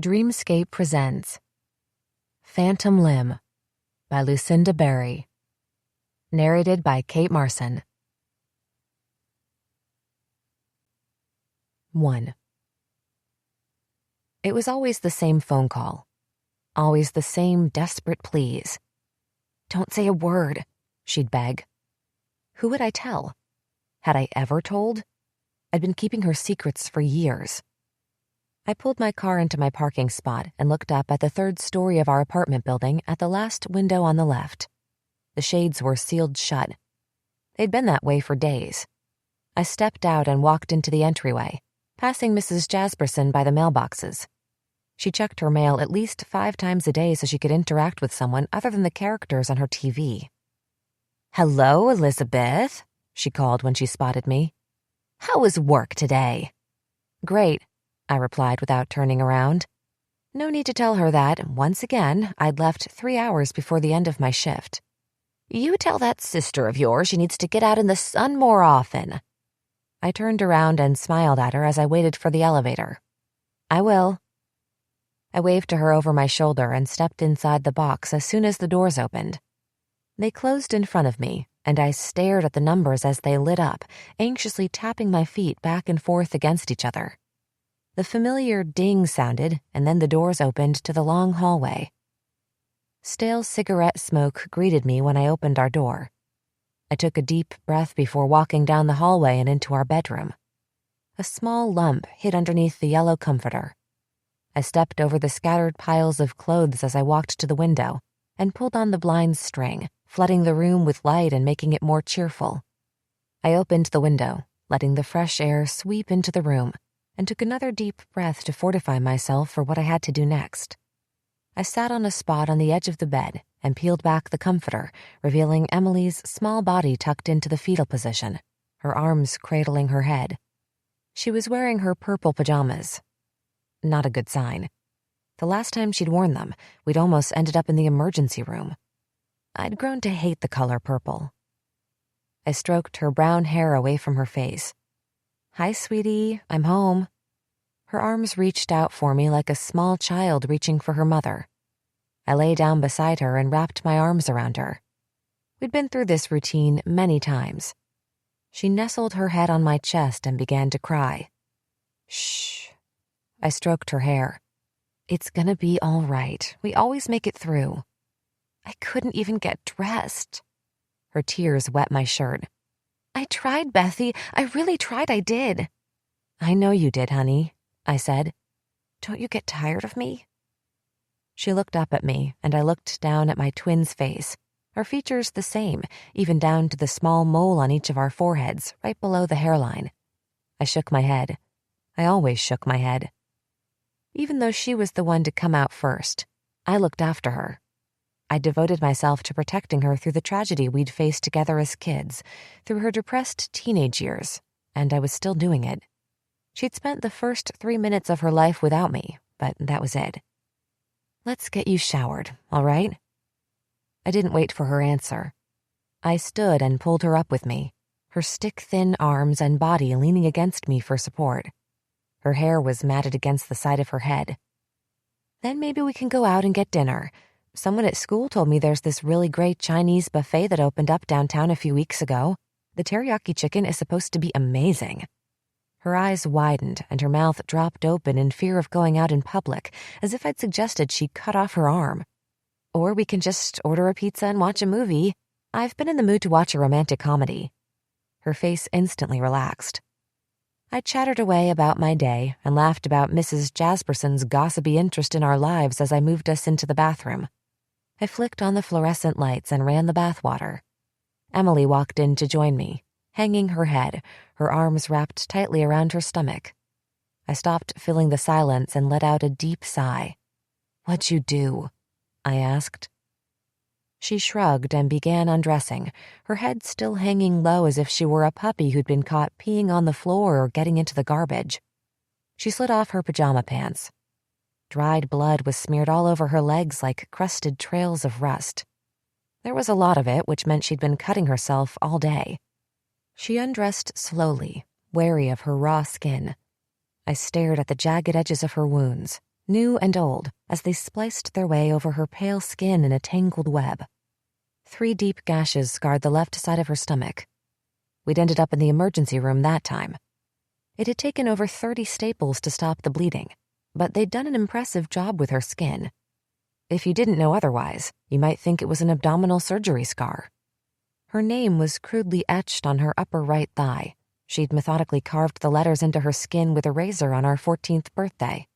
Dreamscape presents Phantom Limb by Lucinda Berry. Narrated by Kate Marson. 1. It was always the same phone call. Always the same desperate pleas. "Don't say a word," she'd beg. Who would I tell? Had I ever told? I'd been keeping her secrets for years. I pulled my car into my parking spot and looked up at the third story of our apartment building at the last window on the left. The shades were sealed shut. They'd been that way for days. I stepped out and walked into the entryway, passing Mrs. Jasperson by the mailboxes. She checked her mail at least 5 times a day so she could interact with someone other than the characters on her TV. "Hello, Elizabeth," she called when she spotted me. "How was work today?" "Great," I replied without turning around. No need to tell her that, once again, I'd left 3 hours before the end of my shift. "You tell that sister of yours she needs to get out in the sun more often." I turned around and smiled at her as I waited for the elevator. "I will." I waved to her over my shoulder and stepped inside the box as soon as the doors opened. They closed in front of me, and I stared at the numbers as they lit up, anxiously tapping my feet back and forth against each other. The familiar ding sounded, and then the doors opened to the long hallway. Stale cigarette smoke greeted me when I opened our door. I took a deep breath before walking down the hallway and into our bedroom. A small lump hid underneath the yellow comforter. I stepped over the scattered piles of clothes as I walked to the window and pulled on the blind string, flooding the room with light and making it more cheerful. I opened the window, letting the fresh air sweep into the room, and took another deep breath to fortify myself for what I had to do next. I sat on a spot on the edge of the bed and peeled back the comforter, revealing Emily's small body tucked into the fetal position, her arms cradling her head. She was wearing her purple pajamas. Not a good sign. The last time she'd worn them, we'd almost ended up in the emergency room. I'd grown to hate the color purple. I stroked her brown hair away from her face. "Hi, sweetie, I'm home." Her arms reached out for me like a small child reaching for her mother. I lay down beside her and wrapped my arms around her. We'd been through this routine many times. She nestled her head on my chest and began to cry. "Shh." I stroked her hair. "It's gonna be all right. We always make it through." I couldn't even get dressed. Her tears wet my shirt. "I tried, Bethy. I really tried, I did." "I know you did, honey," I said. "Don't you get tired of me?" She looked up at me, and I looked down at my twin's face, our features the same, even down to the small mole on each of our foreheads, right below the hairline. I shook my head. I always shook my head. Even though she was the one to come out first, I looked after her. I devoted myself to protecting her through the tragedy we'd faced together as kids, through her depressed teenage years, and I was still doing it. She'd spent the first 3 minutes of her life without me, but that was it. "Let's get you showered, all right?" I didn't wait for her answer. I stood and pulled her up with me, her stick-thin arms and body leaning against me for support. Her hair was matted against the side of her head. "Then maybe we can go out and get dinner. Someone at school told me there's this really great Chinese buffet that opened up downtown a few weeks ago. The teriyaki chicken is supposed to be amazing." Her eyes widened and her mouth dropped open in fear of going out in public, as if I'd suggested she cut off her arm. "Or we can just order a pizza and watch a movie. I've been in the mood to watch a romantic comedy." Her face instantly relaxed. I chattered away about my day and laughed about Mrs. Jasperson's gossipy interest in our lives as I moved us into the bathroom. I flicked on the fluorescent lights and ran the bathwater. Emily walked in to join me, hanging her head, her arms wrapped tightly around her stomach. I stopped filling the silence and let out a deep sigh. "What'd you do?" I asked. She shrugged and began undressing, her head still hanging low as if she were a puppy who'd been caught peeing on the floor or getting into the garbage. She slid off her pajama pants. Dried blood was smeared all over her legs like crusted trails of rust. There was a lot of it, which meant she'd been cutting herself all day. She undressed slowly, wary of her raw skin. I stared at the jagged edges of her wounds, new and old, as they spliced their way over her pale skin in a tangled web. 3 deep gashes scarred the left side of her stomach. We'd ended up in the emergency room that time. It had taken over 30 staples to stop the bleeding, but they'd done an impressive job with her skin. If you didn't know otherwise, you might think it was an abdominal surgery scar. Her name was crudely etched on her upper right thigh. She'd methodically carved the letters into her skin with a razor on our 14th birthday.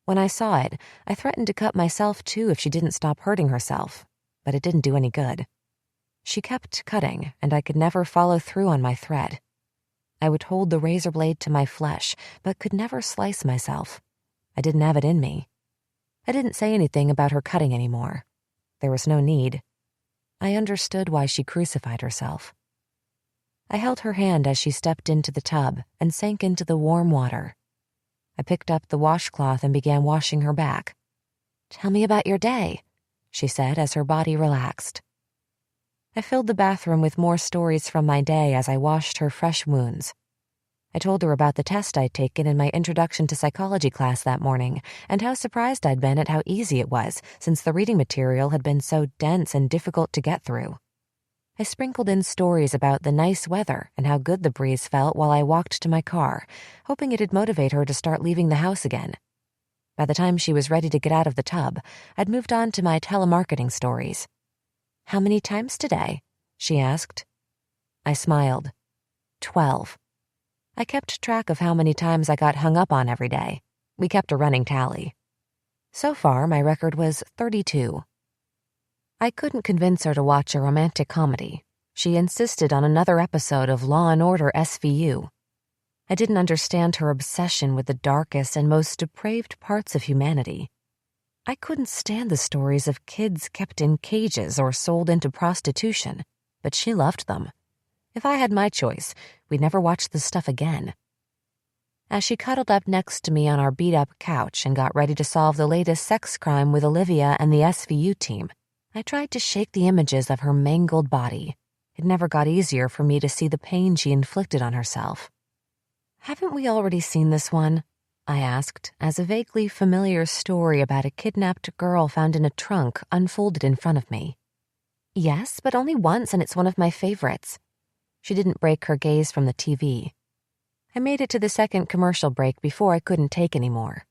When I saw it, I threatened to cut myself too if she didn't stop hurting herself, but it didn't do any good. She kept cutting, and I could never follow through on my thread. I would hold the razor blade to my flesh, but could never slice myself. I didn't have it in me. I didn't say anything about her cutting anymore. There was no need. I understood why she crucified herself. I held her hand as she stepped into the tub and sank into the warm water. I picked up the washcloth and began washing her back. "Tell me about your day," she said as her body relaxed. I filled the bathroom with more stories from my day as I washed her fresh wounds. I told her about the test I'd taken in my introduction to psychology class that morning and how surprised I'd been at how easy it was since the reading material had been so dense and difficult to get through. I sprinkled in stories about the nice weather and how good the breeze felt while I walked to my car, hoping it'd motivate her to start leaving the house again. By the time she was ready to get out of the tub, I'd moved on to my telemarketing stories. "How many times today?" she asked. I smiled. 12. I kept track of how many times I got hung up on every day. We kept a running tally. So far, my record was 32. I couldn't convince her to watch a romantic comedy. She insisted on another episode of Law and Order SVU. I didn't understand her obsession with the darkest and most depraved parts of humanity. I couldn't stand the stories of kids kept in cages or sold into prostitution, but she loved them. If I had my choice, we'd never watch this stuff again. As she cuddled up next to me on our beat-up couch and got ready to solve the latest sex crime with Olivia and the SVU team, I tried to shake the images of her mangled body. It never got easier for me to see the pain she inflicted on herself. "Haven't we already seen this one?" I asked, as a vaguely familiar story about a kidnapped girl found in a trunk unfolded in front of me. "Yes, but only once, and it's one of my favorites." She didn't break her gaze from the TV. I made it to the second commercial break before I couldn't take any more.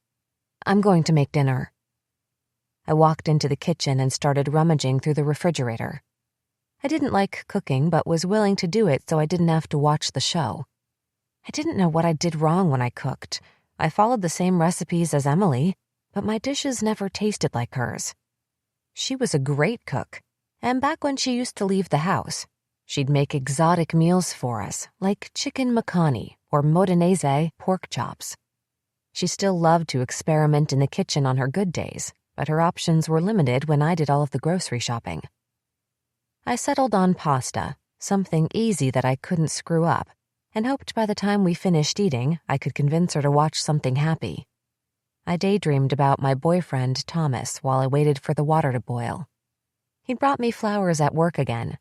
"I'm going to make dinner." I walked into the kitchen and started rummaging through the refrigerator. I didn't like cooking, but was willing to do it so I didn't have to watch the show. I didn't know what I did wrong when I cooked. I followed the same recipes as Emily, but my dishes never tasted like hers. She was a great cook, and back when she used to leave the house, she'd make exotic meals for us, like chicken makhani or modenese pork chops. She still loved to experiment in the kitchen on her good days, but her options were limited when I did all of the grocery shopping. I settled on pasta, something easy that I couldn't screw up, and hoped by the time we finished eating, I could convince her to watch something happy. I daydreamed about my boyfriend, Thomas, while I waited for the water to boil. He'd brought me flowers at work again.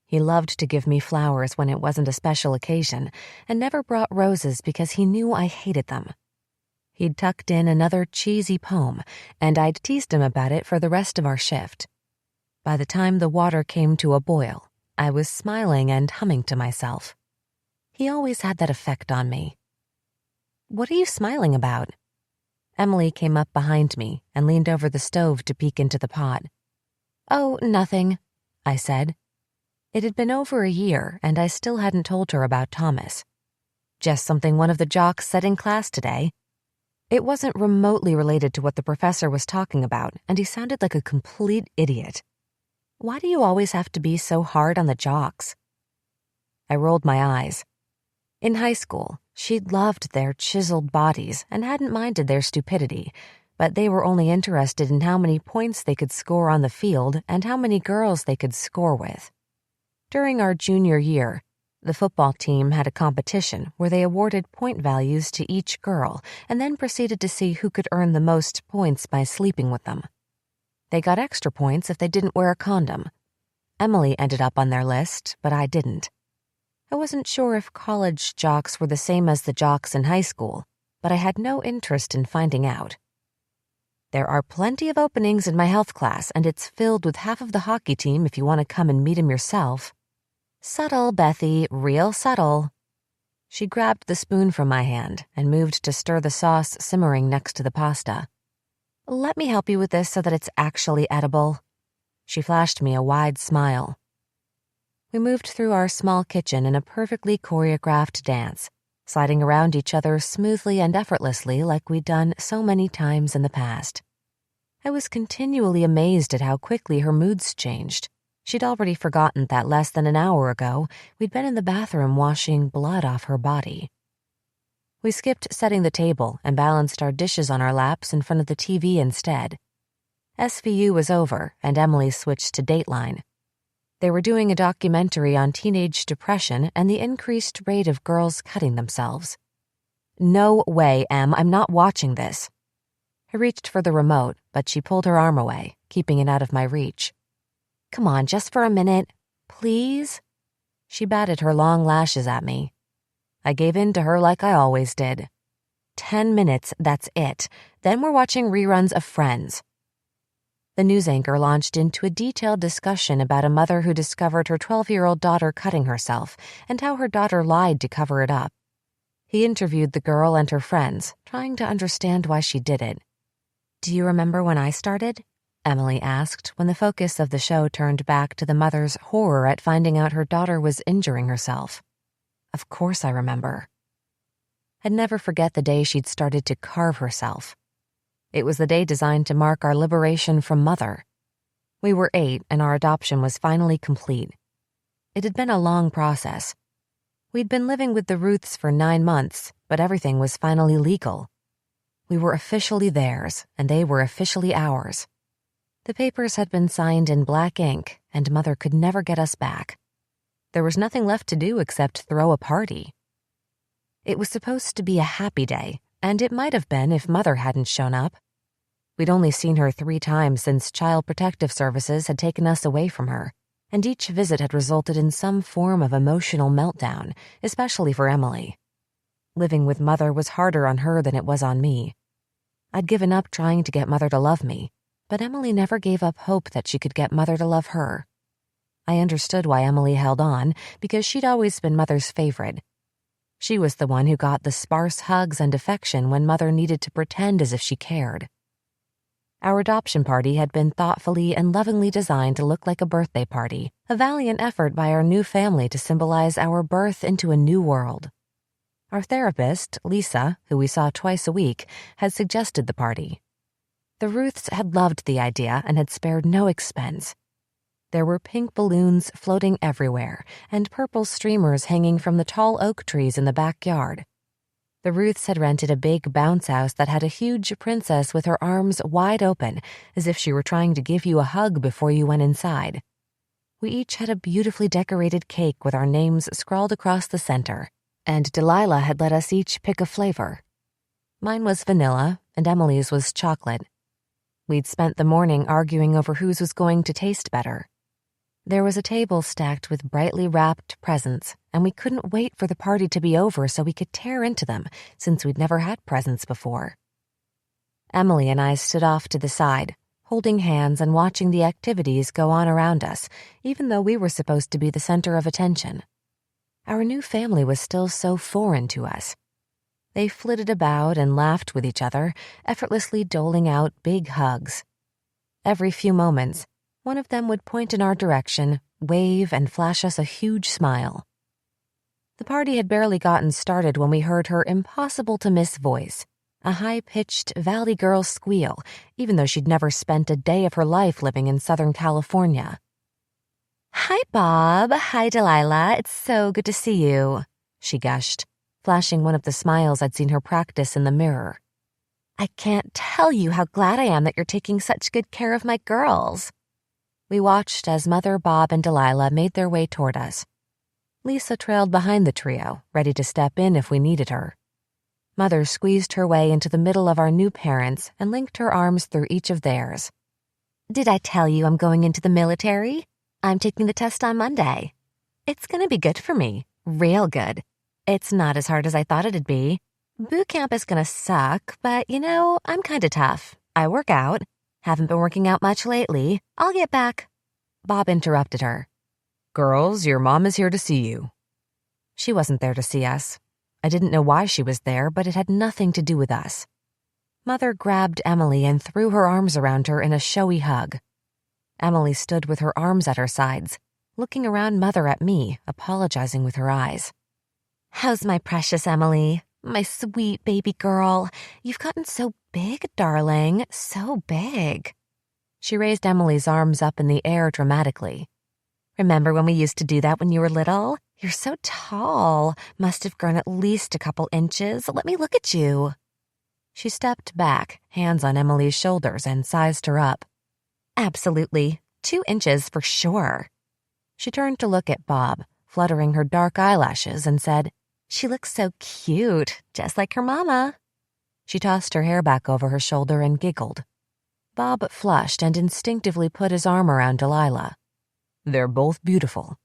He loved to give me flowers when it wasn't a special occasion, and never brought roses because he knew I hated them. He'd tucked in another cheesy poem, and I'd teased him about it for the rest of our shift. By the time the water came to a boil, I was smiling and humming to myself. He always had that effect on me. "What are you smiling about?" Emily came up behind me and leaned over the stove to peek into the pot. "Oh, nothing," I said. It had been over a year, and I still hadn't told her about Thomas. "Just something one of the jocks said in class today." It wasn't remotely related to what the professor was talking about, and he sounded like a complete idiot. "Why do you always have to be so hard on the jocks?" I rolled my eyes. In high school, she'd loved their chiseled bodies and hadn't minded their stupidity, but they were only interested in how many points they could score on the field and how many girls they could score with. During our junior year, the football team had a competition where they awarded point values to each girl and then proceeded to see who could earn the most points by sleeping with them. They got extra points if they didn't wear a condom. Emily ended up on their list, but I didn't. I wasn't sure if college jocks were the same as the jocks in high school, but I had no interest in finding out. There are plenty of openings in my health class, and it's filled with half of the hockey team if you want to come and meet him yourself. Subtle, Bethy, real subtle. She grabbed the spoon from my hand and moved to stir the sauce simmering next to the pasta. Let me help you with this so that it's actually edible. She flashed me a wide smile. We moved through our small kitchen in a perfectly choreographed dance, sliding around each other smoothly and effortlessly like we'd done so many times in the past. I was continually amazed at how quickly her moods changed. She'd already forgotten that less than an hour ago, we'd been in the bathroom washing blood off her body. We skipped setting the table and balanced our dishes on our laps in front of the TV instead. SVU was over, and Emily switched to Dateline. They were doing a documentary on teenage depression and the increased rate of girls cutting themselves. No way, Em, I'm not watching this. I reached for the remote, but she pulled her arm away, keeping it out of my reach. Come on, just for a minute, please? She batted her long lashes at me. I gave in to her like I always did. 10 minutes, that's it. Then we're watching reruns of Friends. The news anchor launched into a detailed discussion about a mother who discovered her 12-year-old daughter cutting herself and how her daughter lied to cover it up. He interviewed the girl and her friends, trying to understand why she did it. Do you remember when I started? Emily asked when the focus of the show turned back to the mother's horror at finding out her daughter was injuring herself. Of course I remember. I'd never forget the day she'd started to carve herself. It was the day designed to mark our liberation from mother. We were 8 and our adoption was finally complete. It had been a long process. We'd been living with the Ruths for 9 months, but everything was finally legal. We were officially theirs, and they were officially ours. The papers had been signed in black ink, and Mother could never get us back. There was nothing left to do except throw a party. It was supposed to be a happy day, and it might have been if Mother hadn't shown up. We'd only seen her 3 times since Child Protective Services had taken us away from her, and each visit had resulted in some form of emotional meltdown, especially for Emily. Living with Mother was harder on her than it was on me. I'd given up trying to get Mother to love me, but Emily never gave up hope that she could get Mother to love her. I understood why Emily held on, because she'd always been Mother's favorite. She was the one who got the sparse hugs and affection when Mother needed to pretend as if she cared. Our adoption party had been thoughtfully and lovingly designed to look like a birthday party, a valiant effort by our new family to symbolize our birth into a new world. Our therapist, Lisa, who we saw twice a week, had suggested the party. The Ruths had loved the idea and had spared no expense. There were pink balloons floating everywhere and purple streamers hanging from the tall oak trees in the backyard. The Ruths had rented a big bounce house that had a huge princess with her arms wide open, as if she were trying to give you a hug before you went inside. We each had a beautifully decorated cake with our names scrawled across the center, and Delilah had let us each pick a flavor. Mine was vanilla, and Emily's was chocolate. We'd spent the morning arguing over whose was going to taste better. There was a table stacked with brightly wrapped presents, and we couldn't wait for the party to be over so we could tear into them, since we'd never had presents before. Emily and I stood off to the side, holding hands and watching the activities go on around us, even though we were supposed to be the center of attention. Our new family was still so foreign to us. They flitted about and laughed with each other, effortlessly doling out big hugs. Every few moments, one of them would point in our direction, wave, and flash us a huge smile. The party had barely gotten started when we heard her impossible-to-miss voice, a high-pitched Valley Girl squeal, even though she'd never spent a day of her life living in Southern California. "Hi, Bob. Hi, Delilah. It's so good to see you," she gushed, flashing one of the smiles I'd seen her practice in the mirror. "I can't tell you how glad I am that you're taking such good care of my girls." We watched as Mother, Bob, and Delilah made their way toward us. Lisa trailed behind the trio, ready to step in if we needed her. Mother squeezed her way into the middle of our new parents and linked her arms through each of theirs. "Did I tell you I'm going into the military? I'm taking the test on Monday. It's gonna be good for me, real good. It's not as hard as I thought it'd be. Boot camp is gonna suck, but I'm kinda tough. I work out. Haven't been working out much lately. I'll get back. Bob interrupted her. Girls, your mom is here to see you. She wasn't there to see us. I didn't know why she was there, but it had nothing to do with us. Mother grabbed Emily and threw her arms around her in a showy hug. Emily stood with her arms at her sides, looking around Mother at me, apologizing with her eyes. How's my precious Emily? My sweet baby girl. You've gotten so big, darling, so big. She raised Emily's arms up in the air dramatically. Remember when we used to do that when you were little? You're so tall. Must have grown at least a couple inches. Let me look at you. She stepped back, hands on Emily's shoulders, and sized her up. Absolutely. 2 inches for sure. She turned to look at Bob, fluttering her dark eyelashes, and said, She looks so cute, just like her mama. She tossed her hair back over her shoulder and giggled. Bob flushed and instinctively put his arm around Delilah. They're both beautiful.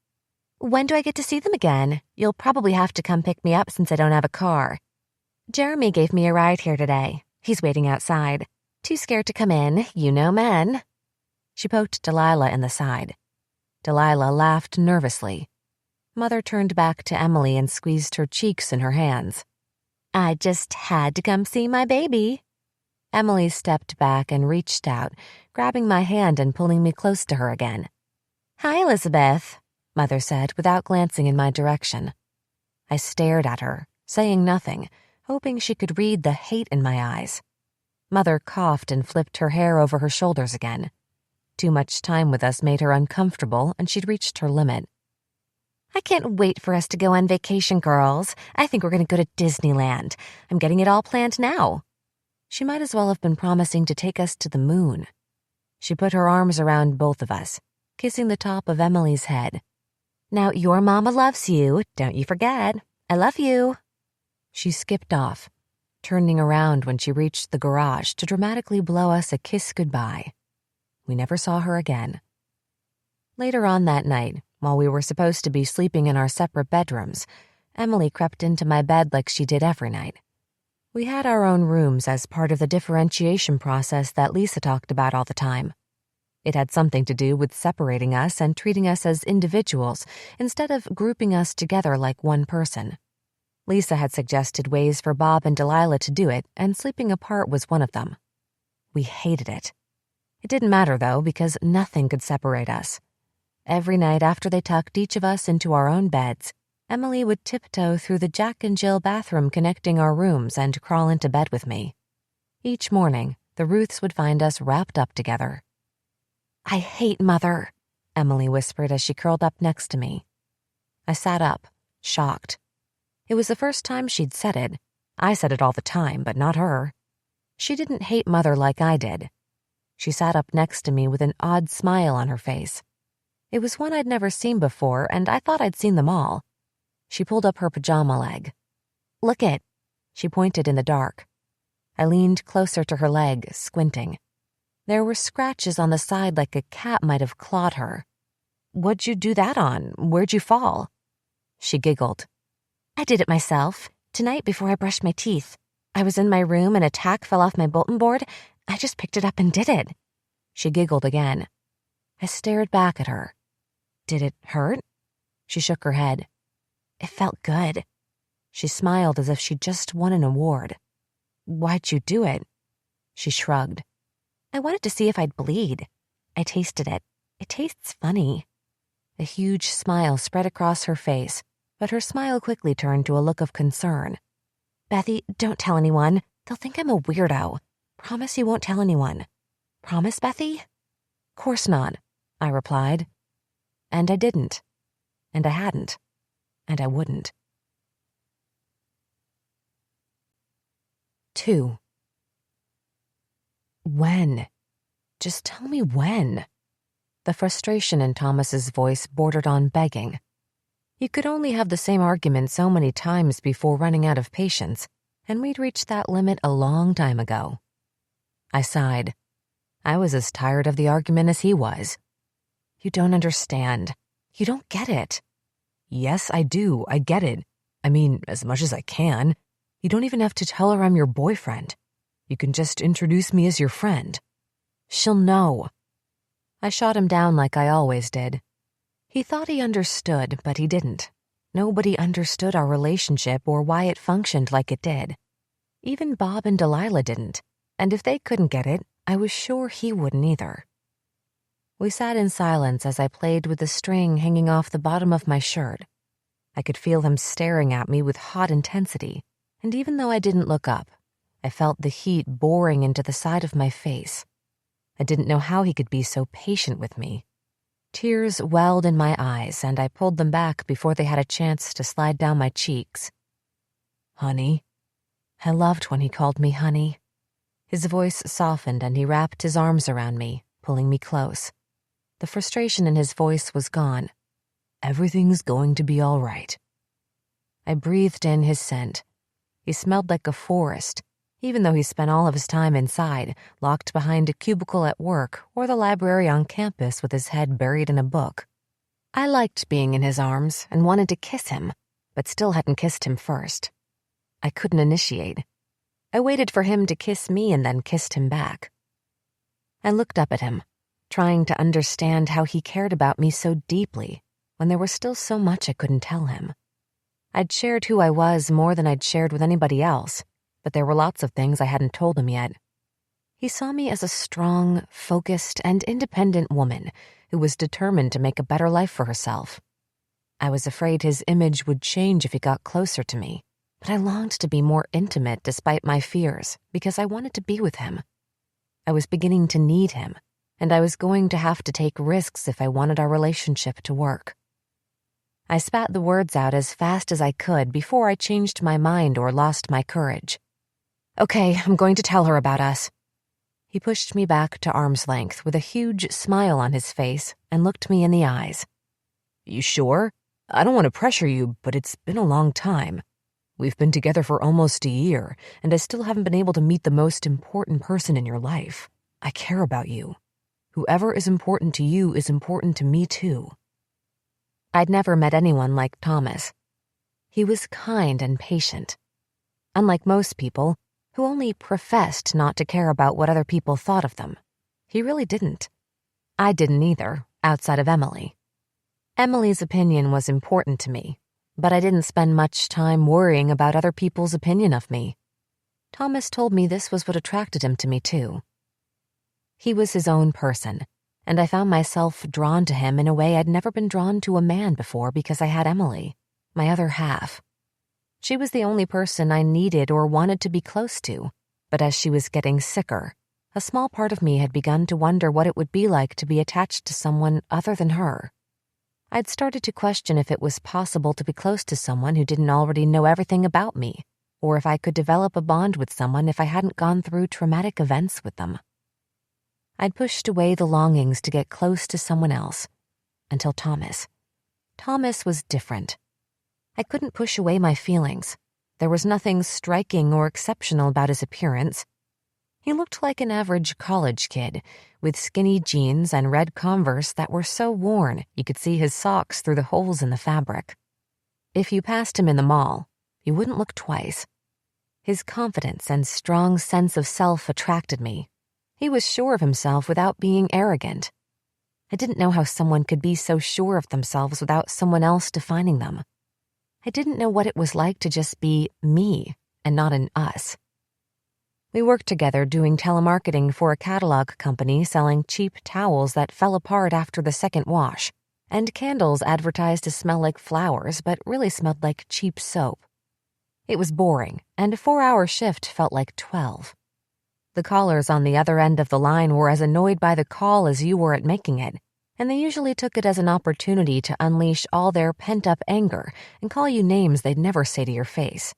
When do I get to see them again? You'll probably have to come pick me up since I don't have a car. Jeremy gave me a ride here today. He's waiting outside. Too scared to come in, you know men. She poked Delilah in the side. Delilah laughed nervously. Mother turned back to Emily and squeezed her cheeks in her hands. I just had to come see my baby. Emily stepped back and reached out, grabbing my hand and pulling me close to her again. Hi, Elizabeth, Mother said without glancing in my direction. I stared at her, saying nothing, hoping she could read the hate in my eyes. Mother coughed and flipped her hair over her shoulders again. Too much time with us made her uncomfortable, and she'd reached her limit. I can't wait for us to go on vacation, girls. I think we're going to go to Disneyland. I'm getting it all planned now. She might as well have been promising to take us to the moon. She put her arms around both of us, kissing the top of Emily's head. Now, your mama loves you, don't you forget. I love you. She skipped off, turning around when she reached the garage to dramatically blow us a kiss goodbye. We never saw her again. Later on that night, while we were supposed to be sleeping in our separate bedrooms, Emily crept into my bed like she did every night. We had our own rooms as part of the differentiation process that Lisa talked about all the time. It had something to do with separating us and treating us as individuals instead of grouping us together like one person. Lisa had suggested ways for Bob and Delilah to do it, and sleeping apart was one of them. We hated it. It didn't matter, though, because nothing could separate us. Every night after they tucked each of us into our own beds, Emily would tiptoe through the Jack and Jill bathroom connecting our rooms and crawl into bed with me. Each morning, the Ruths would find us wrapped up together. I hate Mother, Emily whispered as she curled up next to me. I sat up, shocked. It was the first time she'd said it. I said it all the time, but not her. She didn't hate Mother like I did. She sat up next to me with an odd smile on her face. It was one I'd never seen before, and I thought I'd seen them all. She pulled up her pajama leg. Look it, she pointed in the dark. I leaned closer to her leg, squinting. There were scratches on the side like a cat might have clawed her. What'd you do that on? Where'd you fall? She giggled. I did it myself, tonight before I brushed my teeth. I was in my room and a tack fell off my bulletin board. I just picked it up and did it. She giggled again. I stared back at her. Did it hurt? She shook her head. It felt good. She smiled as if she'd just won an award. Why'd you do it? She shrugged. I wanted to see if I'd bleed. I tasted it. It tastes funny. A huge smile spread across her face, but her smile quickly turned to a look of concern. Bethy, don't tell anyone. They'll think I'm a weirdo. Promise you won't tell anyone. Promise, Bethy? Course not, I replied. And I didn't. And I hadn't. And I wouldn't. 2. When? Just tell me when. The frustration in Thomas's voice bordered on begging. You could only have the same argument so many times before running out of patience, and we'd reached that limit a long time ago. I sighed. I was as tired of the argument as he was. You don't understand. You don't get it. Yes, I do. I get it. I mean, as much as I can. You don't even have to tell her I'm your boyfriend. You can just introduce me as your friend. She'll know. I shot him down like I always did. He thought he understood, but he didn't. Nobody understood our relationship or why it functioned like it did. Even Bob and Delilah didn't, and if they couldn't get it, I was sure he wouldn't either. We sat in silence as I played with the string hanging off the bottom of my shirt. I could feel him staring at me with hot intensity, and even though I didn't look up, I felt the heat boring into the side of my face. I didn't know how he could be so patient with me. Tears welled in my eyes, and I pulled them back before they had a chance to slide down my cheeks. Honey. I loved when he called me honey. His voice softened and he wrapped his arms around me, pulling me close. The frustration in his voice was gone. Everything's going to be all right. I breathed in his scent. He smelled like a forest, even though he spent all of his time inside, locked behind a cubicle at work or the library on campus with his head buried in a book. I liked being in his arms and wanted to kiss him, but still hadn't kissed him first. I couldn't initiate. I waited for him to kiss me and then kissed him back. I looked up at him, trying to understand how he cared about me so deeply when there was still so much I couldn't tell him. I'd shared who I was more than I'd shared with anybody else, but there were lots of things I hadn't told him yet. He saw me as a strong, focused, and independent woman who was determined to make a better life for herself. I was afraid his image would change if he got closer to me, but I longed to be more intimate despite my fears because I wanted to be with him. I was beginning to need him, and I was going to have to take risks if I wanted our relationship to work. I spat the words out as fast as I could before I changed my mind or lost my courage. Okay, I'm going to tell her about us. He pushed me back to arm's length with a huge smile on his face and looked me in the eyes. You sure? I don't want to pressure you, but it's been a long time. We've been together for almost a year, and I still haven't been able to meet the most important person in your life. I care about you. Whoever is important to you is important to me too. I'd never met anyone like Thomas. He was kind and patient. Unlike most people, who only professed not to care about what other people thought of them, he really didn't. I didn't either, outside of Emily. Emily's opinion was important to me, but I didn't spend much time worrying about other people's opinion of me. Thomas told me this was what attracted him to me too. He was his own person, and I found myself drawn to him in a way I'd never been drawn to a man before because I had Emily, my other half. She was the only person I needed or wanted to be close to, but as she was getting sicker, a small part of me had begun to wonder what it would be like to be attached to someone other than her. I'd started to question if it was possible to be close to someone who didn't already know everything about me, or if I could develop a bond with someone if I hadn't gone through traumatic events with them. I'd pushed away the longings to get close to someone else, until Thomas. Thomas was different. I couldn't push away my feelings. There was nothing striking or exceptional about his appearance. He looked like an average college kid, with skinny jeans and red Converse that were so worn you could see his socks through the holes in the fabric. If you passed him in the mall, you wouldn't look twice. His confidence and strong sense of self attracted me. He was sure of himself without being arrogant. I didn't know how someone could be so sure of themselves without someone else defining them. I didn't know what it was like to just be me and not an us. We worked together doing telemarketing for a catalog company selling cheap towels that fell apart after the second wash, and candles advertised to smell like flowers but really smelled like cheap soap. It was boring, and a 4-hour shift felt like 12. The callers on the other end of the line were as annoyed by the call as you were at making it, and they usually took it as an opportunity to unleash all their pent-up anger and call you names they'd never say to your face.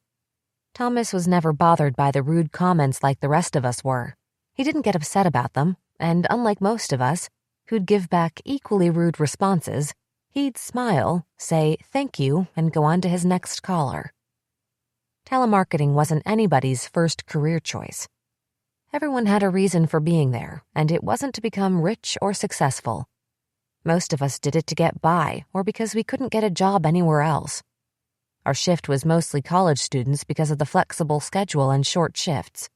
Thomas was never bothered by the rude comments like the rest of us were. He didn't get upset about them, and unlike most of us, who'd give back equally rude responses, he'd smile, say thank you, and go on to his next caller. Telemarketing wasn't anybody's first career choice. Everyone had a reason for being there, and it wasn't to become rich or successful. Most of us did it to get by or because we couldn't get a job anywhere else. Our shift was mostly college students because of the flexible schedule and short shifts.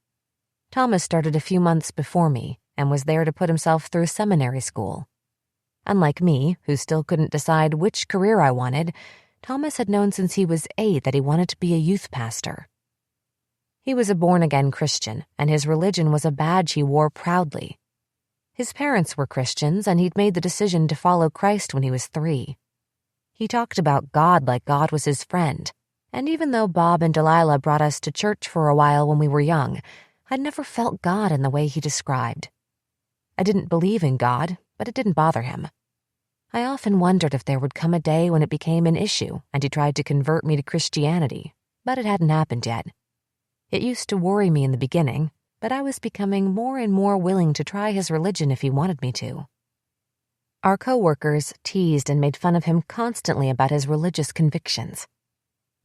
Thomas started a few months before me and was there to put himself through seminary school. Unlike me, who still couldn't decide which career I wanted, Thomas had known since he was 8 that he wanted to be a youth pastor. He was a born-again Christian, and his religion was a badge he wore proudly. His parents were Christians, and he'd made the decision to follow Christ when he was 3. He talked about God like God was his friend, and even though Bob and Delilah brought us to church for a while when we were young, I'd never felt God in the way he described. I didn't believe in God, but it didn't bother him. I often wondered if there would come a day when it became an issue and he tried to convert me to Christianity, but it hadn't happened yet. It used to worry me in the beginning, but I was becoming more and more willing to try his religion if he wanted me to. Our co-workers teased and made fun of him constantly about his religious convictions.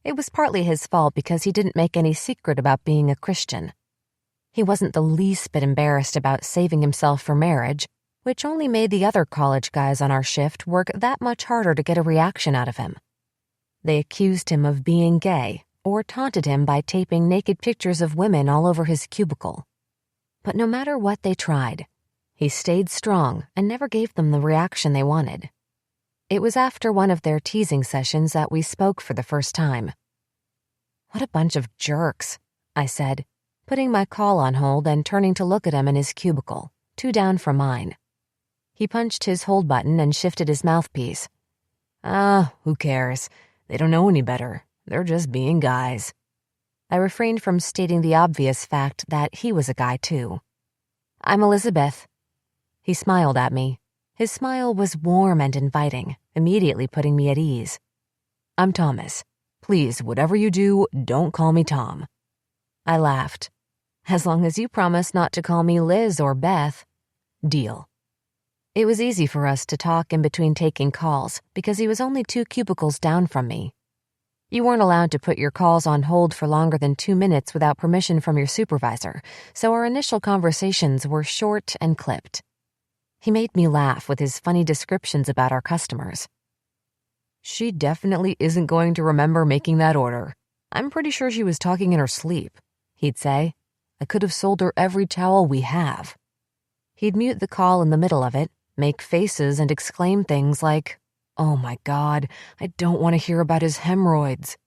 It was partly his fault because he didn't make any secret about being a Christian. He wasn't the least bit embarrassed about saving himself for marriage, which only made the other college guys on our shift work that much harder to get a reaction out of him. They accused him of being gay or taunted him by taping naked pictures of women all over his cubicle. But no matter what they tried, he stayed strong and never gave them the reaction they wanted. It was after one of their teasing sessions that we spoke for the first time. "What a bunch of jerks," I said, putting my call on hold and turning to look at him in his cubicle, 2 down from mine. He punched his hold button and shifted his mouthpiece. Who cares? They don't know any better. They're just being guys." I refrained from stating the obvious fact that he was a guy too. "I'm Elizabeth." He smiled at me. His smile was warm and inviting, immediately putting me at ease. "I'm Thomas. Please, whatever you do, don't call me Tom." I laughed. "As long as you promise not to call me Liz or Beth." "Deal." It was easy for us to talk in between taking calls because he was only 2 cubicles down from me. You weren't allowed to put your calls on hold for longer than 2 minutes without permission from your supervisor, so our initial conversations were short and clipped. He made me laugh with his funny descriptions about our customers. "She definitely isn't going to remember making that order. I'm pretty sure she was talking in her sleep," he'd say. "I could have sold her every towel we have." He'd mute the call in the middle of it, make faces, and exclaim things like, "Oh my God, I don't want to hear about his hemorrhoids."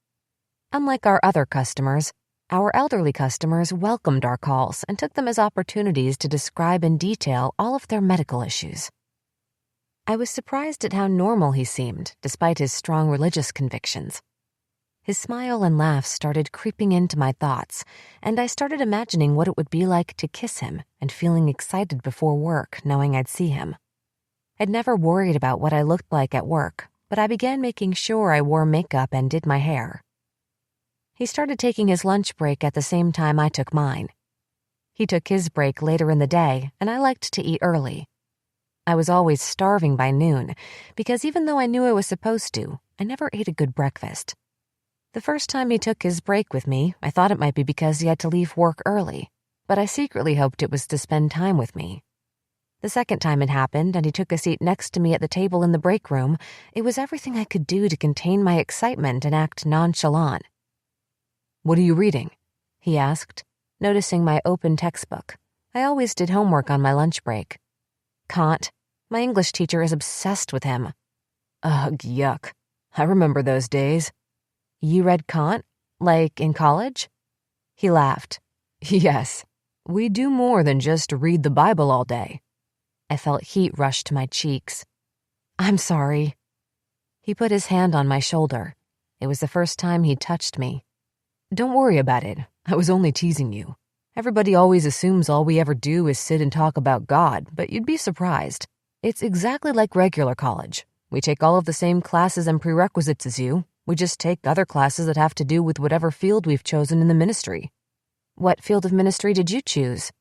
Unlike our other customers, our elderly customers welcomed our calls and took them as opportunities to describe in detail all of their medical issues. I was surprised at how normal he seemed, despite his strong religious convictions. His smile and laughs started creeping into my thoughts, and I started imagining what it would be like to kiss him and feeling excited before work, knowing I'd see him. I'd never worried about what I looked like at work, but I began making sure I wore makeup and did my hair. He started taking his lunch break at the same time I took mine. He took his break later in the day, and I liked to eat early. I was always starving by noon, because even though I knew I was supposed to, I never ate a good breakfast. The first time he took his break with me, I thought it might be because he had to leave work early, but I secretly hoped it was to spend time with me. The second time it happened and he took a seat next to me at the table in the break room, it was everything I could do to contain my excitement and act nonchalant. "What are you reading?" he asked, noticing my open textbook. I always did homework on my lunch break. "Kant. My English teacher is obsessed with him." "Ugh, yuck. I remember those days." "You read Kant? Like in college?" He laughed. "Yes. We do more than just read the Bible all day." I felt heat rush to my cheeks. "I'm sorry." He put his hand on my shoulder. It was the first time he'd touched me. "Don't worry about it. I was only teasing you. Everybody always assumes all we ever do is sit and talk about God, but you'd be surprised. It's exactly like regular college. We take all of the same classes and prerequisites as you. We just take other classes that have to do with whatever field we've chosen in the ministry." "What field of ministry did you choose?"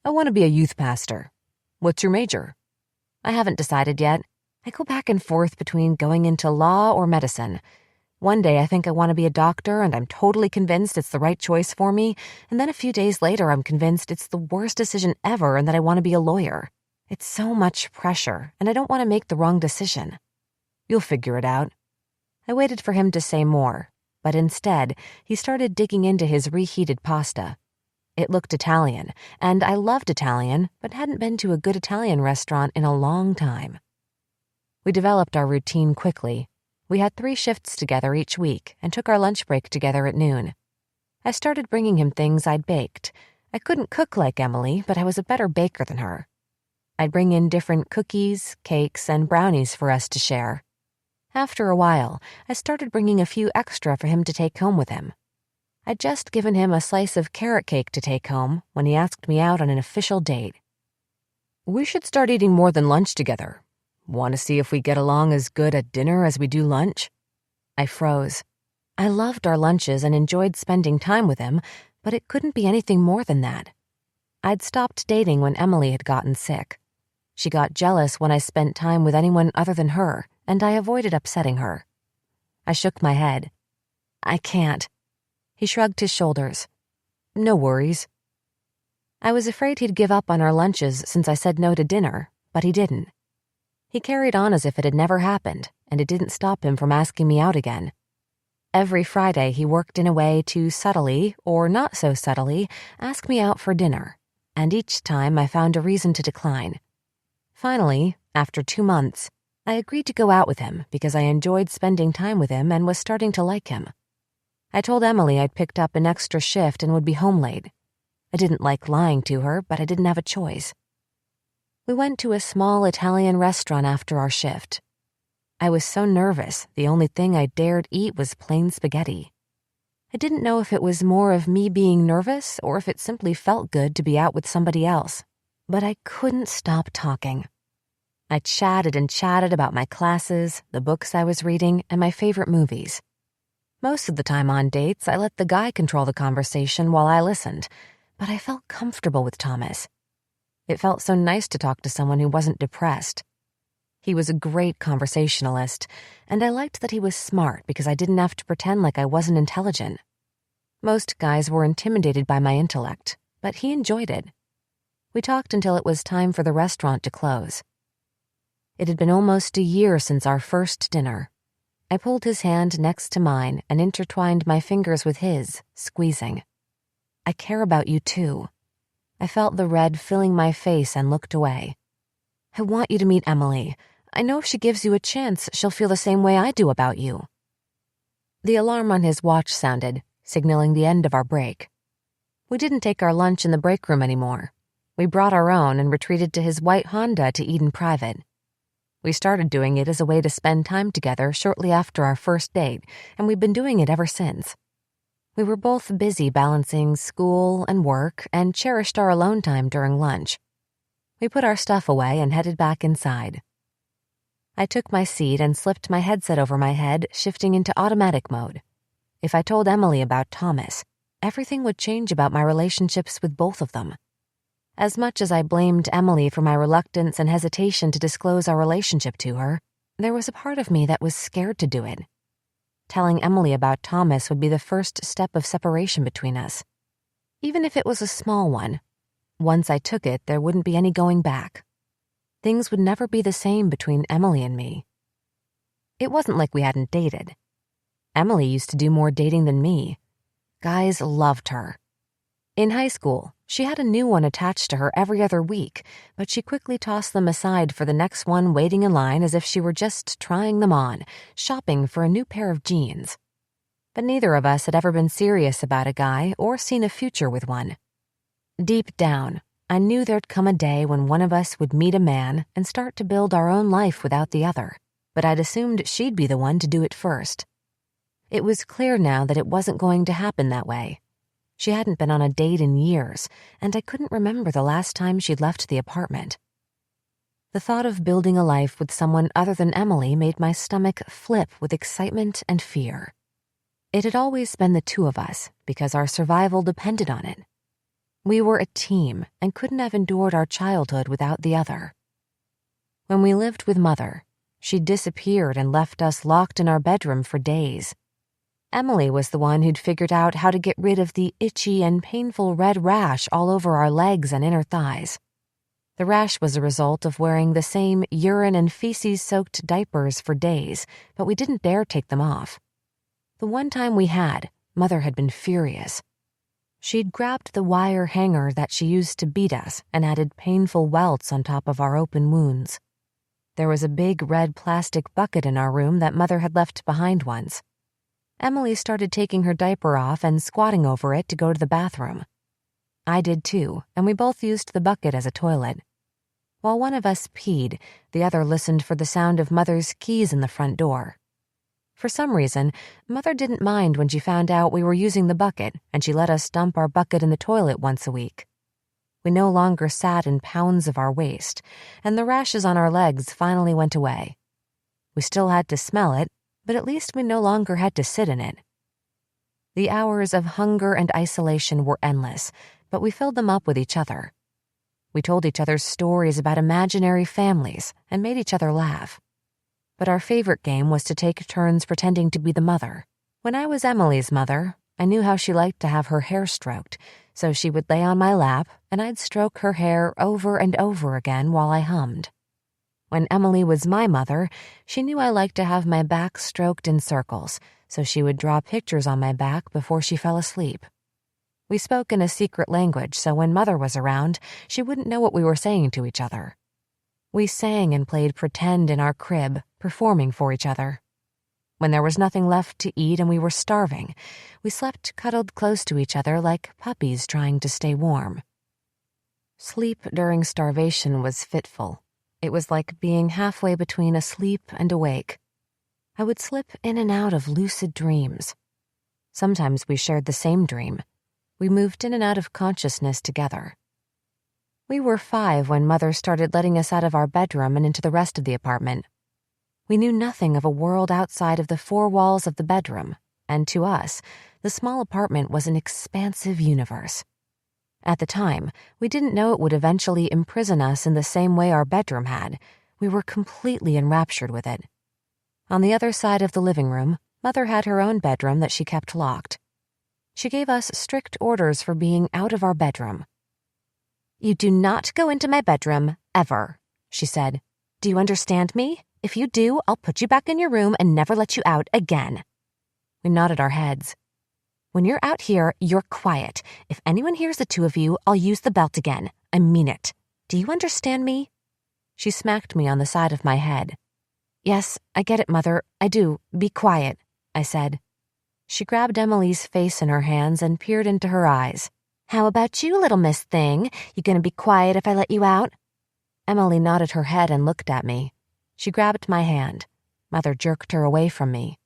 "I want to be a youth pastor." "What's your major?" "I haven't decided yet. I go back and forth between going into law or medicine. One day I think I want to be a doctor and I'm totally convinced it's the right choice for me, and then a few days later I'm convinced it's the worst decision ever and that I want to be a lawyer. It's so much pressure, and I don't want to make the wrong decision." "You'll figure it out." I waited for him to say more, but instead he started digging into his reheated pasta. It looked Italian, and I loved Italian, but hadn't been to a good Italian restaurant in a long time. We developed our routine quickly. We had 3 shifts together each week and took our lunch break together at noon. I started bringing him things I'd baked. I couldn't cook like Emily, but I was a better baker than her. I'd bring in different cookies, cakes, and brownies for us to share. After a while, I started bringing a few extra for him to take home with him. I'd just given him a slice of carrot cake to take home when he asked me out on an official date. "We should start eating more than lunch together. Want to see if we get along as good at dinner as we do lunch?" I froze. I loved our lunches and enjoyed spending time with him, but it couldn't be anything more than that. I'd stopped dating when Emily had gotten sick. She got jealous when I spent time with anyone other than her, and I avoided upsetting her. I shook my head. "I can't." He shrugged his shoulders. "No worries." I was afraid he'd give up on our lunches since I said no to dinner, but he didn't. He carried on as if it had never happened, and it didn't stop him from asking me out again. Every Friday he worked in a way to subtly, or not so subtly, ask me out for dinner, and each time I found a reason to decline. Finally, after 2 months, I agreed to go out with him because I enjoyed spending time with him and was starting to like him. I told Emily I'd picked up an extra shift and would be home late. I didn't like lying to her, but I didn't have a choice. We went to a small Italian restaurant after our shift. I was so nervous, the only thing I dared eat was plain spaghetti. I didn't know if it was more of me being nervous or if it simply felt good to be out with somebody else, but I couldn't stop talking. I chatted and chatted about my classes, the books I was reading, and my favorite movies. Most of the time on dates, I let the guy control the conversation while I listened, but I felt comfortable with Thomas. It felt so nice to talk to someone who wasn't depressed. He was a great conversationalist, and I liked that he was smart because I didn't have to pretend like I wasn't intelligent. Most guys were intimidated by my intellect, but he enjoyed it. We talked until it was time for the restaurant to close. It had been almost a year since our first dinner. I pulled his hand next to mine and intertwined my fingers with his, squeezing. "I care about you too." I felt the red filling my face and looked away. "I want you to meet Emily. I know if she gives you a chance, she'll feel the same way I do about you." The alarm on his watch sounded, signaling the end of our break. We didn't take our lunch in the break room anymore. We brought our own and retreated to his white Honda to eat in private. We started doing it as a way to spend time together shortly after our first date, and we've been doing it ever since. We were both busy balancing school and work and cherished our alone time during lunch. We put our stuff away and headed back inside. I took my seat and slipped my headset over my head, shifting into automatic mode. If I told Emily about Thomas, everything would change about my relationships with both of them. As much as I blamed Emily for my reluctance and hesitation to disclose our relationship to her, there was a part of me that was scared to do it. Telling Emily about Thomas would be the first step of separation between us. Even if it was a small one, once I took it, there wouldn't be any going back. Things would never be the same between Emily and me. It wasn't like we hadn't dated. Emily used to do more dating than me. Guys loved her. In high school, she had a new one attached to her every other week, but she quickly tossed them aside for the next one waiting in line as if she were just trying them on, shopping for a new pair of jeans. But neither of us had ever been serious about a guy or seen a future with one. Deep down, I knew there'd come a day when one of us would meet a man and start to build our own life without the other, but I'd assumed she'd be the one to do it first. It was clear now that it wasn't going to happen that way. She hadn't been on a date in years, and I couldn't remember the last time she'd left the apartment. The thought of building a life with someone other than Emily made my stomach flip with excitement and fear. It had always been the two of us because our survival depended on it. We were a team and couldn't have endured our childhood without the other. When we lived with Mother, she disappeared and left us locked in our bedroom for days. Emily was the one who'd figured out how to get rid of the itchy and painful red rash all over our legs and inner thighs. The rash was a result of wearing the same urine and feces-soaked diapers for days, but we didn't dare take them off. The one time we had, Mother had been furious. She'd grabbed the wire hanger that she used to beat us and added painful welts on top of our open wounds. There was a big red plastic bucket in our room that Mother had left behind once. Emily started taking her diaper off and squatting over it to go to the bathroom. I did too, and we both used the bucket as a toilet. While one of us peed, the other listened for the sound of Mother's keys in the front door. For some reason, Mother didn't mind when she found out we were using the bucket, and she let us dump our bucket in the toilet once a week. We no longer sat in pounds of our waste, and the rashes on our legs finally went away. We still had to smell it, but at least we no longer had to sit in it. The hours of hunger and isolation were endless, but we filled them up with each other. We told each other stories about imaginary families and made each other laugh. But our favorite game was to take turns pretending to be the mother. When I was Emily's mother, I knew how she liked to have her hair stroked, so she would lay on my lap and I'd stroke her hair over and over again while I hummed. When Emily was my mother, she knew I liked to have my back stroked in circles, so she would draw pictures on my back before she fell asleep. We spoke in a secret language, so when Mother was around, she wouldn't know what we were saying to each other. We sang and played pretend in our crib, performing for each other. When there was nothing left to eat and we were starving, we slept cuddled close to each other like puppies trying to stay warm. Sleep during starvation was fitful. It was like being halfway between asleep and awake. I would slip in and out of lucid dreams. Sometimes we shared the same dream. We moved in and out of consciousness together. We were 5 when Mother started letting us out of our bedroom and into the rest of the apartment. We knew nothing of a world outside of the 4 walls of the bedroom, and to us, the small apartment was an expansive universe. At the time, we didn't know it would eventually imprison us in the same way our bedroom had. We were completely enraptured with it. On the other side of the living room, Mother had her own bedroom that she kept locked. She gave us strict orders for being out of our bedroom. "You do not go into my bedroom, ever," she said. "Do you understand me? If you do, I'll put you back in your room and never let you out again." We nodded our heads. "When you're out here, you're quiet. If anyone hears the 2 of you, I'll use the belt again. I mean it. Do you understand me?" She smacked me on the side of my head. "Yes, I get it, Mother. I do. Be quiet," I said. She grabbed Emily's face in her hands and peered into her eyes. "How about you, little miss thing? You gonna be quiet if I let you out?" Emily nodded her head and looked at me. She grabbed my hand. Mother jerked her away from me.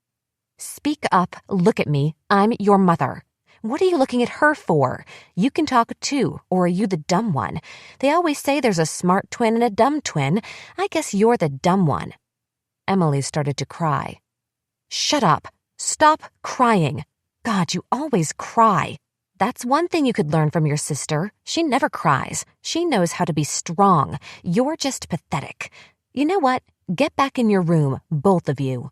"Speak up, look at me. I'm your mother. What are you looking at her for? You can talk too, or are you the dumb one? They always say there's a smart twin and a dumb twin. I guess you're the dumb one." Emily started to cry. "Shut up. Stop crying. God, you always cry. That's one thing you could learn from your sister. She never cries. She knows how to be strong. You're just pathetic. You know what? Get back in your room, both of you."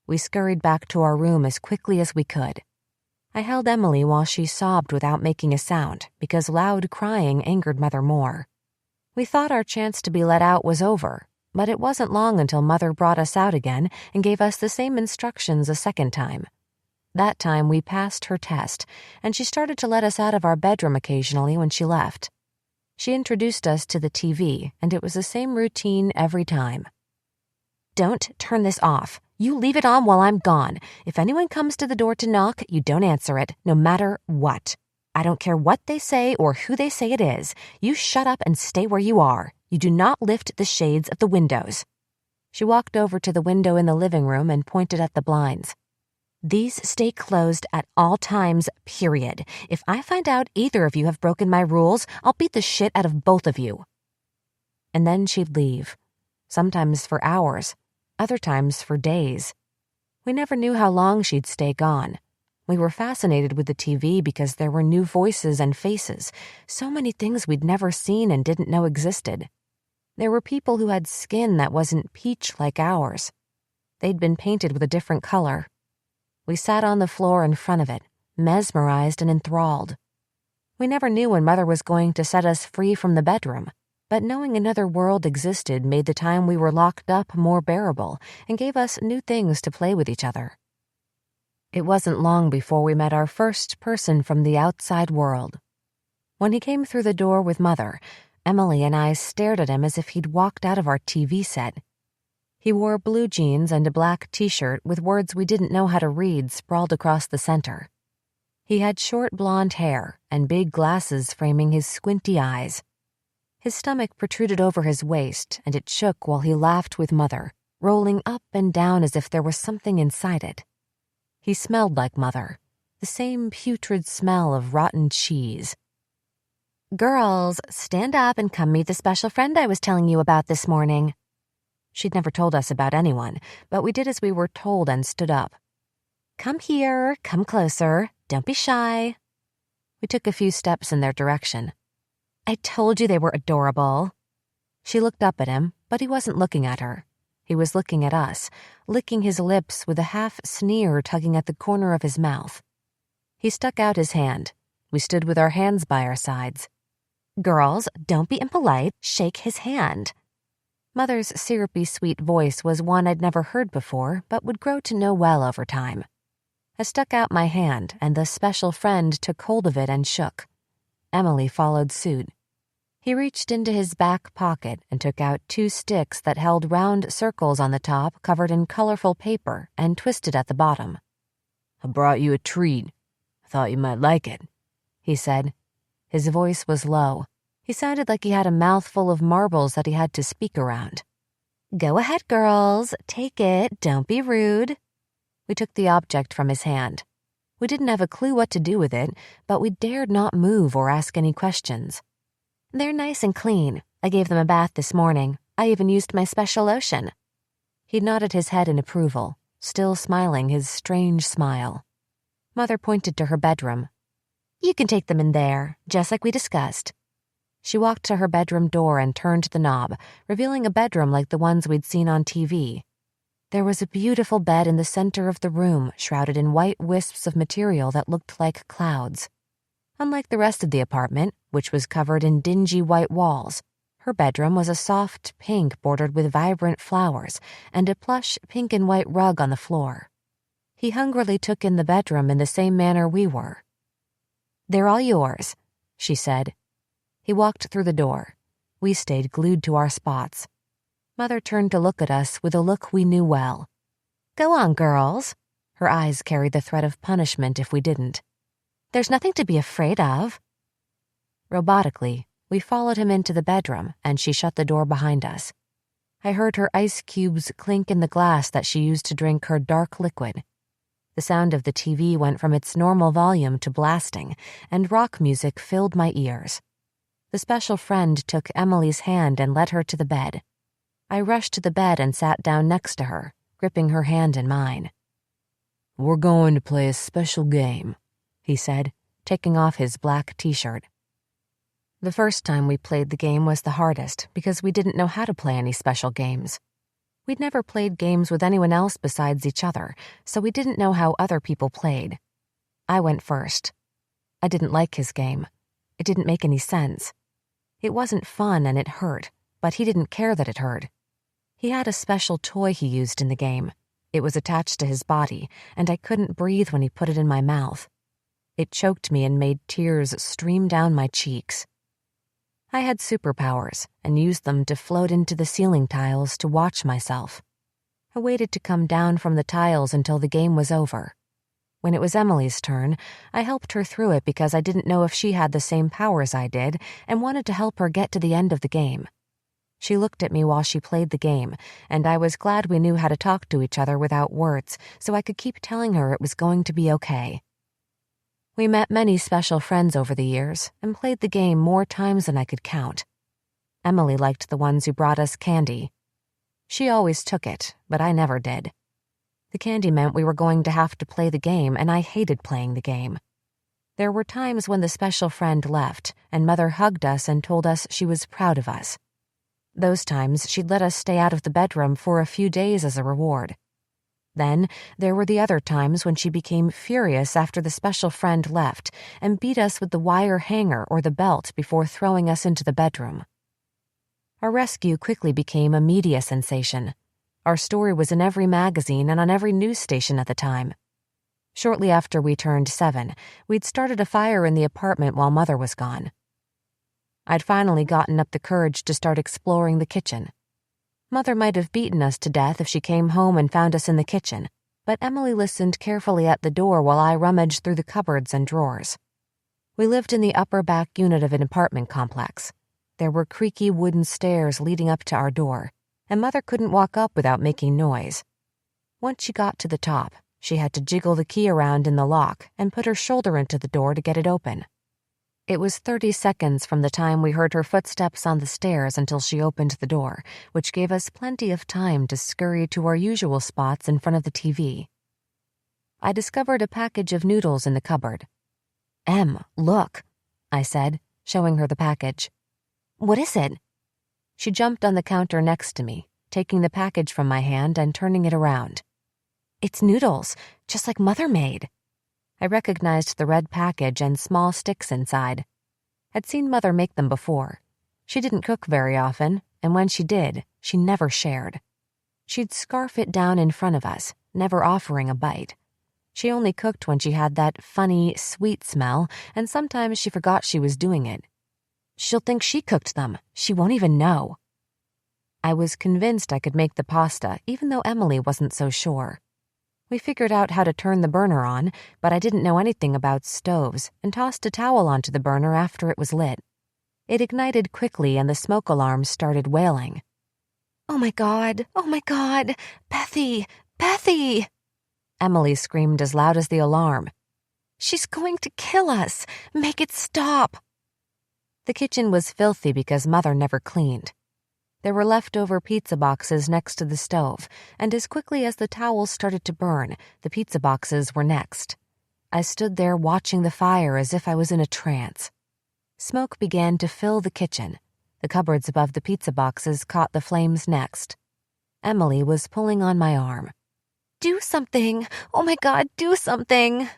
We scurried back to our room as quickly as we could. I held Emily while she sobbed without making a sound because loud crying angered Mother more. We thought our chance to be let out was over, but it wasn't long until Mother brought us out again and gave us the same instructions a second time. That time we passed her test, and she started to let us out of our bedroom occasionally when she left. She introduced us to the TV, and it was the same routine every time. "Don't turn this off. You leave it on while I'm gone. If anyone comes to the door to knock, you don't answer it, no matter what. I don't care what they say or who they say it is. You shut up and stay where you are. You do not lift the shades of the windows." She walked over to the window in the living room and pointed at the blinds. "These stay closed at all times, period. If I find out either of you have broken my rules, I'll beat the shit out of both of you." And then she'd leave, sometimes for hours, other times for days. We never knew how long she'd stay gone. We were fascinated with the TV because there were new voices and faces, so many things we'd never seen and didn't know existed. There were people who had skin that wasn't peach like ours. They'd been painted with a different color. We sat on the floor in front of it, mesmerized and enthralled. We never knew when Mother was going to set us free from the bedroom, but knowing another world existed made the time we were locked up more bearable and gave us new things to play with each other. It wasn't long before we met our first person from the outside world. When he came through the door with Mother, Emily and I stared at him as if he'd walked out of our TV set. He wore blue jeans and a black t-shirt with words we didn't know how to read sprawled across the center. He had short blonde hair and big glasses framing his squinty eyes. His stomach protruded over his waist, and it shook while he laughed with Mother, rolling up and down as if there was something inside it. He smelled like Mother, the same putrid smell of rotten cheese. "Girls, stand up and come meet the special friend I was telling you about this morning." She'd never told us about anyone, but we did as we were told and stood up. "Come here, come closer, don't be shy." We took a few steps in their direction. "I told you they were adorable." She looked up at him, but he wasn't looking at her. He was looking at us, licking his lips with a half sneer tugging at the corner of his mouth. He stuck out his hand. We stood with our hands by our sides. "Girls, don't be impolite, shake his hand." Mother's syrupy sweet voice was one I'd never heard before, but would grow to know well over time. I stuck out my hand, and the special friend took hold of it and shook. Emily followed suit. He reached into his back pocket and took out 2 sticks that held round circles on the top covered in colorful paper and twisted at the bottom. "I brought you a treat. I thought you might like it," he said. His voice was low. He sounded like he had a mouthful of marbles that he had to speak around. "Go ahead, girls. Take it. Don't be rude." We took the object from his hand. We didn't have a clue what to do with it, but we dared not move or ask any questions. "They're nice and clean. I gave them a bath this morning. I even used my special lotion." He nodded his head in approval, still smiling his strange smile. Mother pointed to her bedroom. "You can take them in there, just like we discussed." She walked to her bedroom door and turned the knob, revealing a bedroom like the ones we'd seen on TV. There was a beautiful bed in the center of the room, shrouded in white wisps of material that looked like clouds. Unlike the rest of the apartment, which was covered in dingy white walls, her bedroom was a soft pink bordered with vibrant flowers and a plush pink and white rug on the floor. He hungrily took in the bedroom in the same manner we were. "They're all yours," she said. He walked through the door. We stayed glued to our spots. Mother turned to look at us with a look we knew well. "Go on, girls." Her eyes carried the threat of punishment if we didn't. "There's nothing to be afraid of." Robotically, we followed him into the bedroom, and she shut the door behind us. I heard her ice cubes clink in the glass that she used to drink her dark liquid. The sound of the TV went from its normal volume to blasting, and rock music filled my ears. The special friend took Emily's hand and led her to the bed. I rushed to the bed and sat down next to her, gripping her hand in mine. "We're going to play a special game," he said, taking off his black t-shirt. The first time we played the game was the hardest because we didn't know how to play any special games. We'd never played games with anyone else besides each other, so we didn't know how other people played. I went first. I didn't like his game. It didn't make any sense. It wasn't fun and it hurt, but he didn't care that it hurt. He had a special toy he used in the game. It was attached to his body, and I couldn't breathe when he put it in my mouth. It choked me and made tears stream down my cheeks. I had superpowers and used them to float into the ceiling tiles to watch myself. I waited to come down from the tiles until the game was over. When it was Emily's turn, I helped her through it because I didn't know if she had the same powers I did and wanted to help her get to the end of the game. She looked at me while she played the game, and I was glad we knew how to talk to each other without words so I could keep telling her it was going to be okay. We met many special friends over the years and played the game more times than I could count. Emily liked the ones who brought us candy. She always took it, but I never did. The candy meant we were going to have to play the game, and I hated playing the game. There were times when the special friend left, and Mother hugged us and told us she was proud of us. Those times, she'd let us stay out of the bedroom for a few days as a reward. Then, there were the other times when she became furious after the special friend left and beat us with the wire hanger or the belt before throwing us into the bedroom. Our rescue quickly became a media sensation. Our story was in every magazine and on every news station at the time. Shortly after we turned 7, we'd started a fire in the apartment while Mother was gone. I'd finally gotten up the courage to start exploring the kitchen. Mother might have beaten us to death if she came home and found us in the kitchen, but Emily listened carefully at the door while I rummaged through the cupboards and drawers. We lived in the upper back unit of an apartment complex. There were creaky wooden stairs leading up to our door, and Mother couldn't walk up without making noise. Once she got to the top, she had to jiggle the key around in the lock and put her shoulder into the door to get it open. It was 30 seconds from the time we heard her footsteps on the stairs until she opened the door, which gave us plenty of time to scurry to our usual spots in front of the TV. I discovered a package of noodles in the cupboard. "Em, look," I said, showing her the package. "What is it?" She jumped on the counter next to me, taking the package from my hand and turning it around. "It's noodles, just like Mother made." I recognized the red package and small sticks inside. I'd seen Mother make them before. She didn't cook very often, and when she did, she never shared. She'd scarf it down in front of us, never offering a bite. She only cooked when she had that funny, sweet smell, and sometimes she forgot she was doing it. "She'll think she cooked them. She won't even know." I was convinced I could make the pasta, even though Emily wasn't so sure. We figured out how to turn the burner on, but I didn't know anything about stoves and tossed a towel onto the burner after it was lit. It ignited quickly and the smoke alarm started wailing. "Oh my God, Bethy, Bethy!" Emily screamed as loud as the alarm. "She's going to kill us! Make it stop!" The kitchen was filthy because Mother never cleaned. There were leftover pizza boxes next to the stove, and as quickly as the towels started to burn, the pizza boxes were next. I stood there watching the fire as if I was in a trance. Smoke began to fill the kitchen. The cupboards above the pizza boxes caught the flames next. Emily was pulling on my arm. "Do something! Oh my God, do something!"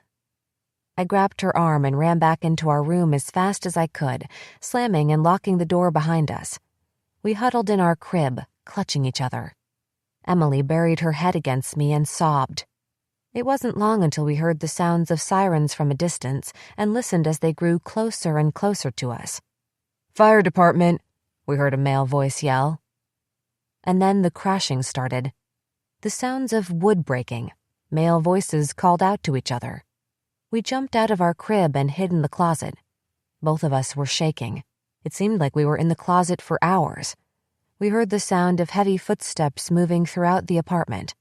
I grabbed her arm and ran back into our room as fast as I could, slamming and locking the door behind us. We huddled in our crib, clutching each other. Emily buried her head against me and sobbed. It wasn't long until we heard the sounds of sirens from a distance and listened as they grew closer and closer to us. "Fire department," we heard a male voice yell. And then the crashing started. The sounds of wood breaking. Male voices called out to each other. We jumped out of our crib and hid in the closet. Both of us were shaking. It seemed like we were in the closet for hours. We heard the sound of heavy footsteps moving throughout the apartment.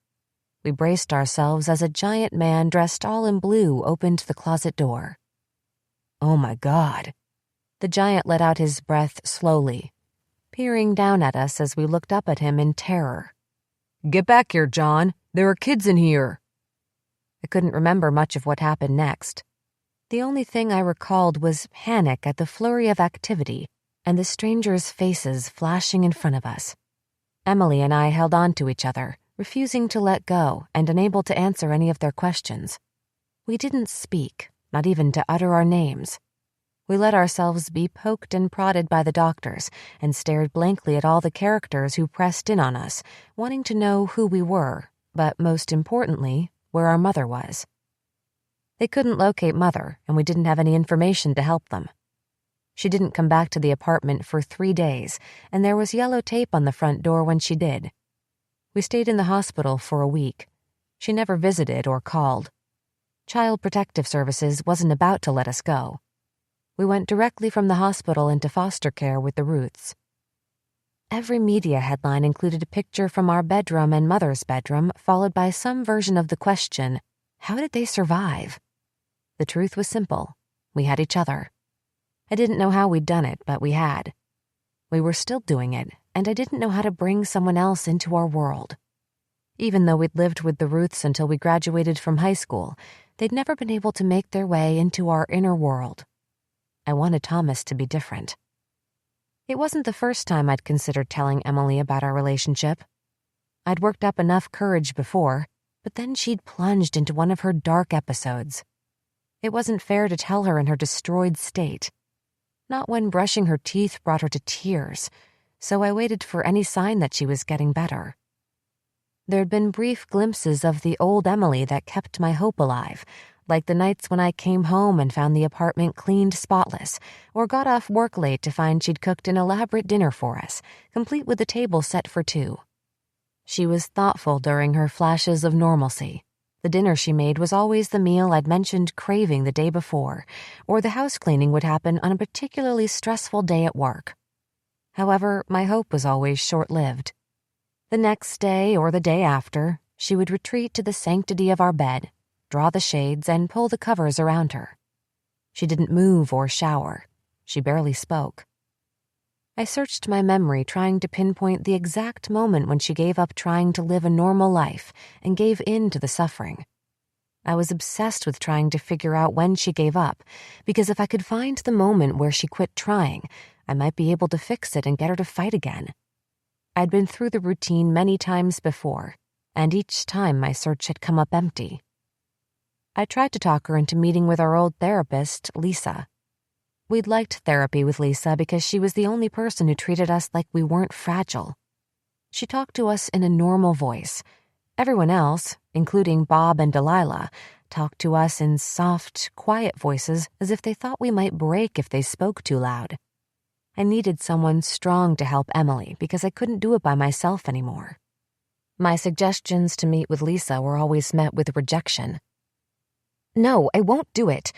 We braced ourselves as a giant man dressed all in blue opened the closet door. "Oh my God." The giant let out his breath slowly, peering down at us as we looked up at him in terror. "Get back here, John. There are kids in here." I couldn't remember much of what happened next. The only thing I recalled was panic at the flurry of activity and the strangers' faces flashing in front of us. Emily and I held on to each other, refusing to let go and unable to answer any of their questions. We didn't speak, not even to utter our names. We let ourselves be poked and prodded by the doctors and stared blankly at all the characters who pressed in on us, wanting to know who we were, but most importantly, where our mother was. They couldn't locate Mother, and we didn't have any information to help them. She didn't come back to the apartment for 3 days, and there was yellow tape on the front door when she did. We stayed in the hospital for a week. She never visited or called. Child Protective Services wasn't about to let us go. We went directly from the hospital into foster care with the Ruths. Every media headline included a picture from our bedroom and Mother's bedroom, followed by some version of the question, how did they survive? The truth was simple. We had each other. I didn't know how we'd done it, but we had. We were still doing it, and I didn't know how to bring someone else into our world. Even though we'd lived with the Ruths until we graduated from high school, they'd never been able to make their way into our inner world. I wanted Thomas to be different. It wasn't the first time I'd considered telling Emily about our relationship. I'd worked up enough courage before, but then she'd plunged into one of her dark episodes. It wasn't fair to tell her in her destroyed state. Not when brushing her teeth brought her to tears, so I waited for any sign that she was getting better. There'd been brief glimpses of the old Emily that kept my hope alive, like the nights when I came home and found the apartment cleaned spotless, or got off work late to find she'd cooked an elaborate dinner for us, complete with a table set for two. She was thoughtful during her flashes of normalcy. The dinner she made was always the meal I'd mentioned craving the day before, or the house cleaning would happen on a particularly stressful day at work. However, my hope was always short-lived. The next day or the day after, she would retreat to the sanctity of our bed, draw the shades, and pull the covers around her. She didn't move or shower. She barely spoke. I searched my memory trying to pinpoint the exact moment when she gave up trying to live a normal life and gave in to the suffering. I was obsessed with trying to figure out when she gave up, because if I could find the moment where she quit trying, I might be able to fix it and get her to fight again. I'd been through the routine many times before, and each time my search had come up empty. I tried to talk her into meeting with our old therapist, Lisa. We'd liked therapy with Lisa because she was the only person who treated us like we weren't fragile. She talked to us in a normal voice. Everyone else, including Bob and Delilah, talked to us in soft, quiet voices as if they thought we might break if they spoke too loud. I needed someone strong to help Emily because I couldn't do it by myself anymore. My suggestions to meet with Lisa were always met with rejection. "No, I won't do it.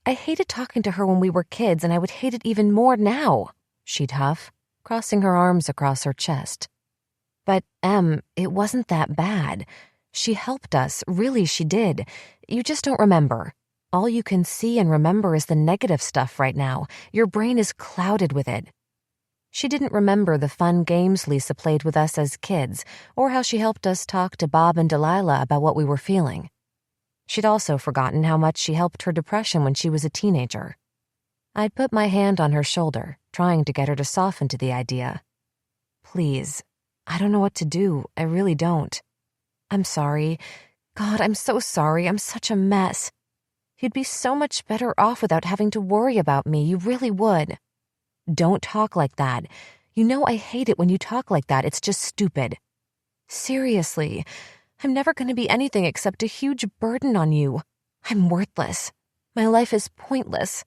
I hated talking to her when we were kids, and I would hate it even more now," she'd huff, crossing her arms across her chest. "But, Em, it wasn't that bad. She helped us, really she did. You just don't remember. All you can see and remember is the negative stuff right now. Your brain is clouded with it." She didn't remember the fun games Lisa played with us as kids, or how she helped us talk to Bob and Delilah about what we were feeling. She'd also forgotten how much she helped her depression when she was a teenager. I'd put my hand on her shoulder, trying to get her to soften to the idea. "Please, I don't know what to do. I really don't. I'm sorry. God, I'm so sorry. I'm such a mess. You'd be so much better off without having to worry about me. You really would. Don't talk like that. You know I hate it when you talk like that. It's just stupid. Seriously. I'm never going to be anything except a huge burden on you. I'm worthless. My life is pointless."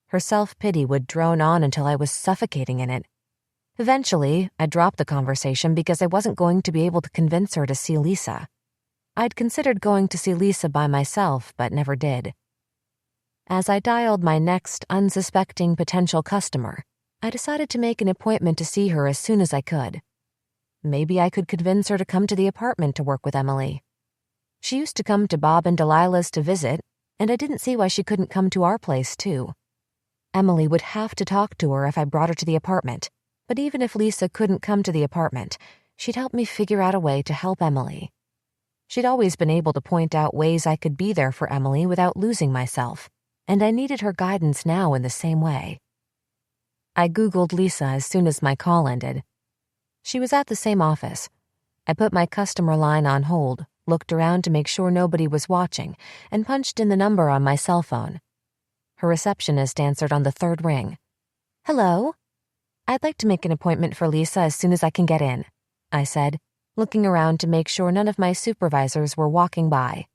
Her self-pity would drone on until I was suffocating in it. Eventually, I dropped the conversation because I wasn't going to be able to convince her to see Lisa. I'd considered going to see Lisa by myself, but never did. As I dialed my next unsuspecting potential customer, I decided to make an appointment to see her as soon as I could. Maybe I could convince her to come to the apartment to work with Emily. She used to come to Bob and Delilah's to visit, and I didn't see why she couldn't come to our place, too. Emily would have to talk to her if I brought her to the apartment, but even if Lisa couldn't come to the apartment, she'd help me figure out a way to help Emily. She'd always been able to point out ways I could be there for Emily without losing myself, and I needed her guidance now in the same way. I Googled Lisa as soon as my call ended. She was at the same office. I put my customer line on hold, looked around to make sure nobody was watching, and punched in the number on my cell phone. Her receptionist answered on the third ring. "Hello? I'd like to make an appointment for Lisa as soon as I can get in," I said, looking around to make sure none of my supervisors were walking by.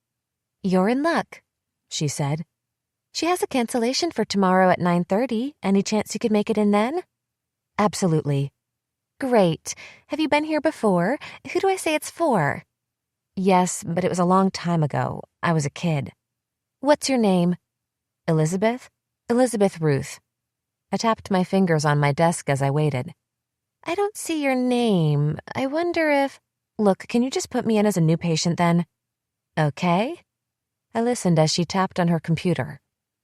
"You're in luck," she said. "She has a cancellation for tomorrow at 9:30. Any chance you could make it in then?" "Absolutely." "Great. Have you been here before? Who do I say it's for?" "Yes, but it was a long time ago. I was a kid." "What's your name?" "Elizabeth? Elizabeth Ruth." I tapped my fingers on my desk as I waited. "I don't see your name. I wonder if—" "Look, can you just put me in as a new patient then?" "Okay." I listened as she tapped on her computer.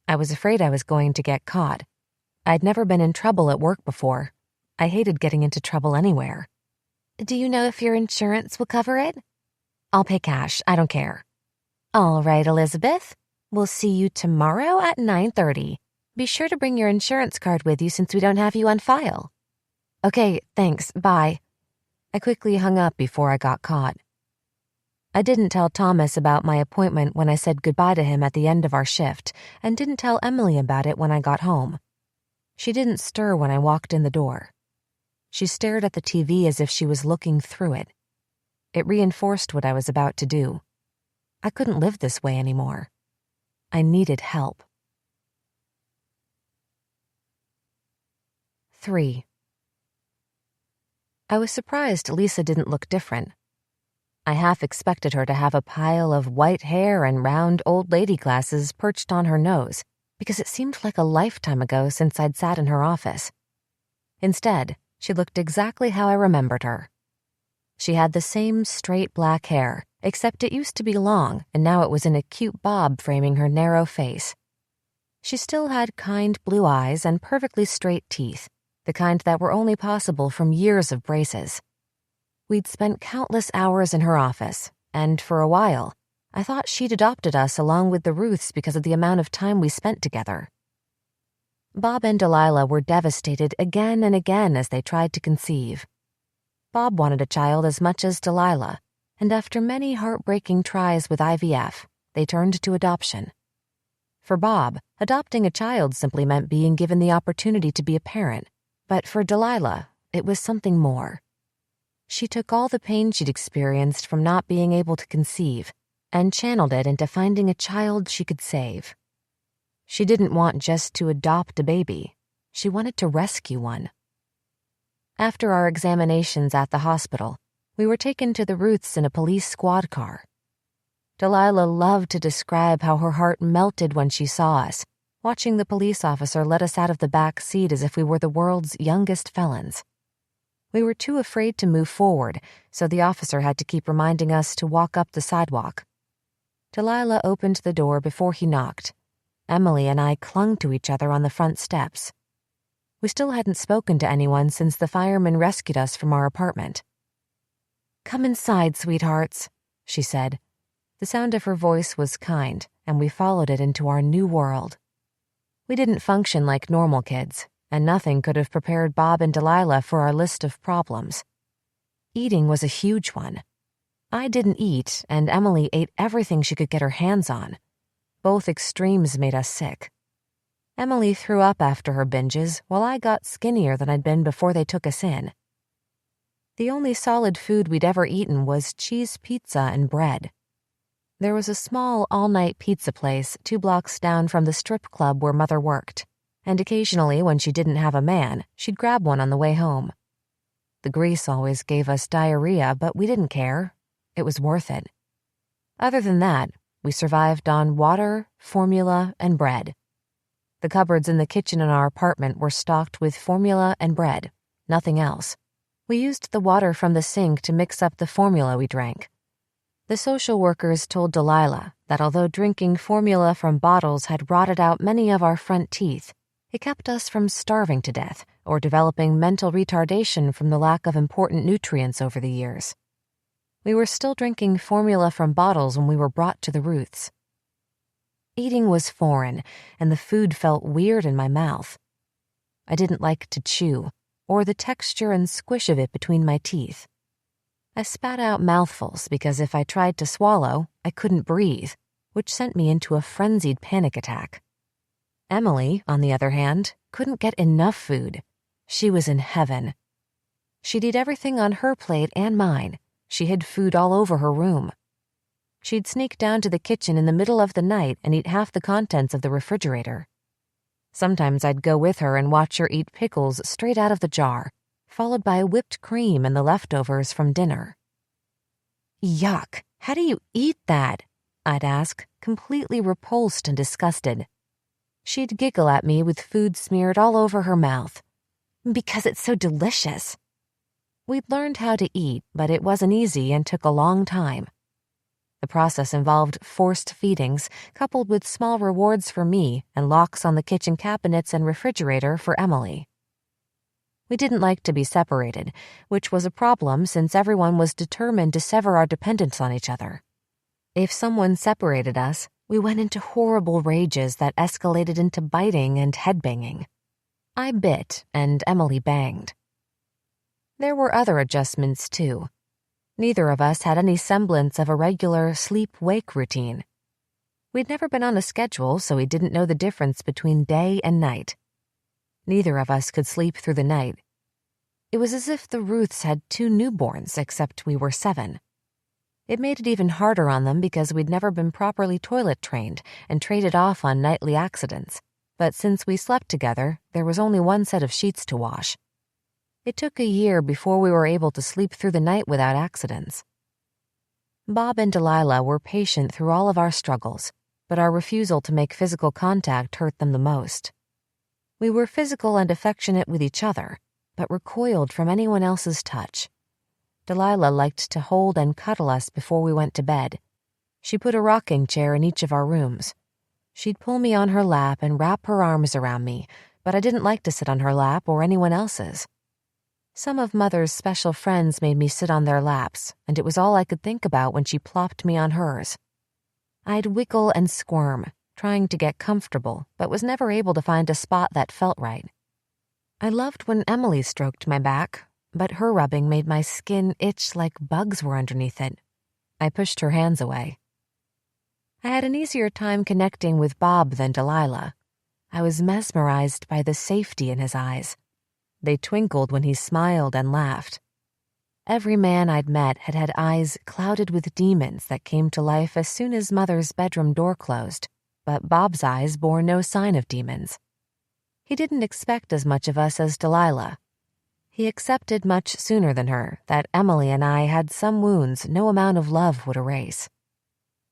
I was afraid I was going to get caught. I'd never been in trouble at work before. I hated getting into trouble anywhere. "Do you know if your insurance will cover it?" "I'll pay cash. I don't care." "All right, Elizabeth. We'll see you tomorrow at 9:30. Be sure to bring your insurance card with you since we don't have you on file." "Okay, thanks. Bye." I quickly hung up before I got caught. I didn't tell Thomas about my appointment when I said goodbye to him at the end of our shift, and didn't tell Emily about it when I got home. She didn't stir when I walked in the door. She stared at the TV as if she was looking through it. it reinforced what I was about to do. I couldn't live this way anymore. I needed help. 3. I was surprised Lisa didn't look different. I half expected her to have a pile of white hair and round old lady glasses perched on her nose, because it seemed like a lifetime ago since I'd sat in her office. Instead, she looked exactly how I remembered her. She had the same straight black hair, except it used to be long and now it was in a cute bob framing her narrow face. She still had kind blue eyes and perfectly straight teeth, the kind that were only possible from years of braces. We'd spent countless hours in her office, and for a while, I thought she'd adopted us along with the Ruths because of the amount of time we spent together. Bob and Delilah were devastated again and again as they tried to conceive. Bob wanted a child as much as Delilah, and after many heartbreaking tries with IVF, they turned to adoption. For Bob, adopting a child simply meant being given the opportunity to be a parent, but for Delilah, it was something more. She took all the pain she'd experienced from not being able to conceive and channeled it into finding a child she could save. She didn't want just to adopt a baby. She wanted to rescue one. After our examinations at the hospital, we were taken to the Ruths in a police squad car. Delilah loved to describe how her heart melted when she saw us, watching the police officer let us out of the back seat as if we were the world's youngest felons. We were too afraid to move forward, so the officer had to keep reminding us to walk up the sidewalk. Delilah opened the door before he knocked. Emily and I clung to each other on the front steps. We still hadn't spoken to anyone since the firemen rescued us from our apartment. "Come inside, sweethearts," she said. The sound of her voice was kind, and we followed it into our new world. We didn't function like normal kids, and nothing could have prepared Bob and Delilah for our list of problems. Eating was a huge one. I didn't eat, and Emily ate everything she could get her hands on. Both extremes made us sick. Emily threw up after her binges, while I got skinnier than I'd been before they took us in. The only solid food we'd ever eaten was cheese pizza and bread. There was a small all-night pizza place 2 blocks down from the strip club where Mother worked, and occasionally when she didn't have a man, she'd grab one on the way home. The grease always gave us diarrhea, but we didn't care. It was worth it. Other than that, we survived on water, formula, and bread. The cupboards in the kitchen in our apartment were stocked with formula and bread, nothing else. We used the water from the sink to mix up the formula we drank. The social workers told Delilah that although drinking formula from bottles had rotted out many of our front teeth, it kept us from starving to death or developing mental retardation from the lack of important nutrients over the years. We were still drinking formula from bottles when we were brought to the Ruths. Eating was foreign, and the food felt weird in my mouth. I didn't like to chew, or the texture and squish of it between my teeth. I spat out mouthfuls because if I tried to swallow, I couldn't breathe, which sent me into a frenzied panic attack. Emily, on the other hand, couldn't get enough food. She was in heaven. She'd eat everything on her plate and mine. She hid food all over her room. She'd sneak down to the kitchen in the middle of the night and eat half the contents of the refrigerator. Sometimes I'd go with her and watch her eat pickles straight out of the jar, followed by whipped cream and the leftovers from dinner. "Yuck, how do you eat that?" I'd ask, completely repulsed and disgusted. She'd giggle at me with food smeared all over her mouth. "Because it's so delicious." We'd learned how to eat, but it wasn't easy and took a long time. The process involved forced feedings, coupled with small rewards for me and locks on the kitchen cabinets and refrigerator for Emily. We didn't like to be separated, which was a problem since everyone was determined to sever our dependence on each other. If someone separated us, we went into horrible rages that escalated into biting and headbanging. I bit, and Emily banged. There were other adjustments, too. Neither of us had any semblance of a regular sleep-wake routine. We'd never been on a schedule, so we didn't know the difference between day and night. Neither of us could sleep through the night. It was as if the Ruths had 2 newborns, except we were 7. It made it even harder on them because we'd never been properly toilet trained and traded off on nightly accidents. But since we slept together, there was only one set of sheets to wash. It took a year before we were able to sleep through the night without accidents. Bob and Delilah were patient through all of our struggles, but our refusal to make physical contact hurt them the most. We were physical and affectionate with each other, but recoiled from anyone else's touch. Delilah liked to hold and cuddle us before we went to bed. She put a rocking chair in each of our rooms. She'd pull me on her lap and wrap her arms around me, but I didn't like to sit on her lap or anyone else's. Some of Mother's special friends made me sit on their laps, and it was all I could think about when she plopped me on hers. I'd wiggle and squirm, trying to get comfortable, but was never able to find a spot that felt right. I loved when Emily stroked my back, but her rubbing made my skin itch like bugs were underneath it. I pushed her hands away. I had an easier time connecting with Bob than Delilah. I was mesmerized by the safety in his eyes. They twinkled when he smiled and laughed. Every man I'd met had had eyes clouded with demons that came to life as soon as Mother's bedroom door closed, but Bob's eyes bore no sign of demons. He didn't expect as much of us as Delilah. He accepted much sooner than her that Emily and I had some wounds no amount of love would erase.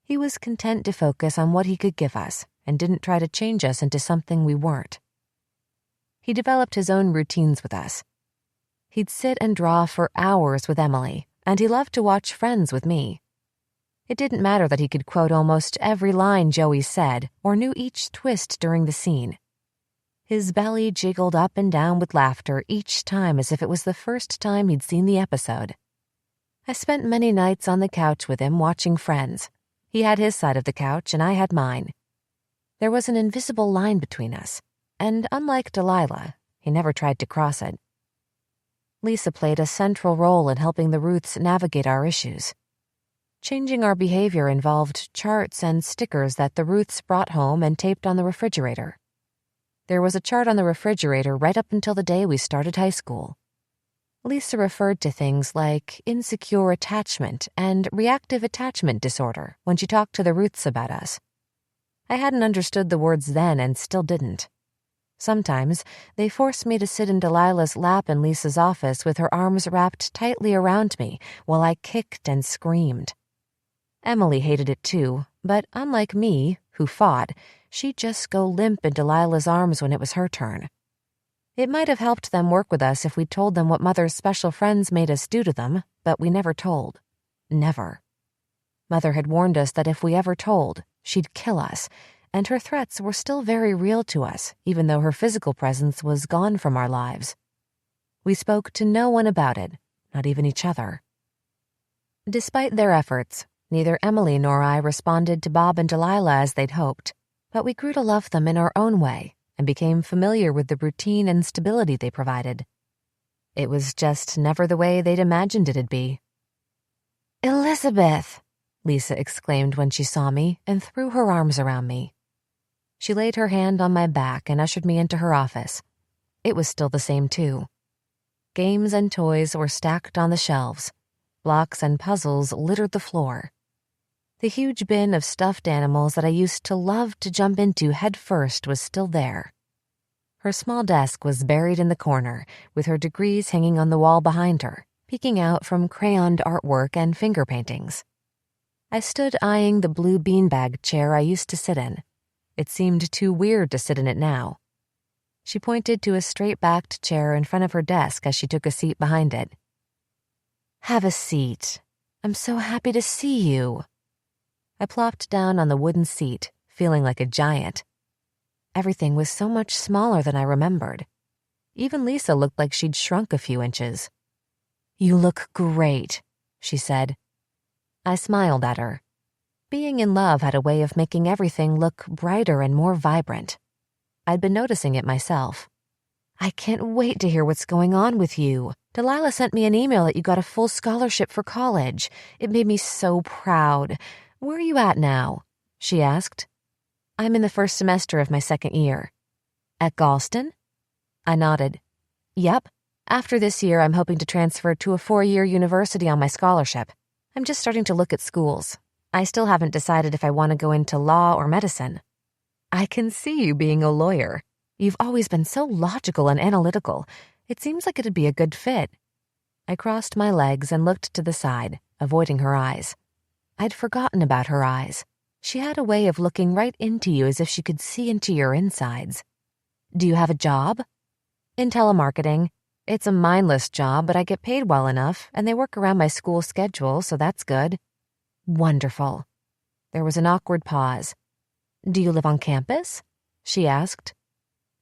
He was content to focus on what he could give us and didn't try to change us into something we weren't. He developed his own routines with us. He'd sit and draw for hours with Emily, and he loved to watch Friends with me. It didn't matter that he could quote almost every line Joey said or knew each twist during the scene. His belly jiggled up and down with laughter each time as if it was the first time he'd seen the episode. I spent many nights on the couch with him watching Friends. He had his side of the couch and I had mine. There was an invisible line between us, and unlike Delilah, he never tried to cross it. Lisa played a central role in helping the Ruths navigate our issues. Changing our behavior involved charts and stickers that the Ruths brought home and taped on the refrigerator. There was a chart on the refrigerator right up until the day we started high school. Lisa referred to things like insecure attachment and reactive attachment disorder when she talked to the Ruths about us. I hadn't understood the words then and still didn't. Sometimes they forced me to sit in Delilah's lap in Lisa's office with her arms wrapped tightly around me while I kicked and screamed. Emily hated it too, but unlike me, who fought, she'd just go limp in Delilah's arms when it was her turn. It might have helped them work with us if we'd told them what Mother's special friends made us do to them, but we never told. Never. Mother had warned us that if we ever told, she'd kill us, and her threats were still very real to us, even though her physical presence was gone from our lives. We spoke to no one about it, not even each other. Despite their efforts, neither Emily nor I responded to Bob and Delilah as they'd hoped, but we grew to love them in our own way and became familiar with the routine and stability they provided. It was just never the way they'd imagined it'd be. "Elizabeth!" Lisa exclaimed when she saw me and threw her arms around me. She laid her hand on my back and ushered me into her office. It was still the same, too. Games and toys were stacked on the shelves. Blocks and puzzles littered the floor. The huge bin of stuffed animals that I used to love to jump into head first was still there. Her small desk was buried in the corner, with her degrees hanging on the wall behind her, peeking out from crayoned artwork and finger paintings. I stood eyeing the blue beanbag chair I used to sit in. It seemed too weird to sit in it now. She pointed to a straight-backed chair in front of her desk as she took a seat behind it. "Have a seat. I'm so happy to see you." I plopped down on the wooden seat, feeling like a giant. Everything was so much smaller than I remembered. Even Lisa looked like she'd shrunk a few inches. "You look great," she said. I smiled at her. Being in love had a way of making everything look brighter and more vibrant. I'd been noticing it myself. "I can't wait to hear what's going on with you. Delilah sent me an email that you got a full scholarship for college. It made me so proud. Where are you at now?" she asked. "I'm in the first semester of my second year." "At Galston?" I nodded. "Yep. After this year, I'm hoping to transfer to a 4-year university on my scholarship. I'm just starting to look at schools. I still haven't decided if I want to go into law or medicine. I can see you being a lawyer. You've always been so logical and analytical. It seems like it'd be a good fit. I crossed my legs and looked to the side, avoiding her eyes. I'd forgotten about her eyes. She had a way of looking right into you as if she could see into your insides. Do you have a job? In telemarketing. It's a mindless job, but I get paid well enough, and they work around my school schedule, so that's good. Wonderful. There was an awkward pause. Do you live on campus? She asked.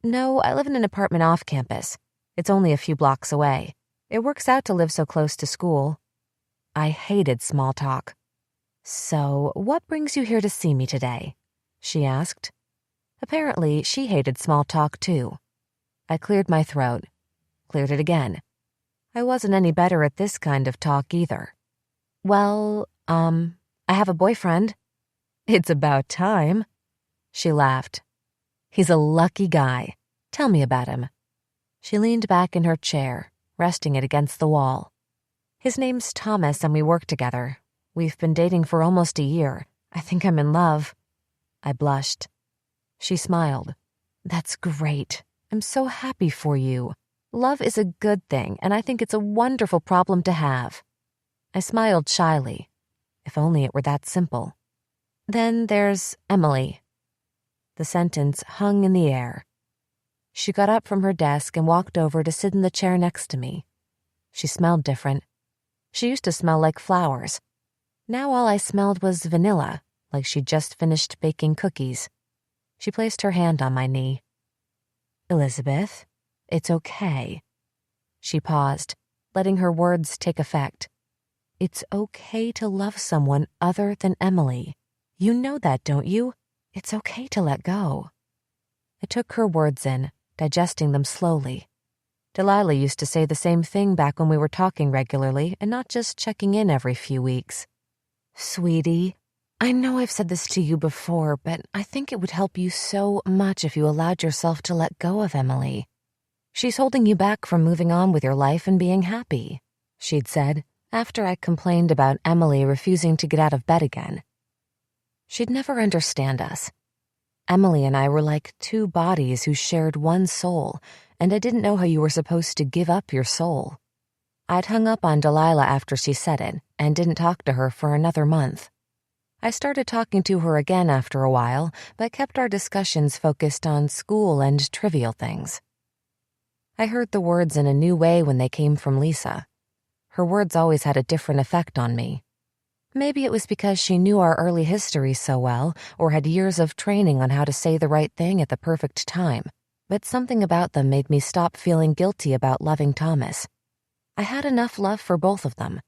No, I live in an apartment off campus. It's only a few blocks away. It works out to live so close to school. I hated small talk. So, what brings you here to see me today? She asked. Apparently, she hated small talk too. I cleared my throat. Cleared it again. I wasn't any better at this kind of talk either. Well, I have a boyfriend. It's about time. She laughed. He's a lucky guy. Tell me about him. She leaned back in her chair, resting it against the wall. His name's Thomas and we work together. We've been dating for almost a year. I think I'm in love. I blushed. She smiled. That's great. I'm so happy for you. Love is a good thing, and I think it's a wonderful problem to have. I smiled shyly. If only it were that simple. Then there's Emily. The sentence hung in the air. She got up from her desk and walked over to sit in the chair next to me. She smelled different. She used to smell like flowers. Now all I smelled was vanilla, like she'd just finished baking cookies. She placed her hand on my knee. Elizabeth, it's okay. She paused, letting her words take effect. It's okay to love someone other than Emily. You know that, don't you? It's okay to let go. I took her words in, digesting them slowly. Delilah used to say the same thing back when we were talking regularly and not just checking in every few weeks. Sweetie, I know I've said this to you before, but I think it would help you so much if you allowed yourself to let go of Emily. She's holding you back from moving on with your life and being happy, she'd said, after I complained about Emily refusing to get out of bed again. She'd never understand us. Emily and I were like two bodies who shared one soul, and I didn't know how you were supposed to give up your soul. I'd hung up on Delilah after she said it and didn't talk to her for another month. I started talking to her again after a while, but kept our discussions focused on school and trivial things. I heard the words in a new way when they came from Lisa. Her words always had a different effect on me. Maybe it was because she knew our early history so well or had years of training on how to say the right thing at the perfect time, but something about them made me stop feeling guilty about loving Thomas. I had enough love for both of them.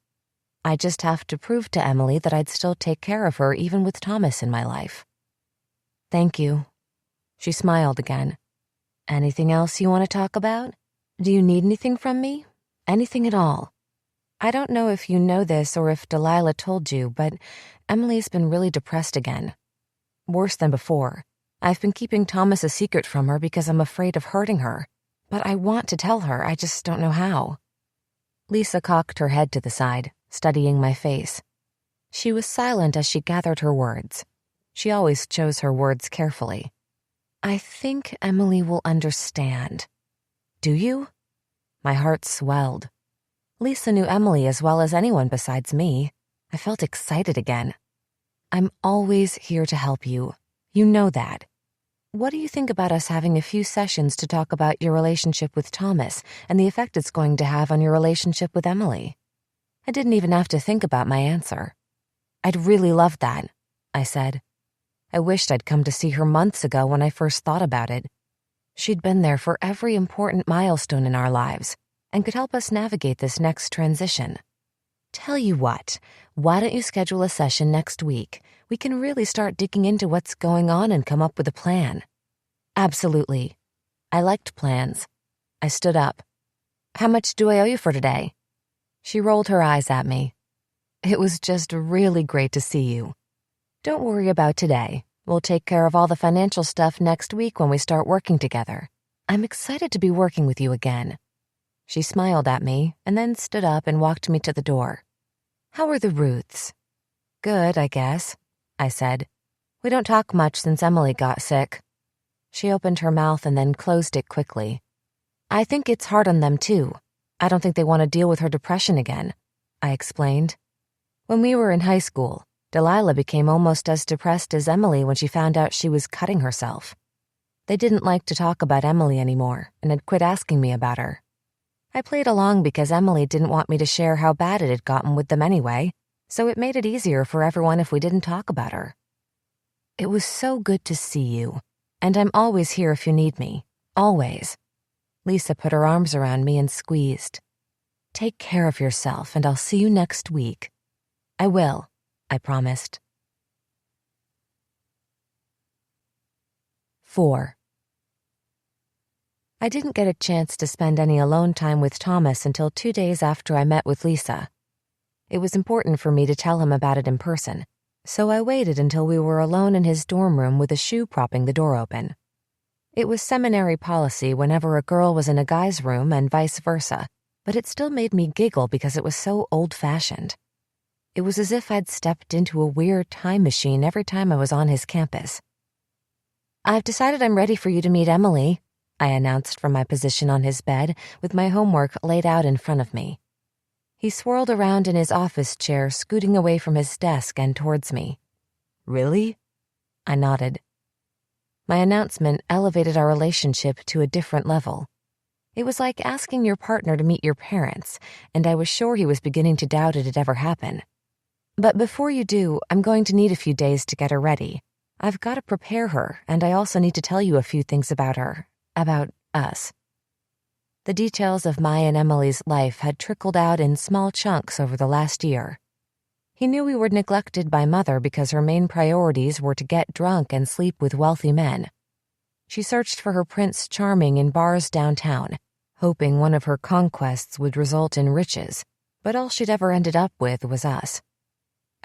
I just have to prove to Emily that I'd still take care of her even with Thomas in my life. Thank you. She smiled again. Anything else you want to talk about? Do you need anything from me? Anything at all? I don't know if you know this or if Delilah told you, but Emily's been really depressed again. Worse than before. I've been keeping Thomas a secret from her because I'm afraid of hurting her. But I want to tell her, I just don't know how. Lisa cocked her head to the side, studying my face. She was silent as she gathered her words. She always chose her words carefully. I think Emily will understand. Do you? My heart swelled. Lisa knew Emily as well as anyone besides me. I felt excited again. I'm always here to help you. You know that. What do you think about us having a few sessions to talk about your relationship with Thomas and the effect it's going to have on your relationship with Emily? I didn't even have to think about my answer. I'd really love that, I said. I wished I'd come to see her months ago when I first thought about it. She'd been there for every important milestone in our lives and could help us navigate this next transition. Tell you what, why don't you schedule a session next week? We can really start digging into what's going on and come up with a plan. Absolutely. I liked plans. I stood up. How much do I owe you for today? She rolled her eyes at me. It was just really great to see you. Don't worry about today. We'll take care of all the financial stuff next week when we start working together. I'm excited to be working with you again. She smiled at me and then stood up and walked me to the door. "How are the Ruths?" "Good, I guess," I said. "We don't talk much since Emily got sick." She opened her mouth and then closed it quickly. "I think it's hard on them, too. I don't think they want to deal with her depression again," I explained. "When we were in high school, Delilah became almost as depressed as Emily when she found out she was cutting herself. They didn't like to talk about Emily anymore and had quit asking me about her. I played along because Emily didn't want me to share how bad it had gotten with them anyway, so it made it easier for everyone if we didn't talk about her. It was so good to see you, and I'm always here if you need me. Always." Lisa put her arms around me and squeezed. "Take care of yourself, and I'll see you next week." "I will," I promised. 4. I didn't get a chance to spend any alone time with Thomas until 2 days after I met with Lisa. It was important for me to tell him about it in person, so I waited until we were alone in his dorm room with a shoe propping the door open. It was seminary policy whenever a girl was in a guy's room and vice versa, but it still made me giggle because it was so old-fashioned. It was as if I'd stepped into a weird time machine every time I was on his campus. "I've decided I'm ready for you to meet Emily," I announced from my position on his bed with my homework laid out in front of me. He swirled around in his office chair, scooting away from his desk and towards me. "Really?" I nodded. My announcement elevated our relationship to a different level. It was like asking your partner to meet your parents, and I was sure he was beginning to doubt it'd ever happen. "But before you do, I'm going to need a few days to get her ready. I've got to prepare her, and I also need to tell you a few things about her, about us." The details of my and Emily's life had trickled out in small chunks over the last year. He knew we were neglected by Mother because her main priorities were to get drunk and sleep with wealthy men. She searched for her Prince Charming in bars downtown, hoping one of her conquests would result in riches, but all she'd ever ended up with was us.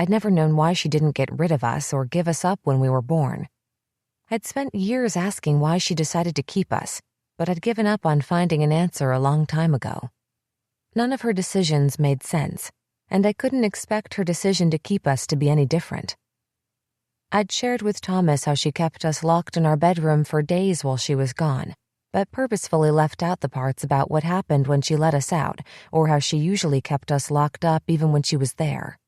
I'd never known why she didn't get rid of us or give us up when we were born. I'd spent years asking why she decided to keep us, but I'd given up on finding an answer a long time ago. None of her decisions made sense, and I couldn't expect her decision to keep us to be any different. I'd shared with Thomas how she kept us locked in our bedroom for days while she was gone, but purposefully left out the parts about what happened when she let us out, or how she usually kept us locked up even when she was there.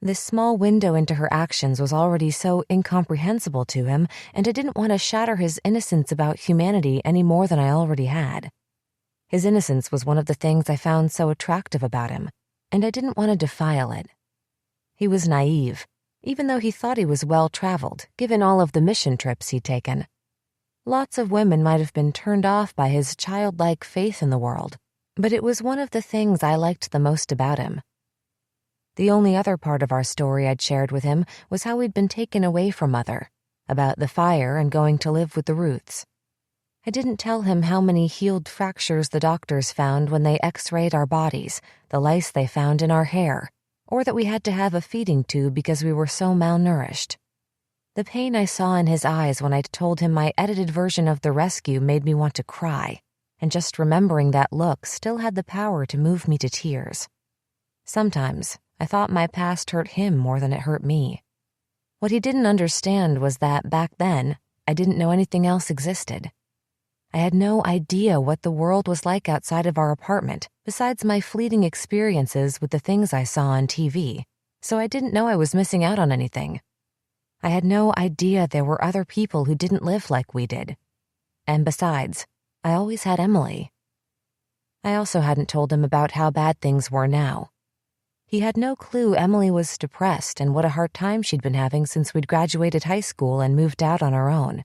This small window into her actions was already so incomprehensible to him, and I didn't want to shatter his innocence about humanity any more than I already had. His innocence was one of the things I found so attractive about him, and I didn't want to defile it. He was naive, even though he thought he was well-traveled, given all of the mission trips he'd taken. Lots of women might have been turned off by his childlike faith in the world, but it was one of the things I liked the most about him. The only other part of our story I'd shared with him was how we'd been taken away from Mother, about the fire and going to live with the Ruths. I didn't tell him how many healed fractures the doctors found when they x-rayed our bodies, the lice they found in our hair, or that we had to have a feeding tube because we were so malnourished. The pain I saw in his eyes when I'd told him my edited version of the rescue made me want to cry, and just remembering that look still had the power to move me to tears. Sometimes I thought my past hurt him more than it hurt me. What he didn't understand was that back then, I didn't know anything else existed. I had no idea what the world was like outside of our apartment, besides my fleeting experiences with the things I saw on TV, so I didn't know I was missing out on anything. I had no idea there were other people who didn't live like we did. And besides, I always had Emily. I also hadn't told him about how bad things were now. He had no clue Emily was depressed and what a hard time she'd been having since we'd graduated high school and moved out on our own.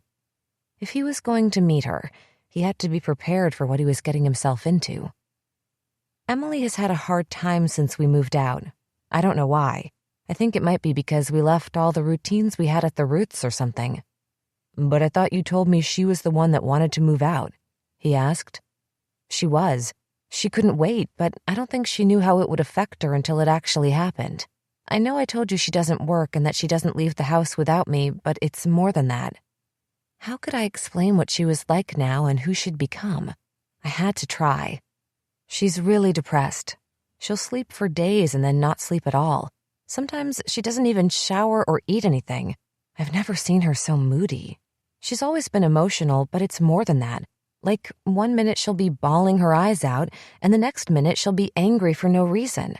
If he was going to meet her, he had to be prepared for what he was getting himself into. Emily has had a hard time since we moved out. I don't know why. I think it might be because we left all the routines we had at the Roots or something. "But I thought you told me she was the one that wanted to move out," he asked. She was. She couldn't wait, but I don't think she knew how it would affect her until it actually happened. I know I told you she doesn't work and that she doesn't leave the house without me, but it's more than that. How could I explain what she was like now and who she'd become? I had to try. She's really depressed. She'll sleep for days and then not sleep at all. Sometimes she doesn't even shower or eat anything. I've never seen her so moody. She's always been emotional, but it's more than that. Like, one minute she'll be bawling her eyes out, and the next minute she'll be angry for no reason.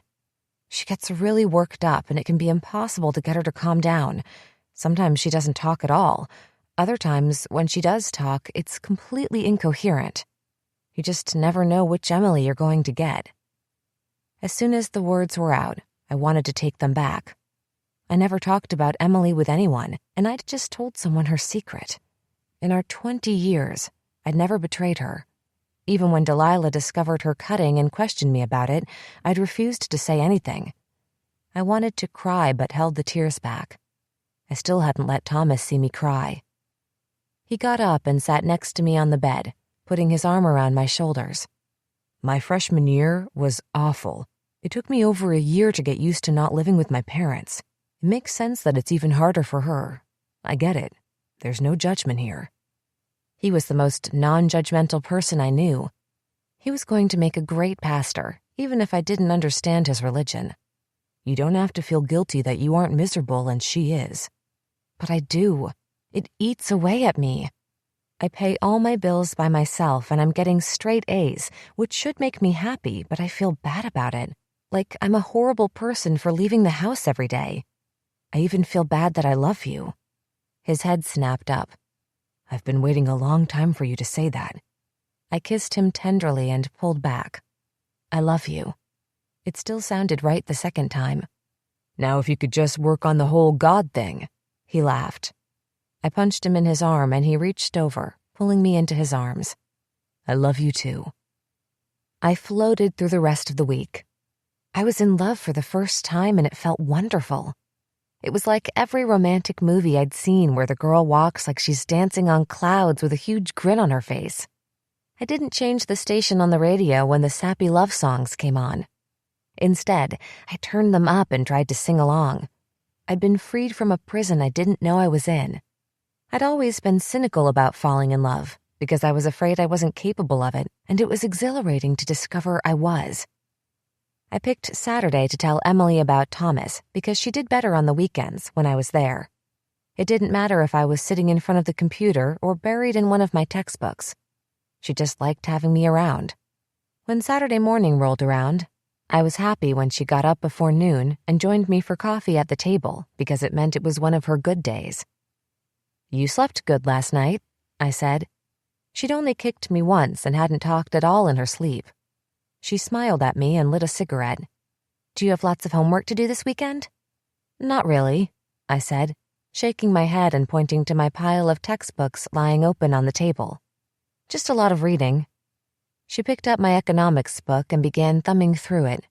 She gets really worked up, and it can be impossible to get her to calm down. Sometimes she doesn't talk at all. Other times, when she does talk, it's completely incoherent. You just never know which Emily you're going to get. As soon as the words were out, I wanted to take them back. I never talked about Emily with anyone, and I'd just told someone her secret. In our 20 years, I'd never betrayed her. Even when Delilah discovered her cutting and questioned me about it, I'd refused to say anything. I wanted to cry but held the tears back. I still hadn't let Thomas see me cry. He got up and sat next to me on the bed, putting his arm around my shoulders. My freshman year was awful. It took me over a year to get used to not living with my parents. It makes sense that it's even harder for her. I get it. There's no judgment here. He was the most non-judgmental person I knew. He was going to make a great pastor, even if I didn't understand his religion. You don't have to feel guilty that you aren't miserable, and she is. But I do. It eats away at me. I pay all my bills by myself, and I'm getting straight A's, which should make me happy, but I feel bad about it. Like I'm a horrible person for leaving the house every day. I even feel bad that I love you. His head snapped up. I've been waiting a long time for you to say that. I kissed him tenderly and pulled back. I love you. It still sounded right the second time. Now if you could just work on the whole God thing. He laughed. I punched him in his arm and he reached over, pulling me into his arms. I love you too. I floated through the rest of the week. I was in love for the first time and it felt wonderful. It was like every romantic movie I'd seen where the girl walks like she's dancing on clouds with a huge grin on her face. I didn't change the station on the radio when the sappy love songs came on. Instead, I turned them up and tried to sing along. I'd been freed from a prison I didn't know I was in. I'd always been cynical about falling in love because I was afraid I wasn't capable of it, and it was exhilarating to discover I was. I picked Saturday to tell Emily about Thomas because she did better on the weekends when I was there. It didn't matter if I was sitting in front of the computer or buried in one of my textbooks. She just liked having me around. When Saturday morning rolled around, I was happy when she got up before noon and joined me for coffee at the table because it meant it was one of her good days. You slept good last night, I said. She'd only kicked me once and hadn't talked at all in her sleep. She smiled at me and lit a cigarette. Do you have lots of homework to do this weekend? Not really, I said, shaking my head and pointing to my pile of textbooks lying open on the table. Just a lot of reading. She picked up my economics book and began thumbing through it.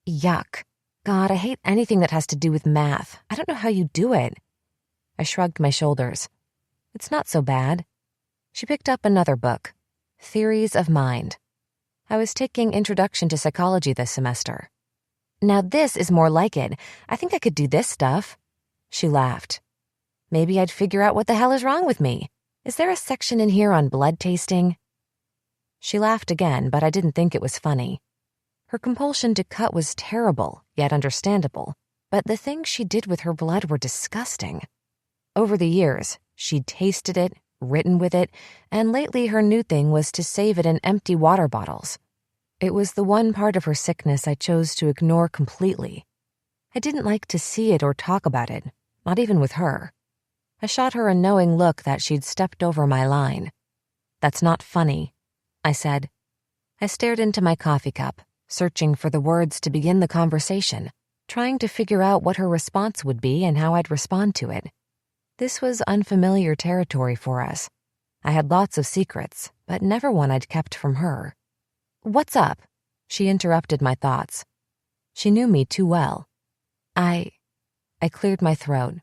Yuck. God, I hate anything that has to do with math. I don't know how you do it. I shrugged my shoulders. It's not so bad. She picked up another book, Theories of Mind. I was taking Introduction to Psychology this semester. Now this is more like it. I think I could do this stuff. She laughed. Maybe I'd figure out what the hell is wrong with me. Is there a section in here on blood tasting? She laughed again, but I didn't think it was funny. Her compulsion to cut was terrible, yet understandable, but the things she did with her blood were disgusting. Over the years, she'd tasted it, written with it, and lately her new thing was to save it in empty water bottles. It was the one part of her sickness I chose to ignore completely. I didn't like to see it or talk about it, not even with her. I shot her a knowing look that she'd stepped over my line. That's not funny, I said. I stared into my coffee cup, searching for the words to begin the conversation, trying to figure out what her response would be and how I'd respond to it. This was unfamiliar territory for us. I had lots of secrets, but never one I'd kept from her. What's up? She interrupted my thoughts. She knew me too well. I cleared my throat.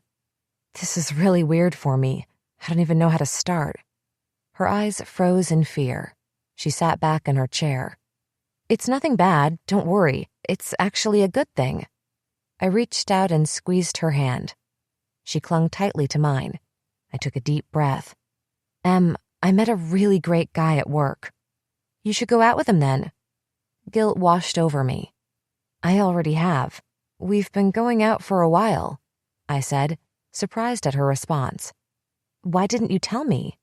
This is really weird for me. I don't even know how to start. Her eyes froze in fear. She sat back in her chair. It's nothing bad, don't worry. It's actually a good thing. I reached out and squeezed her hand. She clung tightly to mine. I took a deep breath. I met a really great guy at work. You should go out with him then. Guilt washed over me. I already have. We've been going out for a while, I said, surprised at her response. Why didn't you tell me?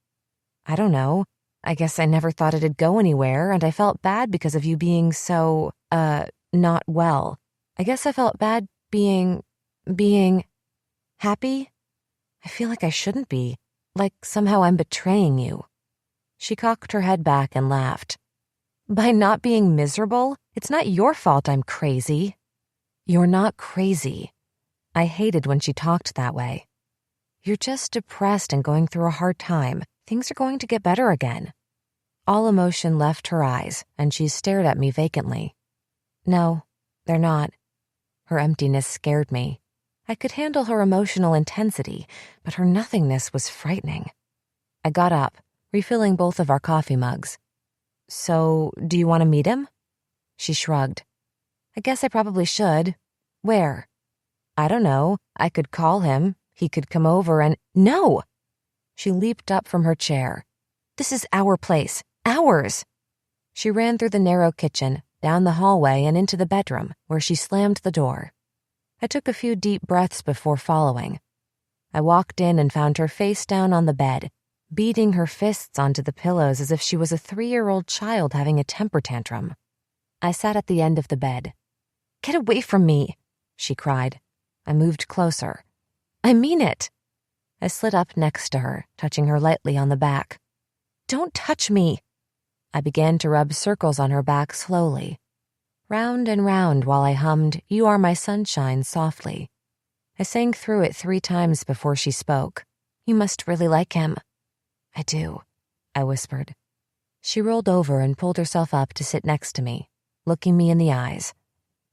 I don't know. I guess I never thought it'd go anywhere, and I felt bad because of you being so, not well. I guess I felt bad being happy? I feel like I shouldn't be, like somehow I'm betraying you. She cocked her head back and laughed. By not being miserable, it's not your fault I'm crazy. You're not crazy. I hated when she talked that way. You're just depressed and going through a hard time. Things are going to get better again. All emotion left her eyes, and she stared at me vacantly. No, they're not. Her emptiness scared me. I could handle her emotional intensity, but her nothingness was frightening. I got up, refilling both of our coffee mugs. So, do you want to meet him? She shrugged. I guess I probably should. Where? I don't know. I could call him. He could come over and— No! She leaped up from her chair. This is our place. Ours! She ran through the narrow kitchen, down the hallway and into the bedroom, where she slammed the door. I took a few deep breaths before following. I walked in and found her face down on the bed, beating her fists onto the pillows as if she was a 3-year-old child having a temper tantrum. I sat at the end of the bed. Get away from me, she cried. I moved closer. I mean it. I slid up next to her, touching her lightly on the back. Don't touch me. I began to rub circles on her back slowly. Round and round while I hummed You Are My Sunshine softly. I sang through it 3 times before she spoke. You must really like him. I do, I whispered. She rolled over and pulled herself up to sit next to me, looking me in the eyes.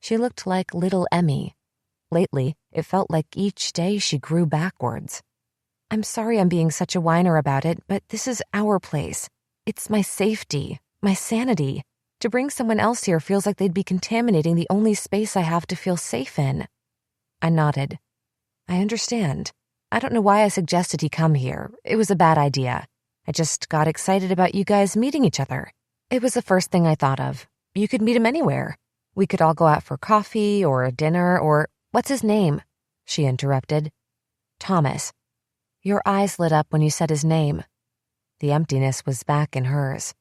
She looked like little Emmy. Lately, it felt like each day she grew backwards. I'm sorry I'm being such a whiner about it, but this is our place. It's my safety, my sanity. To bring someone else here feels like they'd be contaminating the only space I have to feel safe in. I nodded. I understand. I don't know why I suggested he come here. It was a bad idea. I just got excited about you guys meeting each other. It was the first thing I thought of. You could meet him anywhere. We could all go out for coffee or a dinner or— What's his name? She interrupted. Thomas. Your eyes lit up when you said his name. The emptiness was back in hers.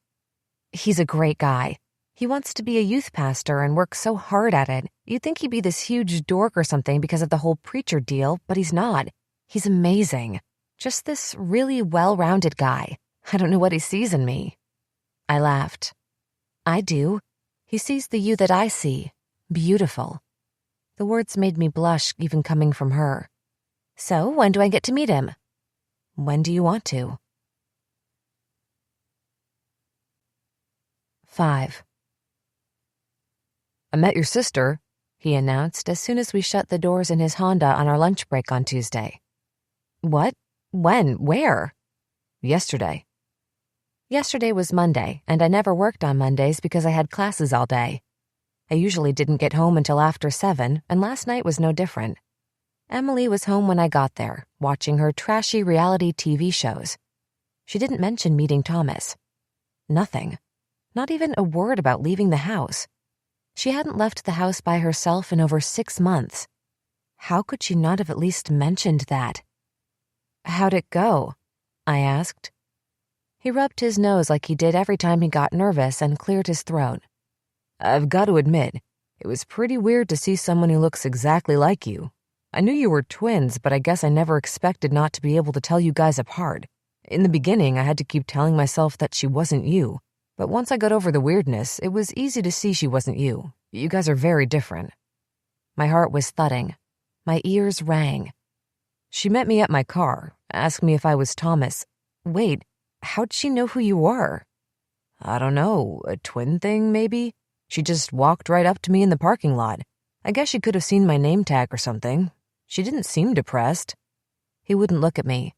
He's a great guy. He wants to be a youth pastor and works so hard at it. You'd think he'd be this huge dork or something because of the whole preacher deal, but he's not. He's amazing. Just this really well-rounded guy. I don't know what he sees in me. I laughed. I do. He sees the you that I see. Beautiful. The words made me blush even coming from her. So, when do I get to meet him? When do you want to? 5. I met your sister, he announced as soon as we shut the doors in his Honda on our lunch break on Tuesday. What? When? Where? Yesterday. Yesterday was Monday, and I never worked on Mondays because I had classes all day. I usually didn't get home until after 7, and last night was no different. Emily was home when I got there, watching her trashy reality TV shows. She didn't mention meeting Thomas. Nothing. Not even a word about leaving the house. She hadn't left the house by herself in over 6 months. How could she not have at least mentioned that? How'd it go? I asked. He rubbed his nose like he did every time he got nervous and cleared his throat. I've got to admit, it was pretty weird to see someone who looks exactly like you. I knew you were twins, but I guess I never expected not to be able to tell you guys apart. In the beginning, I had to keep telling myself that she wasn't you. But once I got over the weirdness, it was easy to see she wasn't you. You guys are very different. My heart was thudding. My ears rang. She met me at my car, asked me if I was Thomas. Wait, how'd she know who you were? I don't know, a twin thing, maybe? She just walked right up to me in the parking lot. I guess she could have seen my name tag or something. She didn't seem depressed. He wouldn't look at me.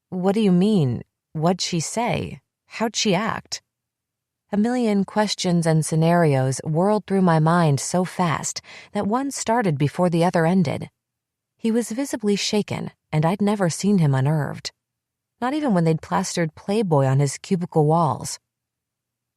What do you mean? What'd she say? How'd she act? A million questions and scenarios whirled through my mind so fast that one started before the other ended. He was visibly shaken, and I'd never seen him unnerved. Not even when they'd plastered Playboy on his cubicle walls.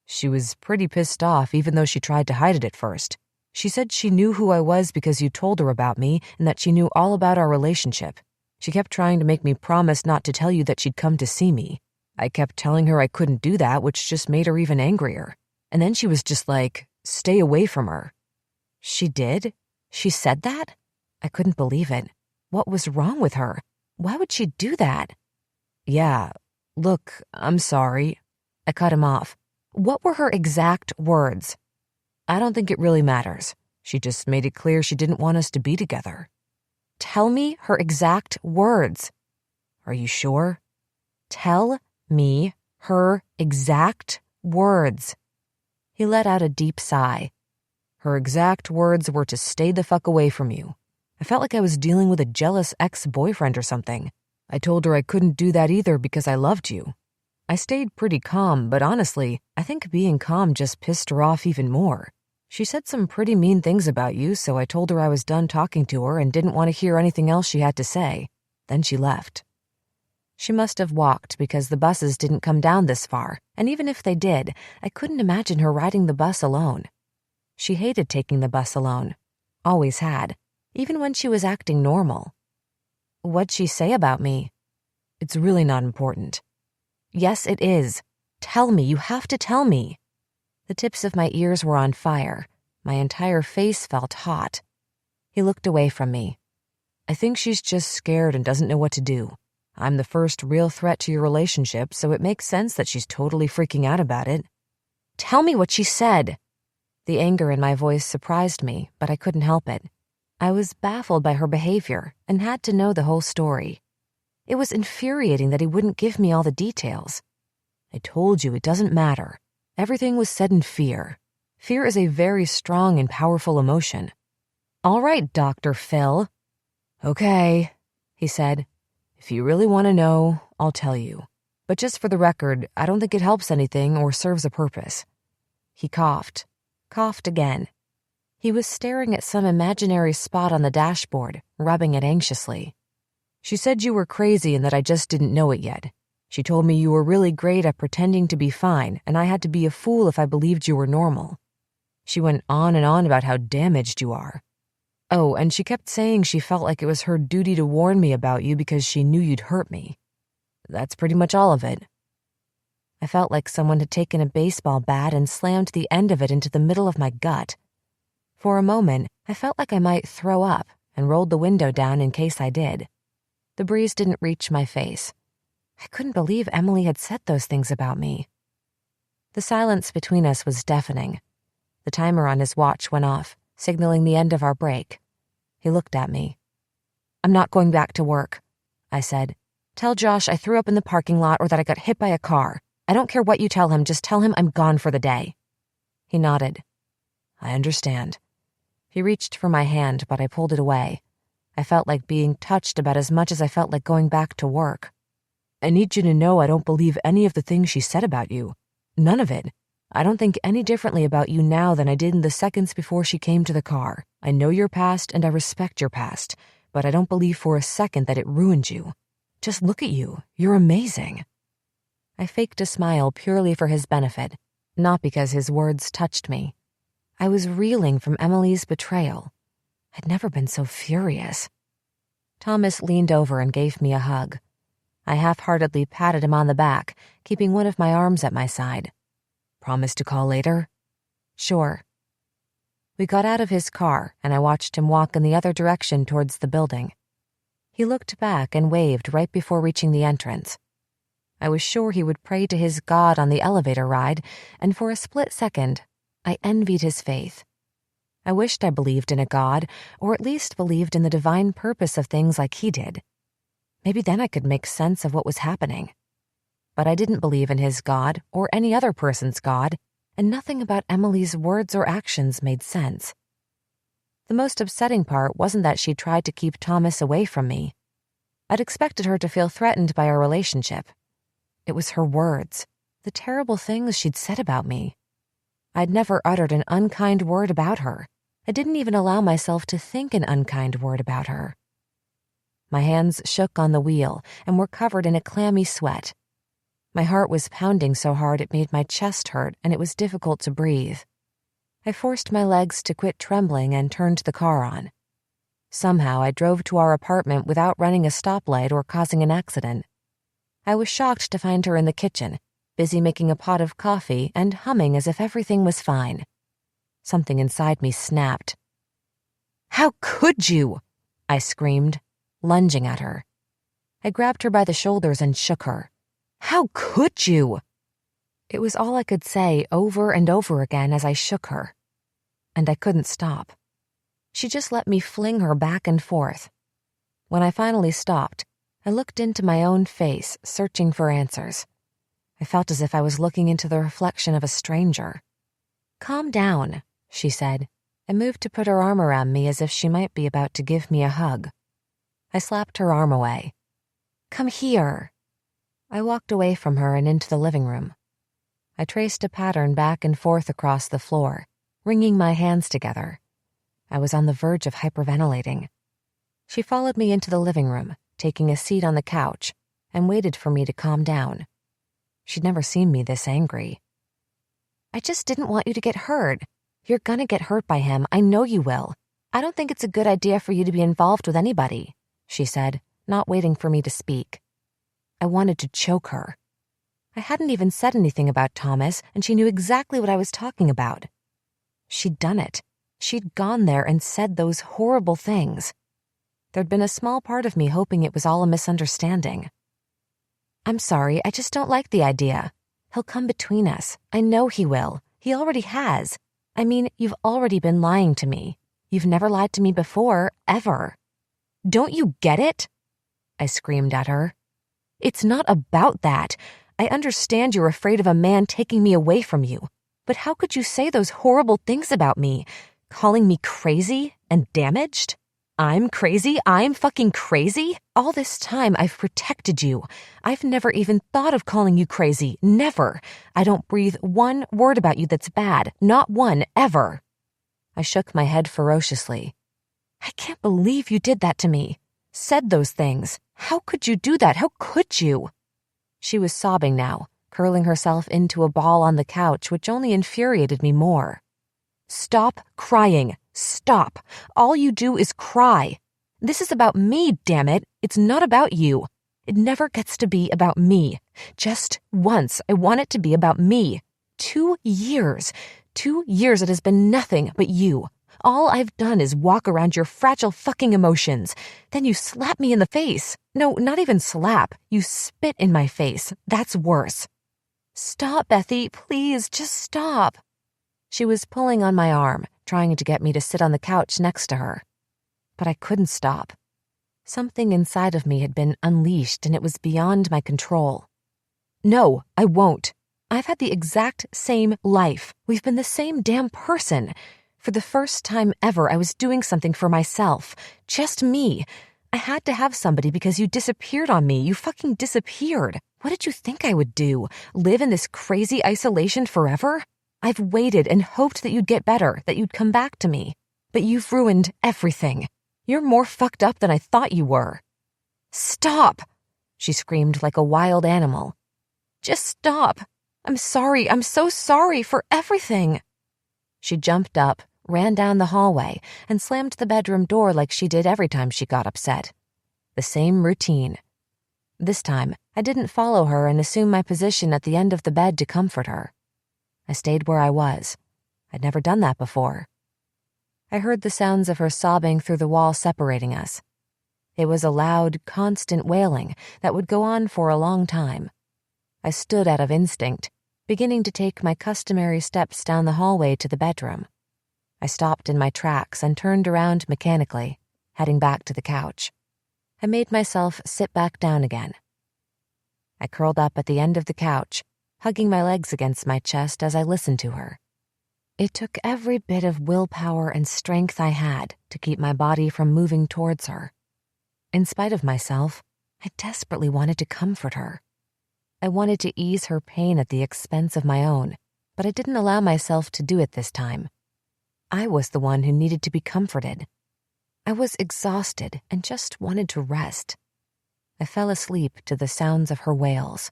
She was pretty pissed off even though she tried to hide it at first. She said she knew who I was because you told her about me and that she knew all about our relationship. She kept trying to make me promise not to tell you that she'd come to see me. I kept telling her I couldn't do that, which just made her even angrier. And then she was just like, stay away from her. She did? She said that? I couldn't believe it. What was wrong with her? Why would she do that? Yeah, look, I'm sorry. I cut him off. What were her exact words? I don't think it really matters. She just made it clear she didn't want us to be together. Tell me her exact words. Are you sure? Tell me her exact words. He let out a deep sigh. Her exact words were to stay the fuck away from you. I felt like I was dealing with a jealous ex-boyfriend or something. I told her I couldn't do that either because I loved you. I stayed pretty calm, but honestly, I think being calm just pissed her off even more. She said some pretty mean things about you, so I told her I was done talking to her and didn't want to hear anything else she had to say. Then she left. She must have walked because the buses didn't come down this far, and even if they did, I couldn't imagine her riding the bus alone. She hated taking the bus alone. Always had, even when she was acting normal. What'd she say about me? It's really not important. Yes, it is. Tell me, you have to tell me. The tips of my ears were on fire. My entire face felt hot. He looked away from me. I think she's just scared and doesn't know what to do. I'm the first real threat to your relationship, so it makes sense that she's totally freaking out about it. Tell me what she said. The anger in my voice surprised me, but I couldn't help it. I was baffled by her behavior and had to know the whole story. It was infuriating that he wouldn't give me all the details. I told you it doesn't matter. Everything was said in fear. Fear is a very strong and powerful emotion. All right, Dr. Phil. Okay, he said. If you really want to know, I'll tell you. But just for the record, I don't think it helps anything or serves a purpose. He coughed again. He was staring at some imaginary spot on the dashboard, rubbing it anxiously. She said you were crazy and that I just didn't know it yet. She told me you were really great at pretending to be fine, and I had to be a fool if I believed you were normal. She went on and on about how damaged you are. Oh, and she kept saying she felt like it was her duty to warn me about you because she knew you'd hurt me. That's pretty much all of it. I felt like someone had taken a baseball bat and slammed the end of it into the middle of my gut. For a moment, I felt like I might throw up and rolled the window down in case I did. The breeze didn't reach my face. I couldn't believe Emily had said those things about me. The silence between us was deafening. The timer on his watch went off, signaling the end of our break. He looked at me. I'm not going back to work, I said. Tell Josh I threw up in the parking lot or that I got hit by a car. I don't care what you tell him, just tell him I'm gone for the day. He nodded. I understand. He reached for my hand, but I pulled it away. I felt like being touched about as much as I felt like going back to work. I need you to know I don't believe any of the things she said about you. None of it. I don't think any differently about you now than I did in the seconds before she came to the car. I know your past and I respect your past, but I don't believe for a second that it ruined you. Just look at you. You're amazing. I faked a smile purely for his benefit, not because his words touched me. I was reeling from Emily's betrayal. I'd never been so furious. Thomas leaned over and gave me a hug. I half-heartedly patted him on the back, keeping one of my arms at my side. Promise to call later? Sure. We got out of his car, and I watched him walk in the other direction towards the building. He looked back and waved right before reaching the entrance. I was sure he would pray to his God on the elevator ride, and for a split second, I envied his faith. I wished I believed in a God, or at least believed in the divine purpose of things like he did. Maybe then I could make sense of what was happening. But I didn't believe in his God or any other person's God, and nothing about Emily's words or actions made sense. The most upsetting part wasn't that she tried to keep Thomas away from me. I'd expected her to feel threatened by our relationship. It was her words, the terrible things she'd said about me. I'd never uttered an unkind word about her. I didn't even allow myself to think an unkind word about her. My hands shook on the wheel and were covered in a clammy sweat. My heart was pounding so hard it made my chest hurt and it was difficult to breathe. I forced my legs to quit trembling and turned the car on. Somehow I drove to our apartment without running a stoplight or causing an accident. I was shocked to find her in the kitchen, busy making a pot of coffee and humming as if everything was fine. Something inside me snapped. "How could you?" I screamed, lunging at her. I grabbed her by the shoulders and shook her. "How could you?" It was all I could say over and over again as I shook her. And I couldn't stop. She just let me fling her back and forth. When I finally stopped, I looked into my own face, searching for answers. I felt as if I was looking into the reflection of a stranger. "Calm down," she said, and moved to put her arm around me as if she might be about to give me a hug. I slapped her arm away. "Come here." I walked away from her and into the living room. I traced a pattern back and forth across the floor, wringing my hands together. I was on the verge of hyperventilating. She followed me into the living room, taking a seat on the couch, and waited for me to calm down. She'd never seen me this angry. "I just didn't want you to get hurt. You're gonna get hurt by him. I know you will. I don't think it's a good idea for you to be involved with anybody," she said, not waiting for me to speak. I wanted to choke her. I hadn't even said anything about Thomas, and she knew exactly what I was talking about. She'd done it. She'd gone there and said those horrible things. There'd been a small part of me hoping it was all a misunderstanding. "I'm sorry, I just don't like the idea. He'll come between us. I know he will. He already has. I mean, you've already been lying to me. You've never lied to me before, ever. Don't you get it?" I screamed at her. "It's not about that. I understand you're afraid of a man taking me away from you. But how could you say those horrible things about me? Calling me crazy and damaged? I'm crazy? I'm fucking crazy? All this time I've protected you. I've never even thought of calling you crazy. Never. I don't breathe one word about you that's bad. Not one, ever." I shook my head ferociously. "I can't believe you did that to me. Said those things. How could you do that? How could you?" She was sobbing now, curling herself into a ball on the couch, which only infuriated me more. "Stop crying. Stop. All you do is cry. This is about me, damn it. It's not about you. It never gets to be about me. Just once, I want it to be about me. 2 years. 2 years it has been nothing but you. All I've done is walk around your fragile fucking emotions. Then you slap me in the face. No, not even slap. You spit in my face. That's worse. Stop, Bethy. Please, just stop." She was pulling on my arm, trying to get me to sit on the couch next to her. But I couldn't stop. Something inside of me had been unleashed and it was beyond my control. "No, I won't. I've had the exact same life. We've been the same damn person. For the first time ever, I was doing something for myself. Just me. I had to have somebody because you disappeared on me. You fucking disappeared. What did you think I would do? Live in this crazy isolation forever? I've waited and hoped that you'd get better, that you'd come back to me. But you've ruined everything. You're more fucked up than I thought you were." "Stop!" she screamed like a wild animal. "Just stop. I'm sorry. I'm so sorry for everything." She jumped up, ran down the hallway, and slammed the bedroom door like she did every time she got upset. The same routine. This time, I didn't follow her and assume my position at the end of the bed to comfort her. I stayed where I was. I'd never done that before. I heard the sounds of her sobbing through the wall separating us. It was a loud, constant wailing that would go on for a long time. I stood out of instinct, beginning to take my customary steps down the hallway to the bedroom. I stopped in my tracks and turned around mechanically, heading back to the couch. I made myself sit back down again. I curled up at the end of the couch, hugging my legs against my chest as I listened to her. It took every bit of willpower and strength I had to keep my body from moving towards her. In spite of myself, I desperately wanted to comfort her. I wanted to ease her pain at the expense of my own, but I didn't allow myself to do it this time. I was the one who needed to be comforted. I was exhausted and just wanted to rest. I fell asleep to the sounds of her wails.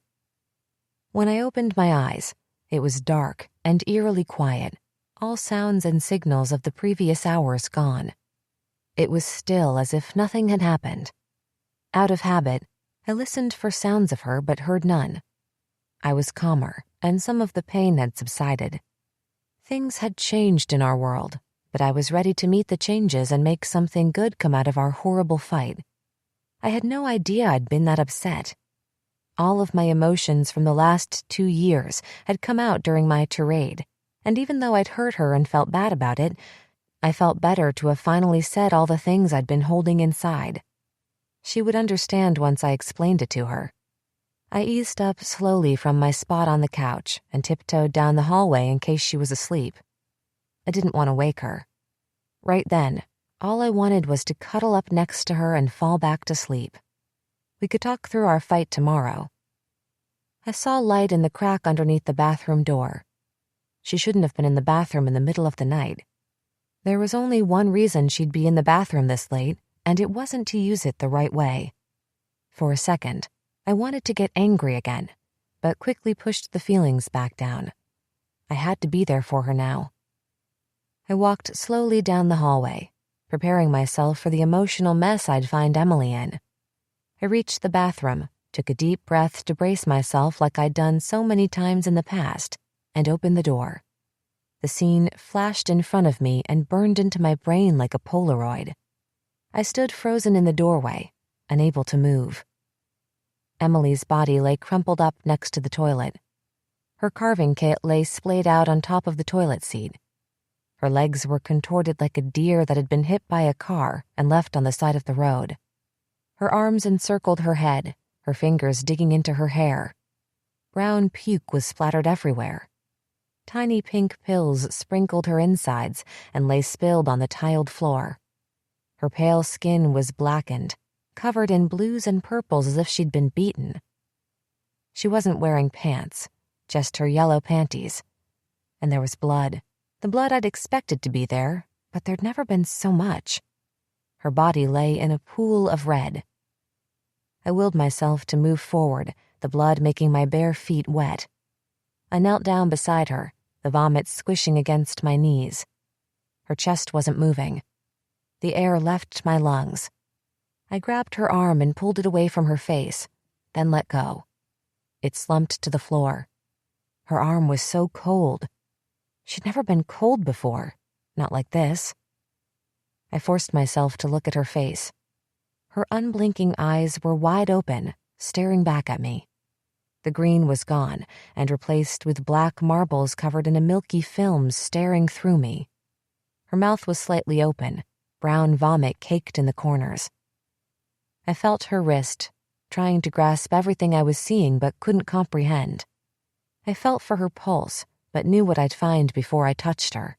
When I opened my eyes, it was dark and eerily quiet, all sounds and signals of the previous hours gone. It was still as if nothing had happened. Out of habit, I listened for sounds of her but heard none. I was calmer, and some of the pain had subsided. Things had changed in our world, but I was ready to meet the changes and make something good come out of our horrible fight. I had no idea I'd been that upset. All of my emotions from the last 2 years had come out during my tirade, and even though I'd hurt her and felt bad about it, I felt better to have finally said all the things I'd been holding inside. She would understand once I explained it to her. I eased up slowly from my spot on the couch and tiptoed down the hallway in case she was asleep. I didn't want to wake her. Right then, all I wanted was to cuddle up next to her and fall back to sleep. We could talk through our fight tomorrow. I saw light in the crack underneath the bathroom door. She shouldn't have been in the bathroom in the middle of the night. There was only one reason she'd be in the bathroom this late, and it wasn't to use it the right way. For a second, I wanted to get angry again, but quickly pushed the feelings back down. I had to be there for her now. I walked slowly down the hallway, preparing myself for the emotional mess I'd find Emily in. I reached the bathroom, took a deep breath to brace myself like I'd done so many times in the past, and opened the door. The scene flashed in front of me and burned into my brain like a Polaroid. I stood frozen in the doorway, unable to move. Emily's body lay crumpled up next to the toilet. Her carving kit lay splayed out on top of the toilet seat. Her legs were contorted like a deer that had been hit by a car and left on the side of the road. Her arms encircled her head, her fingers digging into her hair. Brown puke was splattered everywhere. Tiny pink pills sprinkled her insides and lay spilled on the tiled floor. Her pale skin was blackened, covered in blues and purples as if she'd been beaten. She wasn't wearing pants, just her yellow panties. And there was blood, the blood I'd expected to be there, but there'd never been so much. Her body lay in a pool of red. I willed myself to move forward, the blood making my bare feet wet. I knelt down beside her, the vomit squishing against my knees. Her chest wasn't moving. The air left my lungs. I grabbed her arm and pulled it away from her face, then let go. It slumped to the floor. Her arm was so cold. She'd never been cold before, not like this. I forced myself to look at her face. Her unblinking eyes were wide open, staring back at me. The green was gone and replaced with black marbles covered in a milky film staring through me. Her mouth was slightly open, brown vomit caked in the corners. I felt her wrist, trying to grasp everything I was seeing but couldn't comprehend. I felt for her pulse, but knew what I'd find before I touched her.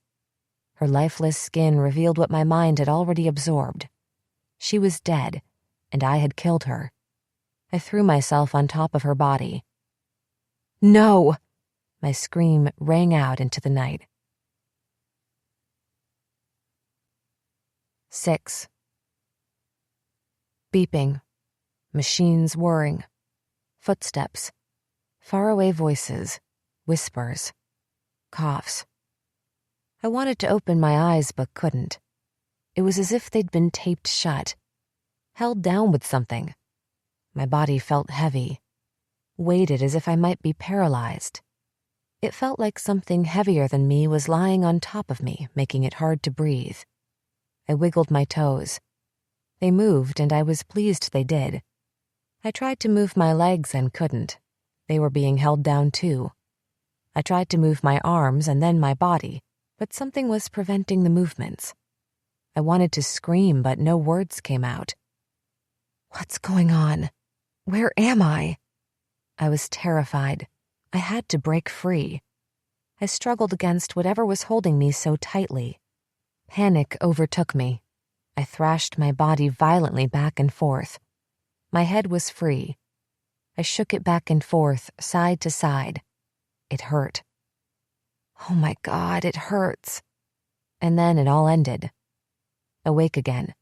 Her lifeless skin revealed what my mind had already absorbed. She was dead, and I had killed her. I threw myself on top of her body. "No!" My scream rang out into the night. 6. Beeping. Machines whirring. Footsteps. Faraway voices. Whispers. Coughs. I wanted to open my eyes but couldn't. It was as if they'd been taped shut, held down with something. My body felt heavy, weighted as if I might be paralyzed. It felt like something heavier than me was lying on top of me, making it hard to breathe. I wiggled my toes. They moved, and I was pleased they did. I tried to move my legs and couldn't. They were being held down too. I tried to move my arms and then my body, but something was preventing the movements. I wanted to scream, but no words came out. What's going on? Where am I? I was terrified. I had to break free. I struggled against whatever was holding me so tightly. Panic overtook me. I thrashed my body violently back and forth. My head was free. I shook it back and forth, side to side. It hurt. Oh my God, it hurts. And then it all ended. Awake again.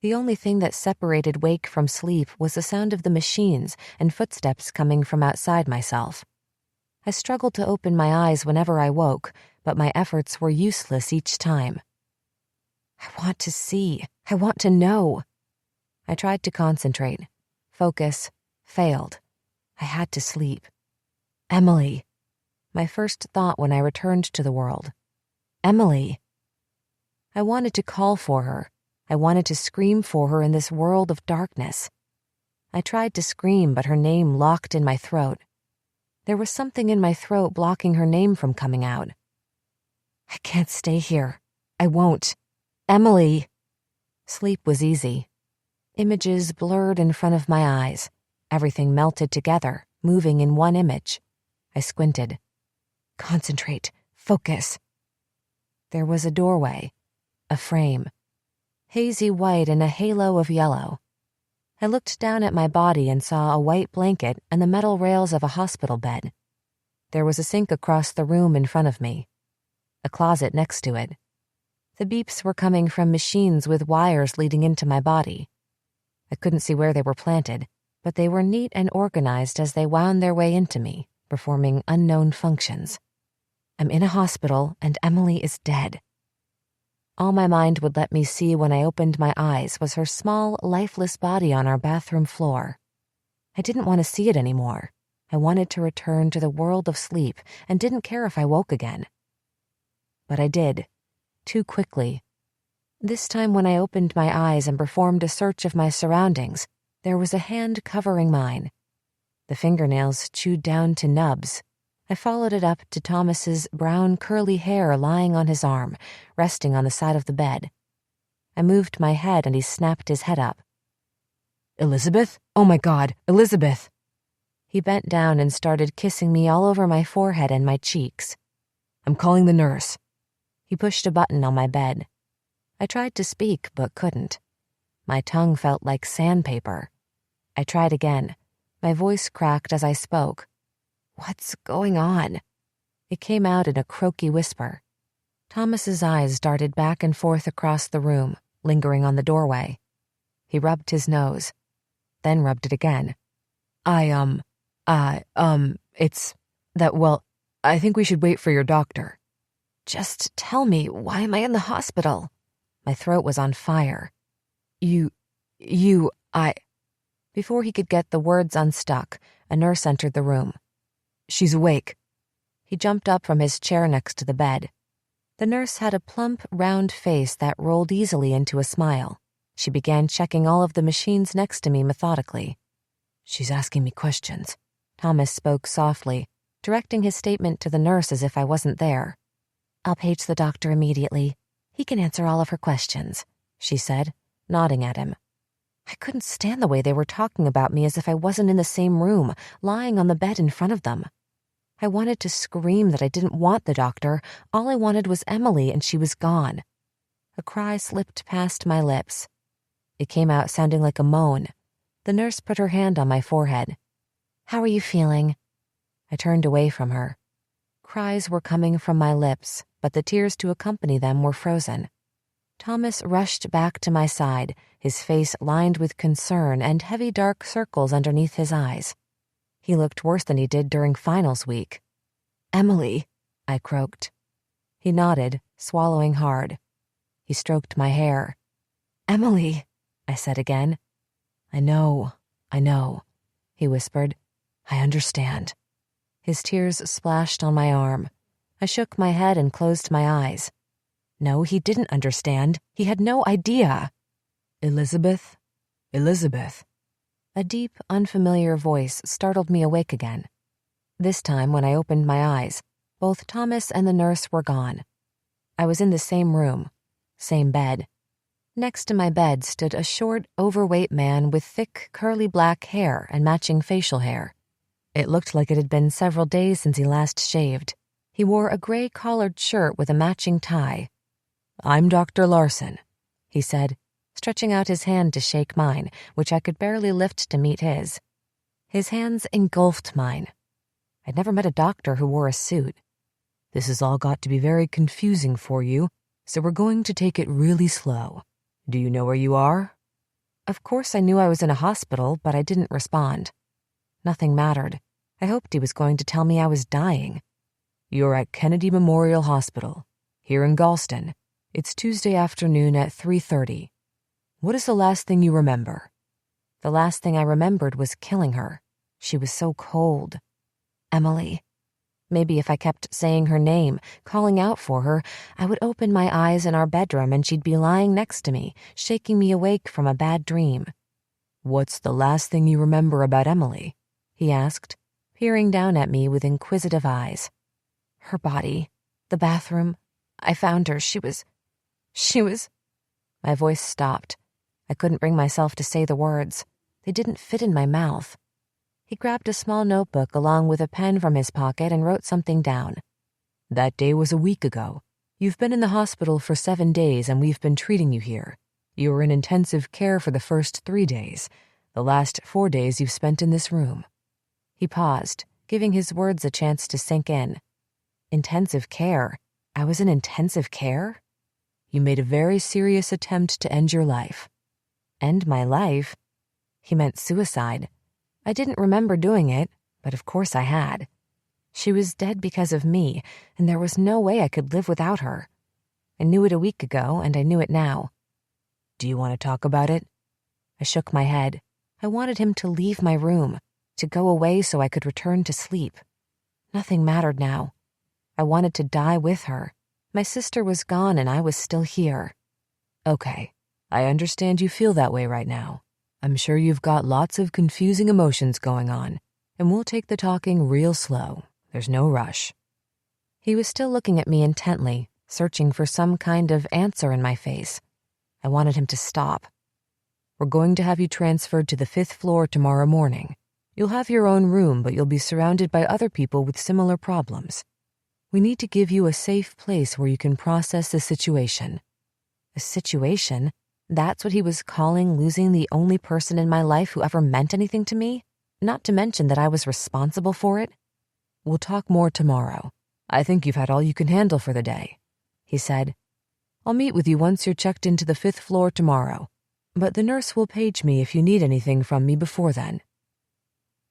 The only thing that separated wake from sleep was the sound of the machines and footsteps coming from outside myself. I struggled to open my eyes whenever I woke, but my efforts were useless each time. I want to see. I want to know. I tried to concentrate. Focus. Failed. I had to sleep. Emily. My first thought when I returned to the world. Emily. I wanted to call for her. I wanted to scream for her in this world of darkness. I tried to scream, but her name locked in my throat. There was something in my throat blocking her name from coming out. I can't stay here. I won't. Emily. Sleep was easy. Images blurred in front of my eyes. Everything melted together, moving in one image. I squinted. Concentrate. Focus. There was a doorway. A frame. Hazy white in a halo of yellow. I looked down at my body and saw a white blanket and the metal rails of a hospital bed. There was a sink across the room in front of me. A closet next to it. The beeps were coming from machines with wires leading into my body. I couldn't see where they were planted, but they were neat and organized as they wound their way into me, performing unknown functions. I'm in a hospital and Emily is dead. All my mind would let me see when I opened my eyes was her small, lifeless body on our bathroom floor. I didn't want to see it anymore. I wanted to return to the world of sleep and didn't care if I woke again. But I did, too quickly. This time when I opened my eyes and performed a search of my surroundings, there was a hand covering mine. The fingernails chewed down to nubs. I followed it up to Thomas's brown curly hair lying on his arm, resting on the side of the bed. I moved my head and he snapped his head up. Elizabeth? Oh my God, Elizabeth! He bent down and started kissing me all over my forehead and my cheeks. I'm calling the nurse. He pushed a button on my bed. I tried to speak but couldn't. My tongue felt like sandpaper. I tried again. My voice cracked as I spoke. What's going on? It came out in a croaky whisper. Thomas's eyes darted back and forth across the room, lingering on the doorway. He rubbed his nose, then rubbed it again. It's that, well, I think we should wait for your doctor. Just tell me, why am I in the hospital? My throat was on fire. Before he could get the words unstuck, a nurse entered the room. She's awake. He jumped up from his chair next to the bed. The nurse had a plump, round face that rolled easily into a smile. She began checking all of the machines next to me methodically. She's asking me questions. Thomas spoke softly, directing his statement to the nurse as if I wasn't there. I'll page the doctor immediately. He can answer all of her questions, she said, nodding at him. I couldn't stand the way they were talking about me as if I wasn't in the same room, lying on the bed in front of them. I wanted to scream that I didn't want the doctor. All I wanted was Emily, and she was gone. A cry slipped past my lips. It came out sounding like a moan. The nurse put her hand on my forehead. How are you feeling? I turned away from her. Cries were coming from my lips, but the tears to accompany them were frozen. Thomas rushed back to my side, his face lined with concern and heavy dark circles underneath his eyes. He looked worse than he did during finals week. Emily, I croaked. He nodded, swallowing hard. He stroked my hair. Emily, I said again. I know, he whispered. I understand. His tears splashed on my arm. I shook my head and closed my eyes. No, he didn't understand. He had no idea. Elizabeth? A deep, unfamiliar voice startled me awake again. This time, when I opened my eyes, both Thomas and the nurse were gone. I was in the same room, same bed. Next to my bed stood a short, overweight man with thick, curly black hair and matching facial hair. It looked like it had been several days since he last shaved. He wore a gray collared shirt with a matching tie. I'm Dr. Larson, he said, stretching out his hand to shake mine, which I could barely lift to meet his. His hands engulfed mine. I'd never met a doctor who wore a suit. This has all got to be very confusing for you, so we're going to take it really slow. Do you know where you are? Of course I knew I was in a hospital, but I didn't respond. Nothing mattered. I hoped he was going to tell me I was dying. You're at Kennedy Memorial Hospital, here in Galston. It's Tuesday afternoon at 3:30. What is the last thing you remember?" The last thing I remembered was killing her. She was so cold. Emily. Maybe if I kept saying her name, calling out for her, I would open my eyes in our bedroom and she'd be lying next to me, shaking me awake from a bad dream. "What's the last thing you remember about Emily?" he asked, peering down at me with inquisitive eyes. "Her body. The bathroom. I found her. She was... My voice stopped. I couldn't bring myself to say the words. They didn't fit in my mouth. He grabbed a small notebook along with a pen from his pocket and wrote something down. "That day was a week ago. You've been in the hospital for 7 days and we've been treating you here. You were in intensive care for the first 3 days. The last 4 days you've spent in this room." He paused, giving his words a chance to sink in. Intensive care? I was in intensive care? "You made a very serious attempt to end your life." End my life? He meant suicide. I didn't remember doing it, but of course I had. She was dead because of me, and there was no way I could live without her. I knew it a week ago, and I knew it now. "Do you want to talk about it?" I shook my head. I wanted him to leave my room, to go away so I could return to sleep. Nothing mattered now. I wanted to die with her. My sister was gone and I was still here. "Okay, I understand you feel that way right now. I'm sure you've got lots of confusing emotions going on, and we'll take the talking real slow. There's no rush." He was still looking at me intently, searching for some kind of answer in my face. I wanted him to stop. "We're going to have you transferred to the 5th floor tomorrow morning. You'll have your own room, but you'll be surrounded by other people with similar problems. We need to give you a safe place where you can process the situation." A situation? That's what he was calling losing the only person in my life who ever meant anything to me? Not to mention that I was responsible for it? "We'll talk more tomorrow. I think you've had all you can handle for the day," he said. "I'll meet with you once you're checked into the 5th floor tomorrow, but the nurse will page me if you need anything from me before then."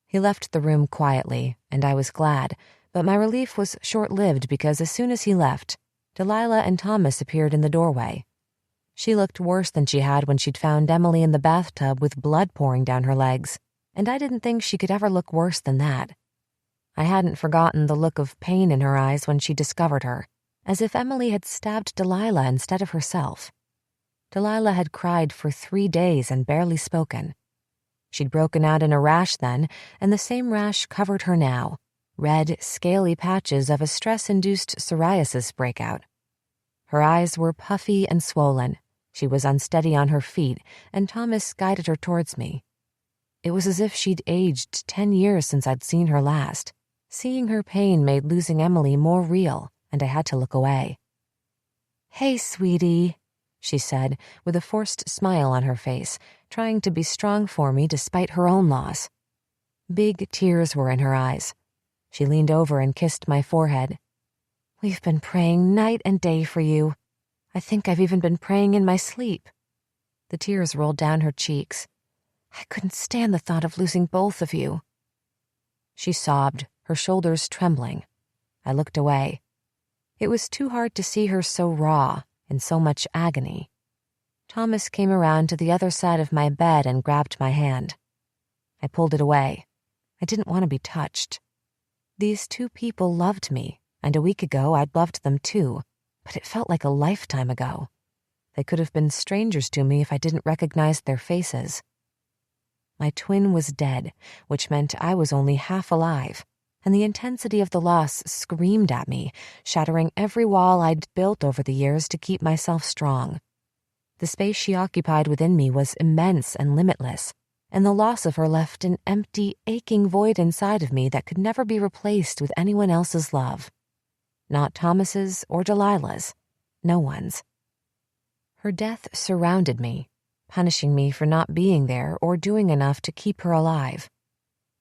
He left the room quietly, and I was glad, but my relief was short-lived because as soon as he left, Delilah and Thomas appeared in the doorway. She looked worse than she had when she'd found Emily in the bathtub with blood pouring down her legs, and I didn't think she could ever look worse than that. I hadn't forgotten the look of pain in her eyes when she discovered her, as if Emily had stabbed Delilah instead of herself. Delilah had cried for 3 days and barely spoken. She'd broken out in a rash then, and the same rash covered her now, red, scaly patches of a stress-induced psoriasis breakout. Her eyes were puffy and swollen. She was unsteady on her feet, and Thomas guided her towards me. It was as if she'd aged 10 years since I'd seen her last. Seeing her pain made losing Emily more real, and I had to look away. "Hey, sweetie," she said, with a forced smile on her face, trying to be strong for me despite her own loss. Big tears were in her eyes. She leaned over and kissed my forehead. "We've been praying night and day for you. I think I've even been praying in my sleep." The tears rolled down her cheeks. "I couldn't stand the thought of losing both of you." She sobbed, her shoulders trembling. I looked away. It was too hard to see her so raw, in so much agony. Thomas came around to the other side of my bed and grabbed my hand. I pulled it away. I didn't want to be touched. These 2 people loved me, and a week ago I'd loved them too, but it felt like a lifetime ago. They could have been strangers to me if I didn't recognize their faces. My twin was dead, which meant I was only half alive, and the intensity of the loss screamed at me, shattering every wall I'd built over the years to keep myself strong. The space she occupied within me was immense and limitless, and the loss of her left an empty, aching void inside of me that could never be replaced with anyone else's love. Not Thomas's or Delilah's. No one's. Her death surrounded me, punishing me for not being there or doing enough to keep her alive.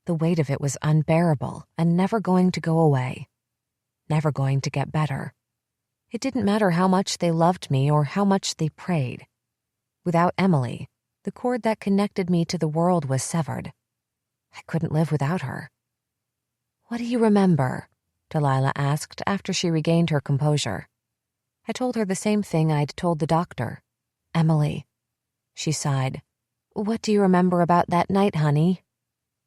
The weight of it was unbearable and never going to go away. Never going to get better. It didn't matter how much they loved me or how much they prayed. Without Emily, the cord that connected me to the world was severed. I couldn't live without her. "What do you remember?" Delilah asked after she regained her composure. I told her the same thing I'd told the doctor. Emily. She sighed. What do you remember about that night, honey?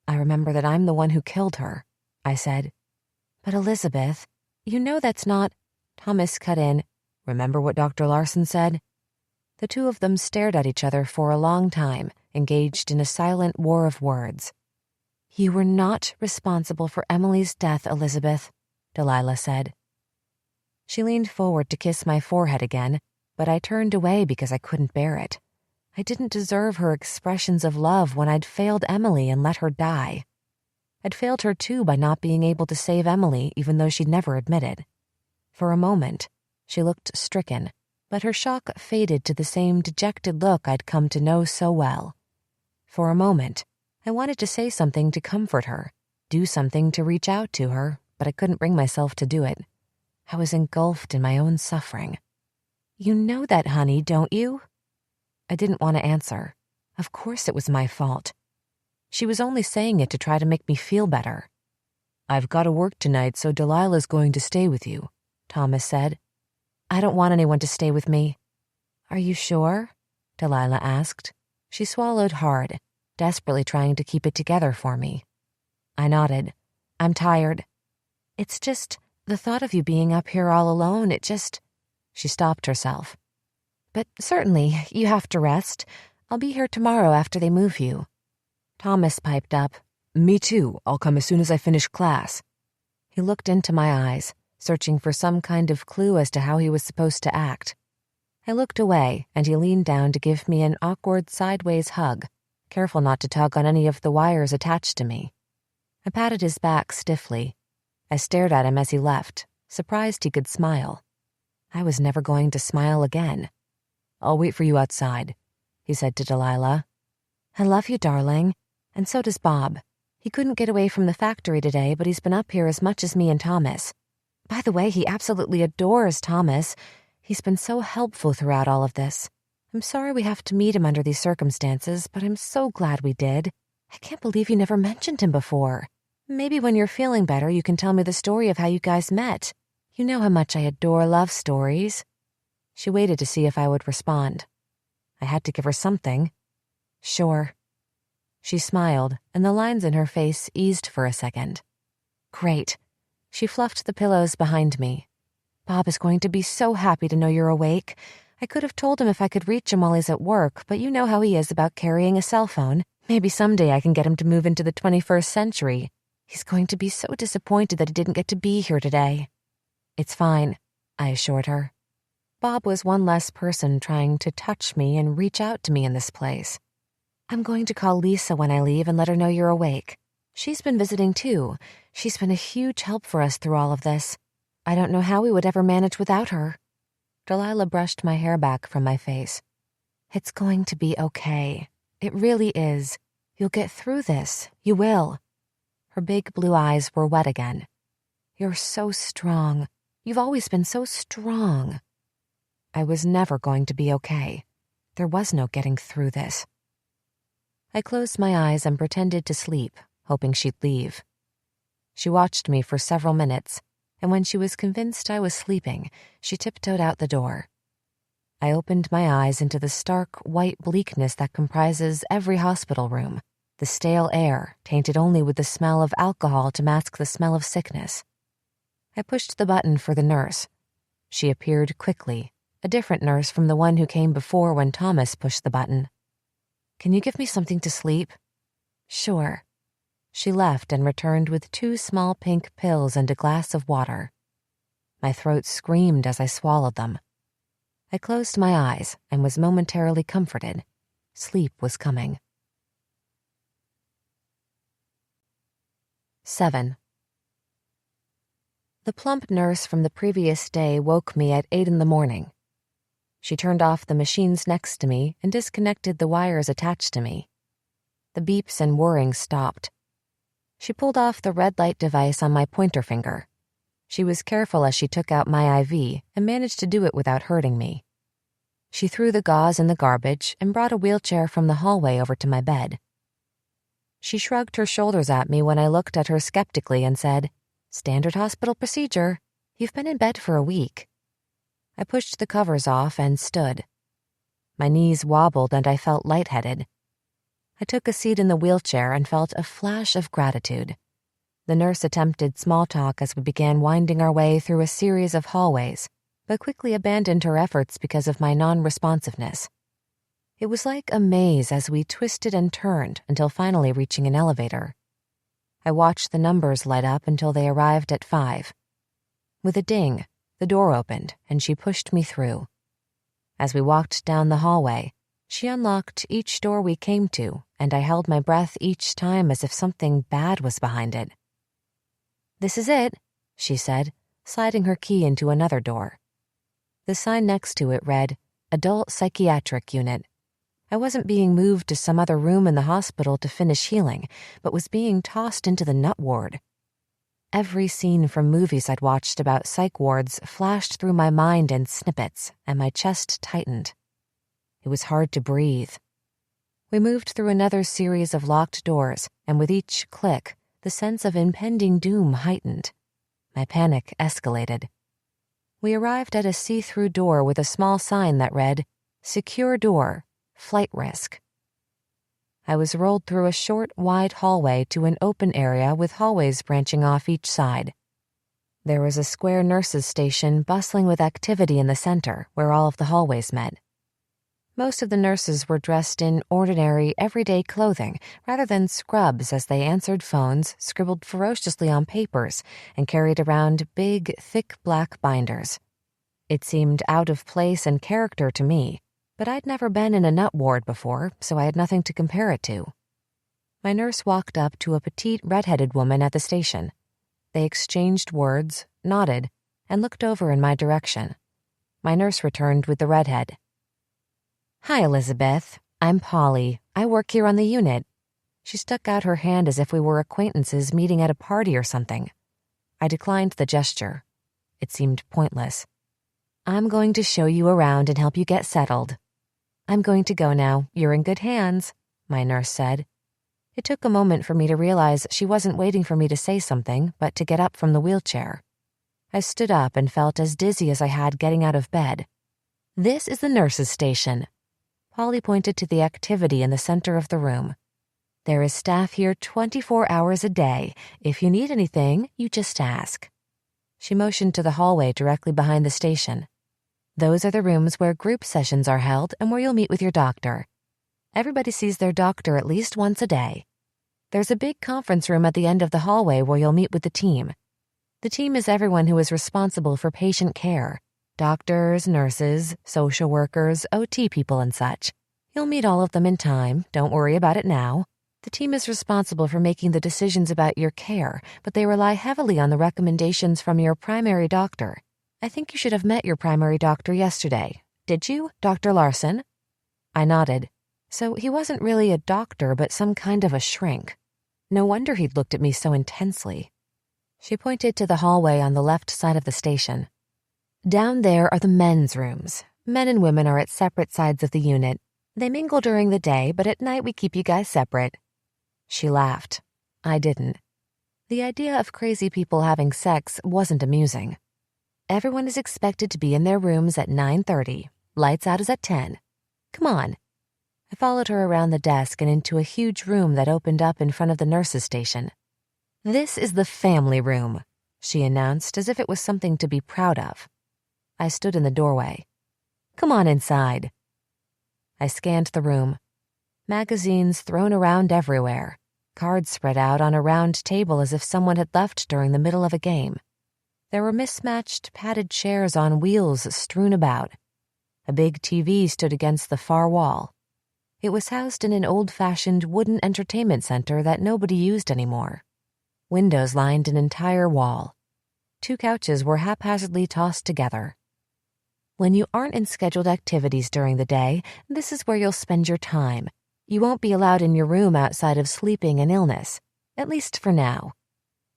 I remember that I'm the one who killed her, I said. But Elizabeth, you know that's not... Thomas cut in. Remember what Dr. Larson said? The two of them stared at each other for a long time, engaged in a silent war of words. You were not responsible for Emily's death, Elizabeth, Delilah said. She leaned forward to kiss my forehead again, but I turned away because I couldn't bear it. I didn't deserve her expressions of love when I'd failed Emily and let her die. I'd failed her too by not being able to save Emily, even though she'd never admitted. For a moment, she looked stricken, but her shock faded to the same dejected look I'd come to know so well. For a moment, I wanted to say something to comfort her, do something to reach out to her, but I couldn't bring myself to do it. I was engulfed in my own suffering. You know that, honey, don't you? I didn't want to answer. Of course it was my fault. She was only saying it to try to make me feel better. I've got to work tonight, so Delilah's going to stay with you, Thomas said. I don't want anyone to stay with me. Are you sure? Delilah asked. She swallowed hard, desperately trying to keep it together for me. I nodded. I'm tired. It's just the thought of you being up here all alone, it just... She stopped herself. But certainly, you have to rest. I'll be here tomorrow after they move you. Thomas piped up. Me too. I'll come as soon as I finish class. He looked into my eyes, searching for some kind of clue as to how he was supposed to act. I looked away, and he leaned down to give me an awkward sideways hug, careful not to tug on any of the wires attached to me. I patted his back stiffly. I stared at him as he left, surprised he could smile. I was never going to smile again. I'll wait for you outside, he said to Delilah. I love you, darling, and so does Bob. He couldn't get away from the factory today, but he's been up here as much as me and Thomas. By the way, he absolutely adores Thomas. He's been so helpful throughout all of this. I'm sorry we have to meet him under these circumstances, but I'm so glad we did. I can't believe you never mentioned him before. Maybe when you're feeling better, you can tell me the story of how you guys met. You know how much I adore love stories. She waited to see if I would respond. I had to give her something. Sure. She smiled, and the lines in her face eased for a second. Great. She fluffed the pillows behind me. Bob is going to be so happy to know you're awake. I could have told him if I could reach him while he's at work, but you know how he is about carrying a cell phone. Maybe someday I can get him to move into the 21st century. He's going to be so disappointed that he didn't get to be here today. It's fine, I assured her. Bob was one less person trying to touch me and reach out to me in this place. I'm going to call Lisa when I leave and let her know you're awake. She's been visiting too. She's been a huge help for us through all of this. I don't know how we would ever manage without her. Delilah brushed my hair back from my face. It's going to be okay. It really is. You'll get through this. You will. Her big blue eyes were wet again. You're so strong. You've always been so strong. I was never going to be okay. There was no getting through this. I closed my eyes and pretended to sleep, hoping she'd leave. She watched me for several minutes, and when she was convinced I was sleeping, she tiptoed out the door. I opened my eyes into the stark, white bleakness that comprises every hospital room, the stale air tainted only with the smell of alcohol to mask the smell of sickness. I pushed the button for the nurse. She appeared quickly, a different nurse from the one who came before when Thomas pushed the button. Can you give me something to sleep? Sure. She left and returned with 2 small pink pills and a glass of water. My throat screamed as I swallowed them. I closed my eyes and was momentarily comforted. Sleep was coming. 7. The plump nurse from the previous day woke me at 8 in the morning. She turned off the machines next to me and disconnected the wires attached to me. The beeps and whirring stopped. She pulled off the red light device on my pointer finger. She was careful as she took out my IV and managed to do it without hurting me. She threw the gauze in the garbage and brought a wheelchair from the hallway over to my bed. She shrugged her shoulders at me when I looked at her skeptically and said, Standard hospital procedure. You've been in bed for a week." I pushed the covers off and stood. My knees wobbled and I felt lightheaded. I took a seat in the wheelchair and felt a flash of gratitude. The nurse attempted small talk as we began winding our way through a series of hallways, but quickly abandoned her efforts because of my non-responsiveness. It was like a maze as we twisted and turned until finally reaching an elevator. I watched the numbers light up until they arrived at 5. With a ding, the door opened and she pushed me through. As we walked down the hallway, she unlocked each door we came to, and I held my breath each time as if something bad was behind it. "This is it," she said, sliding her key into another door. The sign next to it read, "Adult Psychiatric Unit." I wasn't being moved to some other room in the hospital to finish healing, but was being tossed into the nut ward. Every scene from movies I'd watched about psych wards flashed through my mind in snippets, and my chest tightened. It was hard to breathe. We moved through another series of locked doors, and with each click, the sense of impending doom heightened. My panic escalated. We arrived at a see-through door with a small sign that read, "Secure door, flight risk." I was rolled through a short, wide hallway to an open area with hallways branching off each side. There was a square nurses' station bustling with activity in the center where all of the hallways met. Most of the nurses were dressed in ordinary, everyday clothing rather than scrubs as they answered phones, scribbled ferociously on papers, and carried around big, thick black binders. It seemed out of place and character to me, but I'd never been in a nut ward before, so I had nothing to compare it to. My nurse walked up to a petite red-headed woman at the station. They exchanged words, nodded, and looked over in my direction. My nurse returned with the redhead. "Hi, Elizabeth. I'm Polly. I work here on the unit." She stuck out her hand as if we were acquaintances meeting at a party or something. I declined the gesture. It seemed pointless. "I'm going to show you around and help you get settled." "I'm going to go now. You're in good hands," my nurse said. It took a moment for me to realize she wasn't waiting for me to say something, but to get up from the wheelchair. I stood up and felt as dizzy as I had getting out of bed. "This is the nurses' station." Polly pointed to the activity in the center of the room. "There is staff here 24 hours a day. If you need anything, you just ask." She motioned to the hallway directly behind the station. "Those are the rooms where group sessions are held and where you'll meet with your doctor. Everybody sees their doctor at least once a day. There's a big conference room at the end of the hallway where you'll meet with the team. The team is everyone who is responsible for patient care. Doctors, nurses, social workers, OT people, and such. You'll meet all of them in time. Don't worry about it now. The team is responsible for making the decisions about your care, but they rely heavily on the recommendations from your primary doctor. I think you should have met your primary doctor yesterday. Did you, Dr. Larson?" I nodded. So he wasn't really a doctor, but some kind of a shrink. No wonder he'd looked at me so intensely. She pointed to the hallway on the left side of the station. "Down there are the men's rooms. Men and women are at separate sides of the unit. They mingle during the day, but at night we keep you guys separate." She laughed. I didn't. The idea of crazy people having sex wasn't amusing. "Everyone is expected to be in their rooms at 9:30. Lights out is at 10. Come on." I followed her around the desk and into a huge room that opened up in front of the nurses' station. "This is the family room," she announced as if it was something to be proud of. I stood in the doorway. "Come on inside." I scanned the room. Magazines thrown around everywhere. Cards spread out on a round table as if someone had left during the middle of a game. There were mismatched padded chairs on wheels strewn about. A big TV stood against the far wall. It was housed in an old-fashioned wooden entertainment center that nobody used anymore. Windows lined an entire wall. 2 couches were haphazardly tossed together. When you aren't in scheduled activities during the day, this is where you'll spend your time. You won't be allowed in your room outside of sleeping and illness, at least for now.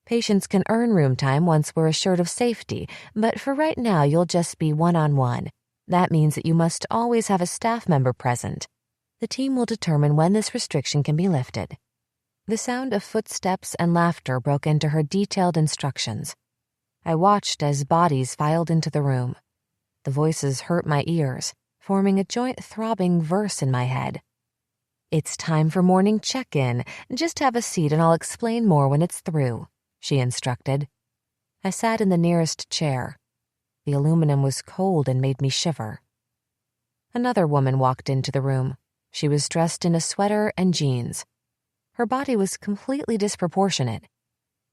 Patients can earn room time once we're assured of safety, but for right now you'll just be one-on-one. That means that you must always have a staff member present. The team will determine when this restriction can be lifted. The sound of footsteps and laughter broke into her detailed instructions. I watched as bodies filed into the room. The voices hurt my ears, forming a joint throbbing verse in my head. "It's time for morning check-in. Just have a seat and I'll explain more when it's through," she instructed. I sat in the nearest chair. The aluminum was cold and made me shiver. Another woman walked into the room. She was dressed in a sweater and jeans. Her body was completely disproportionate.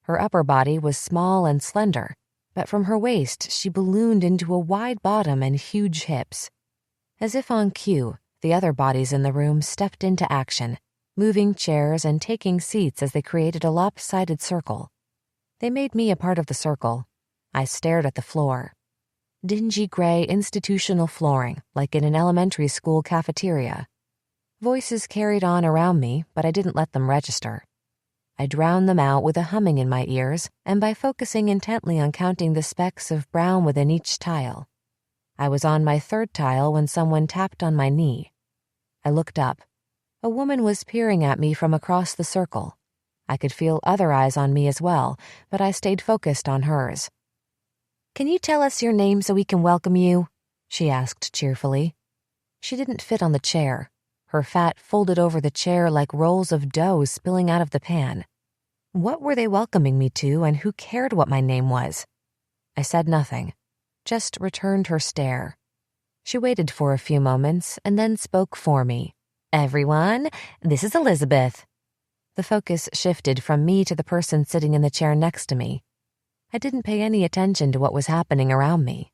Her upper body was small and slender, but from her waist she ballooned into a wide bottom and huge hips. As if on cue, the other bodies in the room stepped into action, moving chairs and taking seats as they created a lopsided circle. They made me a part of the circle. I stared at the floor. Dingy gray institutional flooring, like in an elementary school cafeteria. Voices carried on around me, but I didn't let them register. I drowned them out with a humming in my ears and by focusing intently on counting the specks of brown within each tile. I was on my third tile when someone tapped on my knee. I looked up. A woman was peering at me from across the circle. I could feel other eyes on me as well, but I stayed focused on hers. "Can you tell us your name so we can welcome you?" she asked cheerfully. She didn't fit on the chair. Her fat folded over the chair like rolls of dough spilling out of the pan. What were they welcoming me to, and who cared what my name was? I said nothing, just returned her stare. She waited for a few moments and then spoke for me. "Everyone, this is Elizabeth." The focus shifted from me to the person sitting in the chair next to me. I didn't pay any attention to what was happening around me.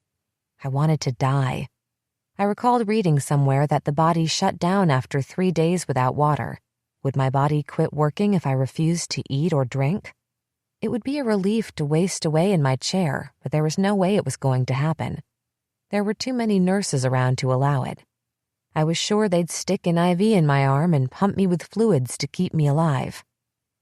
I wanted to die. I recalled reading somewhere that the body shut down after 3 days without water. Would my body quit working if I refused to eat or drink? It would be a relief to waste away in my chair, but there was no way it was going to happen. There were too many nurses around to allow it. I was sure they'd stick an IV in my arm and pump me with fluids to keep me alive.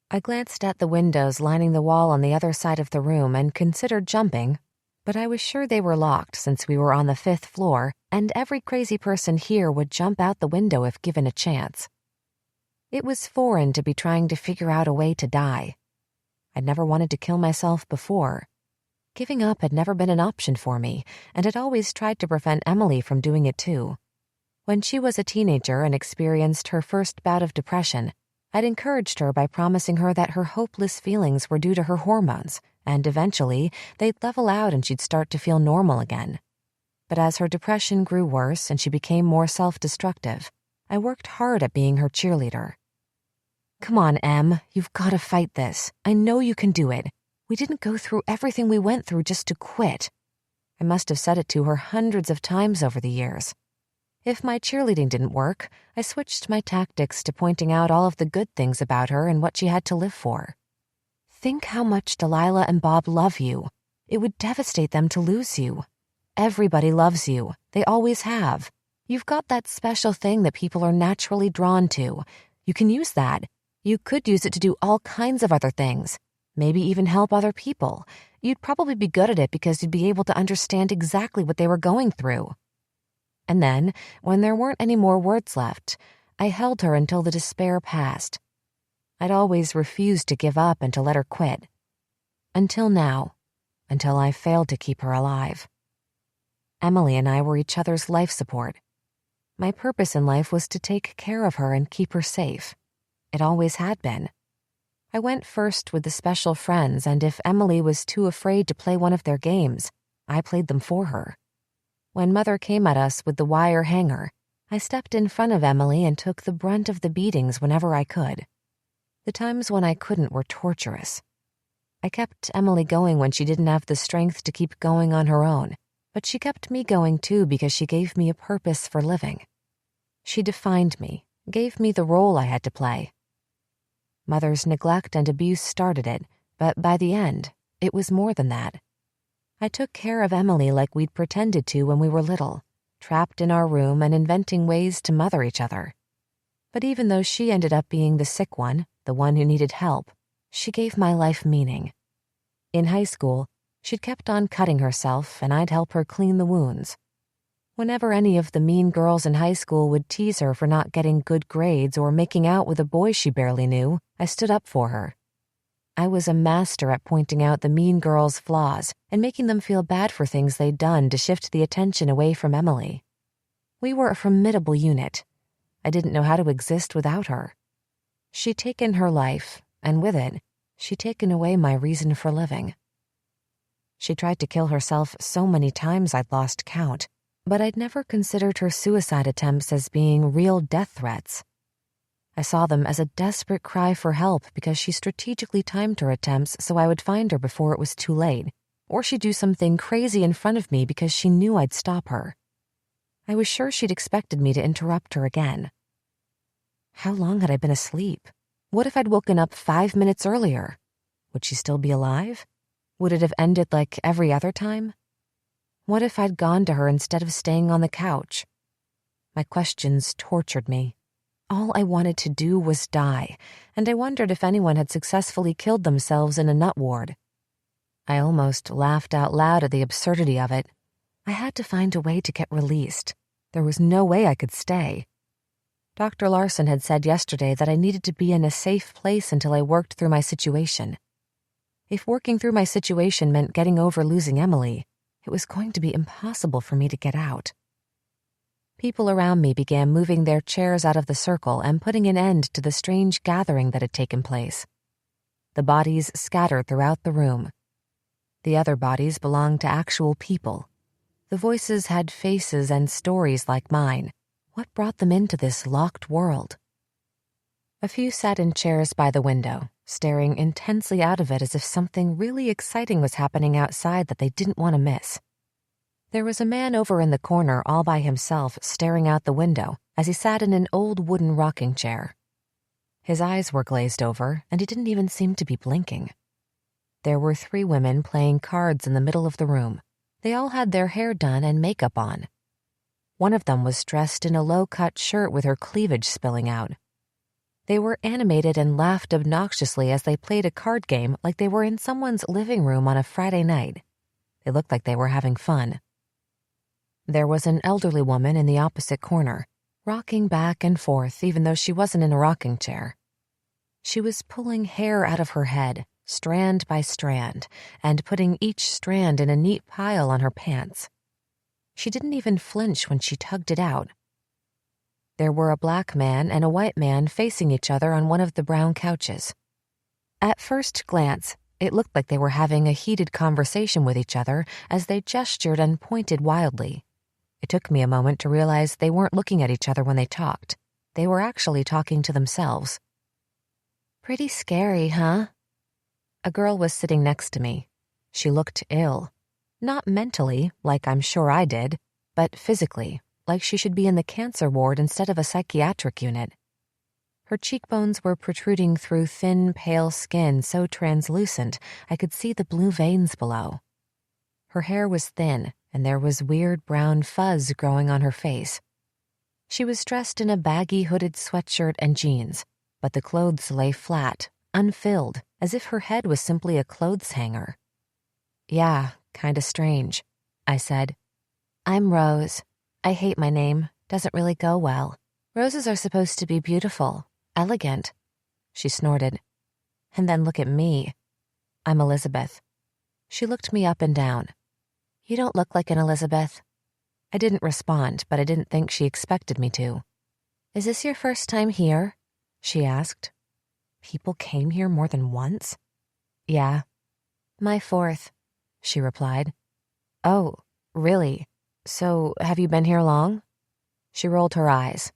I glanced at the windows lining the wall on the other side of the room and considered jumping, but I was sure they were locked since we were on the 5th floor, and every crazy person here would jump out the window if given a chance. It was foreign to be trying to figure out a way to die. I'd never wanted to kill myself before. Giving up had never been an option for me, and I'd always tried to prevent Emily from doing it too. When she was a teenager and experienced her first bout of depression, I'd encouraged her by promising her that her hopeless feelings were due to her hormones, and eventually they'd level out and she'd start to feel normal again. But as her depression grew worse and she became more self-destructive, I worked hard at being her cheerleader. "Come on, Em, you've got to fight this. I know you can do it. We didn't go through everything we went through just to quit." I must have said it to her hundreds of times over the years. If my cheerleading didn't work, I switched my tactics to pointing out all of the good things about her and what she had to live for. "Think how much Delilah and Bob love you. It would devastate them to lose you. Everybody loves you. They always have. You've got that special thing that people are naturally drawn to. You can use that. You could use it to do all kinds of other things. Maybe even help other people. You'd probably be good at it because you'd be able to understand exactly what they were going through." And then, when there weren't any more words left, I held her until the despair passed. I'd always refused to give up and to let her quit. Until now. Until I failed to keep her alive. Emily and I were each other's life support. My purpose in life was to take care of her and keep her safe. It always had been. I went first with the special friends, and if Emily was too afraid to play one of their games, I played them for her. When Mother came at us with the wire hanger, I stepped in front of Emily and took the brunt of the beatings whenever I could. The times when I couldn't were torturous. I kept Emily going when she didn't have the strength to keep going on her own, but she kept me going too because she gave me a purpose for living. She defined me, gave me the role I had to play. Mother's neglect and abuse started it, but by the end, it was more than that. I took care of Emily like we'd pretended to when we were little, trapped in our room and inventing ways to mother each other. But even though she ended up being the sick one, the one who needed help, she gave my life meaning. In high school, she'd kept on cutting herself and I'd help her clean the wounds. Whenever any of the mean girls in high school would tease her for not getting good grades or making out with a boy she barely knew, I stood up for her. I was a master at pointing out the mean girls' flaws and making them feel bad for things they'd done to shift the attention away from Emily. We were a formidable unit. I didn't know how to exist without her. She'd taken her life, and with it, she'd taken away my reason for living. She tried to kill herself so many times I'd lost count, but I'd never considered her suicide attempts as being real death threats. I saw them as a desperate cry for help because she strategically timed her attempts so I would find her before it was too late, or she'd do something crazy in front of me because she knew I'd stop her. I was sure she'd expected me to interrupt her again. How long had I been asleep? What if I'd woken up 5 minutes earlier? Would she still be alive? Would it have ended like every other time? What if I'd gone to her instead of staying on the couch? My questions tortured me. All I wanted to do was die, and I wondered if anyone had successfully killed themselves in a nut ward. I almost laughed out loud at the absurdity of it. I had to find a way to get released. There was no way I could stay. Dr. Larson had said yesterday that I needed to be in a safe place until I worked through my situation. If working through my situation meant getting over losing Emily, it was going to be impossible for me to get out. People around me began moving their chairs out of the circle and putting an end to the strange gathering that had taken place. The bodies scattered throughout the room. The other bodies belonged to actual people. The voices had faces and stories like mine. What brought them into this locked world? A few sat in chairs by the window, staring intensely out of it as if something really exciting was happening outside that they didn't want to miss. There was a man over in the corner all by himself staring out the window as he sat in an old wooden rocking chair. His eyes were glazed over, and he didn't even seem to be blinking. There were 3 women playing cards in the middle of the room. They all had their hair done and makeup on. One of them was dressed in a low-cut shirt with her cleavage spilling out. They were animated and laughed obnoxiously as they played a card game like they were in someone's living room on a Friday night. They looked like they were having fun. There was an elderly woman in the opposite corner, rocking back and forth even though she wasn't in a rocking chair. She was pulling hair out of her head, strand by strand, and putting each strand in a neat pile on her pants. She didn't even flinch when she tugged it out. There were a black man and a white man facing each other on one of the brown couches. At first glance, it looked like they were having a heated conversation with each other as they gestured and pointed wildly. It took me a moment to realize they weren't looking at each other when they talked. They were actually talking to themselves. Pretty scary, huh? A girl was sitting next to me. She looked ill. Not mentally, like I'm sure I did, but physically, like she should be in the cancer ward instead of a psychiatric unit. Her cheekbones were protruding through thin, pale skin so translucent I could see the blue veins below. Her hair was thin, and there was weird brown fuzz growing on her face. She was dressed in a baggy hooded sweatshirt and jeans, but the clothes lay flat, unfilled, as if her head was simply a clothes hanger. Yeah, kinda strange, I said. I'm Rose. I hate my name. Doesn't really go well. Roses are supposed to be beautiful, elegant. She snorted. And then look at me. I'm Elizabeth. She looked me up and down. You don't look like an Elizabeth. I didn't respond, but I didn't think she expected me to. Is this your first time here? She asked. People came here more than once? Yeah. My 4th, she replied. Oh, really? So, have you been here long? She rolled her eyes.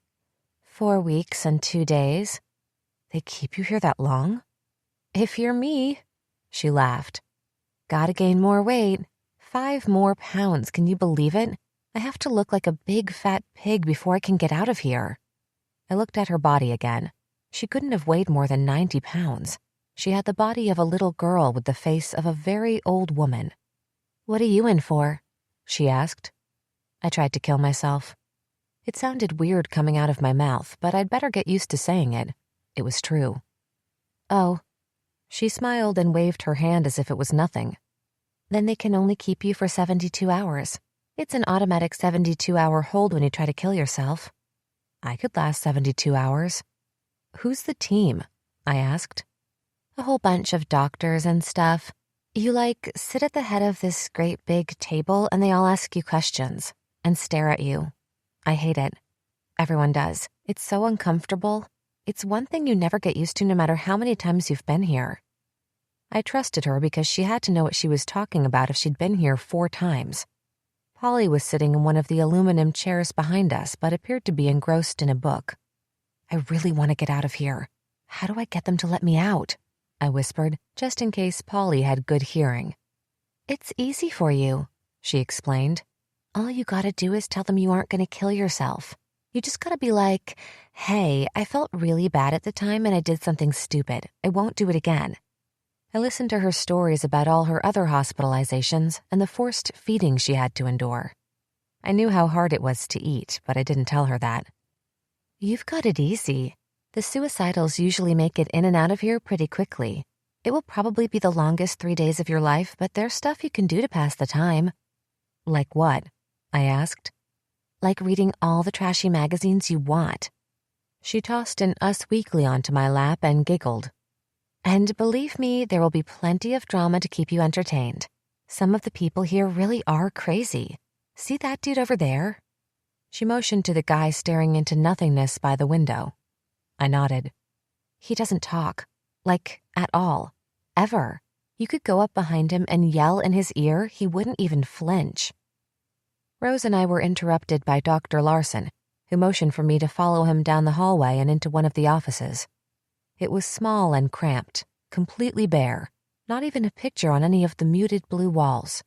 4 weeks and 2 days. They keep you here that long? If you're me, she laughed. Gotta gain more weight. 5 more pounds, can you believe it? I have to look like a big fat pig before I can get out of here. I looked at her body again. She couldn't have weighed more than 90 pounds. She had the body of a little girl with the face of a very old woman. What are you in for? She asked. I tried to kill myself. It sounded weird coming out of my mouth, but I'd better get used to saying it. It was true. Oh. She smiled and waved her hand as if it was nothing. Then they can only keep you for 72 hours. It's an automatic 72-hour hold when you try to kill yourself. I could last 72 hours. Who's the team? I asked. A whole bunch of doctors and stuff. You, sit at the head of this great big table and they all ask you questions and stare at you. I hate it. Everyone does. It's so uncomfortable. It's one thing you never get used to no matter how many times you've been here. I trusted her because she had to know what she was talking about if she'd been here 4 times. Polly was sitting in one of the aluminum chairs behind us but appeared to be engrossed in a book. I really want to get out of here. How do I get them to let me out? I whispered, just in case Polly had good hearing. It's easy for you, she explained. All you gotta do is tell them you aren't gonna kill yourself. You just gotta be like, hey, I felt really bad at the time and I did something stupid. I won't do it again. I listened to her stories about all her other hospitalizations and the forced feeding she had to endure. I knew how hard it was to eat, but I didn't tell her that. You've got it easy. The suicidals usually make it in and out of here pretty quickly. It will probably be the longest 3 days of your life, but there's stuff you can do to pass the time. Like what? I asked. Like reading all the trashy magazines you want. She tossed an Us Weekly onto my lap and giggled. And believe me, there will be plenty of drama to keep you entertained. Some of the people here really are crazy. See that dude over there? She motioned to the guy staring into nothingness by the window. I nodded. He doesn't talk. At all. Ever. You could go up behind him and yell in his ear, he wouldn't even flinch. Rose and I were interrupted by Dr. Larson, who motioned for me to follow him down the hallway and into one of the offices. It was small and cramped, completely bare, not even a picture on any of the muted blue walls.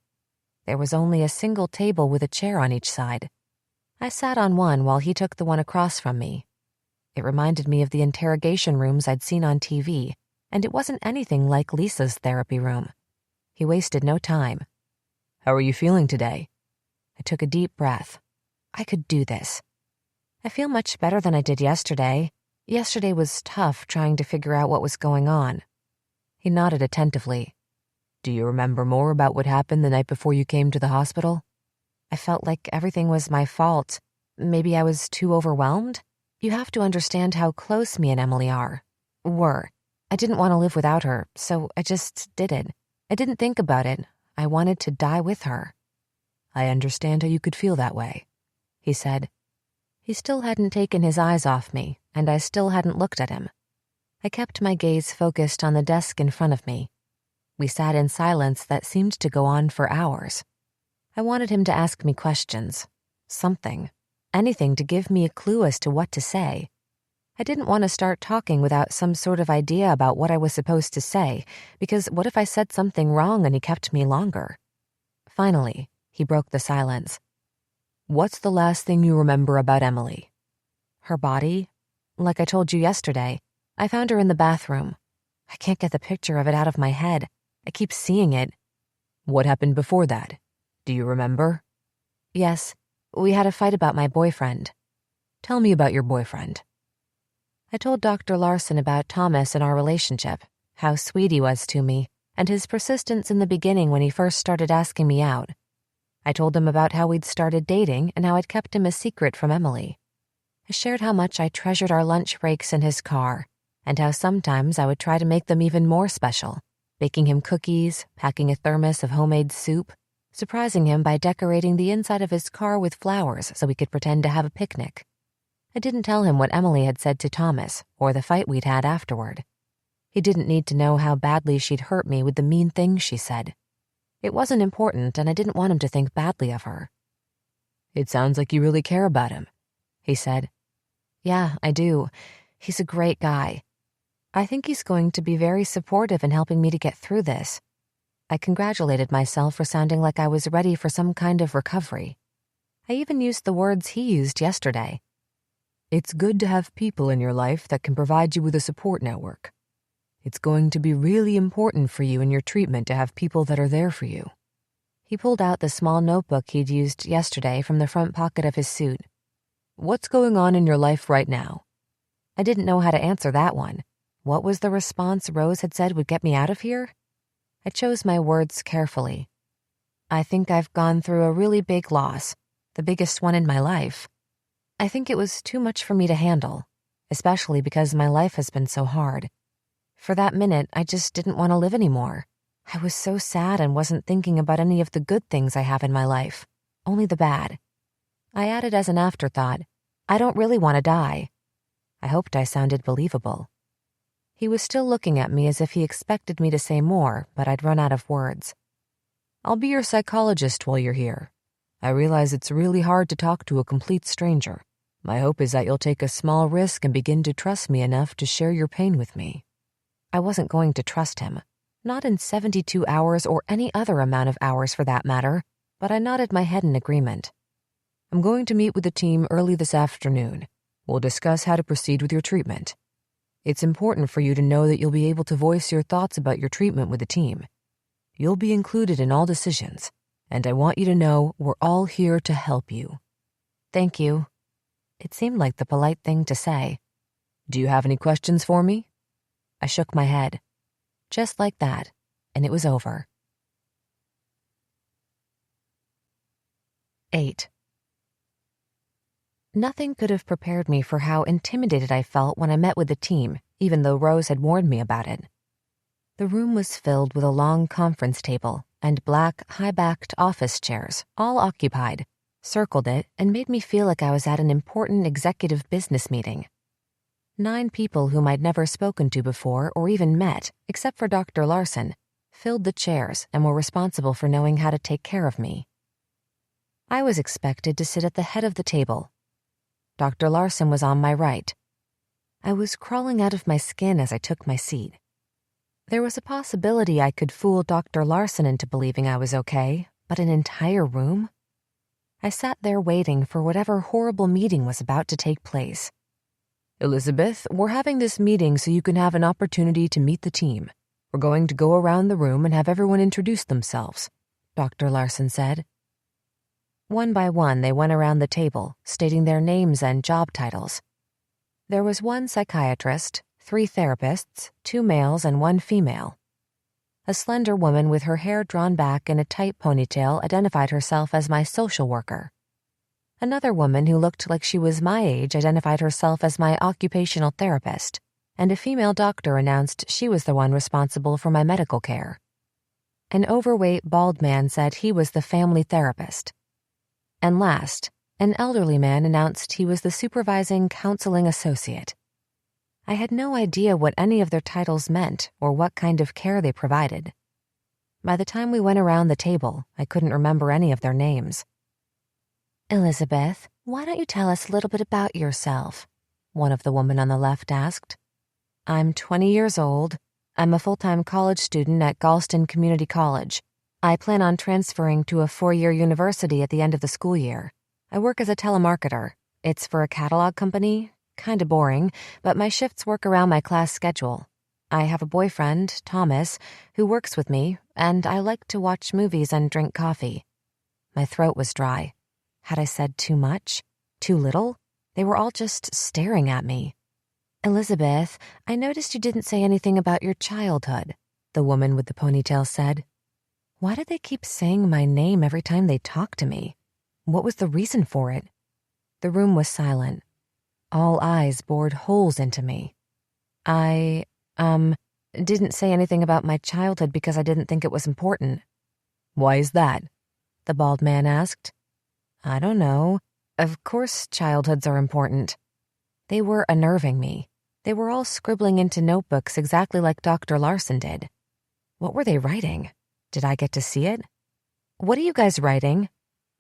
There was only a single table with a chair on each side. I sat on one while he took the one across from me. It reminded me of the interrogation rooms I'd seen on TV, and it wasn't anything like Lisa's therapy room. He wasted no time. How are you feeling today? I took a deep breath. I could do this. I feel much better than I did yesterday. Yesterday was tough trying to figure out what was going on. He nodded attentively. Do you remember more about what happened the night before you came to the hospital? I felt like everything was my fault. Maybe I was too overwhelmed? You have to understand how close me and Emily were. I didn't want to live without her, so I just did it. I didn't think about it. I wanted to die with her. I understand how you could feel that way, he said. He still hadn't taken his eyes off me, and I still hadn't looked at him. I kept my gaze focused on the desk in front of me. We sat in silence that seemed to go on for hours. I wanted him to ask me questions. Something. Anything to give me a clue as to what to say. I didn't want to start talking without some sort of idea about what I was supposed to say, because what if I said something wrong and he kept me longer? Finally, he broke the silence. What's the last thing you remember about Emily? Her body? Like I told you yesterday, I found her in the bathroom. I can't get the picture of it out of my head. I keep seeing it. What happened before that? Do you remember? Yes, we had a fight about my boyfriend. Tell me about your boyfriend. I told Dr. Larson about Thomas and our relationship, how sweet he was to me, and his persistence in the beginning when he first started asking me out. I told him about how we'd started dating and how I'd kept him a secret from Emily. I shared how much I treasured our lunch breaks in his car, and how sometimes I would try to make them even more special, baking him cookies, packing a thermos of homemade soup, surprising him by decorating the inside of his car with flowers so we could pretend to have a picnic. I didn't tell him what Emily had said to Thomas or the fight we'd had afterward. He didn't need to know how badly she'd hurt me with the mean things she said. It wasn't important, and I didn't want him to think badly of her. It sounds like you really care about him, he said. Yeah, I do. He's a great guy. I think he's going to be very supportive in helping me to get through this. I congratulated myself for sounding like I was ready for some kind of recovery. I even used the words he used yesterday. It's good to have people in your life that can provide you with a support network. It's going to be really important for you in your treatment to have people that are there for you. He pulled out the small notebook he'd used yesterday from the front pocket of his suit. What's going on in your life right now? I didn't know how to answer that one. What was the response Rose had said would get me out of here? I chose my words carefully. I think I've gone through a really big loss, the biggest one in my life. I think it was too much for me to handle, especially because my life has been so hard. For that minute, I just didn't want to live anymore. I was so sad and wasn't thinking about any of the good things I have in my life, only the bad. I added as an afterthought, I don't really want to die. I hoped I sounded believable. He was still looking at me as if he expected me to say more, but I'd run out of words. I'll be your psychologist while you're here. I realize it's really hard to talk to a complete stranger. My hope is that you'll take a small risk and begin to trust me enough to share your pain with me. I wasn't going to trust him, not in 72 hours or any other amount of hours for that matter, but I nodded my head in agreement. I'm going to meet with the team early this afternoon. We'll discuss how to proceed with your treatment. It's important for you to know that you'll be able to voice your thoughts about your treatment with the team. You'll be included in all decisions, and I want you to know we're all here to help you. Thank you. It seemed like the polite thing to say. Do you have any questions for me? I shook my head. Just like that, and it was over. 8. Nothing could have prepared me for how intimidated I felt when I met with the team, even though Rose had warned me about it. The room was filled with a long conference table and black, high-backed office chairs, all occupied, circled it, and made me feel like I was at an important executive business meeting. 9 people whom I'd never spoken to before or even met, except for Dr. Larson, filled the chairs and were responsible for knowing how to take care of me. I was expected to sit at the head of the table. Dr. Larson was on my right. I was crawling out of my skin as I took my seat. There was a possibility I could fool Dr. Larson into believing I was okay, but an entire room? I sat there waiting for whatever horrible meeting was about to take place. Elizabeth, we're having this meeting so you can have an opportunity to meet the team. We're going to go around the room and have everyone introduce themselves, Dr. Larson said. One by one, they went around the table, stating their names and job titles. There was 1 psychiatrist, 3 therapists, 2 males and 1 female. A slender woman with her hair drawn back in a tight ponytail identified herself as my social worker. Another woman who looked like she was my age identified herself as my occupational therapist, and a female doctor announced she was the one responsible for my medical care. An overweight, bald man said he was the family therapist. And last, an elderly man announced he was the supervising counseling associate. I had no idea what any of their titles meant or what kind of care they provided. By the time we went around the table, I couldn't remember any of their names. Elizabeth, why don't you tell us a little bit about yourself? One of the women on the left asked. I'm 20 years old. I'm a full-time college student at Galston Community College. I plan on transferring to a 4-year university at the end of the school year. I work as a telemarketer. It's for a catalog company. Kinda boring, but my shifts work around my class schedule. I have a boyfriend, Thomas, who works with me, and I like to watch movies and drink coffee. My throat was dry. Had I said too much? Too little? They were all just staring at me. Elizabeth, I noticed you didn't say anything about your childhood, the woman with the ponytail said. Why did they keep saying my name every time they talked to me? What was the reason for it? The room was silent. All eyes bored holes into me. I, didn't say anything about my childhood because I didn't think it was important. Why is that? The bald man asked. I don't know. Of course childhoods are important. They were unnerving me. They were all scribbling into notebooks exactly like Dr. Larson did. What were they writing? Did I get to see it? What are you guys writing?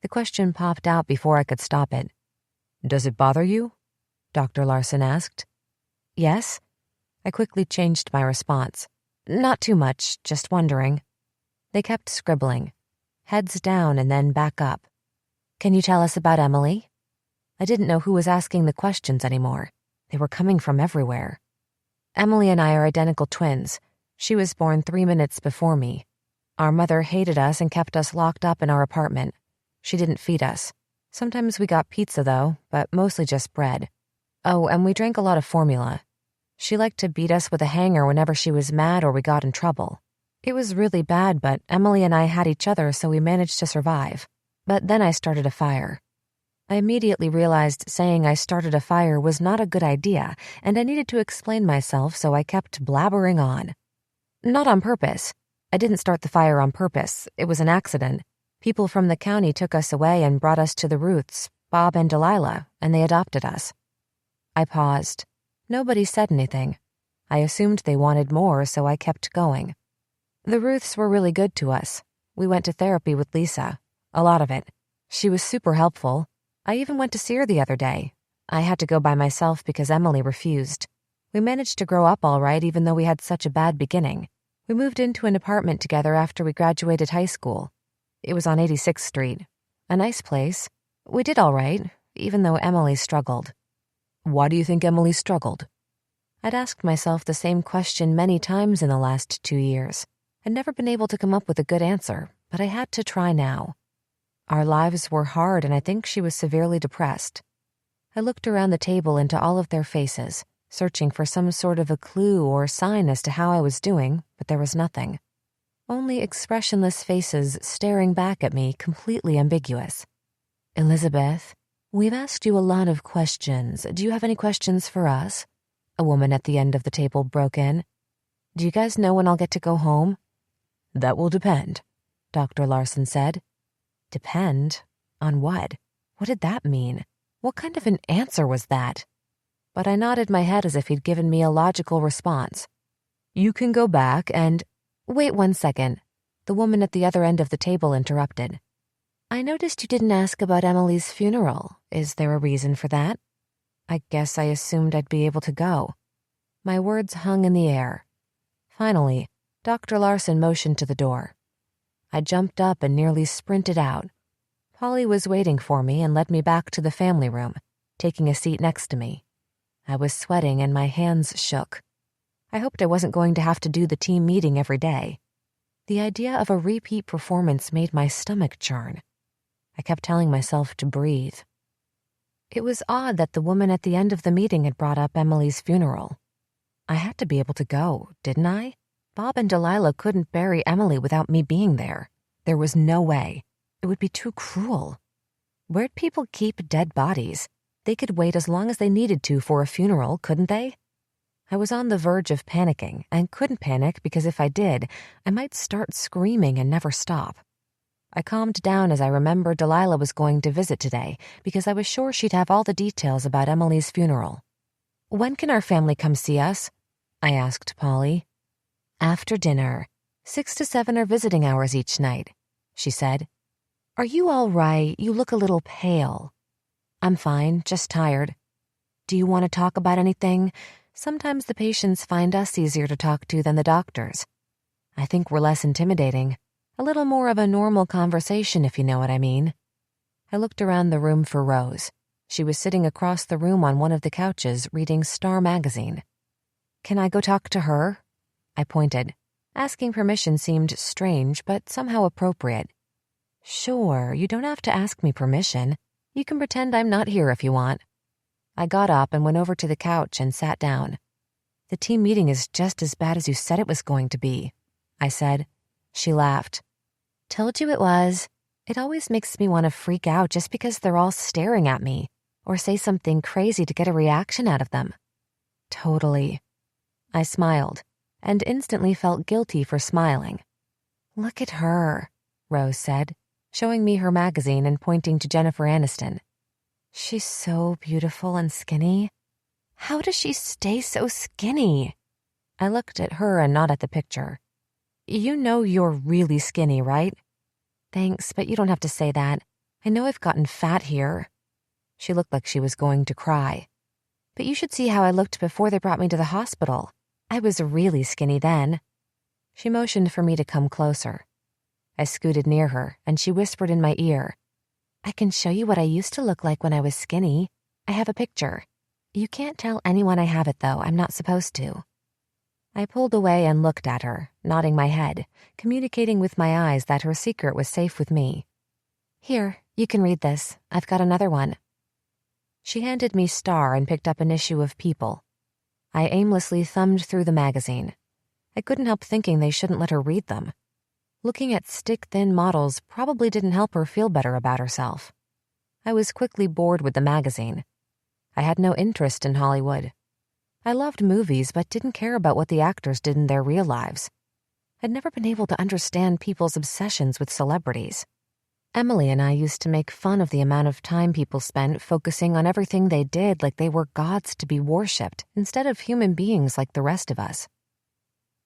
The question popped out before I could stop it. Does it bother you? Dr. Larson asked. Yes. I quickly changed my response. Not too much, just wondering. They kept scribbling. Heads down and then back up. Can you tell us about Emily? I didn't know who was asking the questions anymore. They were coming from everywhere. Emily and I are identical twins. She was born 3 minutes before me. Our mother hated us and kept us locked up in our apartment. She didn't feed us. Sometimes we got pizza, though, but mostly just bread. Oh, and we drank a lot of formula. She liked to beat us with a hanger whenever she was mad or we got in trouble. It was really bad, but Emily and I had each other, so we managed to survive. But then I started a fire. I immediately realized saying I started a fire was not a good idea, and I needed to explain myself, so I kept blabbering on. Not on purpose. I didn't start the fire on purpose. It was an accident. People from the county took us away and brought us to the Ruths, Bob and Delilah, and they adopted us. I paused. Nobody said anything. I assumed they wanted more, so I kept going. The Ruths were really good to us. We went to therapy with Lisa. A lot of it. She was super helpful. I even went to see her the other day. I had to go by myself because Emily refused. We managed to grow up all right even though we had such a bad beginning. We moved into an apartment together after we graduated high school. It was on 86th Street. A nice place. We did all right, even though Emily struggled. Why do you think Emily struggled? I'd asked myself the same question many times in the last 2 years. I'd never been able to come up with a good answer, but I had to try now. Our lives were hard, and I think she was severely depressed. I looked around the table into all of their faces, searching for some sort of a clue or sign as to how I was doing, but there was nothing. Only expressionless faces staring back at me, completely ambiguous. Elizabeth, we've asked you a lot of questions. Do you have any questions for us? A woman at the end of the table broke in. Do you guys know when I'll get to go home? That will depend, Dr. Larson said. Depend? On what? What did that mean? What kind of an answer was that? But I nodded my head as if he'd given me a logical response. You can go back and— Wait 1 second. The woman at the other end of the table interrupted. I noticed you didn't ask about Emily's funeral. Is there a reason for that? I guess I assumed I'd be able to go. My words hung in the air. Finally, Dr. Larson motioned to the door. I jumped up and nearly sprinted out. Polly was waiting for me and led me back to the family room, taking a seat next to me. I was sweating and my hands shook. I hoped I wasn't going to have to do the team meeting every day. The idea of a repeat performance made my stomach churn. I kept telling myself to breathe. It was odd that the woman at the end of the meeting had brought up Emily's funeral. I had to be able to go, didn't I? Bob and Delilah couldn't bury Emily without me being there. There was no way. It would be too cruel. Where'd people keep dead bodies? They could wait as long as they needed to for a funeral, couldn't they? I was on the verge of panicking and couldn't panic because if I did, I might start screaming and never stop. I calmed down as I remembered Delilah was going to visit today because I was sure she'd have all the details about Emily's funeral. When can our family come see us? I asked Polly. After dinner. 6 to 7 are visiting hours each night, she said. Are you all right? You look a little pale. I'm fine, just tired. Do you want to talk about anything? Sometimes the patients find us easier to talk to than the doctors. I think we're less intimidating. A little more of a normal conversation, if you know what I mean. I looked around the room for Rose. She was sitting across the room on one of the couches reading Star magazine. Can I go talk to her? I pointed. Asking permission seemed strange, but somehow appropriate. Sure, you don't have to ask me permission. You can pretend I'm not here if you want. I got up and went over to the couch and sat down. The team meeting is just as bad as you said it was going to be, I said. She laughed. Told you it was. It always makes me want to freak out just because they're all staring at me, or say something crazy to get a reaction out of them. Totally. I smiled, and instantly felt guilty for smiling. Look at her, Rose said, showing me her magazine and pointing to Jennifer Aniston. She's so beautiful and skinny. How does she stay so skinny? I looked at her and not at the picture. You know you're really skinny, right? Thanks, but you don't have to say that. I know I've gotten fat here. She looked like she was going to cry. But you should see how I looked before they brought me to the hospital. I was really skinny then. She motioned for me to come closer. I scooted near her, and she whispered in my ear, I can show you what I used to look like when I was skinny. I have a picture. You can't tell anyone I have it, though. I'm not supposed to. I pulled away and looked at her, nodding my head, communicating with my eyes that her secret was safe with me. Here, you can read this. I've got another one. She handed me Star and picked up an issue of People. I aimlessly thumbed through the magazine. I couldn't help thinking they shouldn't let her read them. Looking at stick-thin models probably didn't help her feel better about herself. I was quickly bored with the magazine. I had no interest in Hollywood. I loved movies but didn't care about what the actors did in their real lives. I'd never been able to understand people's obsessions with celebrities. Emily and I used to make fun of the amount of time people spent focusing on everything they did like they were gods to be worshipped instead of human beings like the rest of us.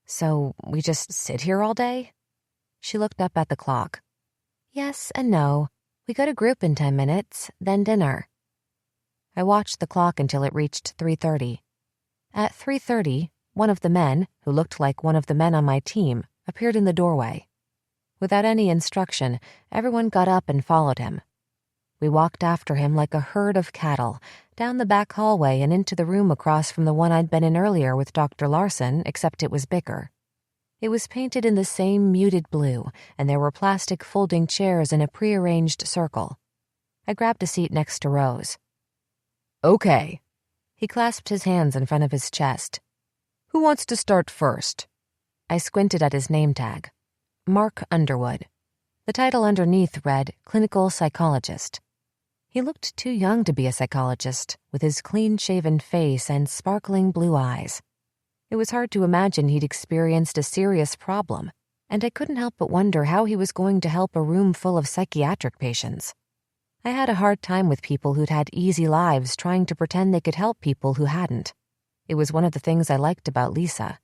So we just sit here all day? She looked up at the clock. Yes and no. We go to group in 10 minutes, then dinner. I watched the clock until it reached 3:30. At 3:30, one of the men, who looked like one of the men on my team, appeared in the doorway. Without any instruction, everyone got up and followed him. We walked after him like a herd of cattle, down the back hallway and into the room across from the one I'd been in earlier with Dr. Larson, except it was bigger. It was painted in the same muted blue, and there were plastic folding chairs in a prearranged circle. I grabbed a seat next to Rose. Okay. He clasped his hands in front of his chest. Who wants to start first? I squinted at his name tag. Mark Underwood. The title underneath read Clinical Psychologist. He looked too young to be a psychologist, with his clean-shaven face and sparkling blue eyes. It was hard to imagine he'd experienced a serious problem, and I couldn't help but wonder how he was going to help a room full of psychiatric patients. I had a hard time with people who'd had easy lives trying to pretend they could help people who hadn't. It was one of the things I liked about Lisa.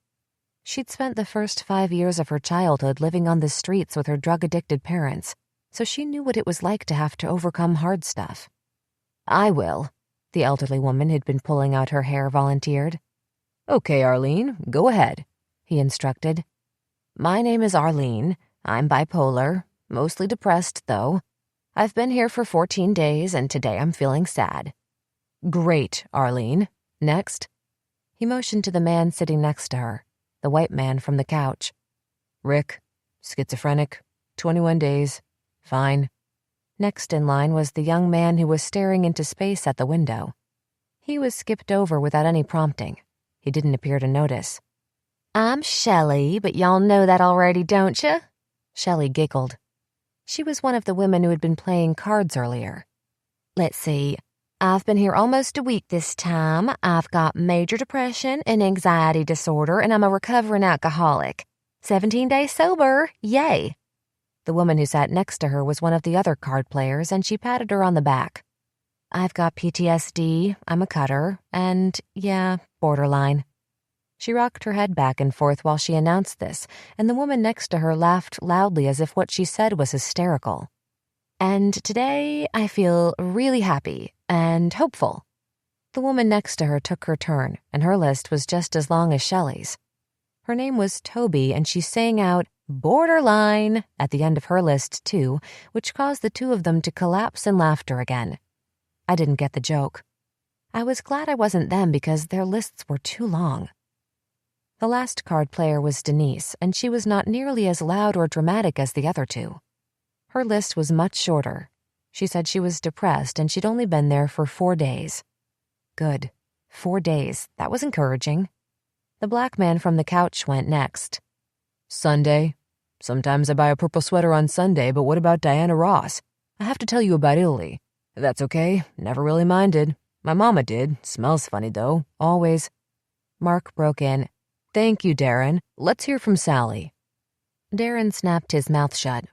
She'd spent the first 5 years of her childhood living on the streets with her drug-addicted parents, so she knew what it was like to have to overcome hard stuff. I will, the elderly woman who'd been pulling out her hair volunteered. Okay, Arlene, go ahead, he instructed. My name is Arlene. I'm bipolar, mostly depressed, though. I've been here for 14 days, and today I'm feeling sad. Great, Arlene. Next. He motioned to the man sitting next to her, the white man from the couch. Rick, schizophrenic, 21 days, fine. Next in line was the young man who was staring into space at the window. He was skipped over without any prompting. He didn't appear to notice. I'm Shelley, but y'all know that already, don't ya? Shelley giggled. She was one of the women who had been playing cards earlier. Let's see. I've been here almost a week this time. I've got major depression and anxiety disorder, and I'm a recovering alcoholic. 17 days sober. Yay. The woman who sat next to her was one of the other card players, and she patted her on the back. I've got PTSD, I'm a cutter, and, yeah, borderline. She rocked her head back and forth while she announced this, and the woman next to her laughed loudly as if what she said was hysterical. And today I feel really happy and hopeful. The woman next to her took her turn, and her list was just as long as Shelley's. Her name was Toby, and she sang out, borderline, at the end of her list, too, which caused the two of them to collapse in laughter again. I didn't get the joke. I was glad I wasn't them because their lists were too long. The last card player was Denise, and she was not nearly as loud or dramatic as the other two. Her list was much shorter. She said she was depressed and she'd only been there for 4 days. Good. 4 days. That was encouraging. The black man from the couch went next. Sunday. Sometimes I buy a purple sweater on Sunday, but what about Diana Ross? I have to tell you about Italy. That's okay. Never really minded. My mama did. Smells funny, though. Always. Mark broke in. Thank you, Darren. Let's hear from Sally. Darren snapped his mouth shut.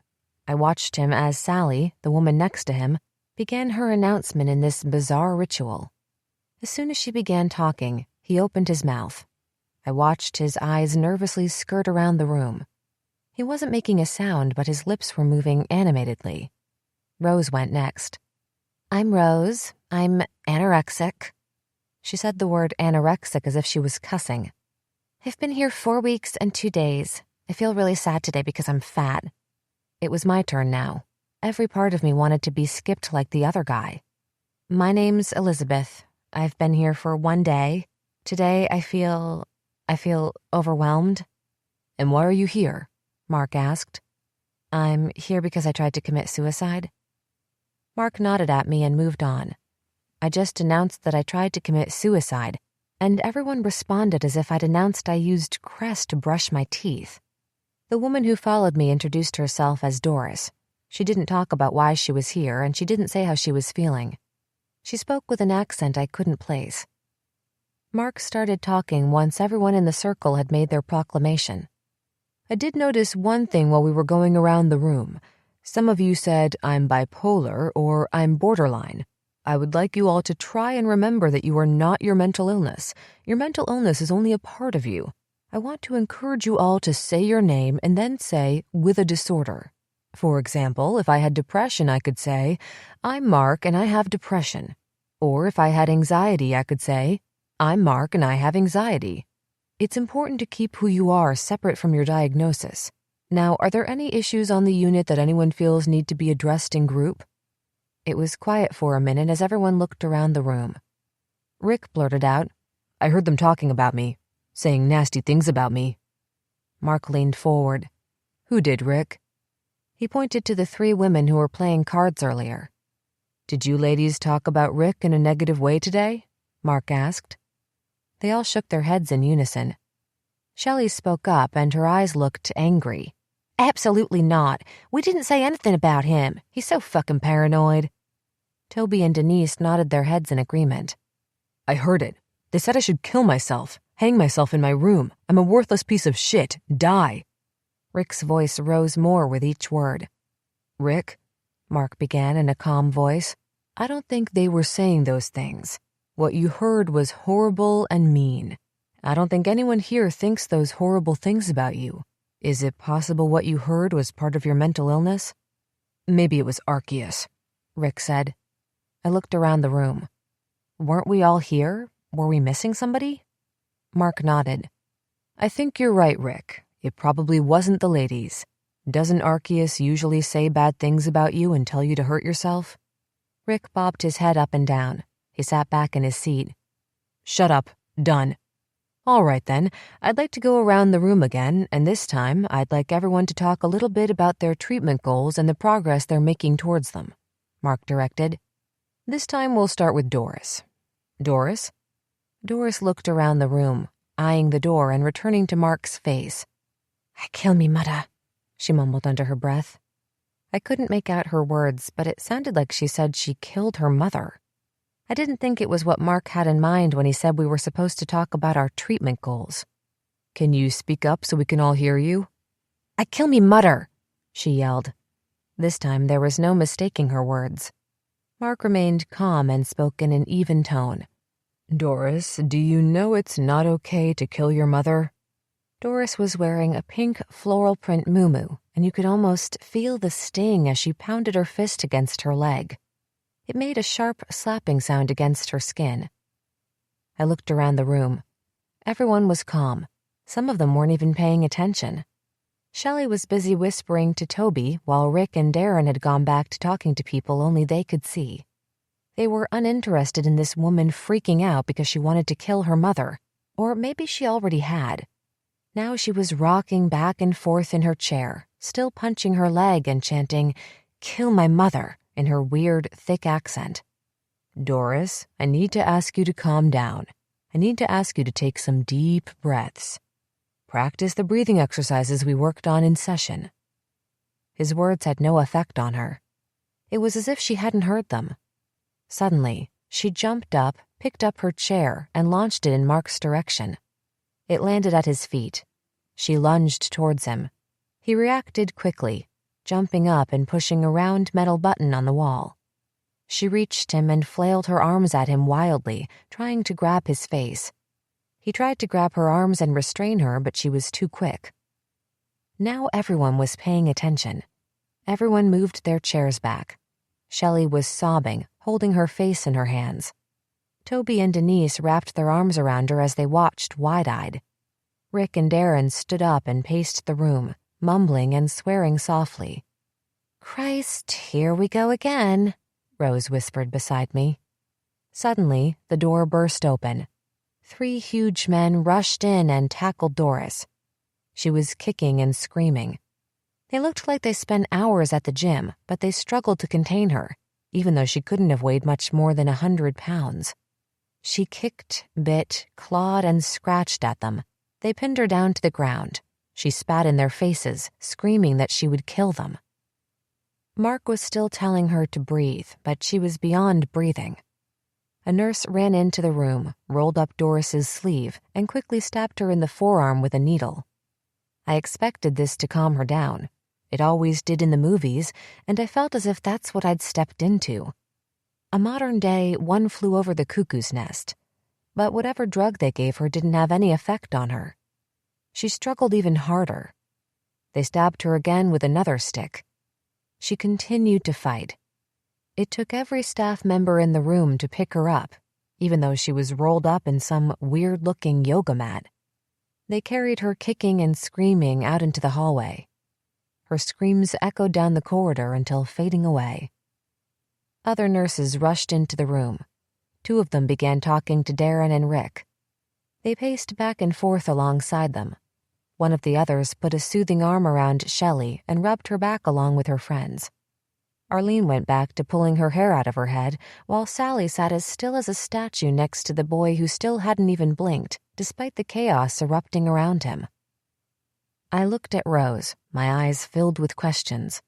I watched him as Sally, the woman next to him, began her announcement in this bizarre ritual. As soon as she began talking, he opened his mouth. I watched his eyes nervously skirt around the room. He wasn't making a sound, but his lips were moving animatedly. Rose went next. I'm Rose. I'm anorexic. She said the word anorexic as if she was cussing. I've been here 4 weeks and 2 days. I feel really sad today because I'm fat. It was my turn now. Every part of me wanted to be skipped like the other guy. My name's Elizabeth. I've been here for 1 day. Today I feel overwhelmed. And why are you here? Mark asked. I'm here because I tried to commit suicide. Mark nodded at me and moved on. I just announced that I tried to commit suicide, and everyone responded as if I'd announced I used Crest to brush my teeth. The woman who followed me introduced herself as Doris. She didn't talk about why she was here, and she didn't say how she was feeling. She spoke with an accent I couldn't place. Mark started talking once everyone in the circle had made their proclamation. I did notice one thing while we were going around the room. Some of you said, I'm bipolar or I'm borderline. I would like you all to try and remember that you are not your mental illness. Your mental illness is only a part of you. I want to encourage you all to say your name and then say, with a disorder. For example, if I had depression, I could say, I'm Mark and I have depression. Or if I had anxiety, I could say, I'm Mark and I have anxiety. It's important to keep who you are separate from your diagnosis. Now, are there any issues on the unit that anyone feels need to be addressed in group? It was quiet for a minute as everyone looked around the room. Rick blurted out, I heard them talking about me, saying nasty things about me. Mark leaned forward. Who did, Rick? He pointed to the 3 women who were playing cards earlier. Did you ladies talk about Rick in a negative way today? Mark asked. They all shook their heads in unison. Shelley spoke up and her eyes looked angry. Absolutely not. We didn't say anything about him. He's so fucking paranoid. Toby and Denise nodded their heads in agreement. I heard it. They said I should kill myself, hang myself in my room. I'm a worthless piece of shit. Die. Rick's voice rose more with each word. Rick, Mark began in a calm voice, I don't think they were saying those things. What you heard was horrible and mean. I don't think anyone here thinks those horrible things about you. Is it possible what you heard was part of your mental illness? Maybe it was Arceus, Rick said. I looked around the room. Weren't we all here? Were we missing somebody? Mark nodded. I think you're right, Rick. It probably wasn't the ladies. Doesn't Arceus usually say bad things about you and tell you to hurt yourself? Rick bobbed his head up and down. He sat back in his seat. Shut up. Done. All right, then. I'd like to go around the room again, and this time I'd like everyone to talk a little bit about their treatment goals and the progress they're making towards them, Mark directed. This time we'll start with Doris. Doris? Doris looked around the room, eyeing the door and returning to Mark's face. I kill me mudder, she mumbled under her breath. I couldn't make out her words, but it sounded like she said she killed her mother. I didn't think it was what Mark had in mind when he said we were supposed to talk about our treatment goals. Can you speak up so we can all hear you? I kill me mudder, she yelled. This time there was no mistaking her words. Mark remained calm and spoke in an even tone. Doris, do you know it's not okay to kill your mother? Doris was wearing a pink floral print muumuu, and you could almost feel the sting as she pounded her fist against her leg. It made a sharp slapping sound against her skin. I looked around the room. Everyone was calm. Some of them weren't even paying attention. Shelley was busy whispering to Toby while Rick and Darren had gone back to talking to people only they could see. They were uninterested in this woman freaking out because she wanted to kill her mother, or maybe she already had. Now she was rocking back and forth in her chair, still punching her leg and chanting, "Kill my mother," in her weird, thick accent. Doris, I need to ask you to calm down. I need to ask you to take some deep breaths. Practice the breathing exercises we worked on in session. His words had no effect on her. It was as if she hadn't heard them. Suddenly, she jumped up, picked up her chair, and launched it in Mark's direction. It landed at his feet. She lunged towards him. He reacted quickly, jumping up and pushing a round metal button on the wall. She reached him and flailed her arms at him wildly, trying to grab his face. He tried to grab her arms and restrain her, but she was too quick. Now everyone was paying attention. Everyone moved their chairs back. Shelley was sobbing, holding her face in her hands. Toby and Denise wrapped their arms around her as they watched wide-eyed. Rick and Darren stood up and paced the room, mumbling and swearing softly. Christ, here we go again, Rose whispered beside me. Suddenly, the door burst open. 3 huge men rushed in and tackled Doris. She was kicking and screaming. They looked like they spent hours at the gym, but they struggled to contain her, even though she couldn't have weighed much more than 100 pounds. She kicked, bit, clawed, and scratched at them. They pinned her down to the ground. She spat in their faces, screaming that she would kill them. Mark was still telling her to breathe, but she was beyond breathing. A nurse ran into the room, rolled up Doris's sleeve, and quickly stabbed her in the forearm with a needle. I expected this to calm her down. It always did in the movies, and I felt as if that's what I'd stepped into. A modern-day One Flew Over the Cuckoo's Nest. But whatever drug they gave her didn't have any effect on her. She struggled even harder. They stabbed her again with another stick. She continued to fight. It took every staff member in the room to pick her up, even though she was rolled up in some weird-looking yoga mat. They carried her kicking and screaming out into the hallway. Her screams echoed down the corridor until fading away. Other nurses rushed into the room. 2 of them began talking to Darren and Rick. They paced back and forth alongside them. One of the others put a soothing arm around Shelley and rubbed her back along with her friends. Arlene went back to pulling her hair out of her head, while Sally sat as still as a statue next to the boy who still hadn't even blinked, despite the chaos erupting around him. I looked at Rose, my eyes filled with questions.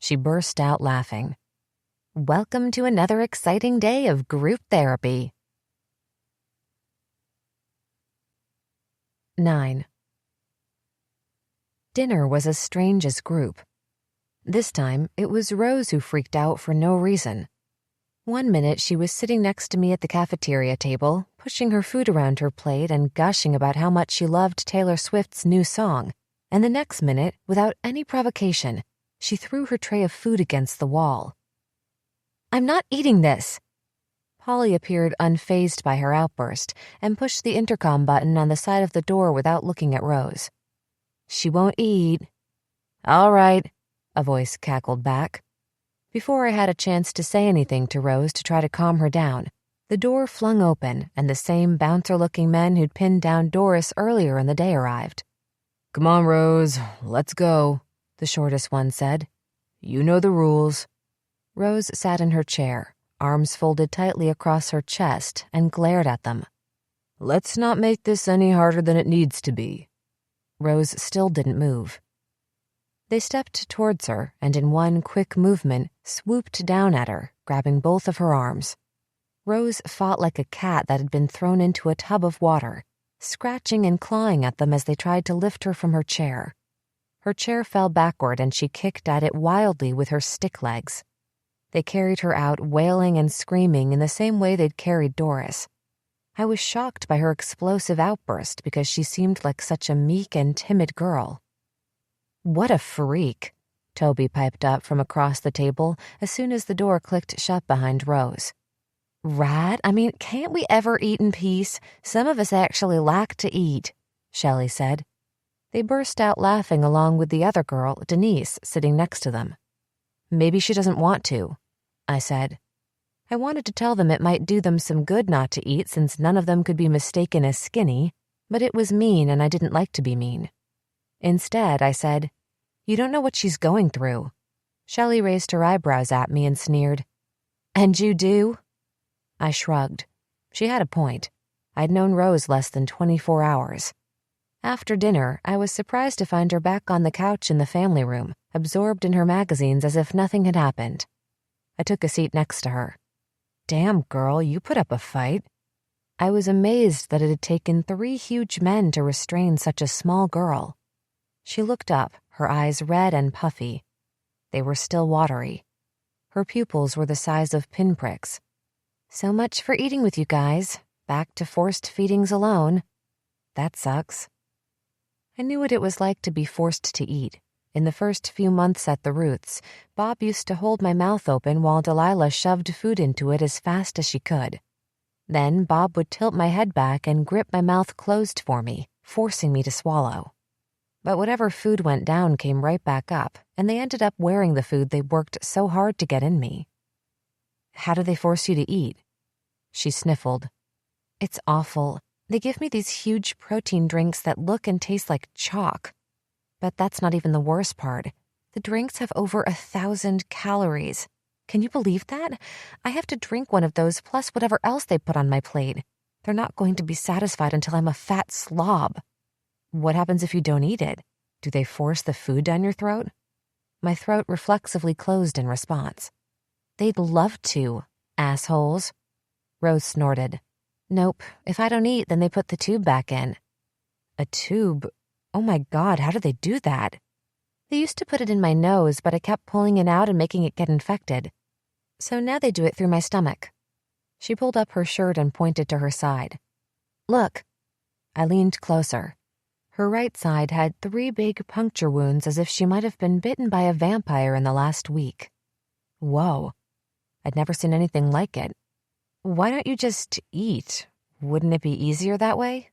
She burst out laughing. "Welcome to another exciting day of group therapy." 9. Dinner was as strange as group. This time, it was Rose who freaked out for no reason. One minute, she was sitting next to me at the cafeteria table, pushing her food around her plate and gushing about how much she loved Taylor Swift's new song. And the next minute, without any provocation, she threw her tray of food against the wall. "I'm not eating this." Polly appeared unfazed by her outburst and pushed the intercom button on the side of the door without looking at Rose. "She won't eat." "All right," a voice cackled back. Before I had a chance to say anything to Rose to try to calm her down, the door flung open and the same bouncer-looking men who'd pinned down Doris earlier in the day arrived. "Come on, Rose, let's go," the shortest one said. "You know the rules." Rose sat in her chair, arms folded tightly across her chest, and glared at them. "Let's not make this any harder than it needs to be." Rose still didn't move. They stepped towards her and in one quick movement swooped down at her, grabbing both of her arms. Rose fought like a cat that had been thrown into a tub of water, scratching and clawing at them as they tried to lift her from her chair. Her chair fell backward and she kicked at it wildly with her stick legs. They carried her out wailing and screaming in the same way they'd carried Doris. I was shocked by her explosive outburst because she seemed like such a meek and timid girl. "What a freak," Toby piped up from across the table as soon as the door clicked shut behind Rose. "Rat, can't we ever eat in peace? Some of us actually like to eat," Shelley said. They burst out laughing along with the other girl, Denise, sitting next to them. "Maybe she doesn't want to," I said. I wanted to tell them it might do them some good not to eat since none of them could be mistaken as skinny, but it was mean and I didn't like to be mean. Instead, I said, "You don't know what she's going through." Shelley raised her eyebrows at me and sneered. "And you do?" I shrugged. She had a point. I'd known Rose less than 24 hours. After dinner, I was surprised to find her back on the couch in the family room, absorbed in her magazines as if nothing had happened. I took a seat next to her. "Damn, girl, you put up a fight." I was amazed that it had taken 3 huge men to restrain such a small girl. She looked up, her eyes red and puffy. They were still watery. Her pupils were the size of pinpricks. "So much for eating with you guys. Back to forced feedings alone. That sucks." I knew what it was like to be forced to eat. In the first few months at the Roots, Bob used to hold my mouth open while Delilah shoved food into it as fast as she could. Then Bob would tilt my head back and grip my mouth closed for me, forcing me to swallow. But whatever food went down came right back up, and they ended up wearing the food they worked so hard to get in me. "How do they force you to eat?" She sniffled. "It's awful. They give me these huge protein drinks that look and taste like chalk. But that's not even the worst part. The drinks have over 1,000 calories. Can you believe that? I have to drink one of those plus whatever else they put on my plate. They're not going to be satisfied until I'm a fat slob. What happens if you don't eat it? Do they force the food down your throat? My throat reflexively closed in response. They'd love to, assholes. Rose snorted. Nope, if I don't eat, then they put the tube back in. A tube? Oh my God, how do they do that? They used to put it in my nose, but I kept pulling it out and making it get infected. So now they do it through my stomach. She pulled up her shirt and pointed to her side. Look. I leaned closer. Her right side had 3 big puncture wounds as if she might have been bitten by a vampire in the last week. Whoa. I'd never seen anything like it. Why don't you just eat? Wouldn't it be easier that way?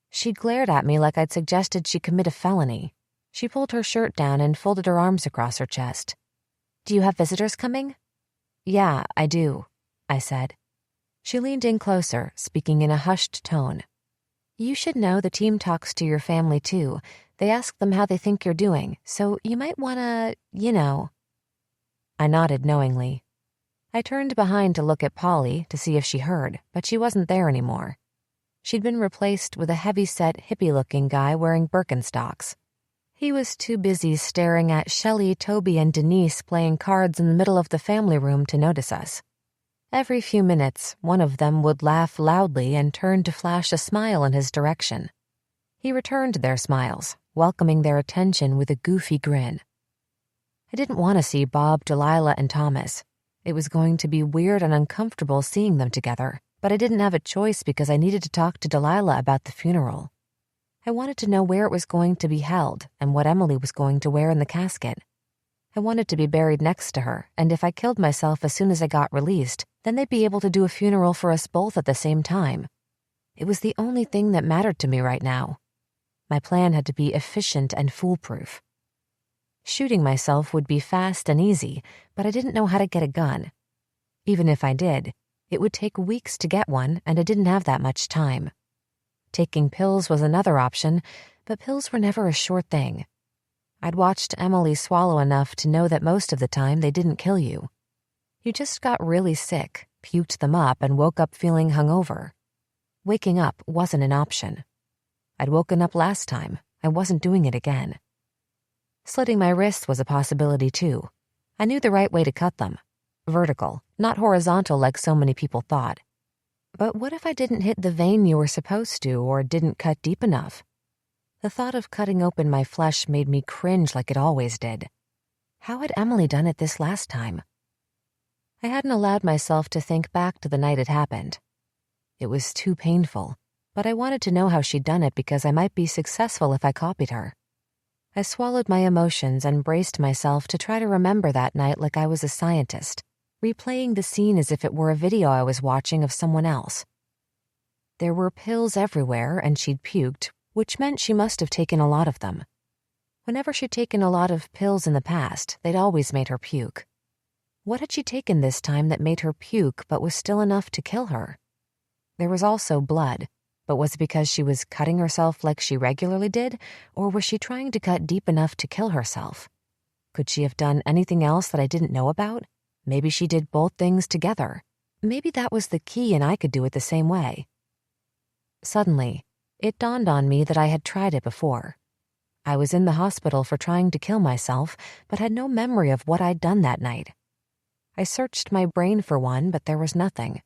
She glared at me like I'd suggested she commit a felony. She pulled her shirt down and folded her arms across her chest. Do you have visitors coming? Yeah, I do, I said. She leaned in closer, speaking in a hushed tone. You should know the team talks to your family too. They ask them how they think you're doing, so you might wanna, I nodded knowingly. I turned behind to look at Polly to see if she heard, but she wasn't there anymore. She'd been replaced with a heavy-set, hippie-looking guy wearing Birkenstocks. He was too busy staring at Shelley, Toby, and Denise playing cards in the middle of the family room to notice us. Every few minutes, one of them would laugh loudly and turn to flash a smile in his direction. He returned their smiles, welcoming their attention with a goofy grin. I didn't want to see Bob, Delilah, and Thomas. It was going to be weird and uncomfortable seeing them together, but I didn't have a choice because I needed to talk to Delilah about the funeral. I wanted to know where it was going to be held and what Emily was going to wear in the casket. I wanted to be buried next to her, and if I killed myself as soon as I got released, then they'd be able to do a funeral for us both at the same time. It was the only thing that mattered to me right now. My plan had to be efficient and foolproof. Shooting myself would be fast and easy, but I didn't know how to get a gun. Even if I did, it would take weeks to get one, and I didn't have that much time. Taking pills was another option, but pills were never a sure thing. I'd watched Emily swallow enough to know that most of the time they didn't kill you. You just got really sick, puked them up, and woke up feeling hungover. Waking up wasn't an option. I'd woken up last time. I wasn't doing it again. Slitting my wrists was a possibility too. I knew the right way to cut them. Vertical, not horizontal like so many people thought. But what if I didn't hit the vein you were supposed to or didn't cut deep enough? The thought of cutting open my flesh made me cringe like it always did. How had Emily done it this last time? I hadn't allowed myself to think back to the night it happened. It was too painful, but I wanted to know how she'd done it because I might be successful if I copied her. I swallowed my emotions and braced myself to try to remember that night like I was a scientist, replaying the scene as if it were a video I was watching of someone else. There were pills everywhere, and she'd puked, which meant she must have taken a lot of them. Whenever she'd taken a lot of pills in the past, they'd always made her puke. What had she taken this time that made her puke but was still enough to kill her? There was also blood, but was it because she was cutting herself like she regularly did, or was she trying to cut deep enough to kill herself? Could she have done anything else that I didn't know about? Maybe she did both things together. Maybe that was the key and I could do it the same way. Suddenly, it dawned on me that I had tried it before. I was in the hospital for trying to kill myself, but had no memory of what I'd done that night. I searched my brain for one, but there was nothing.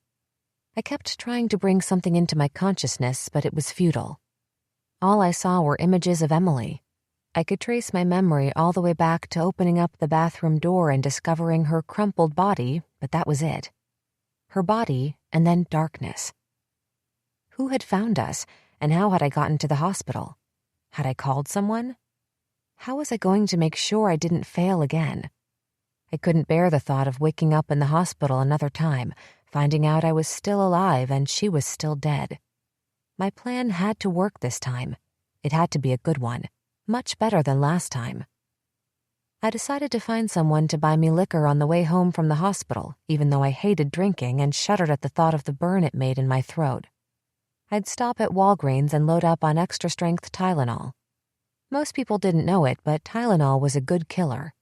I kept trying to bring something into my consciousness, but it was futile. All I saw were images of Emily. I could trace my memory all the way back to opening up the bathroom door and discovering her crumpled body, but that was it. Her body, and then darkness. Who had found us, and how had I gotten to the hospital? Had I called someone? How was I going to make sure I didn't fail again? I couldn't bear the thought of waking up in the hospital another time, finding out I was still alive and she was still dead. My plan had to work this time. It had to be a good one, much better than last time. I decided to find someone to buy me liquor on the way home from the hospital, even though I hated drinking and shuddered at the thought of the burn it made in my throat. I'd stop at Walgreens and load up on extra-strength Tylenol. Most people didn't know it, but Tylenol was a good killer.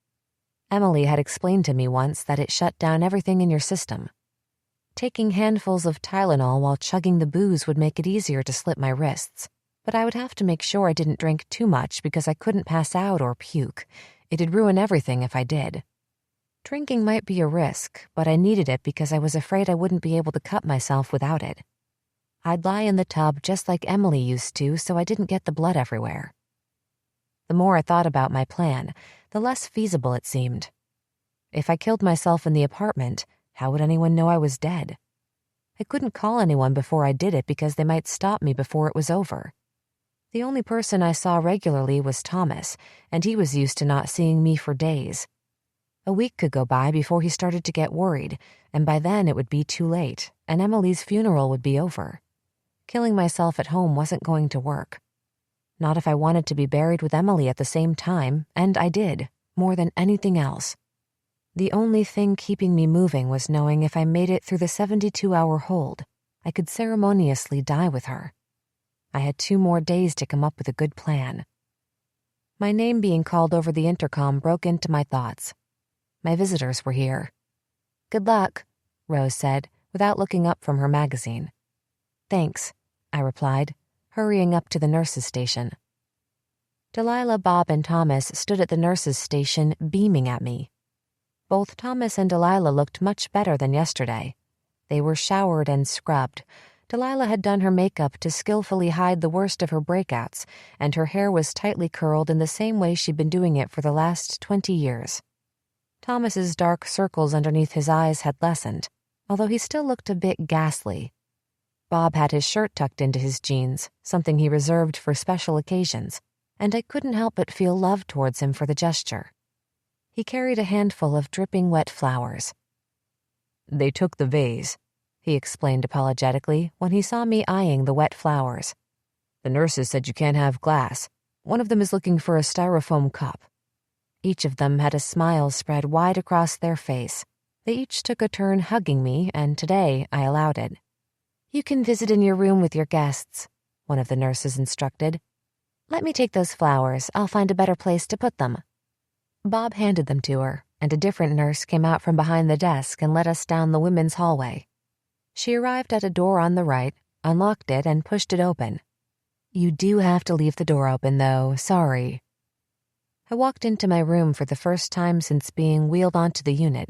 Emily had explained to me once that it shut down everything in your system. Taking handfuls of Tylenol while chugging the booze would make it easier to slit my wrists, but I would have to make sure I didn't drink too much because I couldn't pass out or puke. It'd ruin everything if I did. Drinking might be a risk, but I needed it because I was afraid I wouldn't be able to cut myself without it. I'd lie in the tub just like Emily used to so I didn't get the blood everywhere. The more I thought about my plan, the less feasible it seemed. If I killed myself in the apartment, how would anyone know I was dead? I couldn't call anyone before I did it because they might stop me before it was over. The only person I saw regularly was Thomas, and he was used to not seeing me for days. A week could go by before he started to get worried, and by then it would be too late, and Emily's funeral would be over. Killing myself at home wasn't going to work. Not if I wanted to be buried with Emily at the same time, and I did, more than anything else. The only thing keeping me moving was knowing if I made it through the 72-hour hold, I could ceremoniously die with her. I had 2 more days to come up with a good plan. My name being called over the intercom broke into my thoughts. My visitors were here. "Good luck," Rose said, without looking up from her magazine. "Thanks," I replied, hurrying up to the nurse's station. Delilah, Bob, and Thomas stood at the nurse's station, beaming at me. Both Thomas and Delilah looked much better than yesterday. They were showered and scrubbed. Delilah had done her makeup to skillfully hide the worst of her breakouts, and her hair was tightly curled in the same way she'd been doing it for the last 20 years. Thomas's dark circles underneath his eyes had lessened, although he still looked a bit ghastly. Bob had his shirt tucked into his jeans, something he reserved for special occasions, and I couldn't help but feel love towards him for the gesture. He carried a handful of dripping wet flowers. "They took the vase," he explained apologetically when he saw me eyeing the wet flowers. "The nurses said you can't have glass. One of them is looking for a styrofoam cup." Each of them had a smile spread wide across their face. They each took a turn hugging me, and today I allowed it. "You can visit in your room with your guests," one of the nurses instructed. "Let me take those flowers. I'll find a better place to put them." Bob handed them to her, and a different nurse came out from behind the desk and led us down the women's hallway. She arrived at a door on the right, unlocked it, and pushed it open. "You do have to leave the door open, though. Sorry." I walked into my room for the first time since being wheeled onto the unit.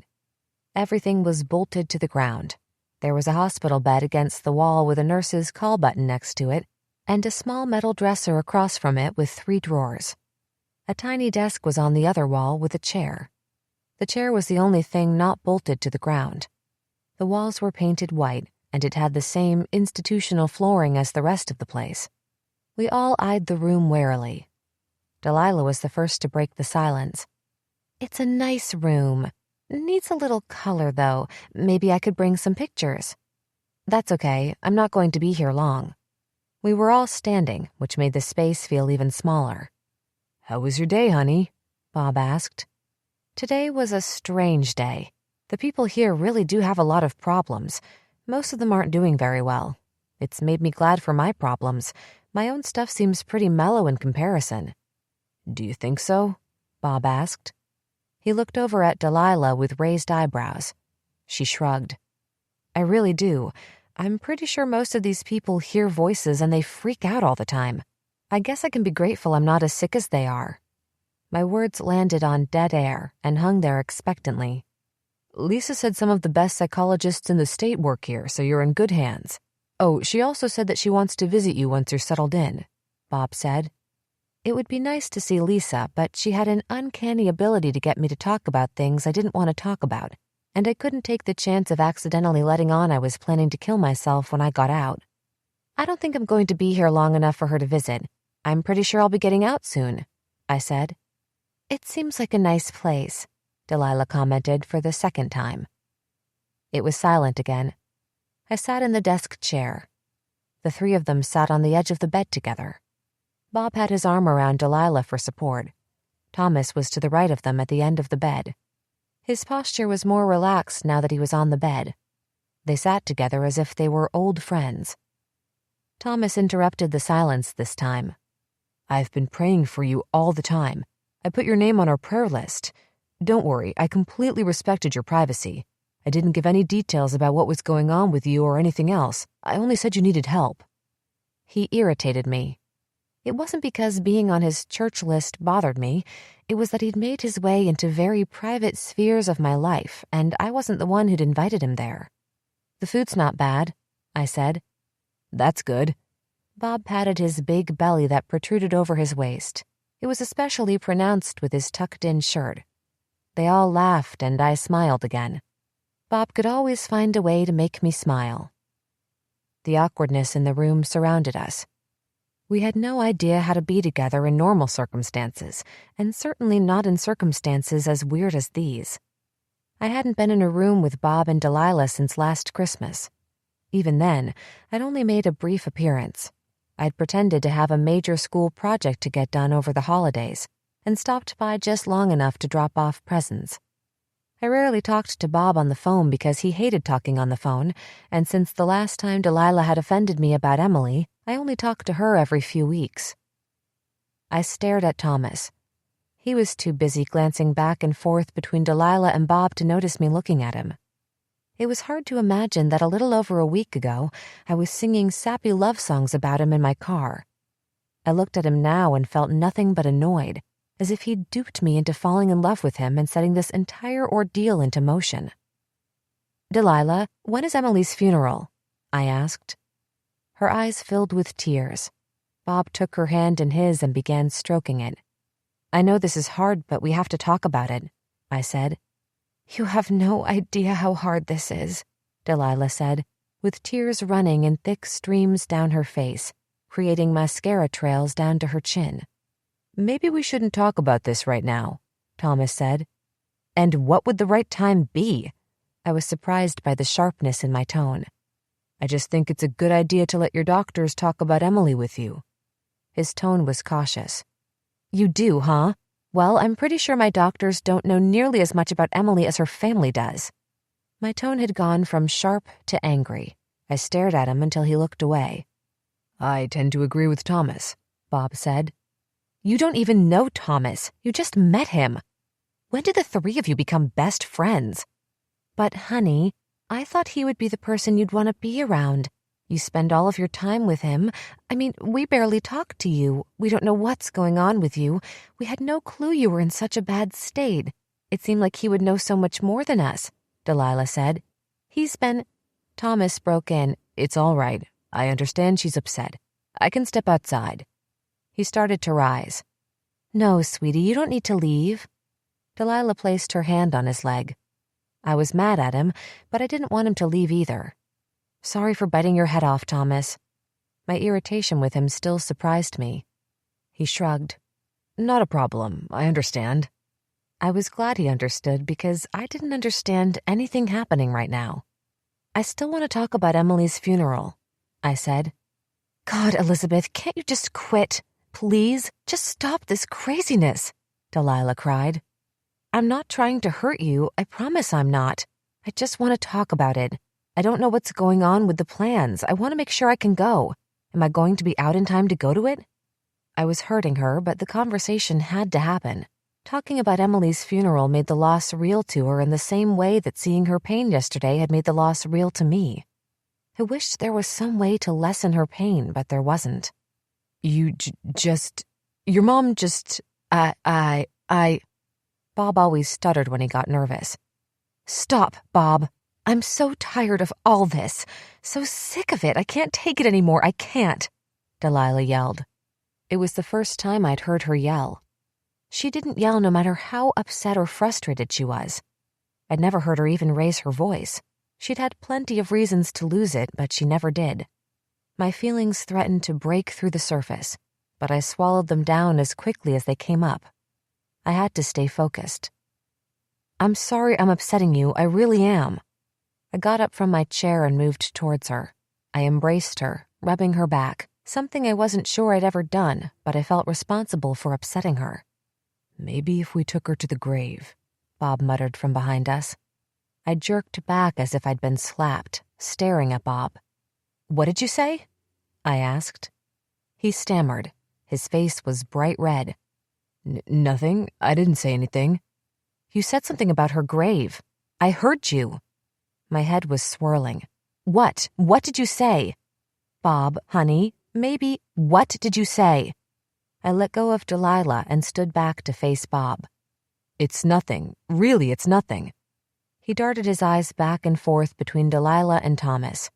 Everything was bolted to the ground. There was a hospital bed against the wall with a nurse's call button next to it, and a small metal dresser across from it with 3 drawers. A tiny desk was on the other wall with a chair. The chair was the only thing not bolted to the ground. The walls were painted white, and it had the same institutional flooring as the rest of the place. We all eyed the room warily. Delilah was the first to break the silence. "It's a nice room. Needs a little color, though. Maybe I could bring some pictures." "That's okay. I'm not going to be here long." We were all standing, which made the space feel even smaller. "How was your day, honey?" Bob asked. Today was a strange day. The people here really do have a lot of problems. Most of them aren't doing very well. It's made me glad for my problems. My own stuff seems pretty mellow in comparison. "Do you think so?" Bob asked. He looked over at Delilah with raised eyebrows. She shrugged. "I really do. I'm pretty sure most of these people hear voices and they freak out all the time. I guess I can be grateful I'm not as sick as they are." My words landed on dead air and hung there expectantly. "Lisa said some of the best psychologists in the state work here, so you're in good hands. Oh, she also said that she wants to visit you once you're settled in," Bob said. It would be nice to see Lisa, but she had an uncanny ability to get me to talk about things I didn't want to talk about, and I couldn't take the chance of accidentally letting on I was planning to kill myself when I got out. "I don't think I'm going to be here long enough for her to visit. I'm pretty sure I'll be getting out soon," I said. "It seems like a nice place," Delilah commented for the second time. It was silent again. I sat in the desk chair. The 3 of them sat on the edge of the bed together. Bob had his arm around Delilah for support. Thomas was to the right of them at the end of the bed. His posture was more relaxed now that he was on the bed. They sat together as if they were old friends. Thomas interrupted the silence this time. "I've been praying for you all the time. I put your name on our prayer list. Don't worry, I completely respected your privacy. I didn't give any details about what was going on with you or anything else. I only said you needed help. He irritated me. It wasn't because being on his church list bothered me. It was that he'd made his way into very private spheres of my life, and I wasn't the one who'd invited him there. The food's not bad, I said. That's good. Bob patted his big belly that protruded over his waist. It was especially pronounced with his tucked-in shirt. They all laughed, and I smiled again. Bob could always find a way to make me smile. The awkwardness in the room surrounded us. We had no idea how to be together in normal circumstances, and certainly not in circumstances as weird as these. I hadn't been in a room with Bob and Delilah since last Christmas. Even then, I'd only made a brief appearance. I'd pretended to have a major school project to get done over the holidays, and stopped by just long enough to drop off presents. I rarely talked to Bob on the phone because he hated talking on the phone, and since the last time Delilah had offended me about Emily, I only talked to her every few weeks. I stared at Thomas. He was too busy glancing back and forth between Delilah and Bob to notice me looking at him. It was hard to imagine that a little over a week ago, I was singing sappy love songs about him in my car. I looked at him now and felt nothing but annoyed, as if he'd duped me into falling in love with him and setting this entire ordeal into motion. Delilah, when is Emily's funeral? I asked. Her eyes filled with tears. Bob took her hand in his and began stroking it. I know this is hard, but we have to talk about it, I said. You have no idea how hard this is, Delilah said, with tears running in thick streams down her face, creating mascara trails down to her chin. Maybe we shouldn't talk about this right now, Thomas said. And what would the right time be? I was surprised by the sharpness in my tone. I just think it's a good idea to let your doctors talk about Emily with you. His tone was cautious. You do, huh? Well, I'm pretty sure my doctors don't know nearly as much about Emily as her family does. My tone had gone from sharp to angry. I stared at him until he looked away. I tend to agree with Thomas, Bob said. You don't even know Thomas. You just met him. When did the three of you become best friends? But, honey, I thought he would be the person you'd want to be around. You spend all of your time with him. I mean, we barely talk to you. We don't know what's going on with you. We had no clue you were in such a bad state. It seemed like he would know so much more than us, Delilah said. Thomas broke in. It's all right. I understand she's upset. I can step outside. He started to rise. No, sweetie, you don't need to leave. Delilah placed her hand on his leg. I was mad at him, but I didn't want him to leave either. Sorry for biting your head off, Thomas. My irritation with him still surprised me. He shrugged. Not a problem. I understand. I was glad he understood because I didn't understand anything happening right now. I still want to talk about Emily's funeral, I said. God, Elizabeth, can't you just quit? Please, just stop this craziness, Delilah cried. I'm not trying to hurt you. I promise I'm not. I just want to talk about it. I don't know what's going on with the plans. I want to make sure I can go. Am I going to be out in time to go to it? I was hurting her, but the conversation had to happen. Talking about Emily's funeral made the loss real to her in the same way that seeing her pain yesterday had made the loss real to me. I wished there was some way to lessen her pain, but there wasn't. Your mom just, Bob always stuttered when he got nervous. Stop, Bob. I'm so tired of all this. So sick of it. I can't take it anymore. I can't, Delilah yelled. It was the first time I'd heard her yell. She didn't yell no matter how upset or frustrated she was. I'd never heard her even raise her voice. She'd had plenty of reasons to lose it, but she never did. My feelings threatened to break through the surface, but I swallowed them down as quickly as they came up. I had to stay focused. I'm sorry I'm upsetting you. I really am. I got up from my chair and moved towards her. I embraced her, rubbing her back, something I wasn't sure I'd ever done, but I felt responsible for upsetting her. Maybe if we took her to the grave, Bob muttered from behind us. I jerked back as if I'd been slapped, staring at Bob. What did you say? I asked. He stammered. His face was bright red. Nothing. I didn't say anything. You said something about her grave. I heard you. My head was swirling. What? What did you say? Bob, honey, maybe. What did you say? I let go of Delilah and stood back to face Bob. It's nothing. Really, it's nothing. He darted his eyes back and forth between Delilah and Thomas.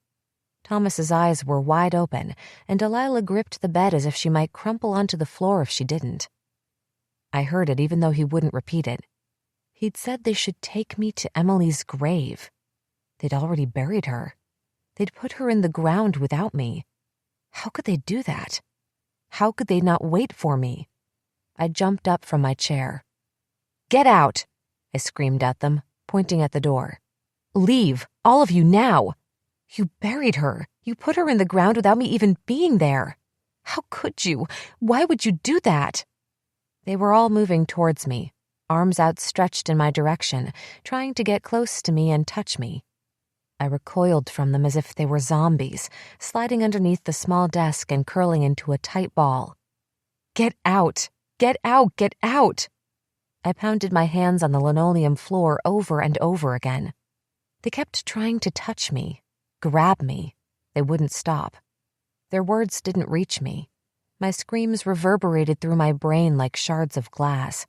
Thomas's eyes were wide open, and Delilah gripped the bed as if she might crumple onto the floor if she didn't. I heard it even though he wouldn't repeat it. He'd said they should take me to Emily's grave. They'd already buried her. They'd put her in the ground without me. How could they do that? How could they not wait for me? I jumped up from my chair. Get out! I screamed at them, pointing at the door. Leave, all of you now! You buried her. You put her in the ground without me even being there. How could you? Why would you do that? They were all moving towards me, arms outstretched in my direction, trying to get close to me and touch me. I recoiled from them as if they were zombies, sliding underneath the small desk and curling into a tight ball. Get out! Get out! Get out! I pounded my hands on the linoleum floor over and over again. They kept trying to touch me, grab me. They wouldn't stop. Their words didn't reach me. My screams reverberated through my brain like shards of glass.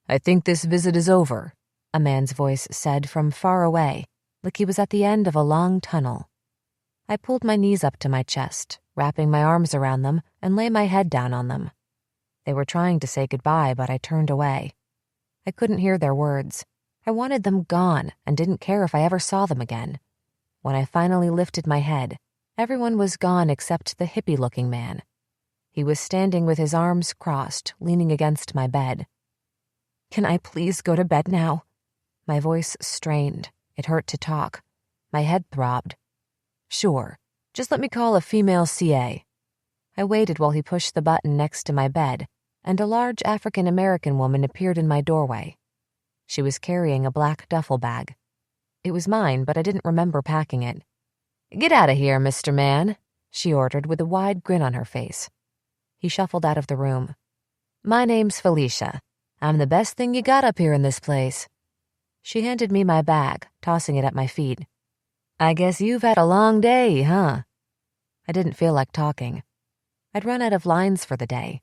I think this visit is over, a man's voice said from far away, like he was at the end of a long tunnel. I pulled my knees up to my chest, wrapping my arms around them, and lay my head down on them. They were trying to say goodbye, but I turned away. I couldn't hear their words. I wanted them gone and didn't care if I ever saw them again. When I finally lifted my head, everyone was gone except the hippie-looking man. He was standing with his arms crossed, leaning against my bed. Can I please go to bed now? My voice strained. It hurt to talk. My head throbbed. Sure. Just let me call a female CA. I waited while he pushed the button next to my bed, and a large African-American woman appeared in my doorway. She was carrying a black duffel bag. It was mine, but I didn't remember packing it. Get out of here, Mr. Man, she ordered with a wide grin on her face. He shuffled out of the room. My name's Felicia. I'm the best thing you got up here in this place. She handed me my bag, tossing it at my feet. I guess you've had a long day, huh? I didn't feel like talking. I'd run out of lines for the day.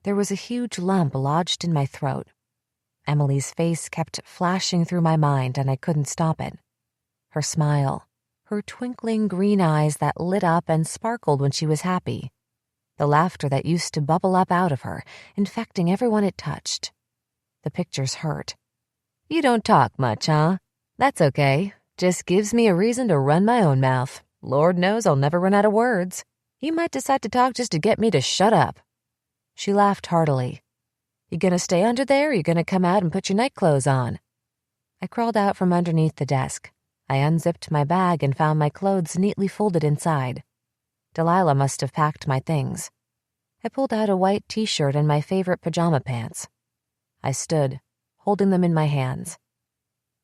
There was a huge lump lodged in my throat. Emily's face kept flashing through my mind, and I couldn't stop it. Her smile, her twinkling green eyes that lit up and sparkled when she was happy. The laughter that used to bubble up out of her, infecting everyone it touched. The pictures hurt. You don't talk much, huh? That's okay. Just gives me a reason to run my own mouth. Lord knows I'll never run out of words. You might decide to talk just to get me to shut up. She laughed heartily. You gonna stay under there, or you gonna come out and put your night clothes on? I crawled out from underneath the desk. I unzipped my bag and found my clothes neatly folded inside. Delilah must have packed my things. I pulled out a white t-shirt and my favorite pajama pants. I stood, holding them in my hands.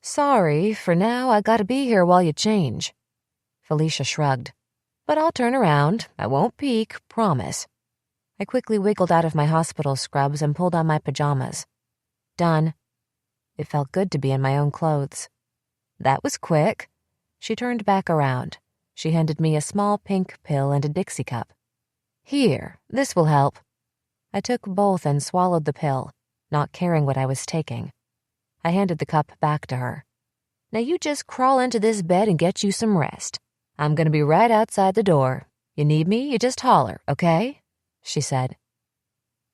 Sorry, for now I gotta be here while you change. Felicia shrugged. But I'll turn around. I won't peek, promise. I quickly wiggled out of my hospital scrubs and pulled on my pajamas. Done. It felt good to be in my own clothes. That was quick. She turned back around. She handed me a small pink pill and a Dixie cup. Here, this will help. I took both and swallowed the pill, not caring what I was taking. I handed the cup back to her. Now you just crawl into this bed and get you some rest. I'm gonna be right outside the door. You need me, you just holler, okay? She said.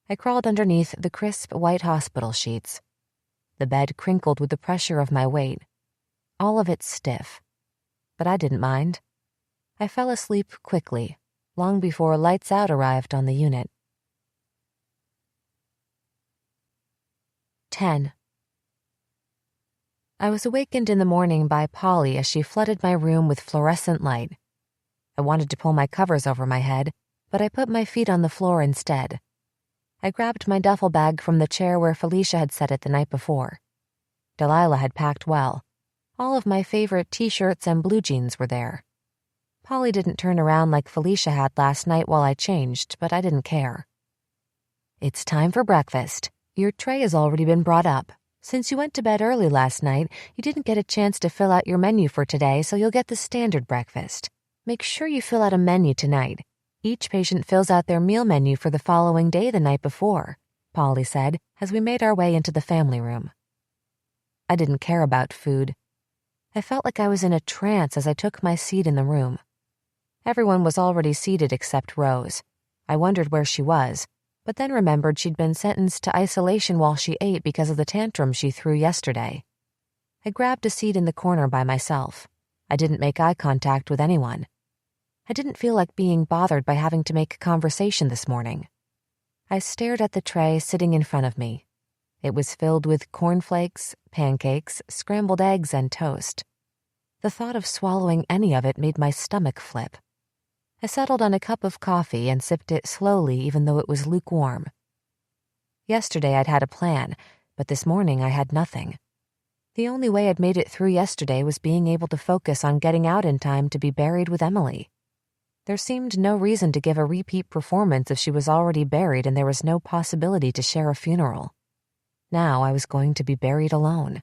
I crawled underneath the crisp white hospital sheets. The bed crinkled with the pressure of my weight. All of it stiff. But I didn't mind. I fell asleep quickly, long before lights out arrived on the unit. 10. I was awakened in the morning by Polly as she flooded my room with fluorescent light. I wanted to pull my covers over my head, but I put my feet on the floor instead. I grabbed my duffel bag from the chair where Felicia had set it the night before. Delilah had packed well. All of my favorite t-shirts and blue jeans were there. Polly didn't turn around like Felicia had last night while I changed, but I didn't care. It's time for breakfast. Your tray has already been brought up, Since you went to bed early last night, you didn't get a chance to fill out your menu for today, so you'll get the standard breakfast. Make sure you fill out a menu tonight. Each patient fills out their meal menu for the following day the night before, Polly said as we made our way into the family room. I didn't care about food. I felt like I was in a trance as I took my seat in the room. Everyone was already seated except Rose. I wondered where she was, but then remembered she'd been sentenced to isolation while she ate because of the tantrum she threw yesterday. I grabbed a seat in the corner by myself. I didn't make eye contact with anyone. I didn't feel like being bothered by having to make conversation this morning. I stared at the tray sitting in front of me. It was filled with cornflakes, pancakes, scrambled eggs, and toast. The thought of swallowing any of it made my stomach flip. I settled on a cup of coffee and sipped it slowly even though it was lukewarm. Yesterday I'd had a plan, but this morning I had nothing. The only way I'd made it through yesterday was being able to focus on getting out in time to be buried with Emily. There seemed no reason to give a repeat performance if she was already buried and there was no possibility to share a funeral. Now I was going to be buried alone.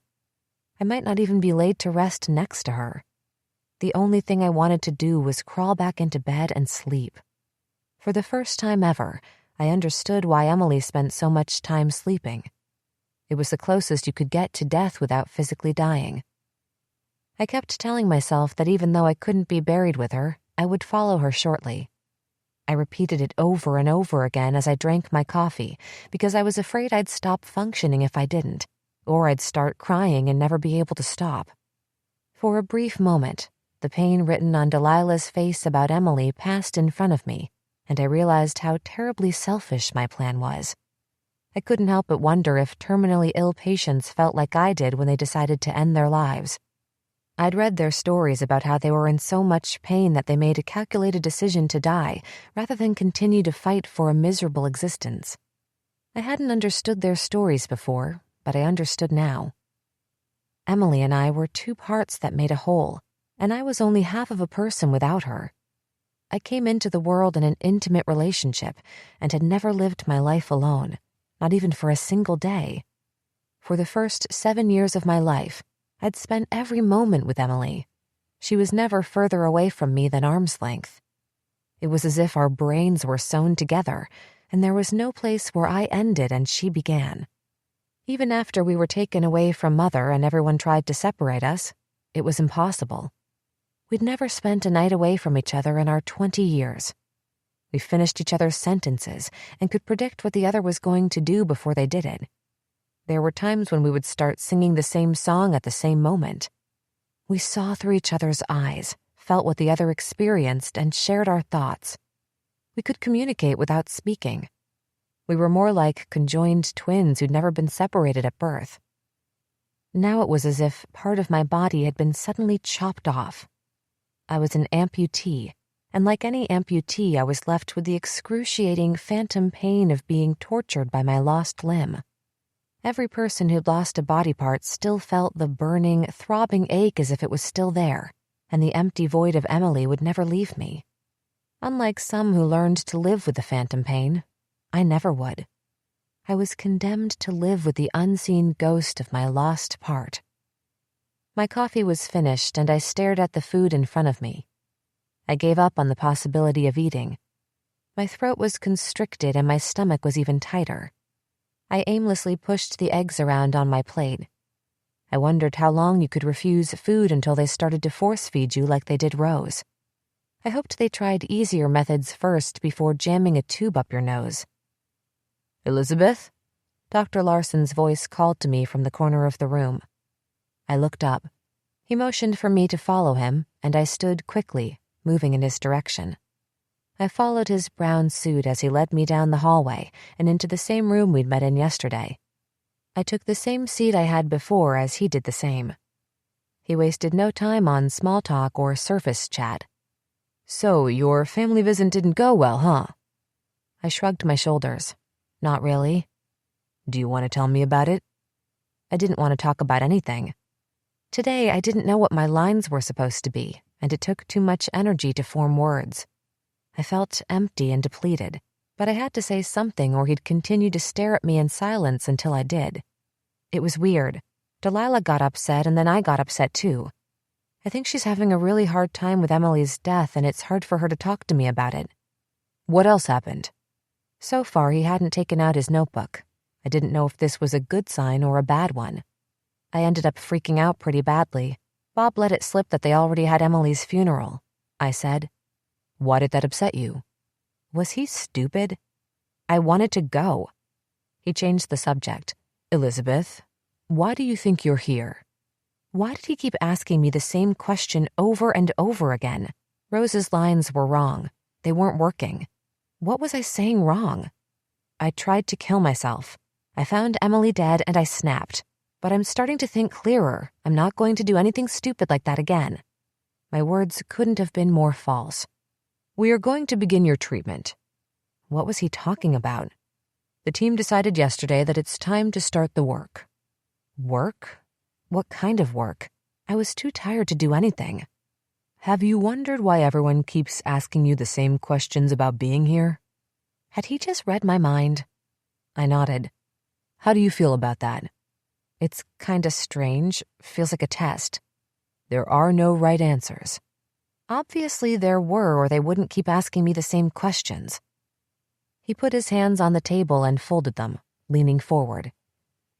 I might not even be laid to rest next to her. The only thing I wanted to do was crawl back into bed and sleep. For the first time ever, I understood why Emily spent so much time sleeping. It was the closest you could get to death without physically dying. I kept telling myself that even though I couldn't be buried with her, I would follow her shortly. I repeated it over and over again as I drank my coffee because I was afraid I'd stop functioning if I didn't, or I'd start crying and never be able to stop. For a brief moment, the pain written on Delilah's face about Emily passed in front of me, and I realized how terribly selfish my plan was. I couldn't help but wonder if terminally ill patients felt like I did when they decided to end their lives. I'd read their stories about how they were in so much pain that they made a calculated decision to die rather than continue to fight for a miserable existence. I hadn't understood their stories before, but I understood now. Emily and I were two parts that made a whole, and I was only half of a person without her. I came into the world in an intimate relationship and had never lived my life alone, not even for a single day. For the first 7 years of my life, I'd spent every moment with Emily. She was never further away from me than arm's length. It was as if our brains were sewn together, and there was no place where I ended and she began. Even after we were taken away from Mother and everyone tried to separate us, it was impossible. We'd never spent a night away from each other in our 20 years. We finished each other's sentences and could predict what the other was going to do before they did it. There were times when we would start singing the same song at the same moment. We saw through each other's eyes, felt what the other experienced, and shared our thoughts. We could communicate without speaking. We were more like conjoined twins who'd never been separated at birth. Now it was as if part of my body had been suddenly chopped off. I was an amputee, and like any amputee, I was left with the excruciating phantom pain of being tortured by my lost limb. Every person who'd lost a body part still felt the burning, throbbing ache as if it was still there, and the empty void of Emily would never leave me. Unlike some who learned to live with the phantom pain, I never would. I was condemned to live with the unseen ghost of my lost part. My coffee was finished, and I stared at the food in front of me. I gave up on the possibility of eating. My throat was constricted and my stomach was even tighter. I aimlessly pushed the eggs around on my plate. I wondered how long you could refuse food until they started to force-feed you like they did Rose. I hoped they tried easier methods first before jamming a tube up your nose. "Elizabeth?" Dr. Larson's voice called to me from the corner of the room. I looked up. He motioned for me to follow him, and I stood quickly, moving in his direction. I followed his brown suit as he led me down the hallway and into the same room we'd met in yesterday. I took the same seat I had before as he did the same. He wasted no time on small talk or surface chat. "So, your family visit didn't go well, huh?" I shrugged my shoulders. "Not really." "Do you want to tell me about it?" I didn't want to talk about anything. Today, I didn't know what my lines were supposed to be, and it took too much energy to form words. I felt empty and depleted, but I had to say something or he'd continue to stare at me in silence until I did. It was weird. Delilah got upset and then I got upset too. I think she's having a really hard time with Emily's death and it's hard for her to talk to me about it. What else happened? So far, he hadn't taken out his notebook. I didn't know if this was a good sign or a bad one. I ended up freaking out pretty badly. Bob let it slip that they already had Emily's funeral. I said, "Why did that upset you?" Was he stupid? I wanted to go. He changed the subject. "Elizabeth, why do you think you're here?" Why did he keep asking me the same question over and over again? Rose's lines were wrong. They weren't working. What was I saying wrong? I tried to kill myself. I found Emily dead and I snapped. But I'm starting to think clearer. I'm not going to do anything stupid like that again. My words couldn't have been more false. "We are going to begin your treatment." What was he talking about? "The team decided yesterday that it's time to start the work." Work? What kind of work? I was too tired to do anything. "Have you wondered why everyone keeps asking you the same questions about being here?" Had he just read my mind? I nodded. "How do you feel about that?" "It's kinda strange. Feels like a test." "There are no right answers." Obviously there were, or they wouldn't keep asking me the same questions. He put his hands on the table and folded them, leaning forward.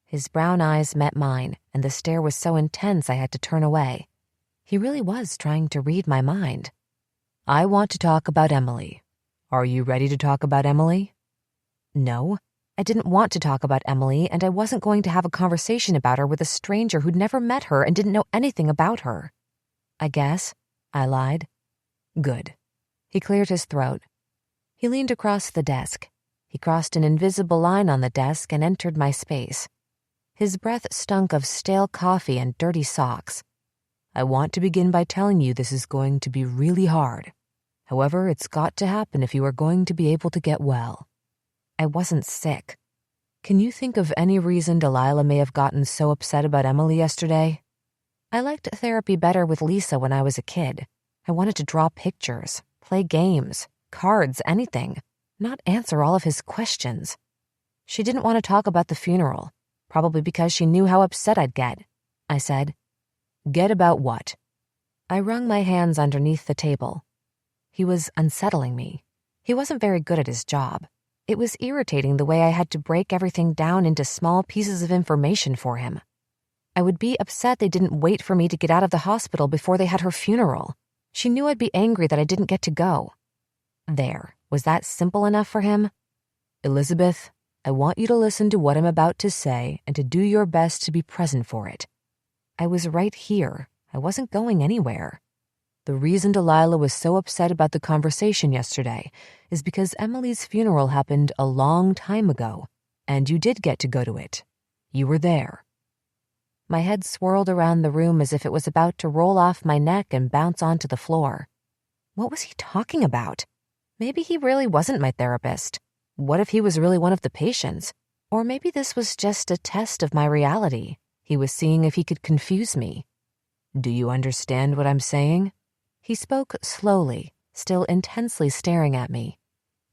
His brown eyes met mine, and the stare was so intense I had to turn away. He really was trying to read my mind. "I want to talk about Emily. Are you ready to talk about Emily?" No, I didn't want to talk about Emily, and I wasn't going to have a conversation about her with a stranger who'd never met her and didn't know anything about her. "I guess," I lied. "Good." He cleared his throat. He leaned across the desk. He crossed an invisible line on the desk and entered my space. His breath stunk of stale coffee and dirty socks. "I want to begin by telling you this is going to be really hard. However, it's got to happen if you are going to be able to get well." I wasn't sick. Can you think of any reason Delilah may have gotten so upset about Emily yesterday? I liked therapy better with Lisa when I was a kid. I wanted to draw pictures, play games, cards, anything, not answer all of his questions. She didn't want to talk about the funeral, probably because she knew how upset I'd get. I said, "Get about what?" I wrung my hands underneath the table. He was unsettling me. He wasn't very good at his job. It was irritating the way I had to break everything down into small pieces of information for him. I would be upset they didn't wait for me to get out of the hospital before they had her funeral. She knew I'd be angry that I didn't get to go. There, was that simple enough for him? "Elizabeth, I want you to listen to what I'm about to say and to do your best to be present for it." I was right here. I wasn't going anywhere. "The reason Delilah was so upset about the conversation yesterday is because Emily's funeral happened a long time ago, and you did get to go to it. You were there." My head swirled around the room as if it was about to roll off my neck and bounce onto the floor. What was he talking about? Maybe he really wasn't my therapist. What if he was really one of the patients? Or maybe this was just a test of my reality. He was seeing if he could confuse me. "Do you understand what I'm saying?" He spoke slowly, still intensely staring at me.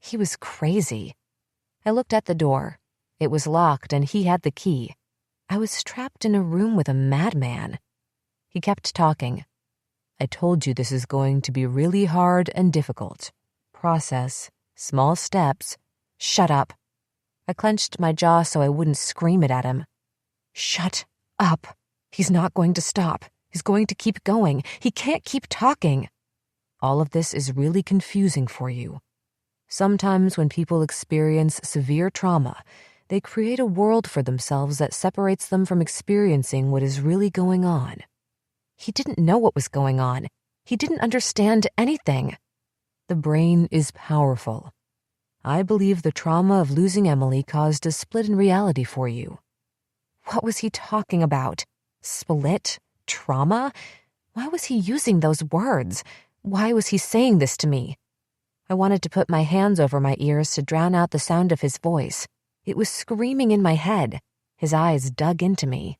He was crazy. I looked at the door. It was locked and he had the key. I was trapped in a room with a madman. He kept talking. "I told you this is going to be really hard and difficult. Process, small steps." Shut up. I clenched my jaw so I wouldn't scream it at him. Shut up. He's not going to stop. He's going to keep going. He can't keep talking. All of this is really confusing for you. Sometimes when people experience severe trauma, they create a world for themselves that separates them from experiencing what is really going on. He didn't know what was going on. He didn't understand anything. The brain is powerful. I believe the trauma of losing Emily caused a split in reality for you. What was he talking about? Split? Trauma? Why was he using those words? Why was he saying this to me? I wanted to put my hands over my ears to drown out the sound of his voice. It was screaming in my head. His eyes dug into me.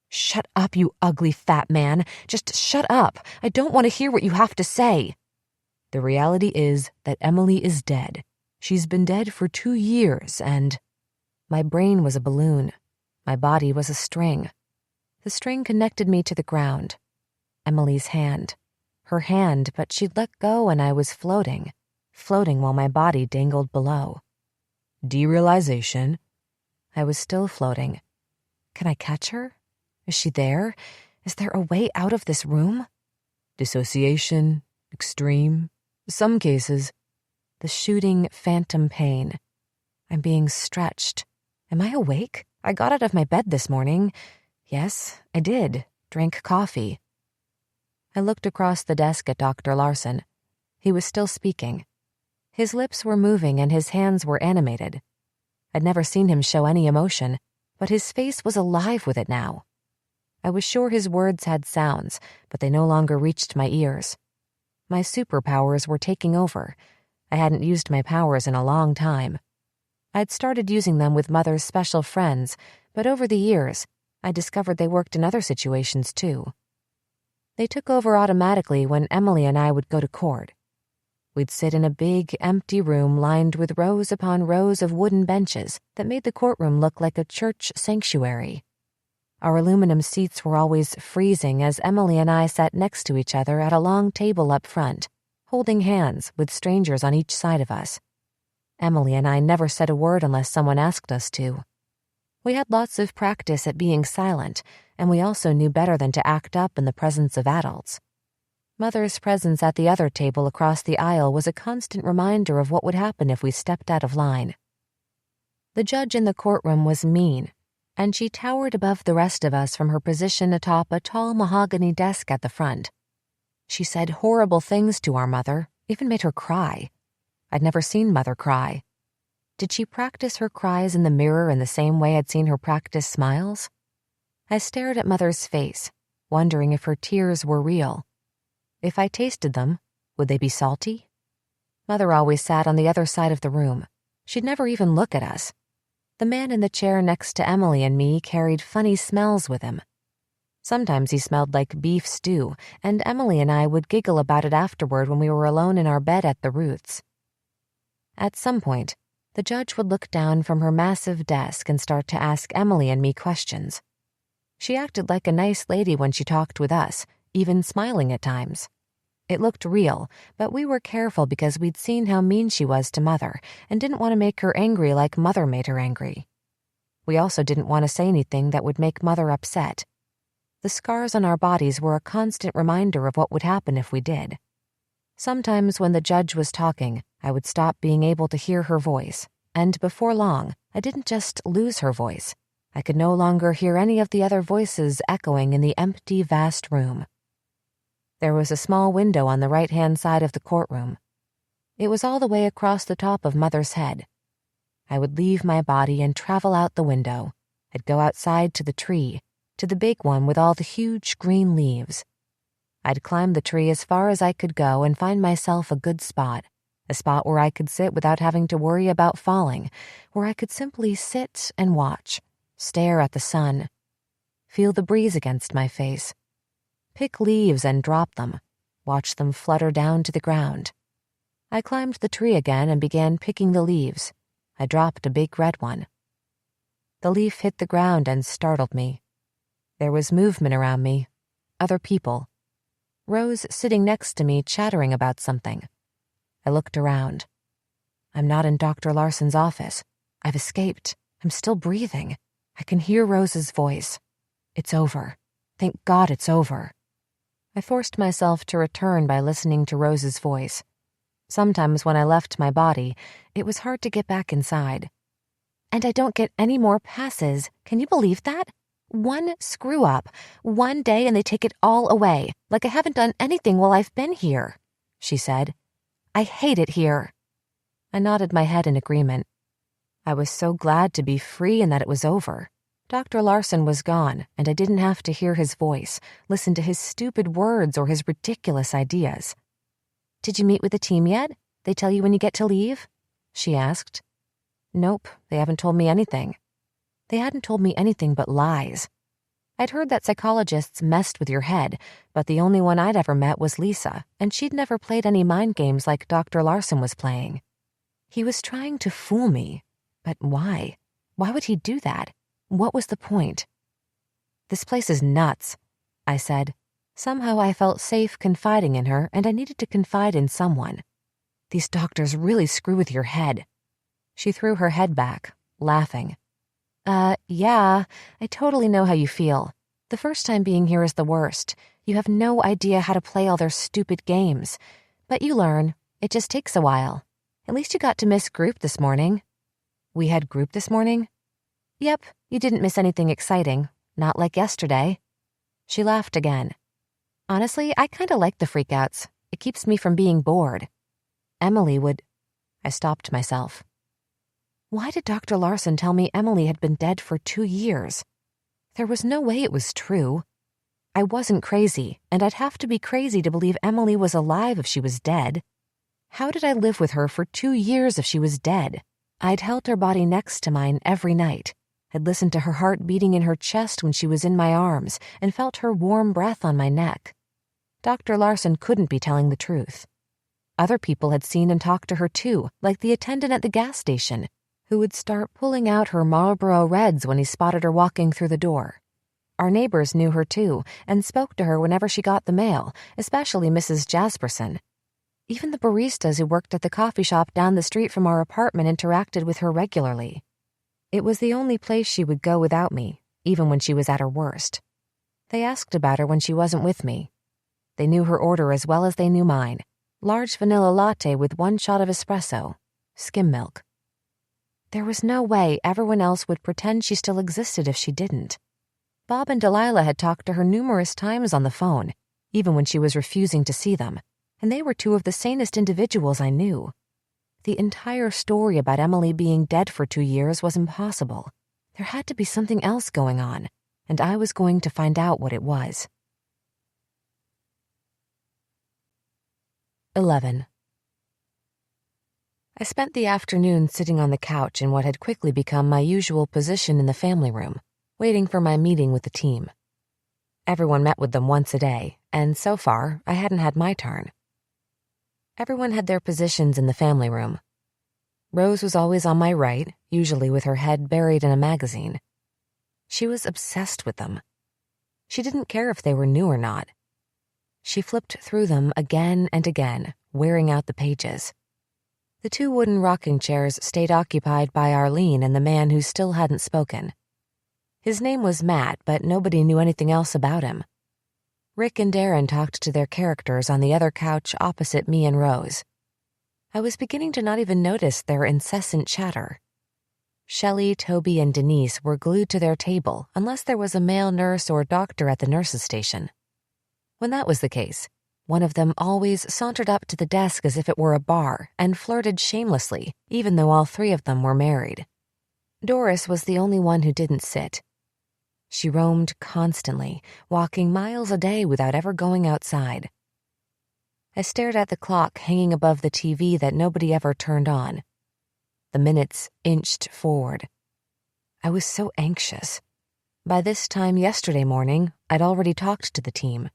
Shut up, you ugly fat man. Just shut up. I don't want to hear what you have to say. The reality is that Emily is dead. She's been dead for 2 years and... My brain was a balloon. My body was a string. The string connected me to the ground. Emily's hand. Her hand, but she'd let go and I was floating while my body dangled below. Derealization. I was still floating. Can I catch her? Is she there? Is there a way out of this room? Dissociation. Extreme. Some cases. The shooting phantom pain. I'm being stretched. Am I awake? I got out of my bed this morning. Yes, I did. Drank coffee. I looked across the desk at Dr. Larson. He was still speaking. His lips were moving and his hands were animated. I'd never seen him show any emotion, but his face was alive with it now. I was sure his words had sounds, but they no longer reached my ears. My superpowers were taking over. I hadn't used my powers in a long time. I'd started using them with Mother's special friends, but over the years, I discovered they worked in other situations too. They took over automatically when Emily and I would go to court. We'd sit in a big, empty room lined with rows upon rows of wooden benches that made the courtroom look like a church sanctuary. Our aluminum seats were always freezing as Emily and I sat next to each other at a long table up front, holding hands with strangers on each side of us. Emily and I never said a word unless someone asked us to. We had lots of practice at being silent, and we also knew better than to act up in the presence of adults. Mother's presence at the other table across the aisle was a constant reminder of what would happen if we stepped out of line. The judge in the courtroom was mean, and she towered above the rest of us from her position atop a tall mahogany desk at the front. She said horrible things to our mother, even made her cry. I'd never seen Mother cry. Did she practice her cries in the mirror in the same way I'd seen her practice smiles? I stared at Mother's face, wondering if her tears were real. If I tasted them, would they be salty? Mother always sat on the other side of the room. She'd never even look at us. The man in the chair next to Emily and me carried funny smells with him. Sometimes he smelled like beef stew, and Emily and I would giggle about it afterward when we were alone in our bed at the Ruths. At some point, the judge would look down from her massive desk and start to ask Emily and me questions. She acted like a nice lady when she talked with us, even smiling at times. It looked real, but we were careful because we'd seen how mean she was to Mother and didn't want to make her angry like Mother made her angry. We also didn't want to say anything that would make Mother upset. The scars on our bodies were a constant reminder of what would happen if we did. Sometimes when the judge was talking, I would stop being able to hear her voice, and before long, I didn't just lose her voice. I could no longer hear any of the other voices echoing in the empty, vast room. There was a small window on the right-hand side of the courtroom. It was all the way across the top of Mother's head. I would leave my body and travel out the window. I'd go outside to the tree, to the big one with all the huge green leaves. I'd climb the tree as far as I could go and find myself a good spot, a spot where I could sit without having to worry about falling, where I could simply sit and watch, stare at the sun, feel the breeze against my face, pick leaves and drop them, watch them flutter down to the ground. I climbed the tree again and began picking the leaves. I dropped a big red one. The leaf hit the ground and startled me. There was movement around me, other people. Rose sitting next to me chattering about something. I looked around. I'm not in Dr. Larson's office. I've escaped. I'm still breathing. I can hear Rose's voice. It's over. Thank God it's over. I forced myself to return by listening to Rose's voice. Sometimes when I left my body, it was hard to get back inside. And I don't get any more passes. Can you believe that? One screw up, one day, and they take it all away, like I haven't done anything while I've been here, she said. I hate it here. I nodded my head in agreement. I was so glad to be free and that it was over. Dr. Larson was gone, and I didn't have to hear his voice, listen to his stupid words or his ridiculous ideas. Did you meet with the team yet? They tell you when you get to leave? She asked. Nope, they haven't told me anything. They hadn't told me anything but lies. I'd heard that psychologists messed with your head, but the only one I'd ever met was Lisa, and she'd never played any mind games like Dr. Larson was playing. He was trying to fool me. But why? Why would he do that? What was the point? "This place is nuts," I said. Somehow I felt safe confiding in her, and I needed to confide in someone. "These doctors really screw with your head." She threw her head back, laughing. Yeah, I totally know how you feel. The first time being here is the worst. You have no idea how to play all their stupid games. But you learn. It just takes a while. At least you got to miss group this morning." "We had group this morning?" "Yep, you didn't miss anything exciting. Not like yesterday." She laughed again. "Honestly, I kinda like the freakouts. It keeps me from being bored. Emily would—" I stopped myself. Why did Dr. Larson tell me Emily had been dead for 2 years? There was no way it was true. I wasn't crazy, and I'd have to be crazy to believe Emily was alive if she was dead. How did I live with her for 2 years if she was dead? I'd held her body next to mine every night. I'd listened to her heart beating in her chest when she was in my arms and felt her warm breath on my neck. Dr. Larson couldn't be telling the truth. Other people had seen and talked to her too, like the attendant at the gas station, who would start pulling out her Marlboro Reds when he spotted her walking through the door. Our neighbors knew her too and spoke to her whenever she got the mail, especially Mrs. Jasperson. Even the baristas who worked at the coffee shop down the street from our apartment interacted with her regularly. It was the only place she would go without me, even when she was at her worst. They asked about her when she wasn't with me. They knew her order as well as they knew mine. Large vanilla latte with 1 shot of espresso, skim milk. There was no way everyone else would pretend she still existed if she didn't. Bob and Delilah had talked to her numerous times on the phone, even when she was refusing to see them, and they were 2 of the sanest individuals I knew. The entire story about Emily being dead for 2 years was impossible. There had to be something else going on, and I was going to find out what it was. 11. I spent the afternoon sitting on the couch in what had quickly become my usual position in the family room, waiting for my meeting with the team. Everyone met with them once a day, and so far, I hadn't had my turn. Everyone had their positions in the family room. Rose was always on my right, usually with her head buried in a magazine. She was obsessed with them. She didn't care if they were new or not. She flipped through them again and again, wearing out the pages. The 2 wooden rocking chairs stayed occupied by Arlene and the man who still hadn't spoken. His name was Matt, but nobody knew anything else about him. Rick and Darren talked to their characters on the other couch opposite me and Rose. I was beginning to not even notice their incessant chatter. Shelley, Toby, and Denise were glued to their table unless there was a male nurse or doctor at the nurse's station. When that was the case, one of them always sauntered up to the desk as if it were a bar and flirted shamelessly, even though all 3 of them were married. Doris was the only one who didn't sit. She roamed constantly, walking miles a day without ever going outside. I stared at the clock hanging above the TV that nobody ever turned on. The minutes inched forward. I was so anxious. By this time yesterday morning, I'd already talked to the team.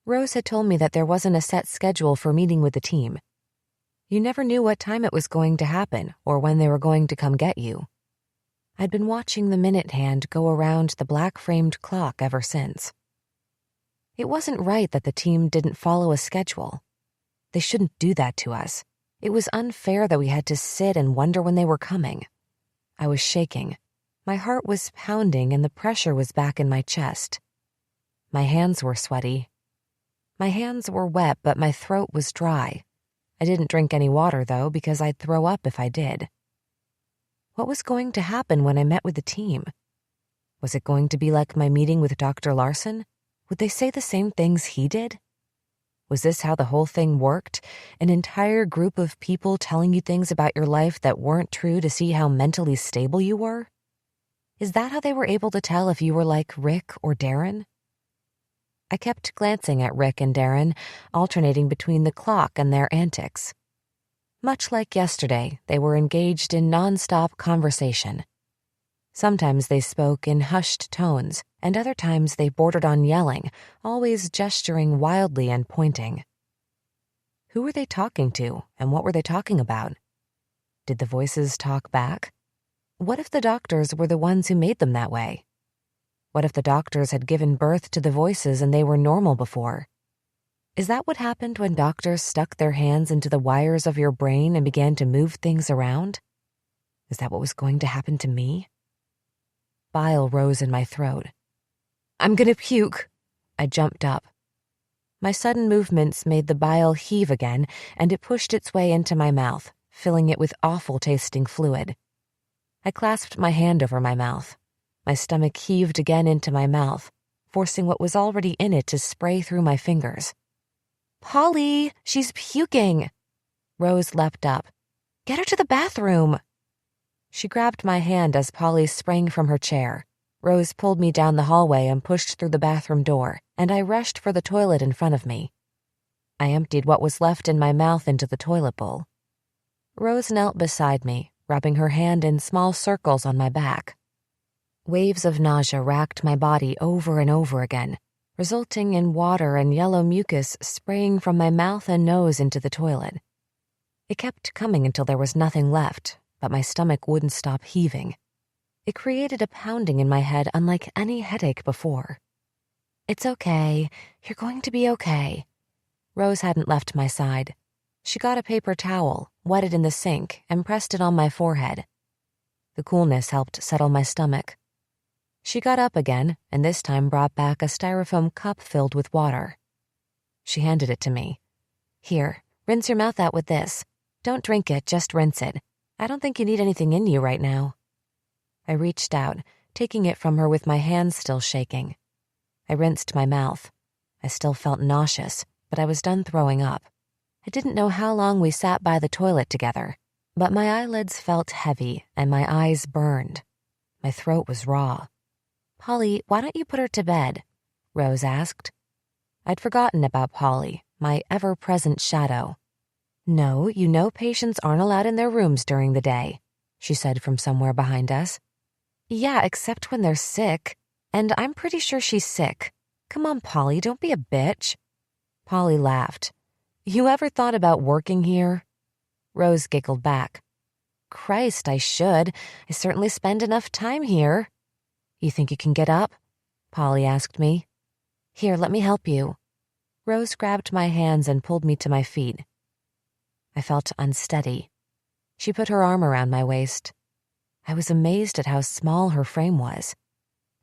Rose had told me that there wasn't a set schedule for meeting with the team. You never knew what time it was going to happen or when they were going to come get you. I'd been watching the minute hand go around the black-framed clock ever since. It wasn't right that the team didn't follow a schedule. They shouldn't do that to us. It was unfair that we had to sit and wonder when they were coming. I was shaking. My heart was pounding and the pressure was back in my chest. My hands were sweaty. My hands were wet, but my throat was dry. I didn't drink any water, though, because I'd throw up if I did. What was going to happen when I met with the team? Was it going to be like my meeting with Dr. Larson? Would they say the same things he did? Was this how the whole thing worked? An entire group of people telling you things about your life that weren't true to see how mentally stable you were? Is that how they were able to tell if you were like Rick or Darren? I kept glancing at Rick and Darren, alternating between the clock and their antics. Much like yesterday, they were engaged in nonstop conversation. Sometimes they spoke in hushed tones, and other times they bordered on yelling, always gesturing wildly and pointing. Who were they talking to, and what were they talking about? Did the voices talk back? What if the doctors were the ones who made them that way? What if the doctors had given birth to the voices and they were normal before? Is that what happened when doctors stuck their hands into the wires of your brain and began to move things around? Is that what was going to happen to me? Bile rose in my throat. I'm gonna puke. I jumped up. My sudden movements made the bile heave again, and it pushed its way into my mouth, filling it with awful-tasting fluid. I clasped my hand over my mouth. My stomach heaved again into my mouth, forcing what was already in it to spray through my fingers. Polly, she's puking. Rose leapt up. Get her to the bathroom. She grabbed my hand as Polly sprang from her chair. Rose pulled me down the hallway and pushed through the bathroom door, and I rushed for the toilet in front of me. I emptied what was left in my mouth into the toilet bowl. Rose knelt beside me, rubbing her hand in small circles on my back. Waves of nausea racked my body over and over again, resulting in water and yellow mucus spraying from my mouth and nose into the toilet. It kept coming until there was nothing left, but my stomach wouldn't stop heaving. It created a pounding in my head unlike any headache before. It's okay. You're going to be okay. Rose hadn't left my side. She got a paper towel, wet it in the sink, and pressed it on my forehead. The coolness helped settle my stomach. She got up again, and this time brought back a styrofoam cup filled with water. She handed it to me. Here, rinse your mouth out with this. Don't drink it, just rinse it. I don't think you need anything in you right now. I reached out, taking it from her with my hands still shaking. I rinsed my mouth. I still felt nauseous, but I was done throwing up. I didn't know how long we sat by the toilet together, but my eyelids felt heavy and my eyes burned. My throat was raw. Polly, why don't you put her to bed? Rose asked. I'd forgotten about Polly, my ever-present shadow. No, you know patients aren't allowed in their rooms during the day, she said from somewhere behind us. Yeah, except when they're sick. And I'm pretty sure she's sick. Come on, Polly, don't be a bitch. Polly laughed. You ever thought about working here? Rose giggled back. Christ, I should. I certainly spend enough time here. You think you can get up? Polly asked me. Here, let me help you. Rose grabbed my hands and pulled me to my feet. I felt unsteady. She put her arm around my waist. I was amazed at how small her frame was.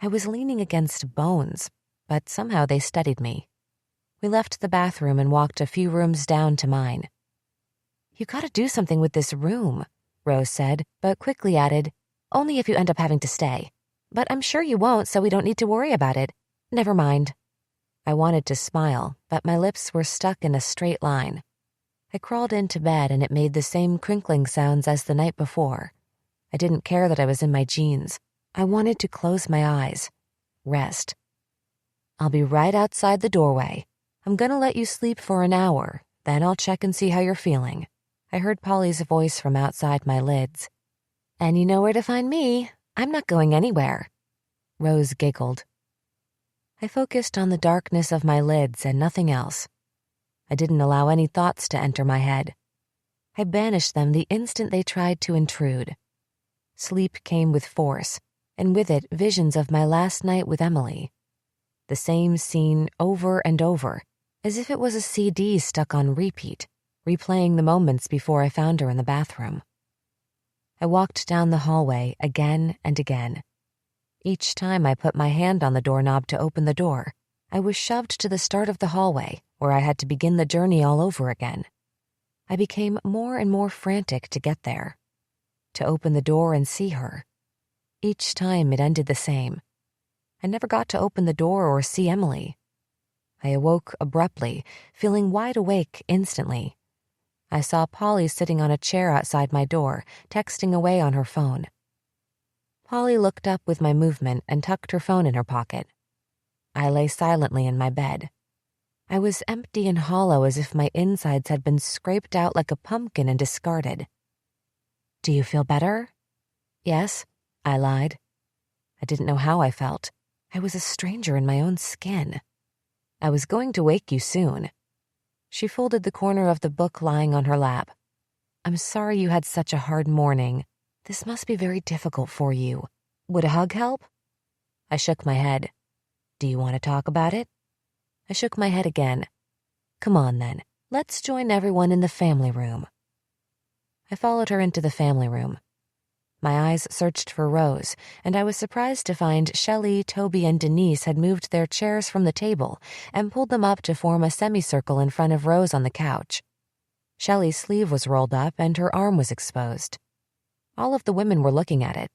I was leaning against bones, but somehow they steadied me. We left the bathroom and walked a few rooms down to mine. You gotta do something with this room, Rose said, but quickly added, only if you end up having to stay. But I'm sure you won't, so we don't need to worry about it. Never mind. I wanted to smile, but my lips were stuck in a straight line. I crawled into bed and it made the same crinkling sounds as the night before. I didn't care that I was in my jeans. I wanted to close my eyes. Rest. I'll be right outside the doorway. I'm gonna let you sleep for an hour, then I'll check and see how you're feeling. I heard Polly's voice from outside my lids. And you know where to find me. I'm not going anywhere. Rose giggled. I focused on the darkness of my lids and nothing else. I didn't allow any thoughts to enter my head. I banished them the instant they tried to intrude. Sleep came with force, and with it visions of my last night with Emily. The same scene over and over, as if it was a CD stuck on repeat, replaying the moments before I found her in the bathroom. I walked down the hallway again and again. Each time I put my hand on the doorknob to open the door, I was shoved to the start of the hallway, where I had to begin the journey all over again. I became more and more frantic to get there, to open the door and see her. Each time it ended the same. I never got to open the door or see Emily. I awoke abruptly, feeling wide awake instantly. I saw Polly sitting on a chair outside my door, texting away on her phone. Polly looked up with my movement and tucked her phone in her pocket. I lay silently in my bed. I was empty and hollow as if my insides had been scraped out like a pumpkin and discarded. Do you feel better? Yes, I lied. I didn't know how I felt. I was a stranger in my own skin. I was going to wake you soon. She folded the corner of the book lying on her lap. I'm sorry you had such a hard morning. This must be very difficult for you. Would a hug help? I shook my head. Do you want to talk about it? I shook my head again. Come on then, let's join everyone in the family room. I followed her into the family room. My eyes searched for Rose, and I was surprised to find Shelley, Toby, and Denise had moved their chairs from the table and pulled them up to form a semicircle in front of Rose on the couch. Shelley's sleeve was rolled up and her arm was exposed. All of the women were looking at it.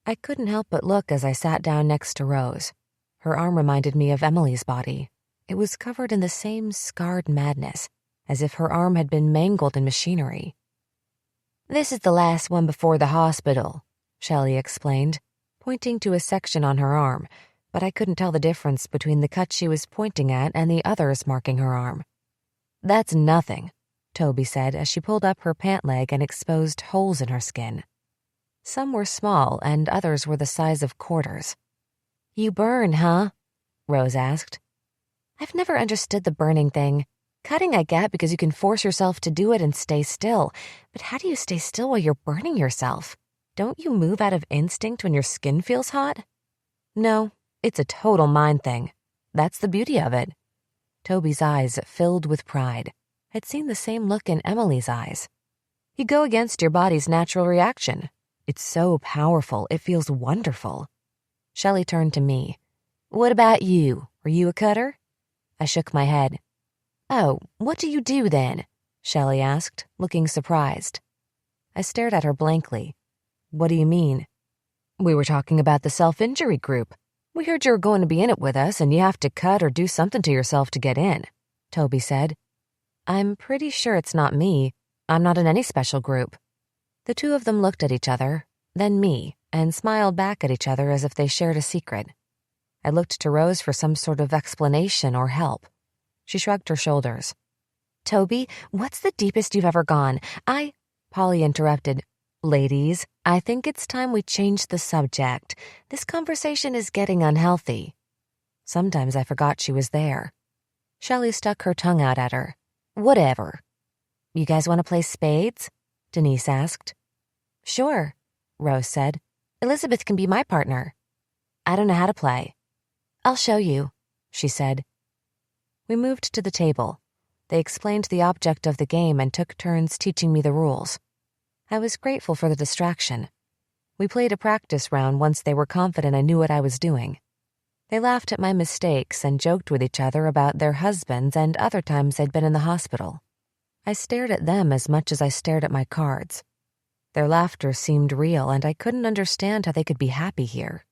I couldn't help but look as I sat down next to Rose. Her arm reminded me of Emily's body. It was covered in the same scarred madness, as if her arm had been mangled in machinery. This is the last one before the hospital, Shelley explained, pointing to a section on her arm, but I couldn't tell the difference between the cut she was pointing at and the others marking her arm. That's nothing, Toby said as she pulled up her pant leg and exposed holes in her skin. Some were small and others were the size of quarters. You burn, huh? Rose asked. I've never understood the burning thing. Cutting I get because you can force yourself to do it and stay still, but how do you stay still while you're burning yourself? Don't you move out of instinct when your skin feels hot? No, it's a total mind thing. That's the beauty of it. Toby's eyes filled with pride. I'd seen the same look in Emily's eyes. You go against your body's natural reaction. It's so powerful, it feels wonderful. Shelley turned to me. What about you? Are you a cutter? I shook my head. Oh, what do you do then? Shelley asked, looking surprised. I stared at her blankly. What do you mean? We were talking about the self-injury group. We heard you were going to be in it with us and you have to cut or do something to yourself to get in, Toby said. I'm pretty sure it's not me. I'm not in any special group. The two of them looked at each other, then me, and smiled back at each other as if they shared a secret. I looked to Rose for some sort of explanation or help. She shrugged her shoulders. Toby, what's the deepest you've ever gone? Polly interrupted. Ladies, I think it's time we change the subject. This conversation is getting unhealthy. Sometimes I forgot she was there. Shelley stuck her tongue out at her. Whatever. You guys want to play spades? Denise asked. Sure, Rose said. Elizabeth can be my partner. I don't know how to play. I'll show you, she said. We moved to the table. They explained the object of the game and took turns teaching me the rules. I was grateful for the distraction. We played a practice round once they were confident I knew what I was doing. They laughed at my mistakes and joked with each other about their husbands and other times they'd been in the hospital. I stared at them as much as I stared at my cards. Their laughter seemed real and I couldn't understand how they could be happy here.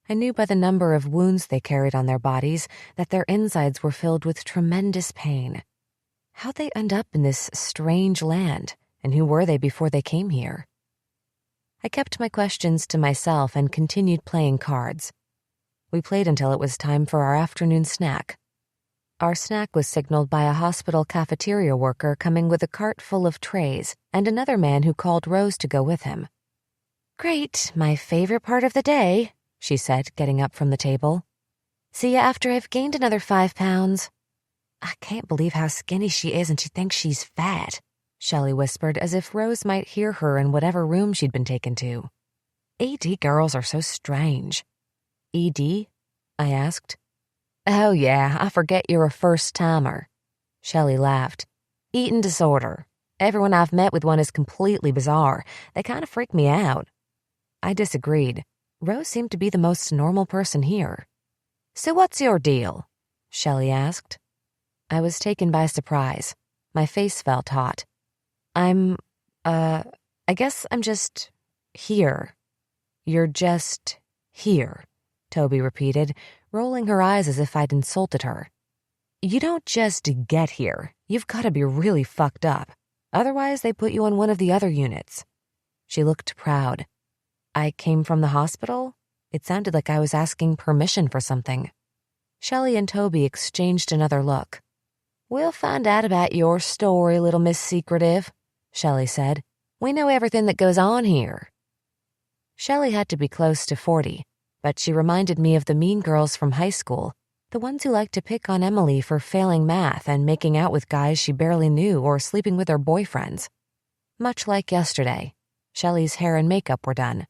I knew by the number of wounds they carried on their bodies that their insides were filled with tremendous pain. How'd they end up in this strange land, and who were they before they came here? I kept my questions to myself and continued playing cards. We played until it was time for our afternoon snack. Our snack was signaled by a hospital cafeteria worker coming with a cart full of trays and another man who called Rose to go with him. Great, my favorite part of the day, she said, getting up from the table. See you after I've gained another 5 pounds. I can't believe how skinny she is and she thinks she's fat, Shelley whispered as if Rose might hear her in whatever room she'd been taken to. ED girls are so strange. ED? I asked. Oh yeah, I forget you're a first-timer. Shelley laughed. Eating disorder. Everyone I've met with one is completely bizarre. They kind of freak me out. I disagreed. Rose seemed to be the most normal person here. So what's your deal? Shelley asked. I was taken by surprise. My face felt hot. I guess I'm just here. You're just here, Toby repeated, rolling her eyes as if I'd insulted her. You don't just get here. You've got to be really fucked up. Otherwise, they put you on one of the other units. She looked proud. I came from the hospital? It sounded like I was asking permission for something. Shelley and Toby exchanged another look. We'll find out about your story, little Miss Secretive, Shelley said. We know everything that goes on here. Shelley had to be close to 40, but she reminded me of the mean girls from high school, the ones who liked to pick on Emily for failing math and making out with guys she barely knew or sleeping with her boyfriends. Much like yesterday, Shelley's hair and makeup were done.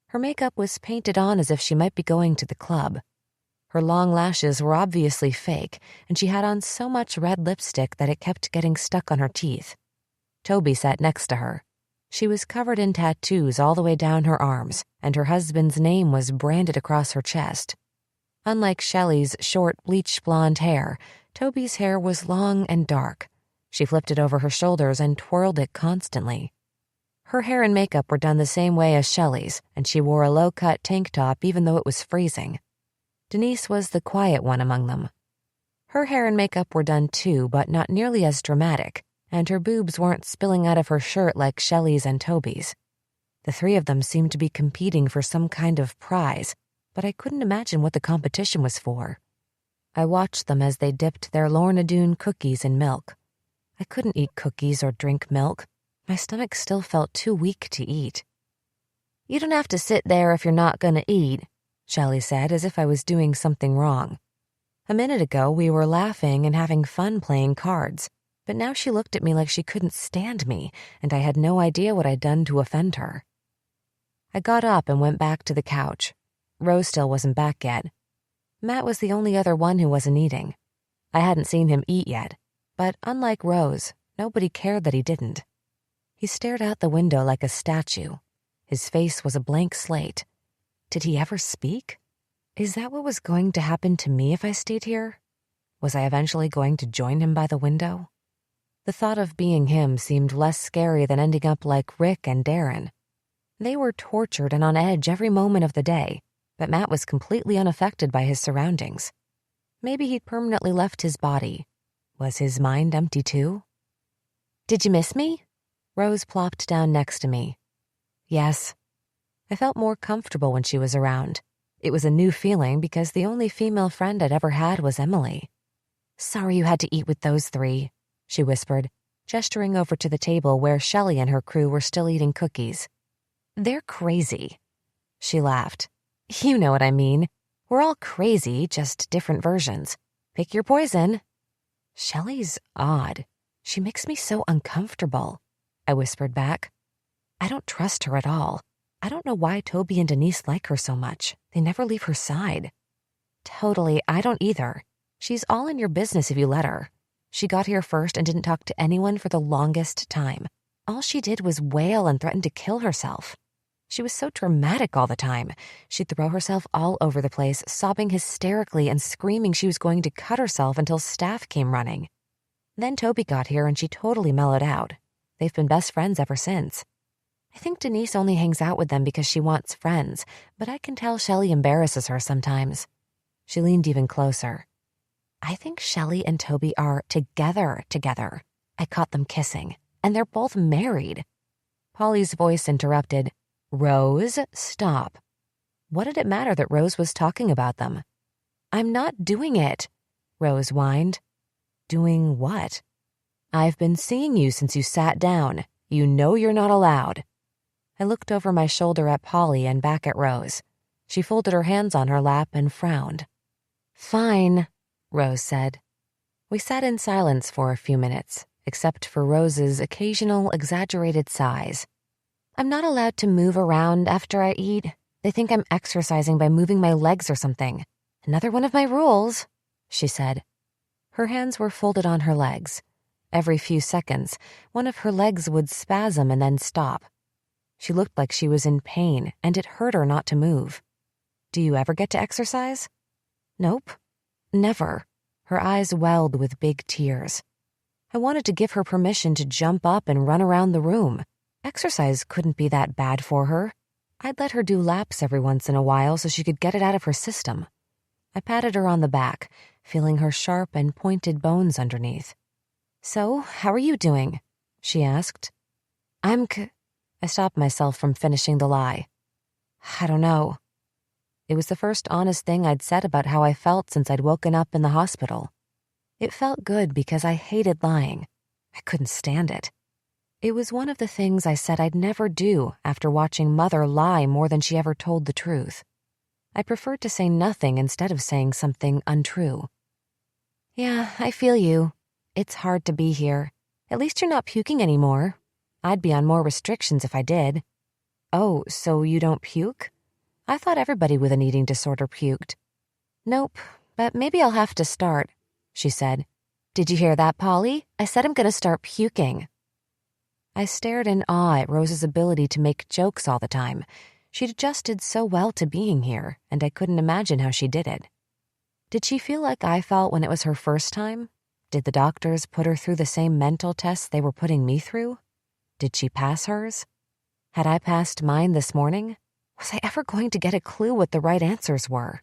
Her makeup was painted on as if she might be going to the club. Her long lashes were obviously fake, and she had on so much red lipstick that it kept getting stuck on her teeth. Toby sat next to her. She was covered in tattoos all the way down her arms, and her husband's name was branded across her chest. Unlike Shelley's short, bleached blonde hair, Toby's hair was long and dark. She flipped it over her shoulders and twirled it constantly. Her hair and makeup were done the same way as Shelley's, and she wore a low-cut tank top even though it was freezing. Denise was the quiet one among them. Her hair and makeup were done too, but not nearly as dramatic, and her boobs weren't spilling out of her shirt like Shelley's and Toby's. The three of them seemed to be competing for some kind of prize, but I couldn't imagine what the competition was for. I watched them as they dipped their Lorna Doone cookies in milk. I couldn't eat cookies or drink milk. My stomach still felt too weak to eat. "You don't have to sit there if you're not going to eat," Shelley said, as if I was doing something wrong. A minute ago, we were laughing and having fun playing cards, but now she looked at me like she couldn't stand me, and I had no idea what I'd done to offend her. I got up and went back to the couch. Rose still wasn't back yet. Matt was the only other one who wasn't eating. I hadn't seen him eat yet, but unlike Rose, nobody cared that he didn't. He stared out the window like a statue. His face was a blank slate. Did he ever speak? Is that what was going to happen to me if I stayed here? Was I eventually going to join him by the window? The thought of being him seemed less scary than ending up like Rick and Darren. They were tortured and on edge every moment of the day, but Matt was completely unaffected by his surroundings. Maybe he'd permanently left his body. Was his mind empty too? "Did you miss me?" Rose plopped down next to me. "Yes." I felt more comfortable when she was around. It was a new feeling because the only female friend I'd ever had was Emily. "Sorry you had to eat with those three," she whispered, gesturing over to the table where Shelley and her crew were still eating cookies. "They're crazy." She laughed. "You know what I mean. We're all crazy, just different versions. Pick your poison." "Shelley's odd. She makes me so uncomfortable," I whispered back. "I don't trust her at all. I don't know why Toby and Denise like her so much. They never leave her side." "Totally, I don't either. She's all in your business if you let her. She got here first and didn't talk to anyone for the longest time. All she did was wail and threaten to kill herself. She was so dramatic all the time. She'd throw herself all over the place, sobbing hysterically and screaming she was going to cut herself until staff came running. Then Toby got here and she totally mellowed out. They've been best friends ever since. I think Denise only hangs out with them because she wants friends, but I can tell Shelley embarrasses her sometimes." She leaned even closer. "I think Shelley and Toby are together. I caught them kissing, and they're both married." Polly's voice interrupted. "Rose, stop." What did it matter that Rose was talking about them? "I'm not doing it," Rose whined. "Doing what?" "I've been seeing you since you sat down. You know you're not allowed." I looked over my shoulder at Polly and back at Rose. She folded her hands on her lap and frowned. "Fine," Rose said. We sat in silence for a few minutes, except for Rose's occasional exaggerated sighs. "I'm not allowed to move around after I eat. They think I'm exercising by moving my legs or something. Another one of my rules," she said. Her hands were folded on her legs. Every few seconds, one of her legs would spasm and then stop. She looked like she was in pain, and it hurt her not to move. "Do you ever get to exercise?" "Nope. Never." Her eyes welled with big tears. I wanted to give her permission to jump up and run around the room. Exercise couldn't be that bad for her. I'd let her do laps every once in a while so she could get it out of her system. I patted her on the back, feeling her sharp and pointed bones underneath. "So, how are you doing?" she asked. I stopped myself from finishing the lie. "I don't know." It was the first honest thing I'd said about how I felt since I'd woken up in the hospital. It felt good because I hated lying. I couldn't stand it. It was one of the things I said I'd never do after watching Mother lie more than she ever told the truth. I preferred to say nothing instead of saying something untrue. "Yeah, I feel you. It's hard to be here. At least you're not puking anymore. I'd be on more restrictions if I did." Oh, so you don't puke? I thought everybody with an eating disorder puked. Nope, but maybe I'll have to start, she said. Did you hear that, Polly? I said I'm gonna start puking. I stared in awe at Rose's ability to make jokes all the time. She'd adjusted so well to being here, and I couldn't imagine how she did it. Did she feel like I felt when it was her first time? Did the doctors put her through the same mental tests they were putting me through? Did she pass hers? Had I passed mine this morning? Was I ever going to get a clue what the right answers were?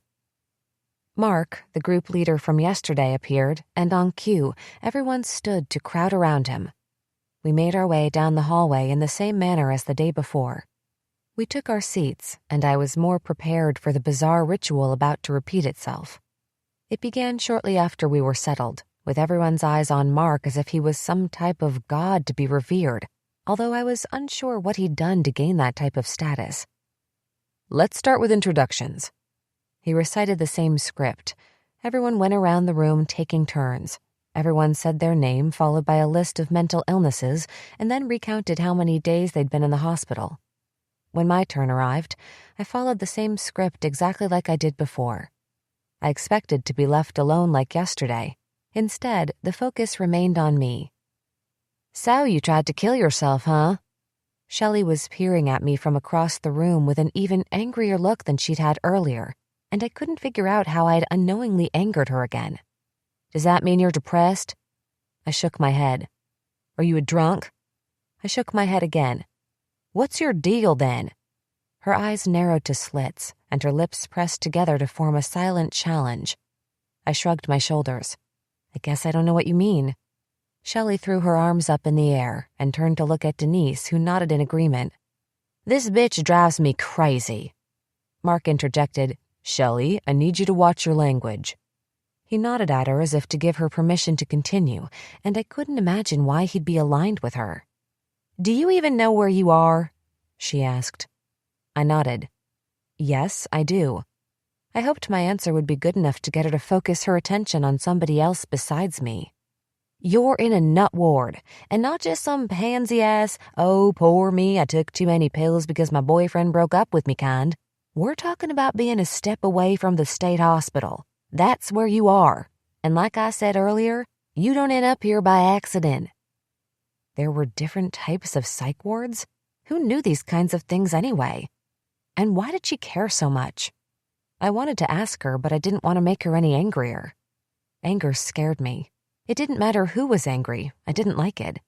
Mark, the group leader from yesterday, appeared, and on cue, everyone stood to crowd around him. We made our way down the hallway in the same manner as the day before. We took our seats, and I was more prepared for the bizarre ritual about to repeat itself. It began shortly after we were settled, with everyone's eyes on Mark as if he was some type of god to be revered, although I was unsure what he'd done to gain that type of status. Let's start with introductions. He recited the same script. Everyone went around the room taking turns. Everyone said their name, followed by a list of mental illnesses, and then recounted how many days they'd been in the hospital. When my turn arrived, I followed the same script exactly like I did before. I expected to be left alone like yesterday. Instead, the focus remained on me. So you tried to kill yourself, huh? Shelley was peering at me from across the room with an even angrier look than she'd had earlier, and I couldn't figure out how I'd unknowingly angered her again. Does that mean you're depressed? I shook my head. Are you a drunk? I shook my head again. What's your deal then? Her eyes narrowed to slits, and her lips pressed together to form a silent challenge. I shrugged my shoulders. I guess I don't know what you mean. Shelley threw her arms up in the air and turned to look at Denise, who nodded in agreement. This bitch drives me crazy. Mark interjected, Shelley, I need you to watch your language. He nodded at her as if to give her permission to continue, and I couldn't imagine why he'd be aligned with her. Do you even know where you are? She asked. I nodded. Yes, I do. I hoped my answer would be good enough to get her to focus her attention on somebody else besides me. You're in a nut ward, and not just some pansy-ass, oh, poor me, I took too many pills because my boyfriend broke up with me kind. We're talking about being a step away from the state hospital. That's where you are. And like I said earlier, you don't end up here by accident. There were different types of psych wards? Who knew these kinds of things anyway? And why did she care so much? I wanted to ask her, but I didn't want to make her any angrier. Anger scared me. It didn't matter who was angry. I didn't like it.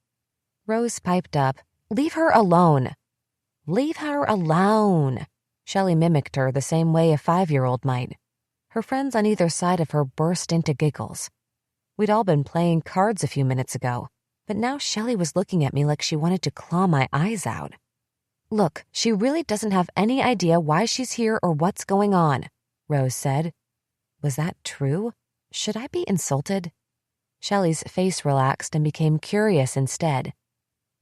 Rose piped up, Leave her alone. Leave her alone. Shelley mimicked her the same way a 5-year-old might. Her friends on either side of her burst into giggles. We'd all been playing cards a few minutes ago, but now Shelley was looking at me like she wanted to claw my eyes out. Look, she really doesn't have any idea why she's here or what's going on, Rose said. Was that true? Should I be insulted? Shelley's face relaxed and became curious instead.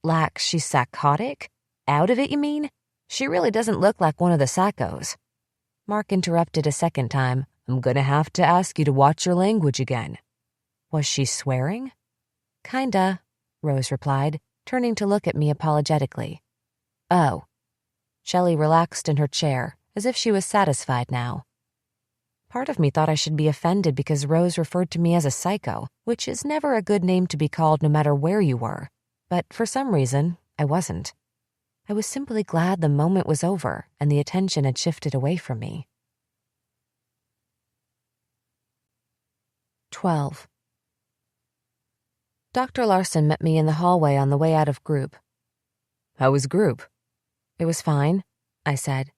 Like she's psychotic? Out of it, you mean? She really doesn't look like one of the psychos. Mark interrupted a second time. I'm gonna have to ask you to watch your language again. Was she swearing? Kinda, Rose replied, turning to look at me apologetically. Oh. Shelley relaxed in her chair, as if she was satisfied now. Part of me thought I should be offended because Rose referred to me as a psycho, which is never a good name to be called no matter where you were. But for some reason, I wasn't. I was simply glad the moment was over and the attention had shifted away from me. 12. Dr. Larson met me in the hallway on the way out of group. How was group? It was fine, I said.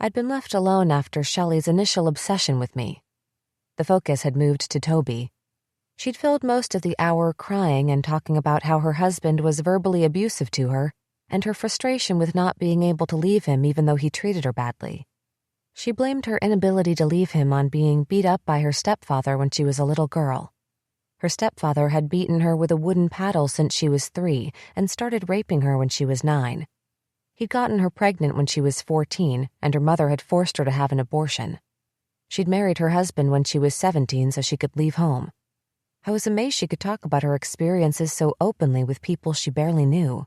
I'd been left alone after Shelley's initial obsession with me. The focus had moved to Toby. She'd filled most of the hour crying and talking about how her husband was verbally abusive to her and her frustration with not being able to leave him even though he treated her badly. She blamed her inability to leave him on being beat up by her stepfather when she was a little girl. Her stepfather had beaten her with a wooden paddle since she was 3 and started raping her when she was 9. He'd gotten her pregnant when she was 14, and her mother had forced her to have an abortion. She'd married her husband when she was 17 so she could leave home. I was amazed she could talk about her experiences so openly with people she barely knew.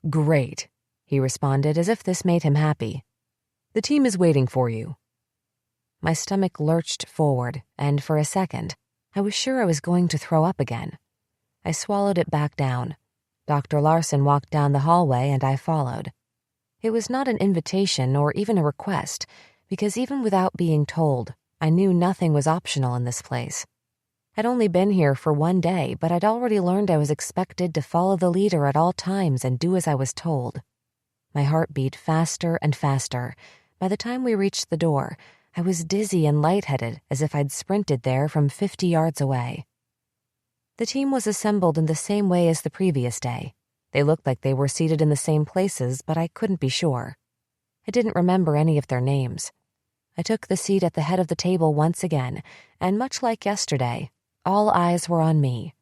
Great. he responded as if this made him happy. "The team is waiting for you." My stomach lurched forward, and for a second, I was sure I was going to throw up again. I swallowed it back down. Dr. Larson walked down the hallway, and I followed. It was not an invitation or even a request, because even without being told, I knew nothing was optional in this place. I'd only been here for one day, but I'd already learned I was expected to follow the leader at all times and do as I was told. My heart beat faster and faster. By the time we reached the door, I was dizzy and lightheaded, as if I'd sprinted there from 50 yards away. The team was assembled in the same way as the previous day. They looked like they were seated in the same places, but I couldn't be sure. I didn't remember any of their names. I took the seat at the head of the table once again, and much like yesterday, all eyes were on me.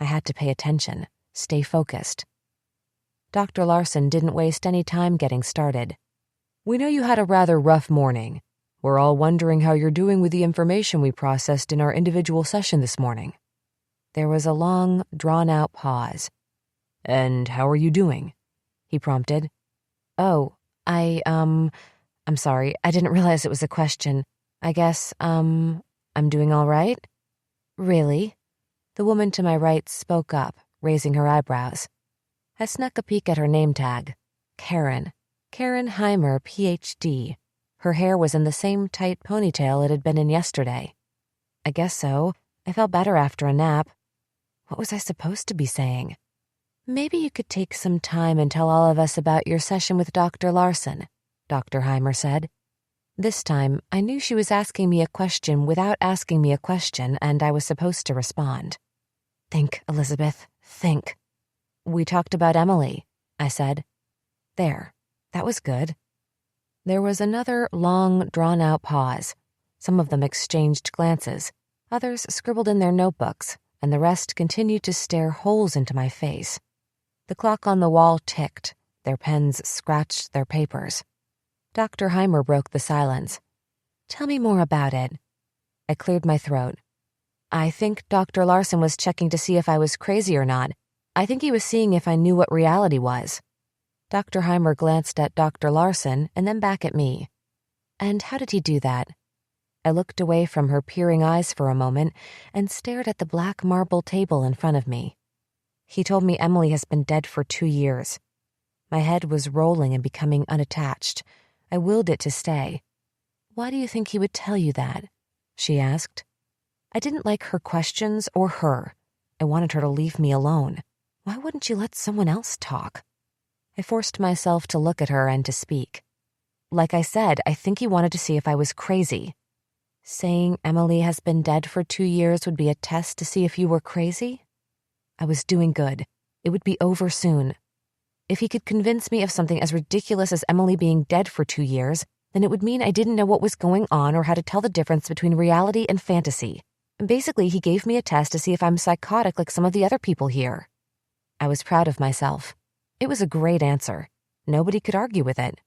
I had to pay attention, stay focused. Dr. Larson didn't waste any time getting started. "We know you had a rather rough morning. We're all wondering how you're doing with the information we processed in our individual session this morning." There was a long, drawn-out pause. "And how are you doing?" he prompted. "Oh, I'm sorry, I didn't realize it was a question. I guess, I'm doing all right?" "Really?" The woman to my right spoke up, raising her eyebrows. I snuck a peek at her name tag. Karen Heimer, Ph.D. Her hair was in the same tight ponytail it had been in yesterday. I guess so. I felt better after a nap. What was I supposed to be saying? "Maybe you could take some time and tell all of us about your session with Dr. Larson," Dr. Heimer said. This time, I knew she was asking me a question without asking me a question, and I was supposed to respond. "Think, Elizabeth, think." "We talked about Emily," I said. There, that was good. There was another long, drawn-out pause. Some of them exchanged glances. Others scribbled in their notebooks, and the rest continued to stare holes into my face. The clock on the wall ticked. Their pens scratched their papers. Dr. Heimer broke the silence. "Tell me more about it." I cleared my throat. "I think Dr. Larson was checking to see if I was crazy or not. I think he was seeing if I knew what reality was." Dr. Heimer glanced at Dr. Larson and then back at me. "And how did he do that?" I looked away from her peering eyes for a moment and stared at the black marble table in front of me. "He told me Emily has been dead for 2 years. My head was rolling and becoming unattached. I willed it to stay. "Why do you think he would tell you that?" she asked. I didn't like her questions or her. I wanted her to leave me alone. Why wouldn't you let someone else talk? I forced myself to look at her and to speak. "Like I said, I think he wanted to see if I was crazy." "Saying Emily has been dead for 2 years would be a test to see if you were crazy?" I was doing good. It would be over soon. If he could convince me of something as ridiculous as Emily being dead for 2 years, then it would mean I didn't know what was going on or how to tell the difference between reality and fantasy. Basically, he gave me a test to see if I'm psychotic like some of the other people here. I was proud of myself. It was a great answer. Nobody could argue with it.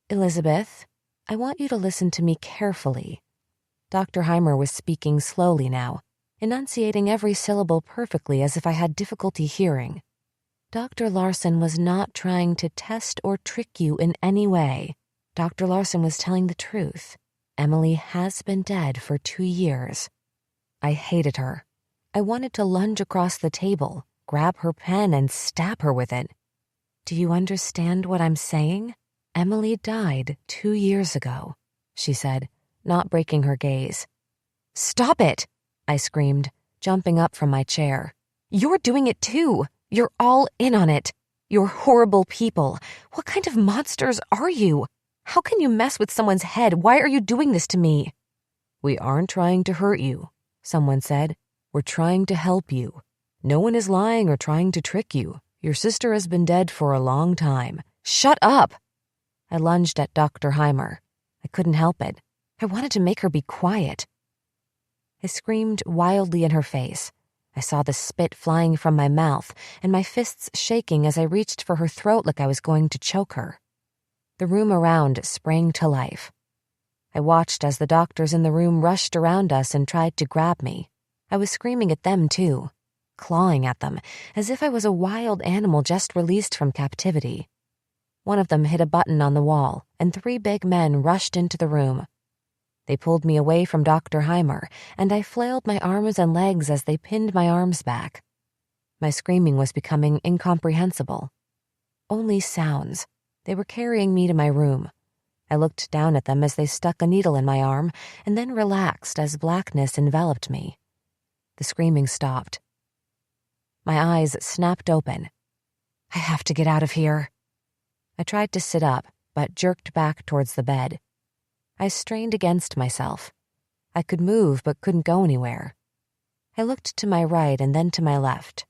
"Elizabeth, I want you to listen to me carefully." Dr. Heimer was speaking slowly now, enunciating every syllable perfectly as if I had difficulty hearing. "Dr. Larson was not trying to test or trick you in any way. Dr. Larson was telling the truth. Emily has been dead for 2 years. I hated her. I wanted to lunge across the table, grab her pen, and stab her with it. "Do you understand what I'm saying? Emily died 2 years ago," she said, not breaking her gaze. "Stop it!" I screamed, jumping up from my chair. "You're doing it too! You're all in on it! You're horrible people! What kind of monsters are you? How can you mess with someone's head? Why are you doing this to me?" "We aren't trying to hurt you," someone said. "We're trying to help you. No one is lying or trying to trick you. Your sister has been dead for a long time." "Shut up!" I lunged at Dr. Heimer. I couldn't help it. I wanted to make her be quiet. I screamed wildly in her face. I saw the spit flying from my mouth and my fists shaking as I reached for her throat like I was going to choke her. The room around sprang to life. I watched as the doctors in the room rushed around us and tried to grab me. I was screaming at them too, clawing at them, as if I was a wild animal just released from captivity. One of them hit a button on the wall, and 3 big men rushed into the room. They pulled me away from Dr. Heimer, and I flailed my arms and legs as they pinned my arms back. My screaming was becoming incomprehensible. Only sounds. They were carrying me to my room. I looked down at them as they stuck a needle in my arm, and then relaxed as blackness enveloped me. The screaming stopped. My eyes snapped open. I have to get out of here. I tried to sit up, but jerked back towards the bed. I strained against myself. I could move, but couldn't go anywhere. I looked to my right and then to my left.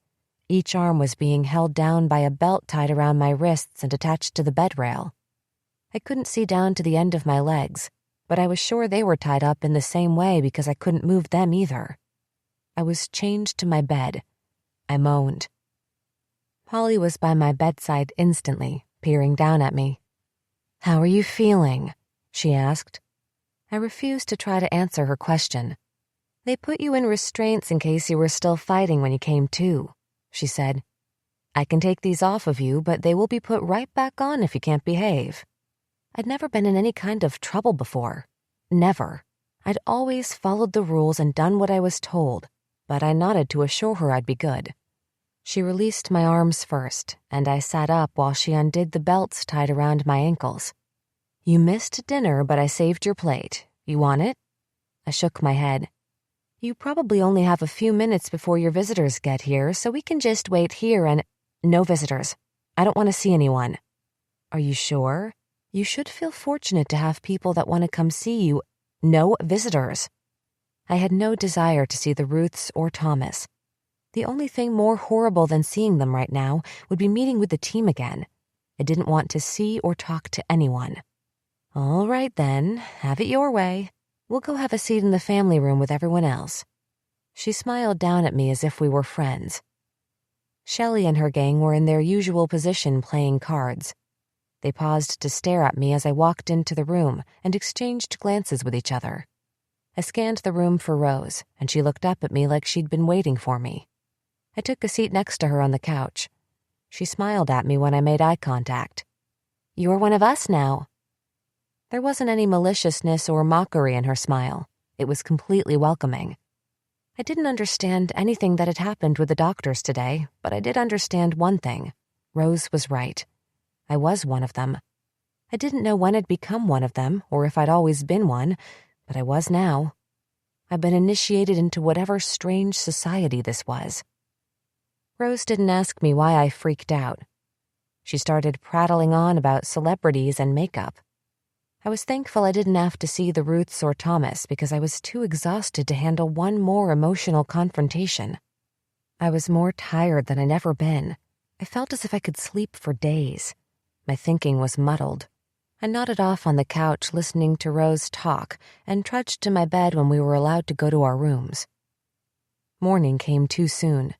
Each arm was being held down by a belt tied around my wrists and attached to the bed rail. I couldn't see down to the end of my legs, but I was sure they were tied up in the same way because I couldn't move them either. I was chained to my bed. I moaned. Polly was by my bedside instantly, peering down at me. "How are you feeling?" she asked. I refused to try to answer her question. "They put you in restraints in case you were still fighting when you came to," she said. "I can take these off of you, but they will be put right back on if you can't behave." I'd never been in any kind of trouble before. Never. I'd always followed the rules and done what I was told, but I nodded to assure her I'd be good. She released my arms first, and I sat up while she undid the belts tied around my ankles. "You missed dinner, but I saved your plate. You want it?" I shook my head. "You probably only have a few minutes before your visitors get here, so we can just wait here and—" "No visitors. I don't want to see anyone." "Are you sure? You should feel fortunate to have people that want to come see you." "No visitors." I had no desire to see the Ruths or Thomas. The only thing more horrible than seeing them right now would be meeting with the team again. I didn't want to see or talk to anyone. "All right then, have it your way. We'll go have a seat in the family room with everyone else." She smiled down at me as if we were friends. Shelley and her gang were in their usual position playing cards. They paused to stare at me as I walked into the room and exchanged glances with each other. I scanned the room for Rose, and she looked up at me like she'd been waiting for me. I took a seat next to her on the couch. She smiled at me when I made eye contact. "You're one of us now." There wasn't any maliciousness or mockery in her smile. It was completely welcoming. I didn't understand anything that had happened with the doctors today, but I did understand one thing. Rose was right. I was one of them. I didn't know when I'd become one of them, or if I'd always been one, but I was now. I'd been initiated into whatever strange society this was. Rose didn't ask me why I freaked out. She started prattling on about celebrities and makeup. I was thankful I didn't have to see the Ruths or Thomas because I was too exhausted to handle one more emotional confrontation. I was more tired than I'd ever been. I felt as if I could sleep for days. My thinking was muddled. I nodded off on the couch listening to Rose talk and trudged to my bed when we were allowed to go to our rooms. Morning came too soon.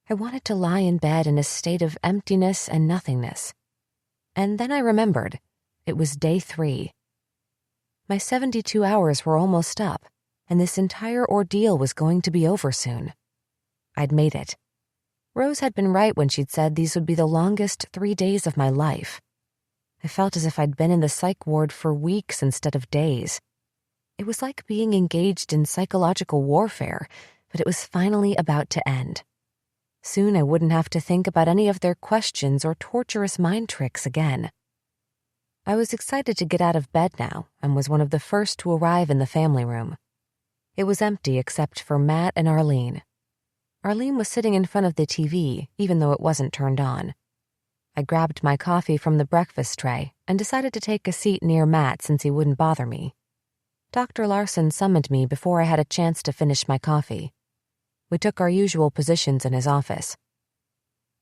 I wanted to lie in bed in a state of emptiness and nothingness. And then I remembered. It was day 3. My 72 hours were almost up, and this entire ordeal was going to be over soon. I'd made it. Rose had been right when she'd said these would be the longest 3 days of my life. I felt as if I'd been in the psych ward for weeks instead of days. It was like being engaged in psychological warfare, but it was finally about to end. Soon I wouldn't have to think about any of their questions or torturous mind tricks again. I was excited to get out of bed now and was one of the first to arrive in the family room. It was empty except for Matt and Arlene. Arlene was sitting in front of the TV, even though it wasn't turned on. I grabbed my coffee from the breakfast tray and decided to take a seat near Matt since he wouldn't bother me. Dr. Larson summoned me before I had a chance to finish my coffee. We took our usual positions in his office.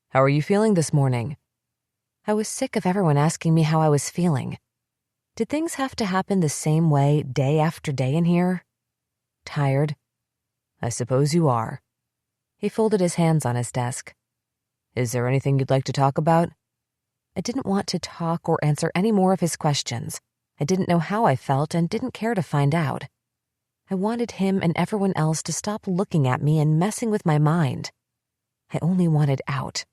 "How are you feeling this morning?" I was sick of everyone asking me how I was feeling. Did things have to happen the same way day after day in here? Tired? "I suppose you are." He folded his hands on his desk. "Is there anything you'd like to talk about?" I didn't want to talk or answer any more of his questions. I didn't know how I felt and didn't care to find out. I wanted him and everyone else to stop looking at me and messing with my mind. I only wanted out.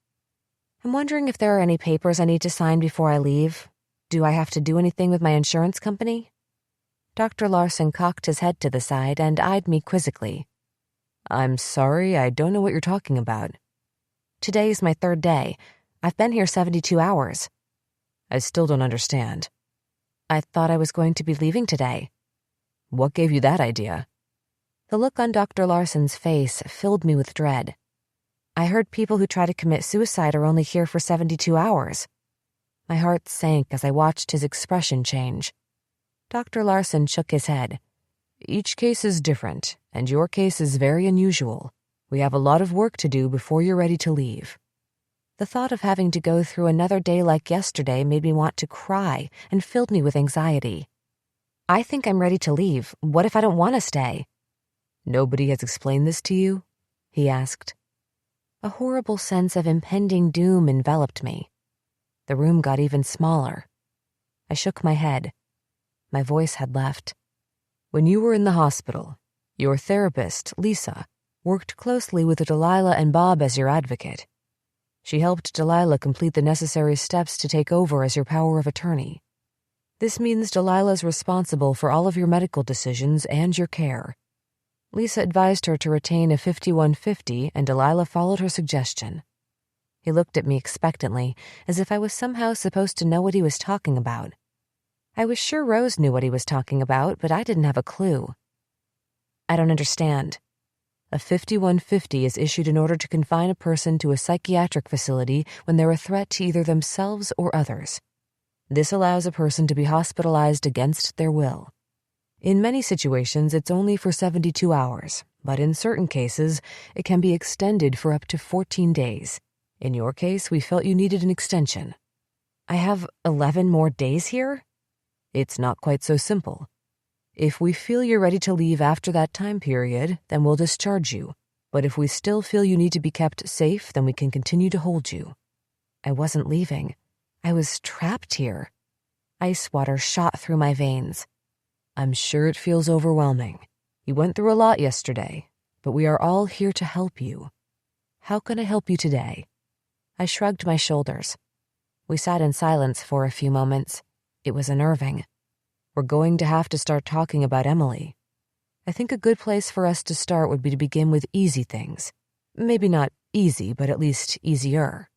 I'm wondering if there are any papers I need to sign before I leave. Do I have to do anything with my insurance company? Dr. Larson cocked his head to the side and eyed me quizzically. I'm sorry, I don't know what you're talking about. Today's my 3rd day. I've been here 72 hours. I still don't understand. I thought I was going to be leaving today. What gave you that idea? The look on Dr. Larson's face filled me with dread. I heard people who try to commit suicide are only here for 72 hours. My heart sank as I watched his expression change. Dr. Larson shook his head. Each case is different, and your case is very unusual. We have a lot of work to do before you're ready to leave. The thought of having to go through another day like yesterday made me want to cry and filled me with anxiety. I think I'm ready to leave. What if I don't want to stay? Nobody has explained this to you? He asked. A horrible sense of impending doom enveloped me. The room got even smaller. I shook my head. My voice had left. When you were in the hospital, your therapist, Lisa, worked closely with Delilah and Bob as your advocate. She helped Delilah complete the necessary steps to take over as your power of attorney. This means Delilah's responsible for all of your medical decisions and your care. Lisa advised her to retain a 5150, and Delilah followed her suggestion. He looked at me expectantly, as if I was somehow supposed to know what he was talking about. I was sure Rose knew what he was talking about, but I didn't have a clue. I don't understand. A 5150 is issued in order to confine a person to a psychiatric facility when they're a threat to either themselves or others. This allows a person to be hospitalized against their will. In many situations, it's only for 72 hours, but in certain cases, it can be extended for up to 14 days. In your case, we felt you needed an extension. I have 11 more days here? It's not quite so simple. If we feel you're ready to leave after that time period, then we'll discharge you. But if we still feel you need to be kept safe, then we can continue to hold you. I wasn't leaving. I was trapped here. Ice water shot through my veins. I'm sure it feels overwhelming. You went through a lot yesterday, but we are all here to help you. How can I help you today? I shrugged my shoulders. We sat in silence for a few moments. It was unnerving. We're going to have to start talking about Emily. I think a good place for us to start would be to begin with easy things. Maybe not easy, but at least easier.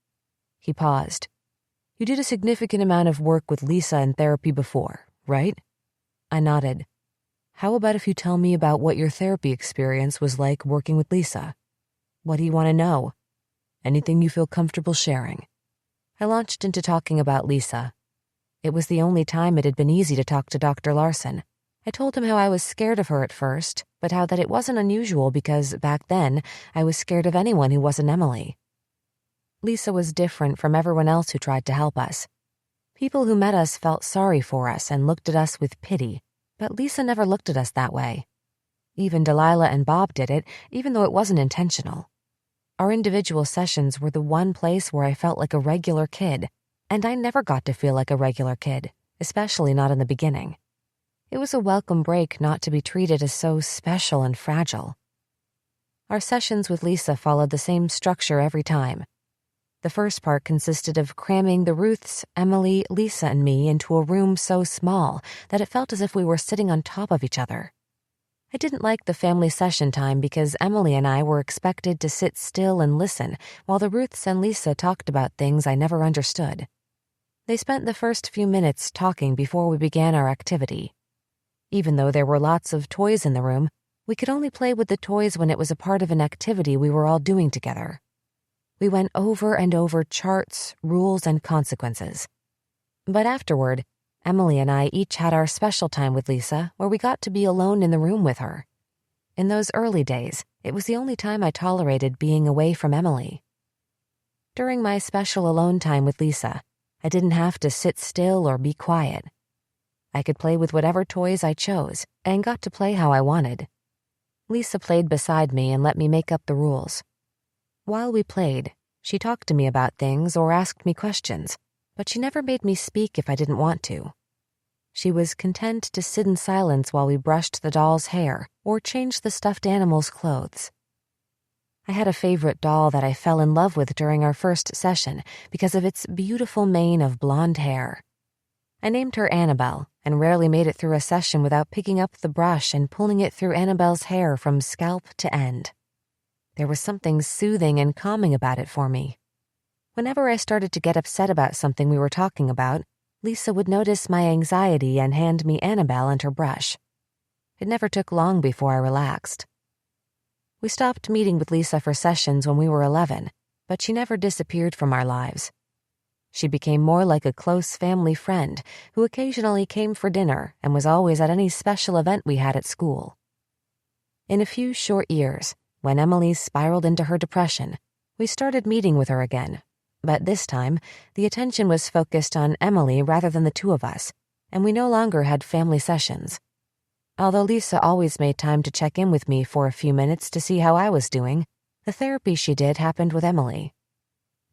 He paused. You did a significant amount of work with Lisa in therapy before, right? I nodded. How about if you tell me about what your therapy experience was like working with Lisa? What do you want to know? Anything you feel comfortable sharing. I launched into talking about Lisa. It was the only time it had been easy to talk to Dr. Larson. I told him how I was scared of her at first, but how that it wasn't unusual because, back then, I was scared of anyone who wasn't Emily. Lisa was different from everyone else who tried to help us. People who met us felt sorry for us and looked at us with pity, but Lisa never looked at us that way. Even Delilah and Bob did it, even though it wasn't intentional. Our individual sessions were the one place where I felt like a regular kid, and I never got to feel like a regular kid, especially not in the beginning. It was a welcome break not to be treated as so special and fragile. Our sessions with Lisa followed the same structure every time. The first part consisted of cramming the Ruths, Emily, Lisa, and me into a room so small that it felt as if we were sitting on top of each other. I didn't like the family session time because Emily and I were expected to sit still and listen while the Ruths and Lisa talked about things I never understood. They spent the first few minutes talking before we began our activity. Even though there were lots of toys in the room, we could only play with the toys when it was a part of an activity we were all doing together. We went over and over charts, rules, and consequences. But afterward, Emily and I each had our special time with Lisa where we got to be alone in the room with her. In those early days, it was the only time I tolerated being away from Emily. During my special alone time with Lisa, I didn't have to sit still or be quiet. I could play with whatever toys I chose and got to play how I wanted. Lisa played beside me and let me make up the rules. While we played, she talked to me about things or asked me questions, but she never made me speak if I didn't want to. She was content to sit in silence while we brushed the doll's hair or changed the stuffed animal's clothes. I had a favorite doll that I fell in love with during our first session because of its beautiful mane of blonde hair. I named her Annabelle and rarely made it through a session without picking up the brush and pulling it through Annabelle's hair from scalp to end. There was something soothing and calming about it for me. Whenever I started to get upset about something we were talking about, Lisa would notice my anxiety and hand me Annabelle and her brush. It never took long before I relaxed. We stopped meeting with Lisa for sessions when we were 11, but she never disappeared from our lives. She became more like a close family friend who occasionally came for dinner and was always at any special event we had at school. In a few short years, when Emily spiraled into her depression, we started meeting with her again. But this time, the attention was focused on Emily rather than the two of us, and we no longer had family sessions. Although Lisa always made time to check in with me for a few minutes to see how I was doing, the therapy she did happened with Emily.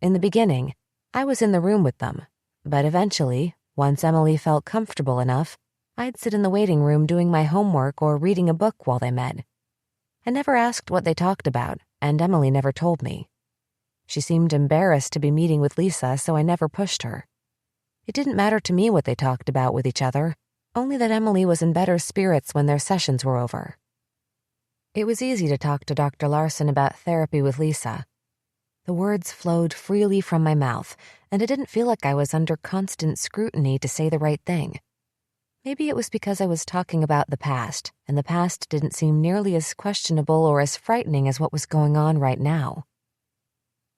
In the beginning, I was in the room with them, but eventually, once Emily felt comfortable enough, I'd sit in the waiting room doing my homework or reading a book while they met. I never asked what they talked about, and Emily never told me. She seemed embarrassed to be meeting with Lisa, so I never pushed her. It didn't matter to me what they talked about with each other, only that Emily was in better spirits when their sessions were over. It was easy to talk to Dr. Larson about therapy with Lisa. The words flowed freely from my mouth, and it didn't feel like I was under constant scrutiny to say the right thing. Maybe it was because I was talking about the past, and the past didn't seem nearly as questionable or as frightening as what was going on right now.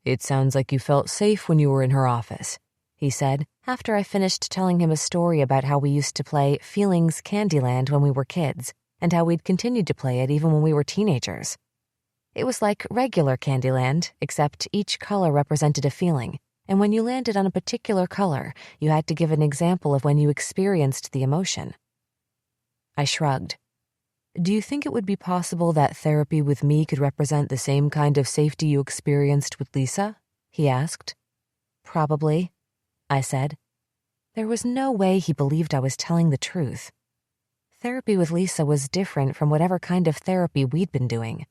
"It sounds like you felt safe when you were in her office," he said, after I finished telling him a story about how we used to play Feelings Candyland when we were kids, and how we'd continued to play it even when we were teenagers. It was like regular Candyland, except each color represented a feeling, and when you landed on a particular color, you had to give an example of when you experienced the emotion. I shrugged. "Do you think it would be possible that therapy with me could represent the same kind of safety you experienced with Lisa?" he asked. "Probably," I said. There was no way he believed I was telling the truth. Therapy with Lisa was different from whatever kind of therapy we'd been doing.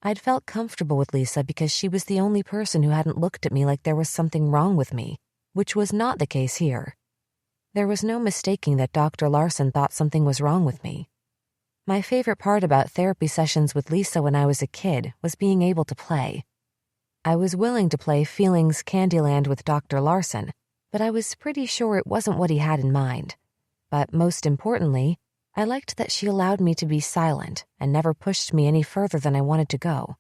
I'd felt comfortable with Lisa because she was the only person who hadn't looked at me like there was something wrong with me, which was not the case here. There was no mistaking that Dr. Larson thought something was wrong with me. My favorite part about therapy sessions with Lisa when I was a kid was being able to play. I was willing to play Feelings Candyland with Dr. Larson, but I was pretty sure it wasn't what he had in mind. But most importantly, I liked that she allowed me to be silent and never pushed me any further than I wanted to go.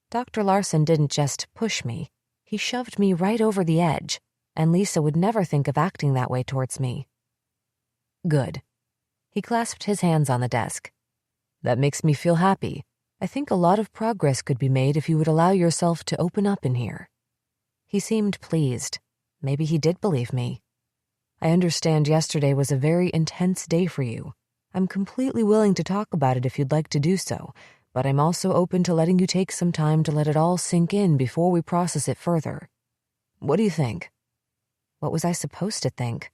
Dr. Larson didn't just push me, he shoved me right over the edge, and Lisa would never think of acting that way towards me. "Good." He clasped his hands on the desk. "That makes me feel happy. I think a lot of progress could be made if you would allow yourself to open up in here." He seemed pleased. Maybe he did believe me. "I understand yesterday was a very intense day for you. I'm completely willing to talk about it if you'd like to do so, but I'm also open to letting you take some time to let it all sink in before we process it further. What do you think?" What was I supposed to think?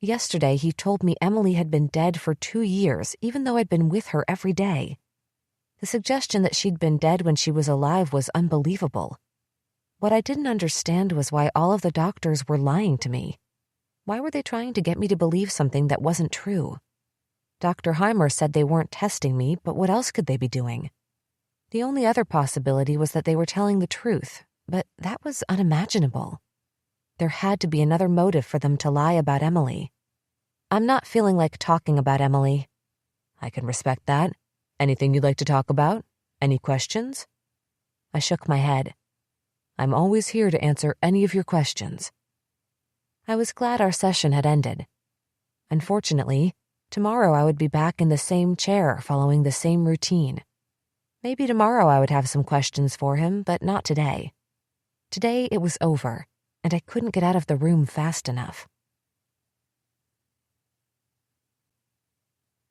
Yesterday, he told me Emily had been dead for 2 years, even though I'd been with her every day. The suggestion that she'd been dead when she was alive was unbelievable. What I didn't understand was why all of the doctors were lying to me. Why were they trying to get me to believe something that wasn't true? Dr. Heimer said they weren't testing me, but what else could they be doing? The only other possibility was that they were telling the truth, but that was unimaginable. There had to be another motive for them to lie about Emily. "I'm not feeling like talking about Emily." "I can respect that. Anything you'd like to talk about? Any questions?" I shook my head. "I'm always here to answer any of your questions." I was glad our session had ended. Unfortunately, tomorrow I would be back in the same chair following the same routine. Maybe tomorrow I would have some questions for him, but not today. Today it was over, and I couldn't get out of the room fast enough.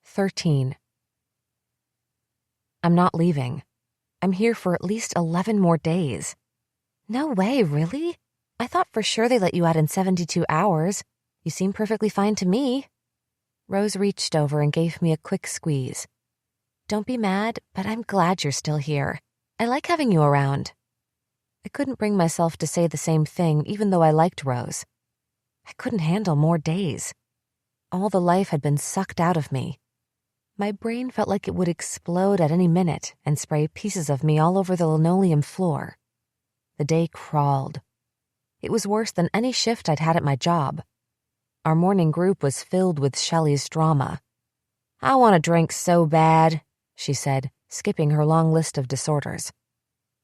13. I'm not leaving. I'm here for at least 11 more days. No way, really? I thought for sure they let you out in 72 hours. You seem perfectly fine to me. Rose reached over and gave me a quick squeeze. Don't be mad, but I'm glad you're still here. I like having you around. I couldn't bring myself to say the same thing even though I liked Rose. I couldn't handle more days. All the life had been sucked out of me. My brain felt like it would explode at any minute and spray pieces of me all over the linoleum floor. The day crawled. It was worse than any shift I'd had at my job. Our morning group was filled with Shelley's drama. "I want a drink so bad," she said, skipping her long list of disorders.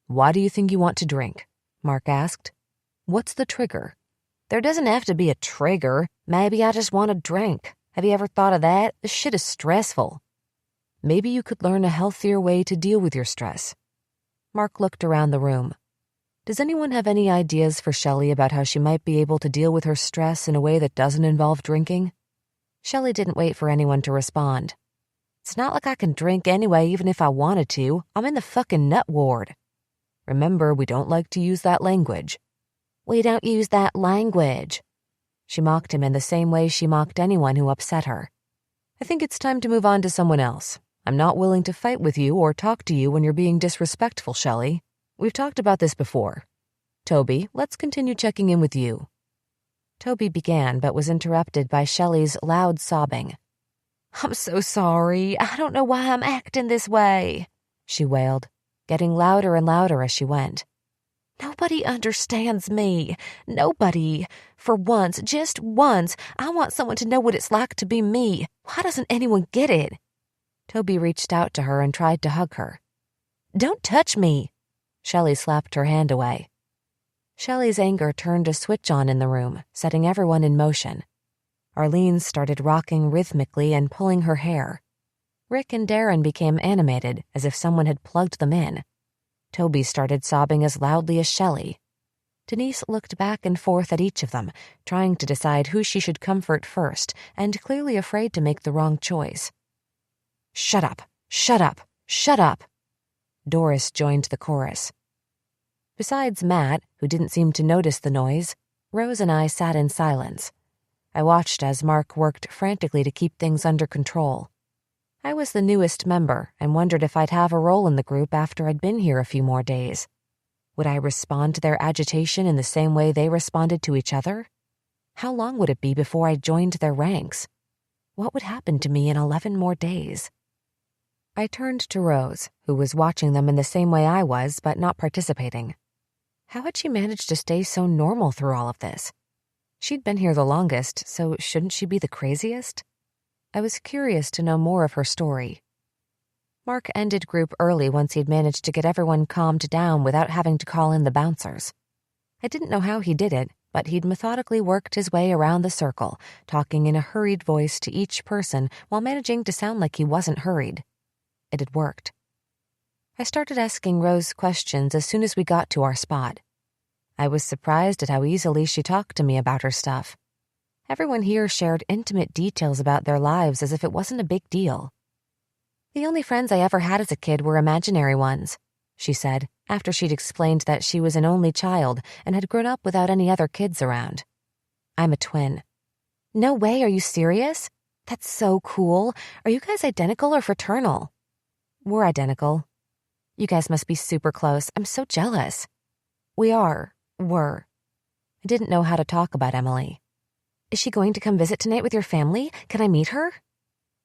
"Why do you think you want to drink?" Mark asked. "What's the trigger?" "There doesn't have to be a trigger. Maybe I just want a drink. Have you ever thought of that? This shit is stressful." "Maybe you could learn a healthier way to deal with your stress." Mark looked around the room. "Does anyone have any ideas for Shelley about how she might be able to deal with her stress in a way that doesn't involve drinking?" Shelley didn't wait for anyone to respond. "It's not like I can drink anyway, even if I wanted to. I'm in the fucking nut ward." "Remember, we don't like to use that language." "We don't use that language." She mocked him in the same way she mocked anyone who upset her. "I think it's time to move on to someone else. I'm not willing to fight with you or talk to you when you're being disrespectful, Shelley. We've talked about this before. Toby, let's continue checking in with you." Toby began, but was interrupted by Shelley's loud sobbing. "I'm so sorry. I don't know why I'm acting this way," she wailed, getting louder and louder as she went. "Nobody understands me. Nobody. For once, just once, I want someone to know what it's like to be me. Why doesn't anyone get it?" Toby reached out to her and tried to hug her. "Don't touch me." Shelley slapped her hand away. Shelley's anger turned a switch on in the room, setting everyone in motion. Arlene started rocking rhythmically and pulling her hair. Rick and Darren became animated, as if someone had plugged them in. Toby started sobbing as loudly as Shelley. Denise looked back and forth at each of them, trying to decide who she should comfort first, and clearly afraid to make the wrong choice. "Shut up! Shut up! Shut up!" Doris joined the chorus. Besides Matt, who didn't seem to notice the noise, Rose and I sat in silence. I watched as Mark worked frantically to keep things under control. I was the newest member and wondered if I'd have a role in the group after I'd been here a few more days. Would I respond to their agitation in the same way they responded to each other? How long would it be before I joined their ranks? What would happen to me in 11 more days? I turned to Rose, who was watching them in the same way I was, but not participating. How had she managed to stay so normal through all of this? She'd been here the longest, so shouldn't she be the craziest? I was curious to know more of her story. Mark ended group early once he'd managed to get everyone calmed down without having to call in the bouncers. I didn't know how he did it, but he'd methodically worked his way around the circle, talking in a hurried voice to each person while managing to sound like he wasn't hurried. It had worked. I started asking Rose questions as soon as we got to our spot. I was surprised at how easily she talked to me about her stuff. Everyone here shared intimate details about their lives as if it wasn't a big deal. "The only friends I ever had as a kid were imaginary ones," she said, after she'd explained that she was an only child and had grown up without any other kids around. "I'm a twin." "No way, are you serious? That's so cool. Are you guys identical or fraternal?" "We're identical." "You guys must be super close. I'm so jealous." Were. I didn't know how to talk about Emily. "Is she going to come visit tonight with your family? Can I meet her?"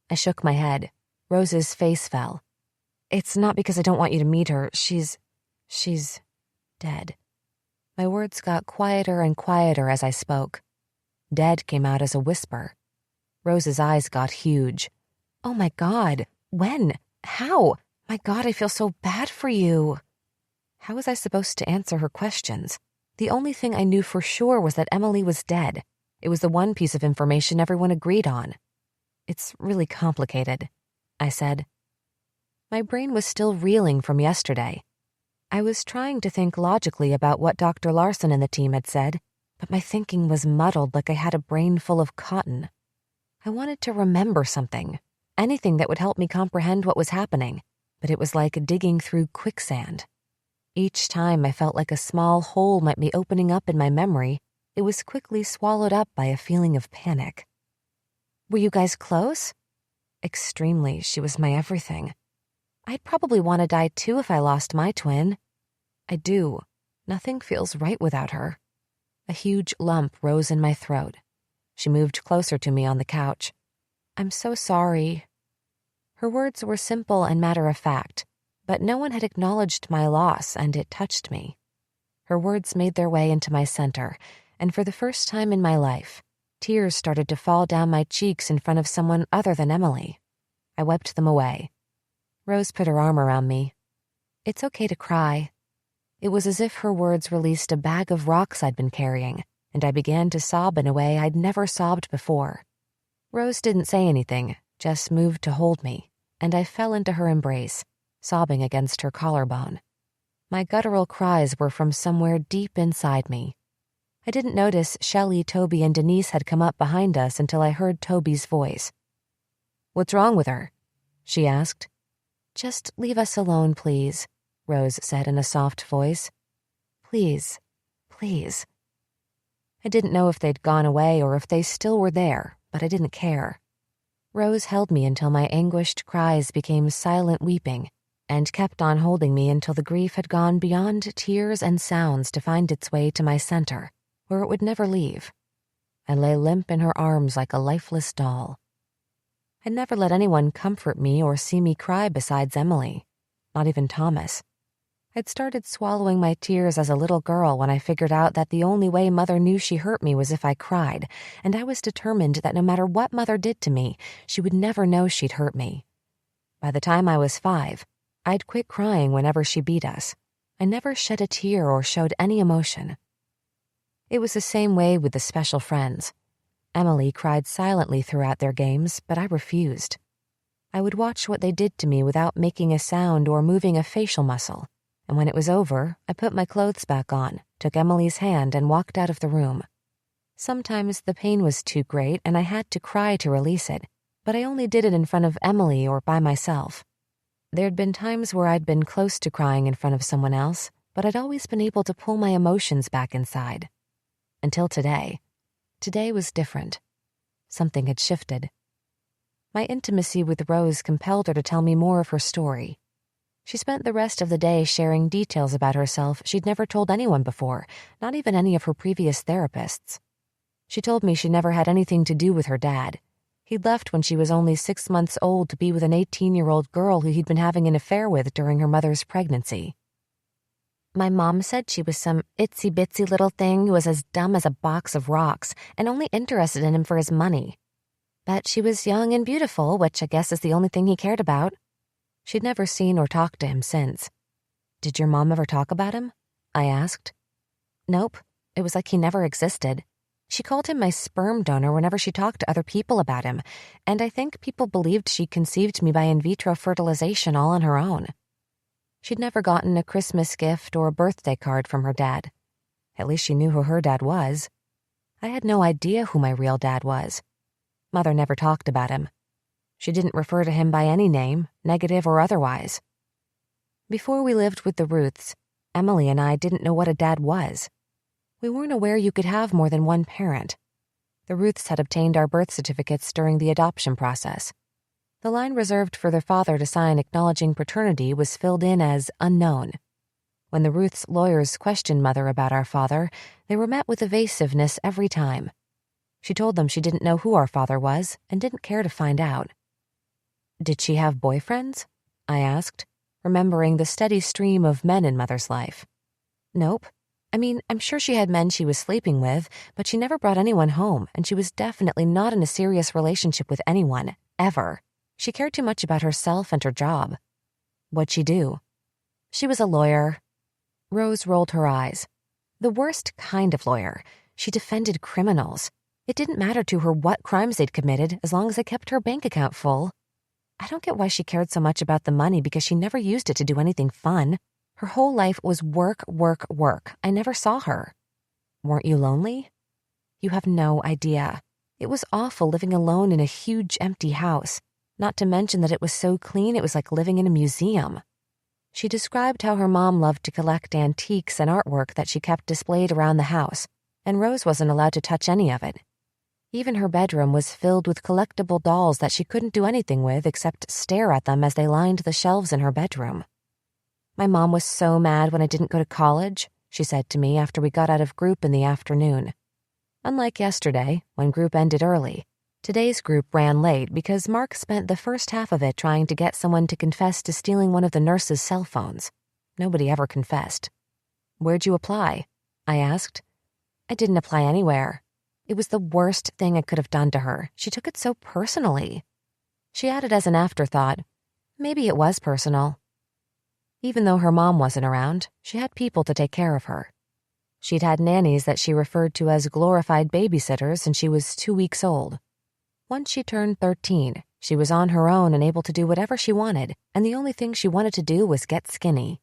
I shook my head. Rose's face fell. "It's not because I don't want you to meet her. She's dead." My words got quieter and quieter as I spoke. Dead came out as a whisper. Rose's eyes got huge. "Oh my God. When? How? My God, I feel so bad for you." How was I supposed to answer her questions? The only thing I knew for sure was that Emily was dead. It was the one piece of information everyone agreed on. "It's really complicated," I said. My brain was still reeling from yesterday. I was trying to think logically about what Dr. Larson and the team had said, but my thinking was muddled like I had a brain full of cotton. I wanted to remember something, anything that would help me comprehend what was happening, but it was like digging through quicksand. Each time I felt like a small hole might be opening up in my memory, it was quickly swallowed up by a feeling of panic. "Were you guys close?" "Extremely. She was my everything." I'd probably want to die too if I lost my twin. I do. Nothing feels right without her. A huge lump rose in my throat. She moved closer to me on the couch. I'm so sorry. Her words were simple and matter-of-fact, but no one had acknowledged my loss, and it touched me. Her words made their way into my center, and for the first time in my life, tears started to fall down my cheeks in front of someone other than Emily. I wiped them away. Rose put her arm around me. It's okay to cry. It was as if her words released a bag of rocks I'd been carrying, and I began to sob in a way I'd never sobbed before. Rose didn't say anything, just moved to hold me, and I fell into her embrace, sobbing against her collarbone. My guttural cries were from somewhere deep inside me. I didn't notice Shelley, Toby, and Denise had come up behind us until I heard Toby's voice. What's wrong with her? She asked. Just leave us alone, please, Rose said in a soft voice. Please, please. I didn't know if they'd gone away or if they still were there, but I didn't care. Rose held me until my anguished cries became silent weeping, and kept on holding me until the grief had gone beyond tears and sounds to find its way to my center, where it would never leave. I lay limp in her arms like a lifeless doll. I never let anyone comfort me or see me cry besides Emily, not even Thomas. I'd started swallowing my tears as a little girl when I figured out that the only way Mother knew she hurt me was if I cried, and I was determined that no matter what Mother did to me, she would never know she'd hurt me. By the time I was 5, I'd quit crying whenever she beat us. I never shed a tear or showed any emotion. It was the same way with the special friends. Emily cried silently throughout their games, but I refused. I would watch what they did to me without making a sound or moving a facial muscle, and when it was over, I put my clothes back on, took Emily's hand, and walked out of the room. Sometimes the pain was too great and I had to cry to release it, but I only did it in front of Emily or by myself. There'd been times where I'd been close to crying in front of someone else, but I'd always been able to pull my emotions back inside. Until today. Today was different. Something had shifted. My intimacy with Rose compelled her to tell me more of her story. She spent the rest of the day sharing details about herself she'd never told anyone before, not even any of her previous therapists. She told me she never had anything to do with her dad. He'd left when she was only 6 months old to be with an 18-year-old girl who he'd been having an affair with during her mother's pregnancy. My mom said she was some itsy-bitsy little thing who was as dumb as a box of rocks and only interested in him for his money. But she was young and beautiful, which I guess is the only thing he cared about. She'd never seen or talked to him since. Did your mom ever talk about him? I asked. Nope. It was like he never existed. She called him my sperm donor whenever she talked to other people about him, and I think people believed she conceived me by in vitro fertilization all on her own. She'd never gotten a Christmas gift or a birthday card from her dad. At least she knew who her dad was. I had no idea who my real dad was. Mother never talked about him. She didn't refer to him by any name, negative or otherwise. Before we lived with the Ruths, Emily and I didn't know what a dad was. We weren't aware you could have more than one parent. The Ruths had obtained our birth certificates during the adoption process. The line reserved for their father to sign acknowledging paternity was filled in as unknown. When the Ruths' lawyers questioned Mother about our father, they were met with evasiveness every time. She told them she didn't know who our father was and didn't care to find out. Did she have boyfriends? I asked, remembering the steady stream of men in Mother's life. Nope. I mean, I'm sure she had men she was sleeping with, but she never brought anyone home, and she was definitely not in a serious relationship with anyone, ever. She cared too much about herself and her job. What'd she do? She was a lawyer. Rose rolled her eyes. The worst kind of lawyer. She defended criminals. It didn't matter to her what crimes they'd committed as long as they kept her bank account full. I don't get why she cared so much about the money because she never used it to do anything fun. Her whole life was work, work, work. I never saw her. Weren't you lonely? You have no idea. It was awful living alone in a huge empty house, not to mention that it was so clean it was like living in a museum. She described how her mom loved to collect antiques and artwork that she kept displayed around the house, and Rose wasn't allowed to touch any of it. Even her bedroom was filled with collectible dolls that she couldn't do anything with except stare at them as they lined the shelves in her bedroom. "My mom was so mad when I didn't go to college," she said to me after we got out of group in the afternoon. Unlike yesterday, when group ended early, today's group ran late because Mark spent the first half of it trying to get someone to confess to stealing one of the nurses' cell phones. Nobody ever confessed. "Where'd you apply?" I asked. "I didn't apply anywhere. It was the worst thing I could have done to her. She took it so personally." She added as an afterthought, "Maybe it was personal." Even though her mom wasn't around, she had people to take care of her. She'd had nannies that she referred to as glorified babysitters since she was 2 weeks old. Once she turned 13, she was on her own and able to do whatever she wanted, and the only thing she wanted to do was get skinny.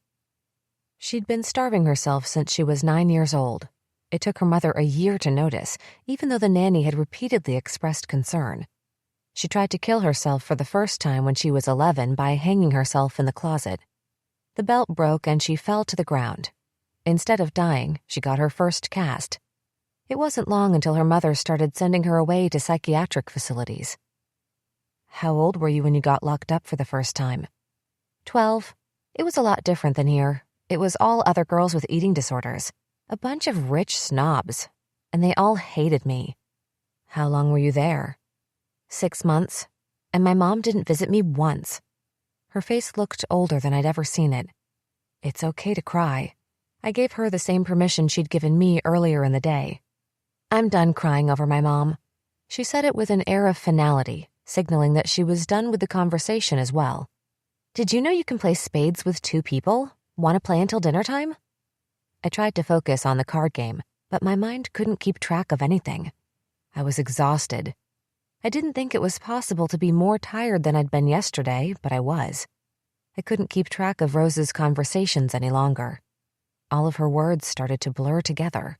She'd been starving herself since she was 9 years old. It took her mother a year to notice, even though the nanny had repeatedly expressed concern. She tried to kill herself for the first time when she was 11 by hanging herself in the closet. The belt broke and she fell to the ground. Instead of dying, she got her first cast. It wasn't long until her mother started sending her away to psychiatric facilities. "How old were you when you got locked up for the first time?" 12. It was a lot different than here. It was all other girls with eating disorders. A bunch of rich snobs. And they all hated me. "How long were you there?" 6 months. And my mom didn't visit me once. Her face looked older than I'd ever seen it. "It's okay to cry." I gave her the same permission she'd given me earlier in the day. "I'm done crying over my mom." She said it with an air of finality, signaling that she was done with the conversation as well. "Did you know you can play spades with 2 people? Want to play until dinner time?" I tried to focus on the card game, but my mind couldn't keep track of anything. I was exhausted. I didn't think it was possible to be more tired than I'd been yesterday, but I was. I couldn't keep track of Rose's conversations any longer. All of her words started to blur together.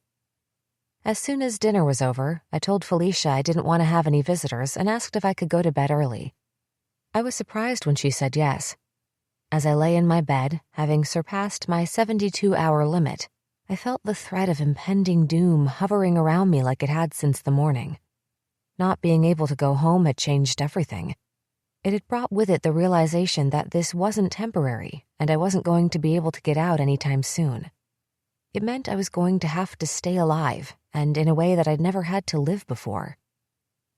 As soon as dinner was over, I told Felicia I didn't want to have any visitors and asked if I could go to bed early. I was surprised when she said yes. As I lay in my bed, having surpassed my 72-hour limit, I felt the threat of impending doom hovering around me like it had since the morning. Not being able to go home had changed everything. It had brought with it the realization that this wasn't temporary, and I wasn't going to be able to get out anytime soon. It meant I was going to have to stay alive, and in a way that I'd never had to live before.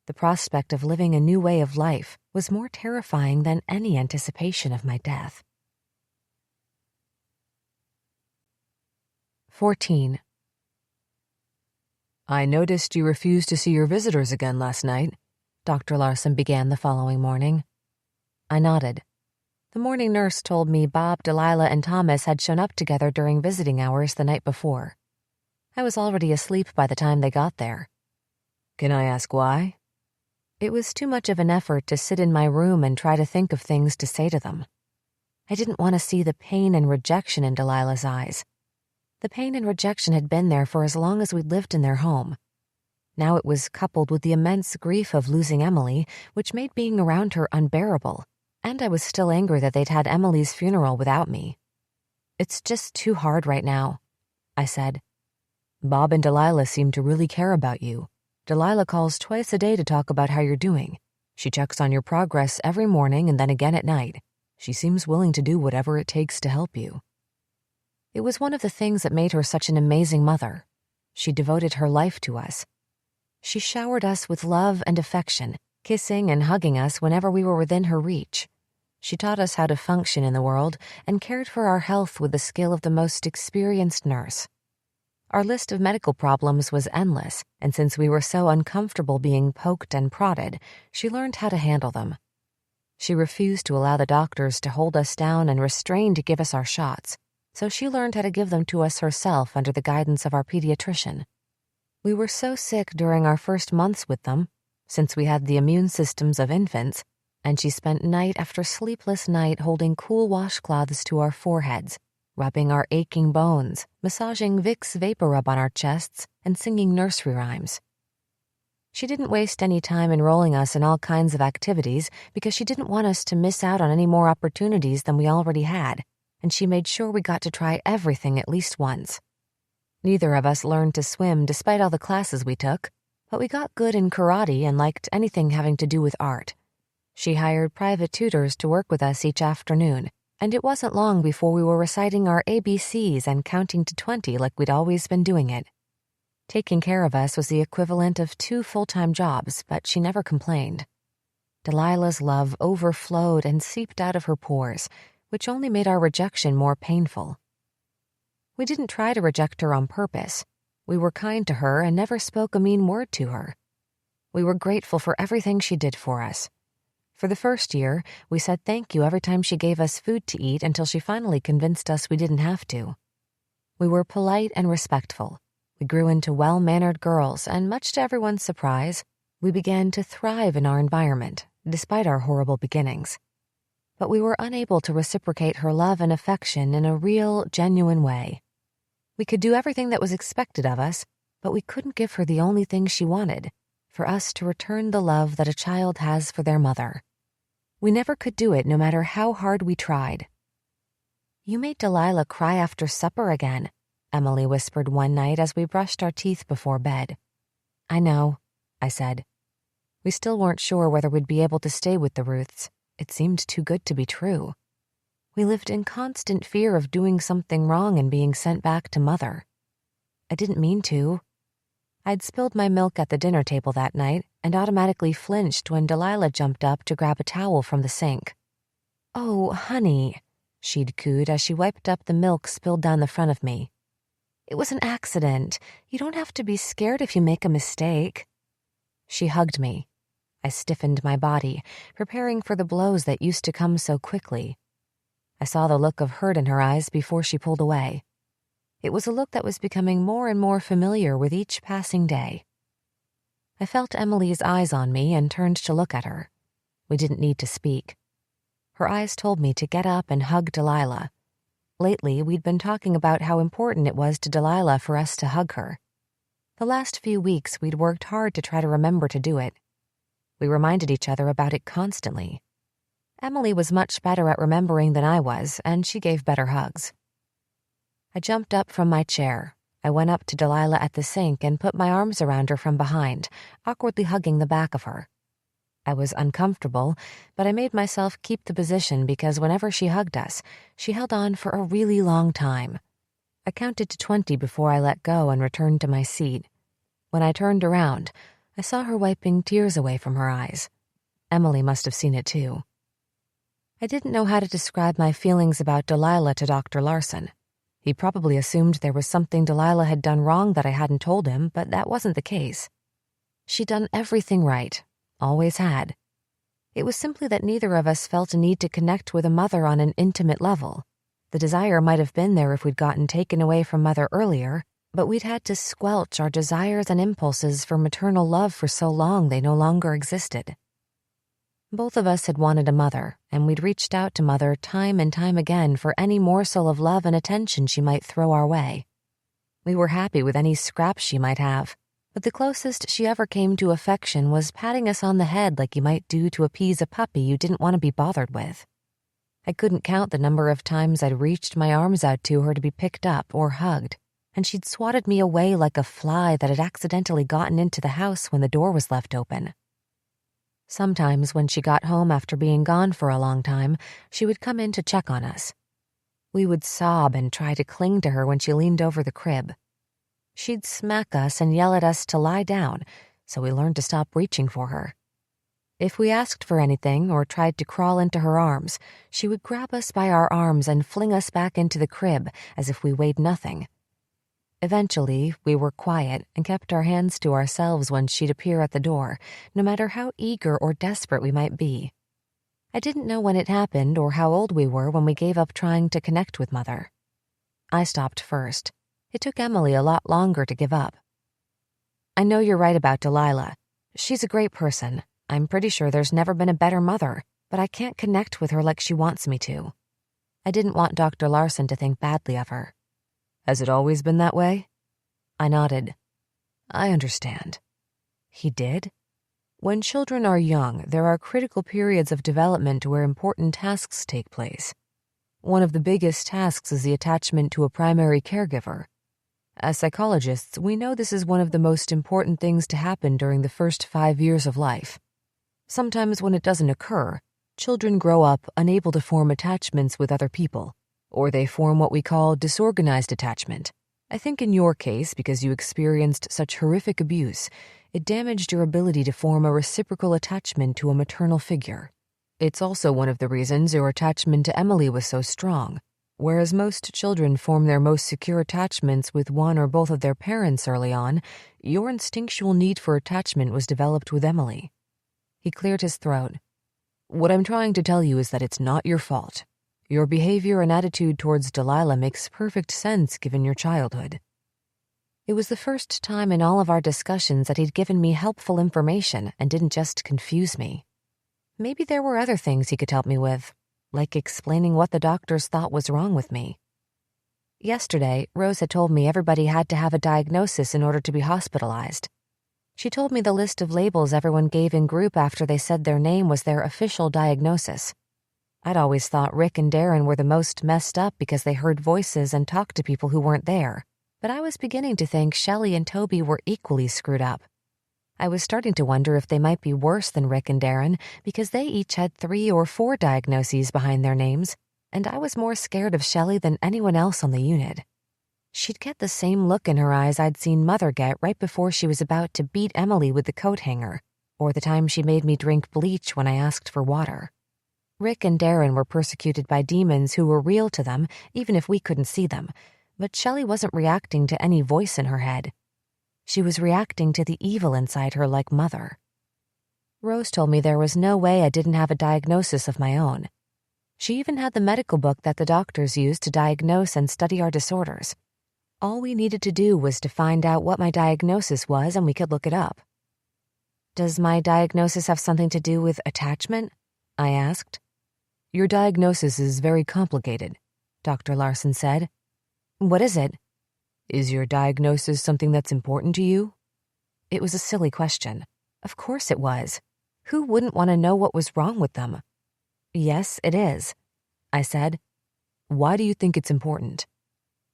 The prospect of living a new way of life was more terrifying than any anticipation of my death. 14. "I noticed you refused to see your visitors again last night," Dr. Larson began the following morning. I nodded. The morning nurse told me Bob, Delilah, and Thomas had shown up together during visiting hours the night before. I was already asleep by the time they got there. "Can I ask why?" It was too much of an effort to sit in my room and try to think of things to say to them. I didn't want to see the pain and rejection in Delilah's eyes. The pain and rejection had been there for as long as we'd lived in their home. Now it was coupled with the immense grief of losing Emily, which made being around her unbearable, and I was still angry that they'd had Emily's funeral without me. "It's just too hard right now," I said. "Bob and Delilah seem to really care about you. Delilah calls twice a day to talk about how you're doing. She checks on your progress every morning and then again at night. She seems willing to do whatever it takes to help you." It was one of the things that made her such an amazing mother. She devoted her life to us. She showered us with love and affection, kissing and hugging us whenever we were within her reach. She taught us how to function in the world and cared for our health with the skill of the most experienced nurse. Our list of medical problems was endless, and since we were so uncomfortable being poked and prodded, she learned how to handle them. She refused to allow the doctors to hold us down and restrain to give us our shots, so she learned how to give them to us herself under the guidance of our pediatrician. We were so sick during our first months with them, since we had the immune systems of infants, and she spent night after sleepless night holding cool washcloths to our foreheads, rubbing our aching bones, massaging Vicks Vapor Rub on our chests, and singing nursery rhymes. She didn't waste any time enrolling us in all kinds of activities because she didn't want us to miss out on any more opportunities than we already had, and she made sure we got to try everything at least once. Neither of us learned to swim despite all the classes we took. But we got good in karate and liked anything having to do with art. She hired private tutors to work with us each afternoon, and it wasn't long before we were reciting our ABCs and counting to 20 like we'd always been doing it. Taking care of us was the equivalent of 2 full-time jobs, but she never complained. Delilah's love overflowed and seeped out of her pores, which only made our rejection more painful. We didn't try to reject her on purpose. We were kind to her and never spoke a mean word to her. We were grateful for everything she did for us. For the first year, we said thank you every time she gave us food to eat until she finally convinced us we didn't have to. We were polite and respectful. We grew into well-mannered girls, and much to everyone's surprise, we began to thrive in our environment, despite our horrible beginnings. But we were unable to reciprocate her love and affection in a real, genuine way. We could do everything that was expected of us, but we couldn't give her the only thing she wanted, for us to return the love that a child has for their mother. We never could do it no matter how hard we tried. "You made Delilah cry after supper again," Emily whispered one night as we brushed our teeth before bed. "I know," I said. We still weren't sure whether we'd be able to stay with the Ruths. It seemed too good to be true. We lived in constant fear of doing something wrong and being sent back to Mother. I didn't mean to. I'd spilled my milk at the dinner table that night and automatically flinched when Delilah jumped up to grab a towel from the sink. "Oh, honey," she'd cooed as she wiped up the milk spilled down the front of me. "It was an accident. You don't have to be scared if you make a mistake." She hugged me. I stiffened my body, preparing for the blows that used to come so quickly. I saw the look of hurt in her eyes before she pulled away. It was a look that was becoming more and more familiar with each passing day. I felt Emily's eyes on me and turned to look at her. We didn't need to speak. Her eyes told me to get up and hug Delilah. Lately, we'd been talking about how important it was to Delilah for us to hug her. The last few weeks, we'd worked hard to try to remember to do it. We reminded each other about it constantly. Emily was much better at remembering than I was, and she gave better hugs. I jumped up from my chair. I went up to Delilah at the sink and put my arms around her from behind, awkwardly hugging the back of her. I was uncomfortable, but I made myself keep the position because whenever she hugged us, she held on for a really long time. I counted to 20 before I let go and returned to my seat. When I turned around, I saw her wiping tears away from her eyes. Emily must have seen it too. I didn't know how to describe my feelings about Delilah to Dr. Larson. He probably assumed there was something Delilah had done wrong that I hadn't told him, but that wasn't the case. She'd done everything right, always had. It was simply that neither of us felt a need to connect with a mother on an intimate level. The desire might have been there if we'd gotten taken away from Mother earlier, but we'd had to squelch our desires and impulses for maternal love for so long they no longer existed. Both of us had wanted a mother, and we'd reached out to Mother time and time again for any morsel of love and attention she might throw our way. We were happy with any scraps she might have, but the closest she ever came to affection was patting us on the head like you might do to appease a puppy you didn't want to be bothered with. I couldn't count the number of times I'd reached my arms out to her to be picked up or hugged, and she'd swatted me away like a fly that had accidentally gotten into the house when the door was left open. Sometimes when she got home after being gone for a long time, she would come in to check on us. We would sob and try to cling to her when she leaned over the crib. She'd smack us and yell at us to lie down, so we learned to stop reaching for her. If we asked for anything or tried to crawl into her arms, she would grab us by our arms and fling us back into the crib as if we weighed nothing. Eventually, we were quiet and kept our hands to ourselves when she'd appear at the door, no matter how eager or desperate we might be. I didn't know when it happened or how old we were when we gave up trying to connect with Mother. I stopped first. It took Emily a lot longer to give up. "I know you're right about Delilah. She's a great person. I'm pretty sure there's never been a better mother, but I can't connect with her like she wants me to." I didn't want Dr. Larson to think badly of her. "Has it always been that way?" I nodded. "I understand." He did? When children are young, there are critical periods of development where important tasks take place. One of the biggest tasks is the attachment to a primary caregiver. As psychologists, we know this is one of the most important things to happen during the first 5 years of life. Sometimes when it doesn't occur, children grow up unable to form attachments with other people, or they form what we call disorganized attachment. I think in your case, because you experienced such horrific abuse, it damaged your ability to form a reciprocal attachment to a maternal figure. It's also one of the reasons your attachment to Emily was so strong. Whereas most children form their most secure attachments with one or both of their parents early on, your instinctual need for attachment was developed with Emily. He cleared his throat. What I'm trying to tell you is that it's not your fault. Your behavior and attitude towards Delilah makes perfect sense given your childhood. It was the first time in all of our discussions that he'd given me helpful information and didn't just confuse me. Maybe there were other things he could help me with, like explaining what the doctors thought was wrong with me. Yesterday, Rose had told me everybody had to have a diagnosis in order to be hospitalized. She told me the list of labels everyone gave in group after they said their name was their official diagnosis. I'd always thought Rick and Darren were the most messed up because they heard voices and talked to people who weren't there, but I was beginning to think Shelley and Toby were equally screwed up. I was starting to wonder if they might be worse than Rick and Darren because they each had 3 or 4 diagnoses behind their names, and I was more scared of Shelley than anyone else on the unit. She'd get the same look in her eyes I'd seen Mother get right before she was about to beat Emily with the coat hanger, or the time she made me drink bleach when I asked for water. Rick and Darren were persecuted by demons who were real to them, even if we couldn't see them, but Shelley wasn't reacting to any voice in her head. She was reacting to the evil inside her like Mother. Rose told me there was no way I didn't have a diagnosis of my own. She even had the medical book that the doctors used to diagnose and study our disorders. All we needed to do was to find out what my diagnosis was and we could look it up. Does my diagnosis have something to do with attachment? I asked. Your diagnosis is very complicated, Dr. Larson said. What is it? Is your diagnosis something that's important to you? It was a silly question. Of course it was. Who wouldn't want to know what was wrong with them? Yes, it is, I said. Why do you think it's important?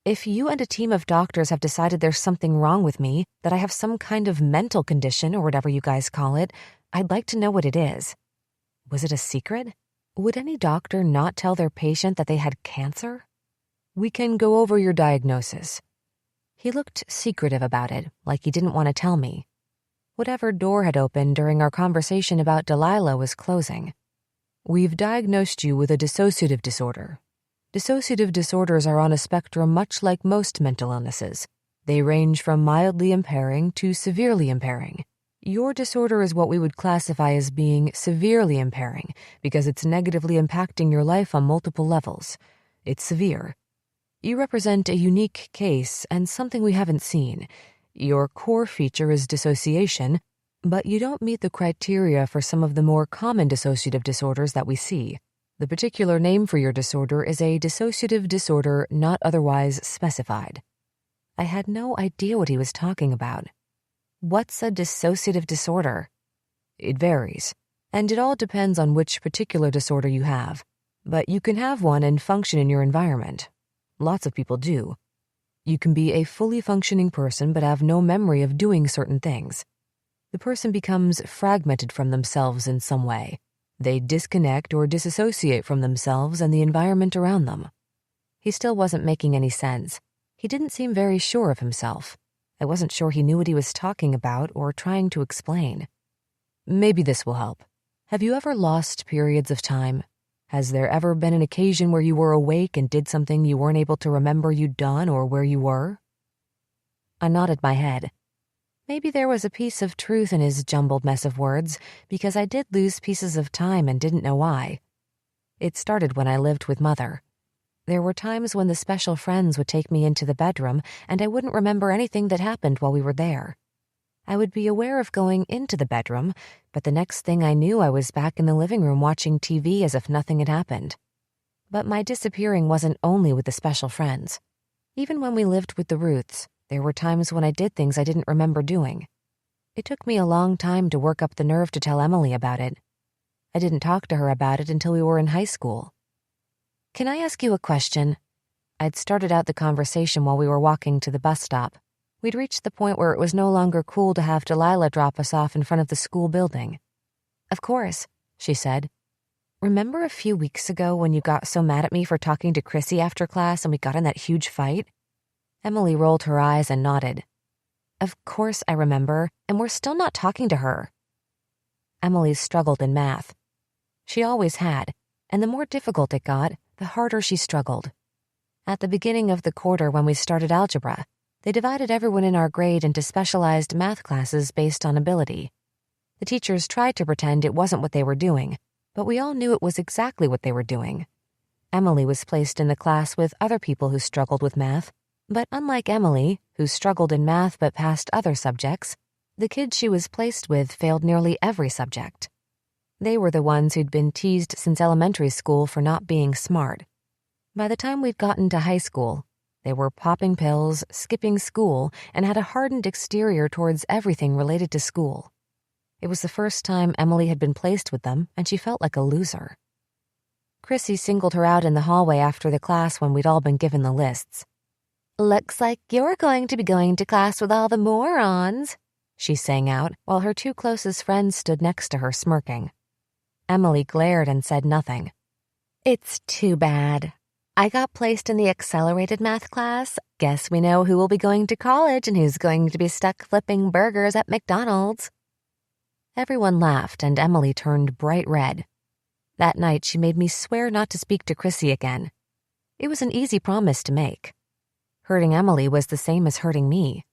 If you and a team of doctors have decided there's something wrong with me, that I have some kind of mental condition or whatever you guys call it, I'd like to know what it is. Was it a secret? Would any doctor not tell their patient that they had cancer? We can go over your diagnosis. He looked secretive about it, like he didn't want to tell me. Whatever door had opened during our conversation about Delilah was closing. We've diagnosed you with a dissociative disorder. Dissociative disorders are on a spectrum much like most mental illnesses. They range from mildly impairing to severely impairing. Your disorder is what we would classify as being severely impairing because it's negatively impacting your life on multiple levels. It's severe. You represent a unique case and something we haven't seen. Your core feature is dissociation, but you don't meet the criteria for some of the more common dissociative disorders that we see. The particular name for your disorder is a dissociative disorder not otherwise specified. I had no idea what he was talking about. What's a dissociative disorder? It varies, and it all depends on which particular disorder you have. But you can have one and function in your environment. Lots of people do. You can be a fully functioning person but have no memory of doing certain things. The person becomes fragmented from themselves in some way. They disconnect or disassociate from themselves and the environment around them. He still wasn't making any sense. He didn't seem very sure of himself. I wasn't sure he knew what he was talking about or trying to explain. Maybe this will help. Have you ever lost periods of time? Has there ever been an occasion where you were awake and did something you weren't able to remember you'd done or where you were? I nodded my head. Maybe there was a piece of truth in his jumbled mess of words, because I did lose pieces of time and didn't know why. It started when I lived with Mother. There were times when the special friends would take me into the bedroom and I wouldn't remember anything that happened while we were there. I would be aware of going into the bedroom, but the next thing I knew I was back in the living room watching TV as if nothing had happened. But my disappearing wasn't only with the special friends. Even when we lived with the Ruths, there were times when I did things I didn't remember doing. It took me a long time to work up the nerve to tell Emily about it. I didn't talk to her about it until we were in high school. Can I ask you a question? I'd started out the conversation while we were walking to the bus stop. We'd reached the point where it was no longer cool to have Delilah drop us off in front of the school building. "Of course," she said. "Remember a few weeks ago when you got so mad at me for talking to Chrissy after class and we got in that huge fight?" Emily rolled her eyes and nodded. "Of course I remember, and we're still not talking to her." Emily struggled in math. She always had, and the more difficult it got, the harder she struggled. At the beginning of the quarter when we started algebra, they divided everyone in our grade into specialized math classes based on ability. The teachers tried to pretend it wasn't what they were doing, but we all knew it was exactly what they were doing. Emily was placed in the class with other people who struggled with math, but unlike Emily, who struggled in math but passed other subjects, the kids she was placed with failed nearly every subject. They were the ones who'd been teased since elementary school for not being smart. By the time we'd gotten to high school, they were popping pills, skipping school, and had a hardened exterior towards everything related to school. It was the first time Emily had been placed with them, and she felt like a loser. Chrissy singled her out in the hallway after the class when we'd all been given the lists. "Looks like you're going to be going to class with all the morons," she sang out, while her two closest friends stood next to her smirking. Emily glared and said nothing. "It's too bad. I got placed in the accelerated math class. Guess we know who will be going to college and who's going to be stuck flipping burgers at McDonald's." Everyone laughed, and Emily turned bright red. That night, she made me swear not to speak to Chrissy again. It was an easy promise to make. Hurting Emily was the same as hurting me.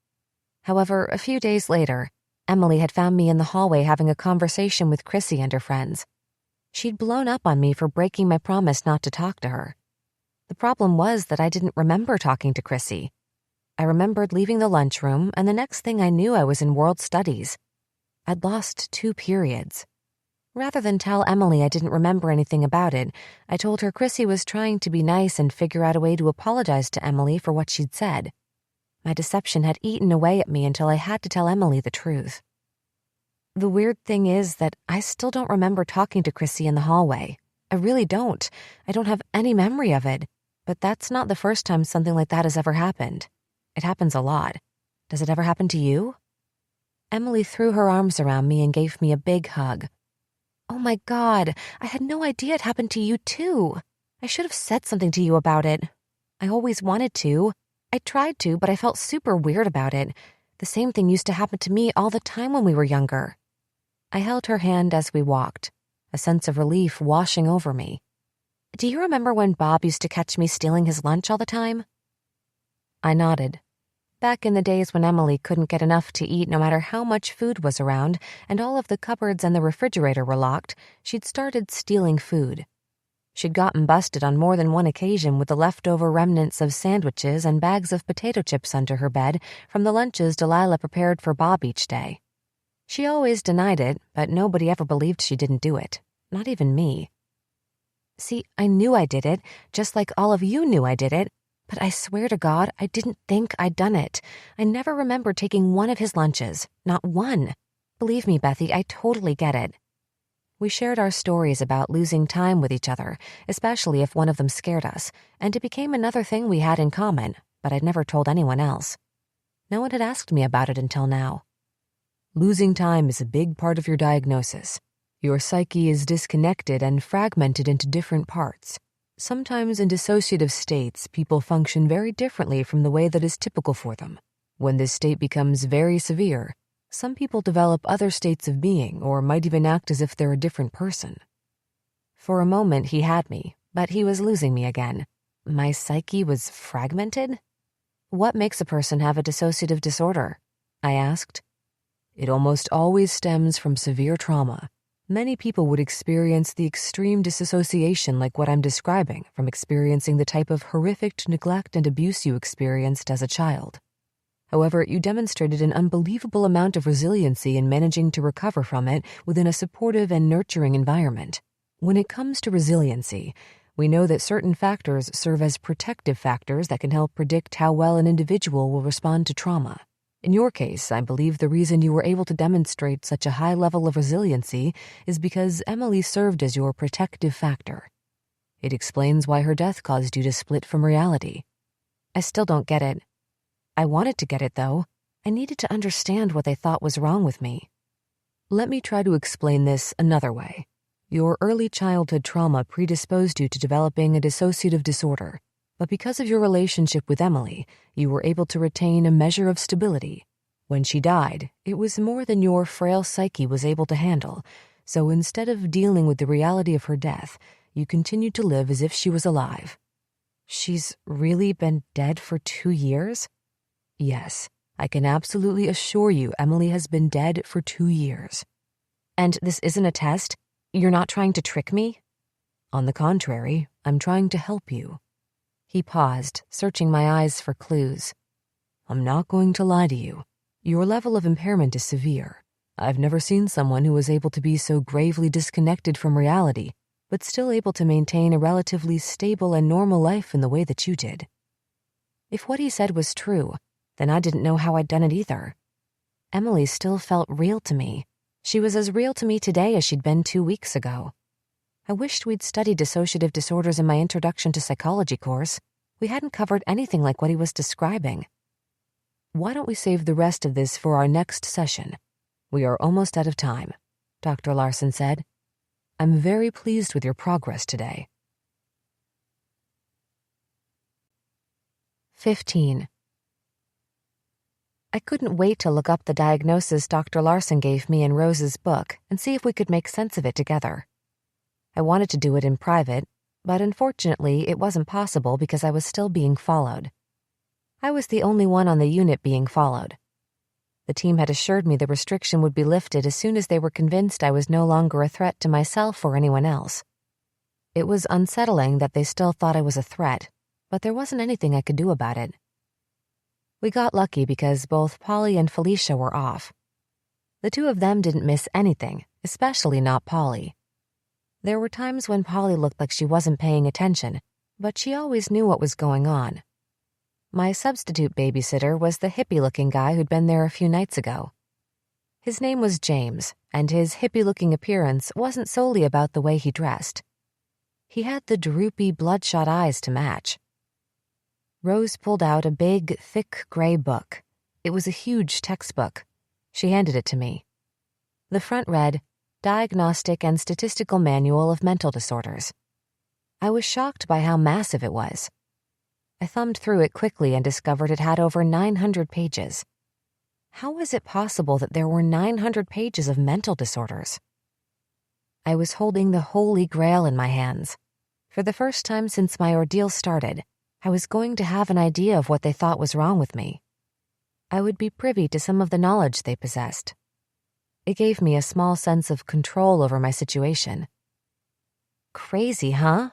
However, a few days later, Emily had found me in the hallway having a conversation with Chrissy and her friends. She'd blown up on me for breaking my promise not to talk to her. The problem was that I didn't remember talking to Chrissy. I remembered leaving the lunchroom, and the next thing I knew I was in world studies. I'd lost 2 periods. Rather than tell Emily I didn't remember anything about it, I told her Chrissy was trying to be nice and figure out a way to apologize to Emily for what she'd said. My deception had eaten away at me until I had to tell Emily the truth. The weird thing is that I still don't remember talking to Chrissy in the hallway. I really don't. I don't have any memory of it. But that's not the first time something like that has ever happened. It happens a lot. Does it ever happen to you? Emily threw her arms around me and gave me a big hug. "Oh my God, I had no idea it happened to you too. I should have said something to you about it. I always wanted to. I tried to, but I felt super weird about it. The same thing used to happen to me all the time when we were younger." I held her hand as we walked, a sense of relief washing over me. "Do you remember when Bob used to catch me stealing his lunch all the time?" I nodded. Back in the days when Emily couldn't get enough to eat no matter how much food was around and all of the cupboards and the refrigerator were locked, she'd started stealing food. She'd gotten busted on more than one occasion with the leftover remnants of sandwiches and bags of potato chips under her bed from the lunches Delilah prepared for Bob each day. She always denied it, but nobody ever believed she didn't do it, not even me. See, I knew I did it, just like all of you knew I did it, but I swear to God, I didn't think I'd done it. I never remembered taking one of his lunches, not one. Believe me, Bethy, I totally get it. We shared our stories about losing time with each other, especially if one of them scared us, and it became another thing we had in common, but I'd never told anyone else. No one had asked me about it until now. Losing time is a big part of your diagnosis. Your psyche is disconnected and fragmented into different parts. Sometimes in dissociative states, people function very differently from the way that is typical for them. When this state becomes very severe, some people develop other states of being or might even act as if they're a different person. For a moment, he had me, but he was losing me again. My psyche was fragmented? What makes a person have a dissociative disorder? I asked. It almost always stems from severe trauma. Many people would experience the extreme disassociation like what I'm describing from experiencing the type of horrific neglect and abuse you experienced as a child. However, you demonstrated an unbelievable amount of resiliency in managing to recover from it within a supportive and nurturing environment. When it comes to resiliency, we know that certain factors serve as protective factors that can help predict how well an individual will respond to trauma. In your case, I believe the reason you were able to demonstrate such a high level of resiliency is because Emily served as your protective factor. It explains why her death caused you to split from reality. I still don't get it. I wanted to get it, though. I needed to understand what they thought was wrong with me. Let me try to explain this another way. Your early childhood trauma predisposed you to developing a dissociative disorder, but because of your relationship with Emily, you were able to retain a measure of stability. When she died, it was more than your frail psyche was able to handle, so instead of dealing with the reality of her death, you continued to live as if she was alive. She's really been dead for 2 years? Yes, I can absolutely assure you Emily has been dead for 2 years. And this isn't a test? You're not trying to trick me? On the contrary, I'm trying to help you. He paused, searching my eyes for clues. I'm not going to lie to you. Your level of impairment is severe. I've never seen someone who was able to be so gravely disconnected from reality, but still able to maintain a relatively stable and normal life in the way that you did. If what he said was true, then I didn't know how I'd done it either. Emily still felt real to me. She was as real to me today as she'd been 2 weeks ago. I wished we'd studied dissociative disorders in my Introduction to Psychology course. We hadn't covered anything like what he was describing. Why don't we save the rest of this for our next session? We are almost out of time, Dr. Larson said. I'm very pleased with your progress today. 15. I couldn't wait to look up the diagnosis Dr. Larson gave me in Rose's book and see if we could make sense of it together. I wanted to do it in private, but unfortunately it wasn't possible because I was still being followed. I was the only one on the unit being followed. The team had assured me the restriction would be lifted as soon as they were convinced I was no longer a threat to myself or anyone else. It was unsettling that they still thought I was a threat, but there wasn't anything I could do about it. We got lucky because both Polly and Felicia were off. The two of them didn't miss anything, especially not Polly. There were times when Polly looked like she wasn't paying attention, but she always knew what was going on. My substitute babysitter was the hippie-looking guy who'd been there a few nights ago. His name was James, and his hippie-looking appearance wasn't solely about the way he dressed. He had the droopy, bloodshot eyes to match. Rose pulled out a big, thick gray book. It was a huge textbook. She handed it to me. The front read, Diagnostic and Statistical Manual of Mental Disorders. I was shocked by how massive it was. I thumbed through it quickly and discovered it had over 900 pages. How was it possible that there were 900 pages of mental disorders? I was holding the Holy Grail in my hands. For the first time since my ordeal started, I was going to have an idea of what they thought was wrong with me. I would be privy to some of the knowledge they possessed. It gave me a small sense of control over my situation. Crazy, huh?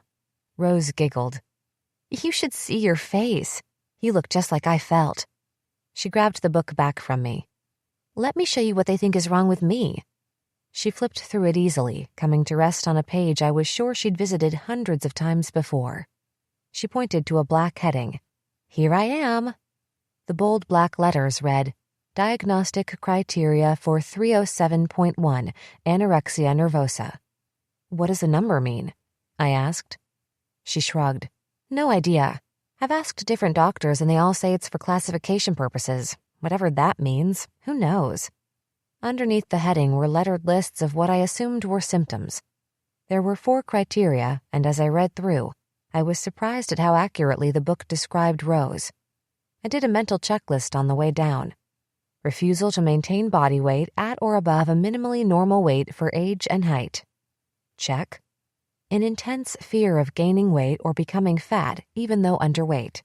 Rose giggled. You should see your face. You look just like I felt. She grabbed the book back from me. Let me show you what they think is wrong with me. She flipped through it easily, coming to rest on a page I was sure she'd visited hundreds of times before. She pointed to a black heading. Here I am. The bold black letters read, Diagnostic Criteria for 307.1, Anorexia Nervosa. What does the number mean? I asked. She shrugged. No idea. I've asked different doctors and they all say it's for classification purposes. Whatever that means, who knows? Underneath the heading were lettered lists of what I assumed were symptoms. There were 4 criteria, and as I read through, I was surprised at how accurately the book described Rose. I did a mental checklist on the way down. Refusal to maintain body weight at or above a minimally normal weight for age and height. Check. An intense fear of gaining weight or becoming fat even though underweight.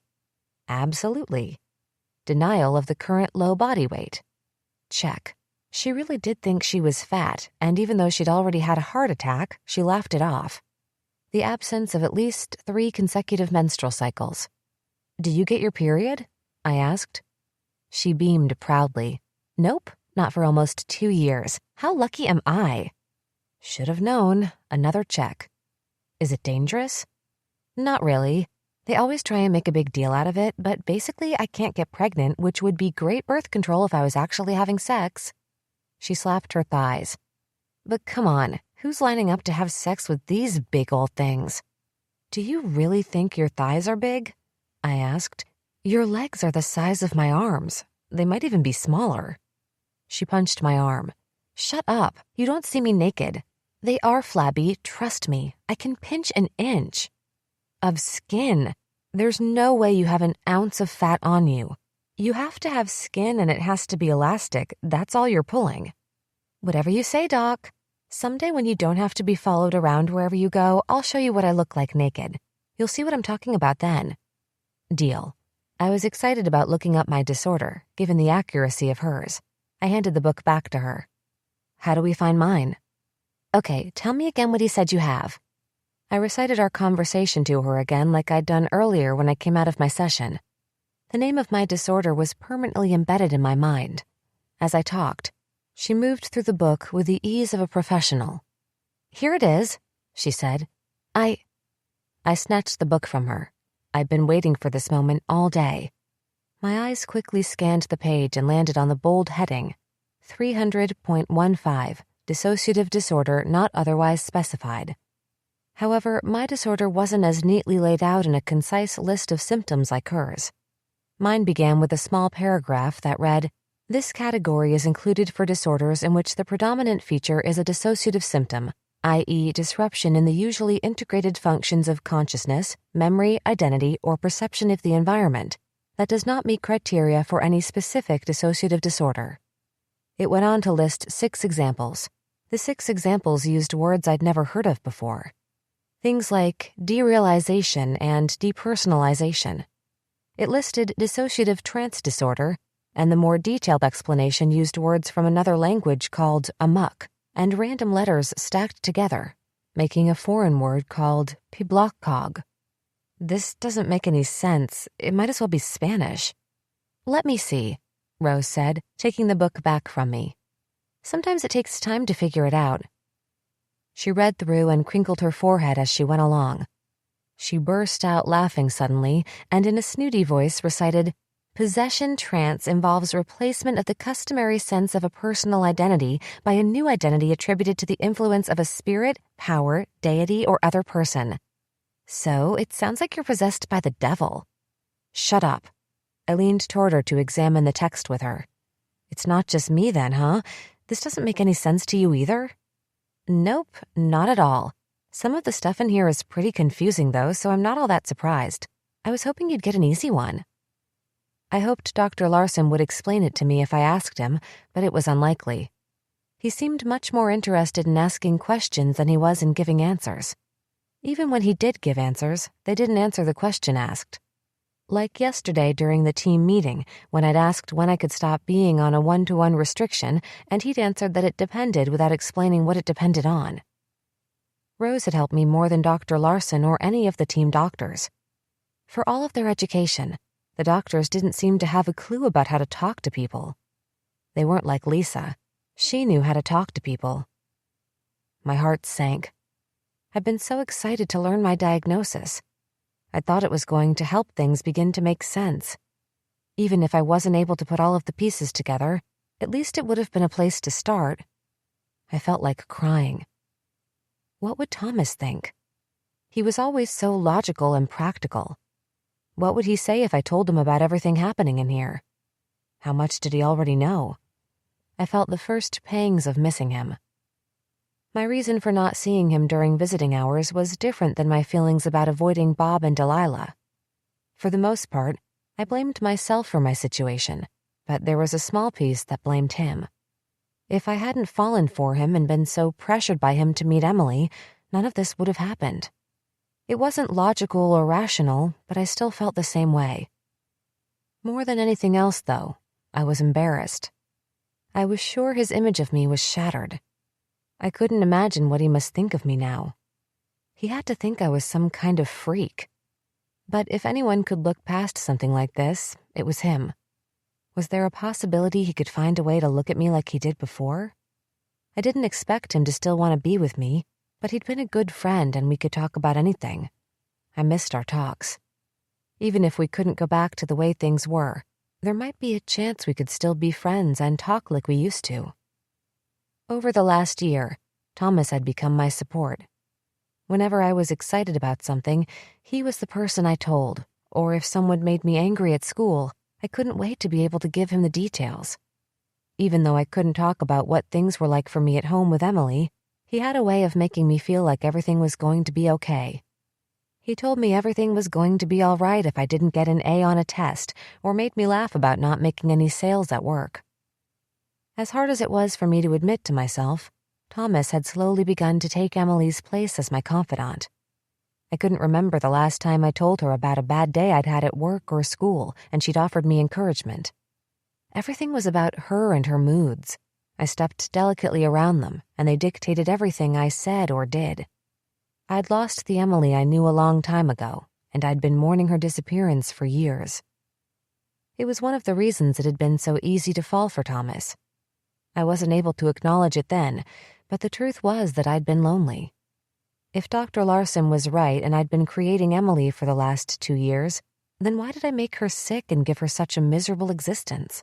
Absolutely. Denial of the current low body weight. Check. She really did think she was fat, and even though she'd already had a heart attack, she laughed it off. The absence of at least 3 consecutive menstrual cycles. Do you get your period? I asked. She beamed proudly. Nope, not for almost 2 years. How lucky am I? Should have known. Another check. Is it dangerous? Not really. They always try and make a big deal out of it, but basically I can't get pregnant, which would be great birth control if I was actually having sex. She slapped her thighs. But come on, who's lining up to have sex with these big old things? Do you really think your thighs are big? I asked. Your legs are the size of my arms. They might even be smaller. She punched my arm. Shut up. You don't see me naked. They are flabby, trust me. I can pinch an inch. Of skin. There's no way you have an ounce of fat on you. You have to have skin and it has to be elastic. That's all you're pulling. Whatever you say, Doc. Someday when you don't have to be followed around wherever you go, I'll show you what I look like naked. You'll see what I'm talking about then. Deal. I was excited about looking up my disorder, given the accuracy of hers. I handed the book back to her. How do we find mine? Okay, tell me again what he said you have. I recited our conversation to her again like I'd done earlier when I came out of my session. The name of my disorder was permanently embedded in my mind. As I talked, she moved through the book with the ease of a professional. Here it is, she said. I snatched the book from her. I'd been waiting for this moment all day. My eyes quickly scanned the page and landed on the bold heading, 300.15, dissociative disorder not otherwise specified. However, my disorder wasn't as neatly laid out in a concise list of symptoms like hers. Mine began with a small paragraph that read, "This category is included for disorders in which the predominant feature is a dissociative symptom, i.e. disruption in the usually integrated functions of consciousness, memory, identity, or perception of the environment, that does not meet criteria for any specific dissociative disorder." It went on to list 6 examples. The 6 examples used words I'd never heard of before. Things like derealization and depersonalization. It listed dissociative trance disorder, and the more detailed explanation used words from another language called amok and random letters stacked together, making a foreign word called piblockcog. This doesn't make any sense. It might as well be Spanish. Let me see, Rose said, taking the book back from me. Sometimes it takes time to figure it out. She read through and crinkled her forehead as she went along. She burst out laughing suddenly and in a snooty voice recited, "Possession trance involves replacement of the customary sense of a personal identity by a new identity attributed to the influence of a spirit, power, deity, or other person. So it sounds like you're possessed by the devil." Shut up. I leaned toward her to examine the text with her. It's not just me then, huh? This doesn't make any sense to you either? Nope, not at all. Some of the stuff in here is pretty confusing though, so I'm not all that surprised. I was hoping you'd get an easy one. I hoped Dr. Larson would explain it to me if I asked him, but it was unlikely. He seemed much more interested in asking questions than he was in giving answers. Even when he did give answers, they didn't answer the question asked. Like yesterday during the team meeting, when I'd asked when I could stop being on a 1-to-1 restriction, and he'd answered that it depended without explaining what it depended on. Rose had helped me more than Dr. Larson or any of the team doctors. For all of their education, the doctors didn't seem to have a clue about how to talk to people. They weren't like Lisa. She knew how to talk to people. My heart sank. I'd been so excited to learn my diagnosis. I thought it was going to help things begin to make sense. Even if I wasn't able to put all of the pieces together, at least it would have been a place to start. I felt like crying. What would Thomas think? He was always so logical and practical. What would he say if I told him about everything happening in here? How much did he already know? I felt the first pangs of missing him. My reason for not seeing him during visiting hours was different than my feelings about avoiding Bob and Delilah. For the most part, I blamed myself for my situation, but there was a small piece that blamed him. If I hadn't fallen for him and been so pressured by him to meet Emily, none of this would have happened. It wasn't logical or rational, but I still felt the same way. More than anything else, though, I was embarrassed. I was sure his image of me was shattered. I couldn't imagine what he must think of me now. He had to think I was some kind of freak. But if anyone could look past something like this, it was him. Was there a possibility he could find a way to look at me like he did before? I didn't expect him to still want to be with me, but he'd been a good friend and we could talk about anything. I missed our talks. Even if we couldn't go back to the way things were, there might be a chance we could still be friends and talk like we used to. Over the last year, Thomas had become my support. Whenever I was excited about something, he was the person I told, or if someone made me angry at school, I couldn't wait to be able to give him the details. Even though I couldn't talk about what things were like for me at home with Emily, he had a way of making me feel like everything was going to be okay. He told me everything was going to be all right if I didn't get an A on a test, or made me laugh about not making any sales at work. As hard as it was for me to admit to myself, Thomas had slowly begun to take Emily's place as my confidant. I couldn't remember the last time I told her about a bad day I'd had at work or school, and she'd offered me encouragement. Everything was about her and her moods. I stepped delicately around them, and they dictated everything I said or did. I'd lost the Emily I knew a long time ago, and I'd been mourning her disappearance for years. It was one of the reasons it had been so easy to fall for Thomas. I wasn't able to acknowledge it then, but the truth was that I'd been lonely. If Dr. Larson was right and I'd been creating Emily for the last 2 years, then why did I make her sick and give her such a miserable existence?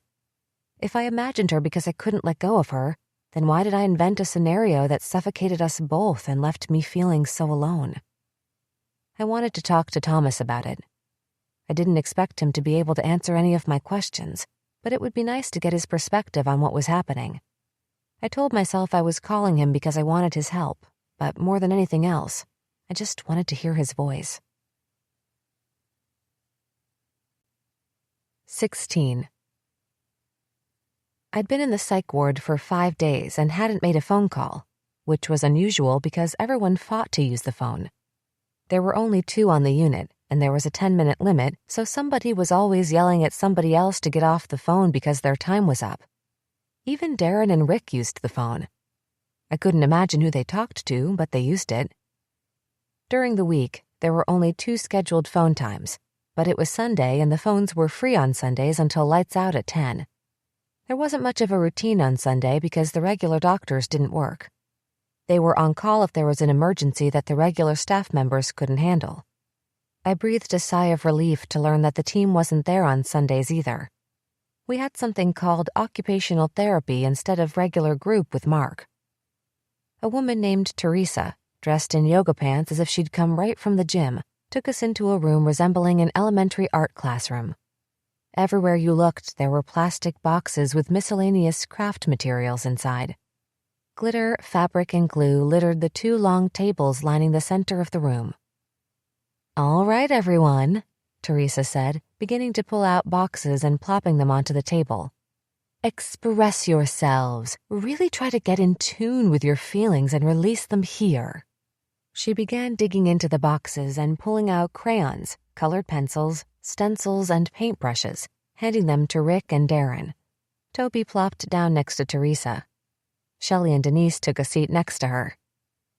If I imagined her because I couldn't let go of her, then why did I invent a scenario that suffocated us both and left me feeling so alone? I wanted to talk to Thomas about it. I didn't expect him to be able to answer any of my questions, but it would be nice to get his perspective on what was happening. I told myself I was calling him because I wanted his help, but more than anything else, I just wanted to hear his voice. 16. I'd been in the psych ward for 5 days and hadn't made a phone call, which was unusual because everyone fought to use the phone. There were only 2 on the unit, and there was a 10-minute limit, so somebody was always yelling at somebody else to get off the phone because their time was up. Even Darren and Rick used the phone. I couldn't imagine who they talked to, but they used it. During the week, there were only 2 scheduled phone times, but it was Sunday and the phones were free on Sundays until lights out at 10. There wasn't much of a routine on Sunday because the regular doctors didn't work. They were on call if there was an emergency that the regular staff members couldn't handle. I breathed a sigh of relief to learn that the team wasn't there on Sundays either. We had something called occupational therapy instead of regular group with Mark. A woman named Teresa, dressed in yoga pants as if she'd come right from the gym, took us into a room resembling an elementary art classroom. Everywhere you looked, there were plastic boxes with miscellaneous craft materials inside. Glitter, fabric, and glue littered the 2 long tables lining the center of the room. "All right, everyone," Teresa said, beginning to pull out boxes and plopping them onto the table. "Express yourselves. Really try to get in tune with your feelings and release them here." She began digging into the boxes and pulling out crayons, colored pencils, stencils, and paintbrushes, handing them to Rick and Darren. Toby plopped down next to Teresa. Shelley and Denise took a seat next to her.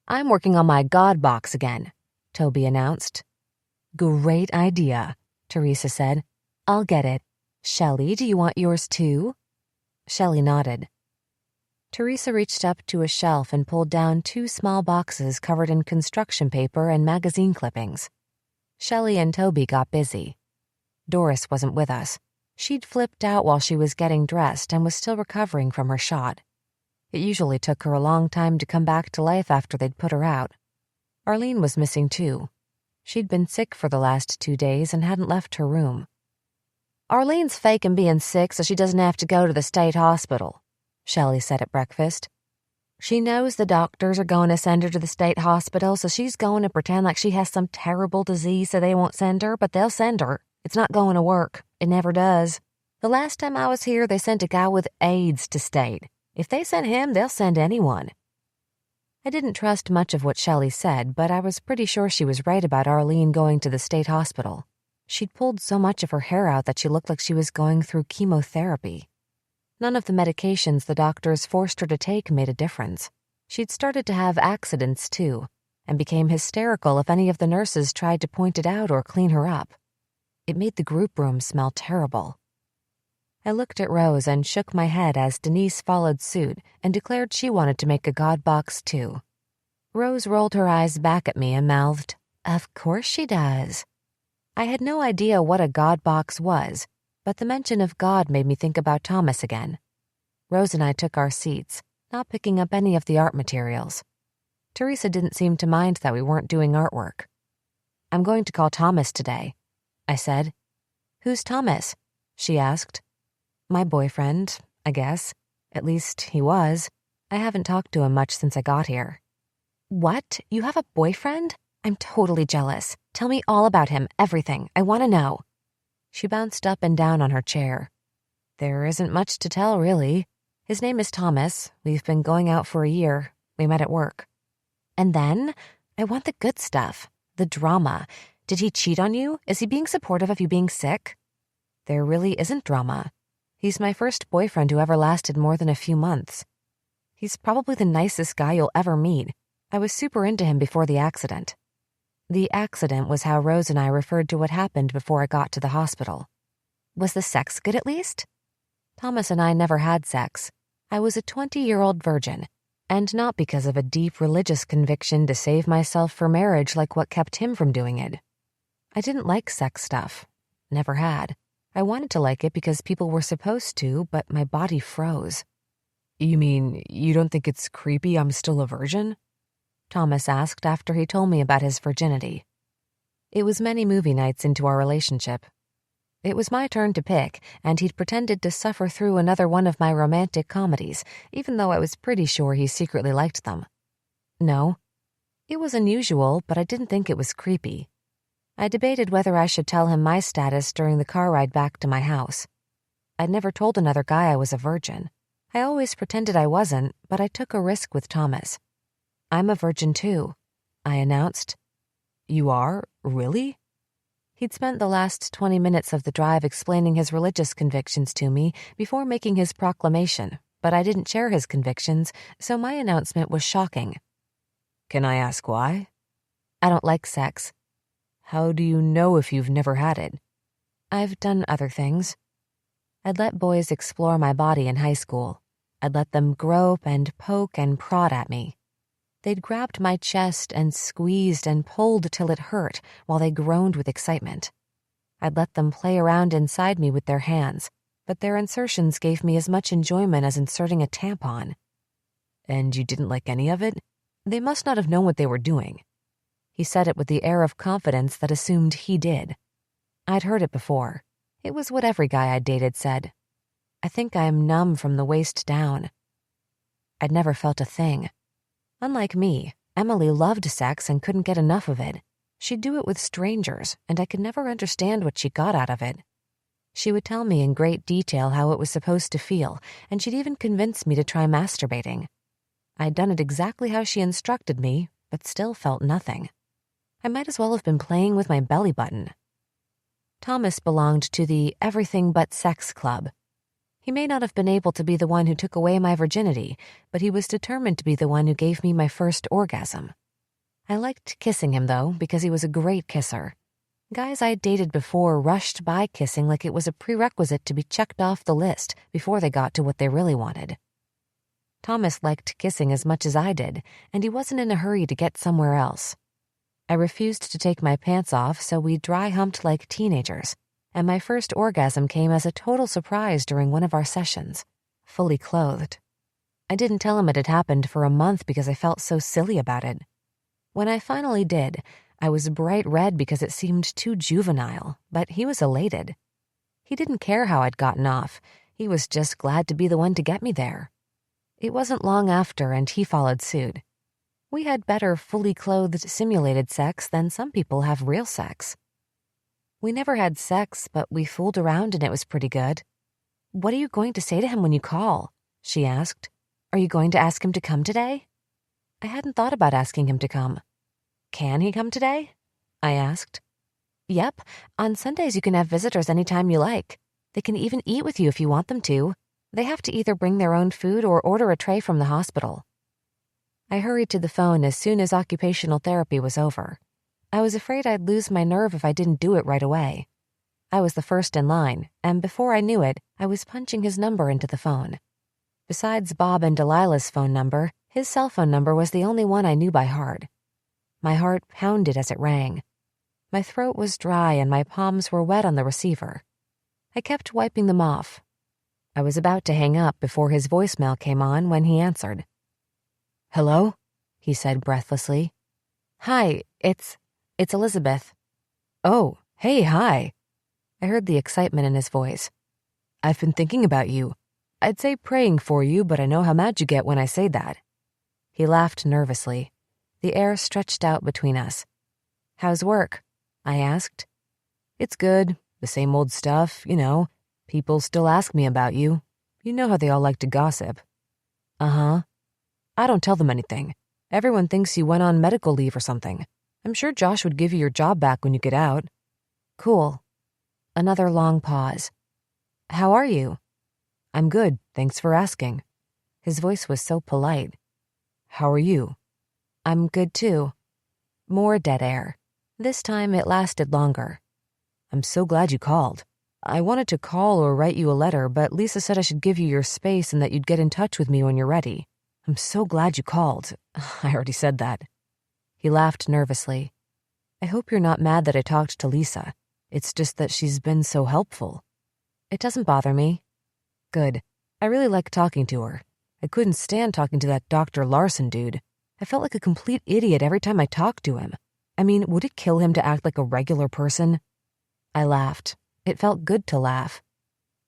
"I'm working on my God box again," Toby announced. "Great idea," Teresa said. "I'll get it. Shelley, do you want yours too?" Shelley nodded. Teresa reached up to a shelf and pulled down 2 small boxes covered in construction paper and magazine clippings. Shelley and Toby got busy. Doris wasn't with us. She'd flipped out while she was getting dressed and was still recovering from her shot. It usually took her a long time to come back to life after they'd put her out. Arlene was missing too. She'd been sick for the last 2 days and hadn't left her room. "Arlene's faking being sick so she doesn't have to go to the state hospital," Shelley said at breakfast. "She knows the doctors are going to send her to the state hospital, so she's going to pretend like she has some terrible disease so they won't send her, but they'll send her. It's not going to work. It never does. The last time I was here, they sent a guy with AIDS to state. If they sent him, they'll send anyone." I didn't trust much of what Shelley said, but I was pretty sure she was right about Arlene going to the state hospital. She'd pulled so much of her hair out that she looked like she was going through chemotherapy. None of the medications the doctors forced her to take made a difference. She'd started to have accidents, too, and became hysterical if any of the nurses tried to point it out or clean her up. It made the group room smell terrible. I looked at Rose and shook my head as Denise followed suit and declared she wanted to make a God box, too. Rose rolled her eyes back at me and mouthed, "Of course she does." I had no idea what a God box was, but the mention of God made me think about Thomas again. Rose and I took our seats, not picking up any of the art materials. Teresa didn't seem to mind that we weren't doing artwork. "I'm going to call Thomas today." I said. "Who's Thomas?" she asked. "My boyfriend, I guess. At least he was. I haven't talked to him much since I got here." "What? You have a boyfriend? I'm totally jealous. Tell me all about him, everything. I want to know." She bounced up and down on her chair. "There isn't much to tell, really. His name is Thomas. We've been going out for a year. We met at work." "And then? I want the good stuff. The drama. Did he cheat on you? Is he being supportive of you being sick?" "There really isn't drama. He's my first boyfriend who ever lasted more than a few months. He's probably the nicest guy you'll ever meet. I was super into him before the accident." The accident was how Rose and I referred to what happened before I got to the hospital. "Was the sex good at least?" Thomas and I never had sex. I was a 20-year-old virgin, and not because of a deep religious conviction to save myself for marriage like what kept him from doing it. I didn't like sex stuff. Never had. I wanted to like it because people were supposed to, but my body froze. "You mean you don't think it's creepy I'm still a virgin?" Thomas asked after he told me about his virginity. It was many movie nights into our relationship. It was my turn to pick, and he'd pretended to suffer through another one of my romantic comedies, even though I was pretty sure he secretly liked them. No. It was unusual, but I didn't think it was creepy. I debated whether I should tell him my status during the car ride back to my house. I'd never told another guy I was a virgin. I always pretended I wasn't, but I took a risk with Thomas. "I'm a virgin too," I announced. "You are? Really?" He'd spent the last 20 minutes of the drive explaining his religious convictions to me before making his proclamation, but I didn't share his convictions, so my announcement was shocking. "Can I ask why?" "I don't like sex." "How do you know if you've never had it?" "I've done other things." I'd let boys explore my body in high school. I'd let them grope and poke and prod at me. They'd grabbed my chest and squeezed and pulled till it hurt while they groaned with excitement. I'd let them play around inside me with their hands, but their insertions gave me as much enjoyment as inserting a tampon. "And you didn't like any of it? They must not have known what they were doing." He said it with the air of confidence that assumed he did. I'd heard it before. It was what every guy I'd dated said. "I think I'm numb from the waist down." I'd never felt a thing. Unlike me, Emily loved sex and couldn't get enough of it. She'd do it with strangers, and I could never understand what she got out of it. She would tell me in great detail how it was supposed to feel, and she'd even convince me to try masturbating. I'd done it exactly how she instructed me, but still felt nothing. I might as well have been playing with my belly button. Thomas belonged to the Everything But Sex Club. He may not have been able to be the one who took away my virginity, but he was determined to be the one who gave me my first orgasm. I liked kissing him, though, because he was a great kisser. Guys I'd dated before rushed by kissing like it was a prerequisite to be checked off the list before they got to what they really wanted. Thomas liked kissing as much as I did, and he wasn't in a hurry to get somewhere else. I refused to take my pants off, so we dry-humped like teenagers, and my first orgasm came as a total surprise during one of our sessions, fully clothed. I didn't tell him it had happened for a month because I felt so silly about it. When I finally did, I was bright red because it seemed too juvenile, but he was elated. He didn't care how I'd gotten off. He was just glad to be the one to get me there. It wasn't long after, and he followed suit. We had better fully clothed simulated sex than some people have real sex. We never had sex, but we fooled around and it was pretty good. "What are you going to say to him when you call?" she asked. "Are you going to ask him to come today?" I hadn't thought about asking him to come. "Can he come today?" I asked. "Yep. On Sundays you can have visitors anytime you like. They can even eat with you if you want them to. They have to either bring their own food or order a tray from the hospital." I hurried to the phone as soon as occupational therapy was over. I was afraid I'd lose my nerve if I didn't do it right away. I was the first in line, and before I knew it, I was punching his number into the phone. Besides Bob and Delilah's phone number, his cell phone number was the only one I knew by heart. My heart pounded as it rang. My throat was dry and my palms were wet on the receiver. I kept wiping them off. I was about to hang up before his voicemail came on when he answered. "Hello?" he said breathlessly. "Hi, it's Elizabeth." "Oh, hey, hi. I heard the excitement in his voice. "I've been thinking about you. I'd say praying for you, but I know how mad you get when I say that." He laughed nervously. The air stretched out between us. "How's work?" I asked. "It's good. The same old stuff, you know. People still ask me about you. You know how they all like to gossip." "Uh-huh." "I don't tell them anything. Everyone thinks you went on medical leave or something. I'm sure Josh would give you your job back when you get out." "Cool." Another long pause. "How are you?" "I'm good, thanks for asking." His voice was so polite. "How are you?" "I'm good too." More dead air. This time it lasted longer. "I'm so glad you called. I wanted to call or write you a letter, but Lisa said I should give you your space and that you'd get in touch with me when you're ready. I'm so glad you called." I already said that. He laughed nervously. "I hope you're not mad that I talked to Lisa. It's just that she's been so helpful." "It doesn't bother me." "Good. I really like talking to her. I couldn't stand talking to that Dr. Larson dude. I felt like a complete idiot every time I talked to him. I mean, would it kill him to act like a regular person?" I laughed. It felt good to laugh.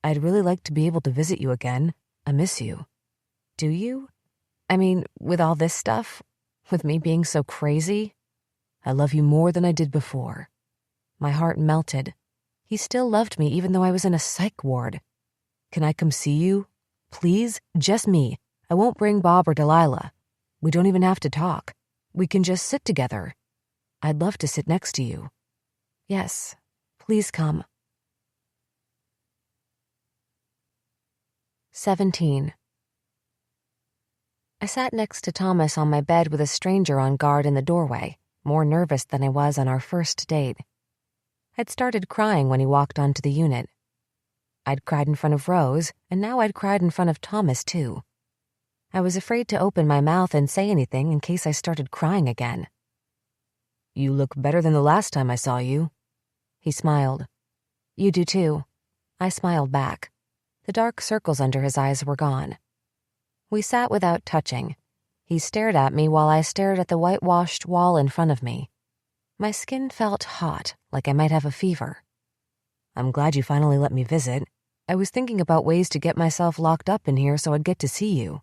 "I'd really like to be able to visit you again. I miss you." "Do you? I mean, with all this stuff? With me being so crazy?" "I love you more than I did before." My heart melted. He still loved me even though I was in a psych ward. "Can I come see you? Please? Just me. I won't bring Bob or Delilah. We don't even have to talk. We can just sit together. I'd love to sit next to you." "Yes, please come." 17. I sat next to Thomas on my bed with a stranger on guard in the doorway, more nervous than I was on our first date. I'd started crying when he walked onto the unit. I'd cried in front of Rose, and now I'd cried in front of Thomas, too. I was afraid to open my mouth and say anything in case I started crying again. "You look better than the last time I saw you." He smiled. "You do too." I smiled back. The dark circles under his eyes were gone. We sat without touching. He stared at me while I stared at the whitewashed wall in front of me. My skin felt hot, like I might have a fever. "I'm glad you finally let me visit. I was thinking about ways to get myself locked up in here so I'd get to see you."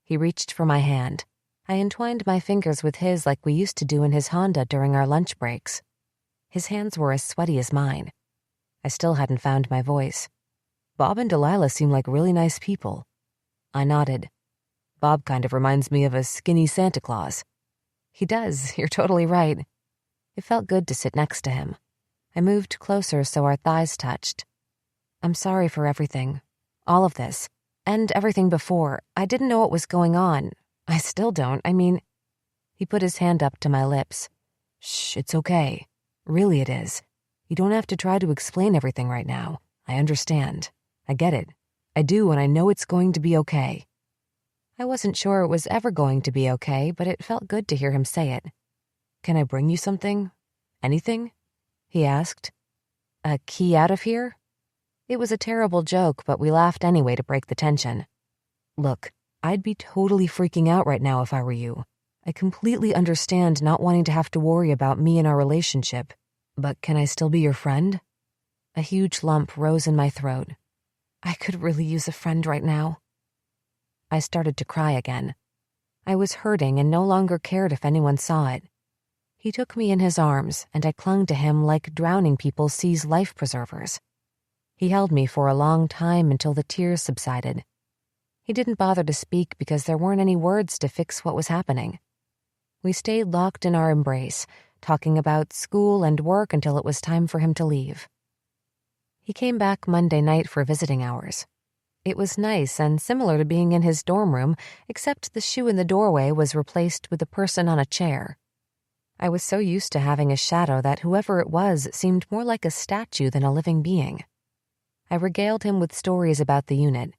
He reached for my hand. I entwined my fingers with his like we used to do in his Honda during our lunch breaks. His hands were as sweaty as mine. I still hadn't found my voice. "Bob and Delilah seem like really nice people." I nodded. "Bob kind of reminds me of a skinny Santa Claus." "He does, you're totally right." It felt good to sit next to him. I moved closer so our thighs touched. "I'm sorry for everything. All of this. And everything before. I didn't know what was going on. I still don't. I mean..." He put his hand up to my lips. "Shh, it's okay. Really it is. You don't have to try to explain everything right now. I understand. I get it. I do, and I know it's going to be okay." I wasn't sure it was ever going to be okay, but it felt good to hear him say it. "Can I bring you something? Anything?" he asked. "A key out of here?" It was a terrible joke, but we laughed anyway to break the tension. "Look, I'd be totally freaking out right now if I were you. I completely understand not wanting to have to worry about me and our relationship. But can I still be your friend?" A huge lump rose in my throat. I could really use a friend right now. I started to cry again. I was hurting and no longer cared if anyone saw it. He took me in his arms, and I clung to him like drowning people seize life preservers. He held me for a long time until the tears subsided. He didn't bother to speak because there weren't any words to fix what was happening. We stayed locked in our embrace, talking about school and work until it was time for him to leave. He came back Monday night for visiting hours. It was nice and similar to being in his dorm room, except the shoe in the doorway was replaced with a person on a chair. I was so used to having a shadow that whoever it was seemed more like a statue than a living being. I regaled him with stories about the unit.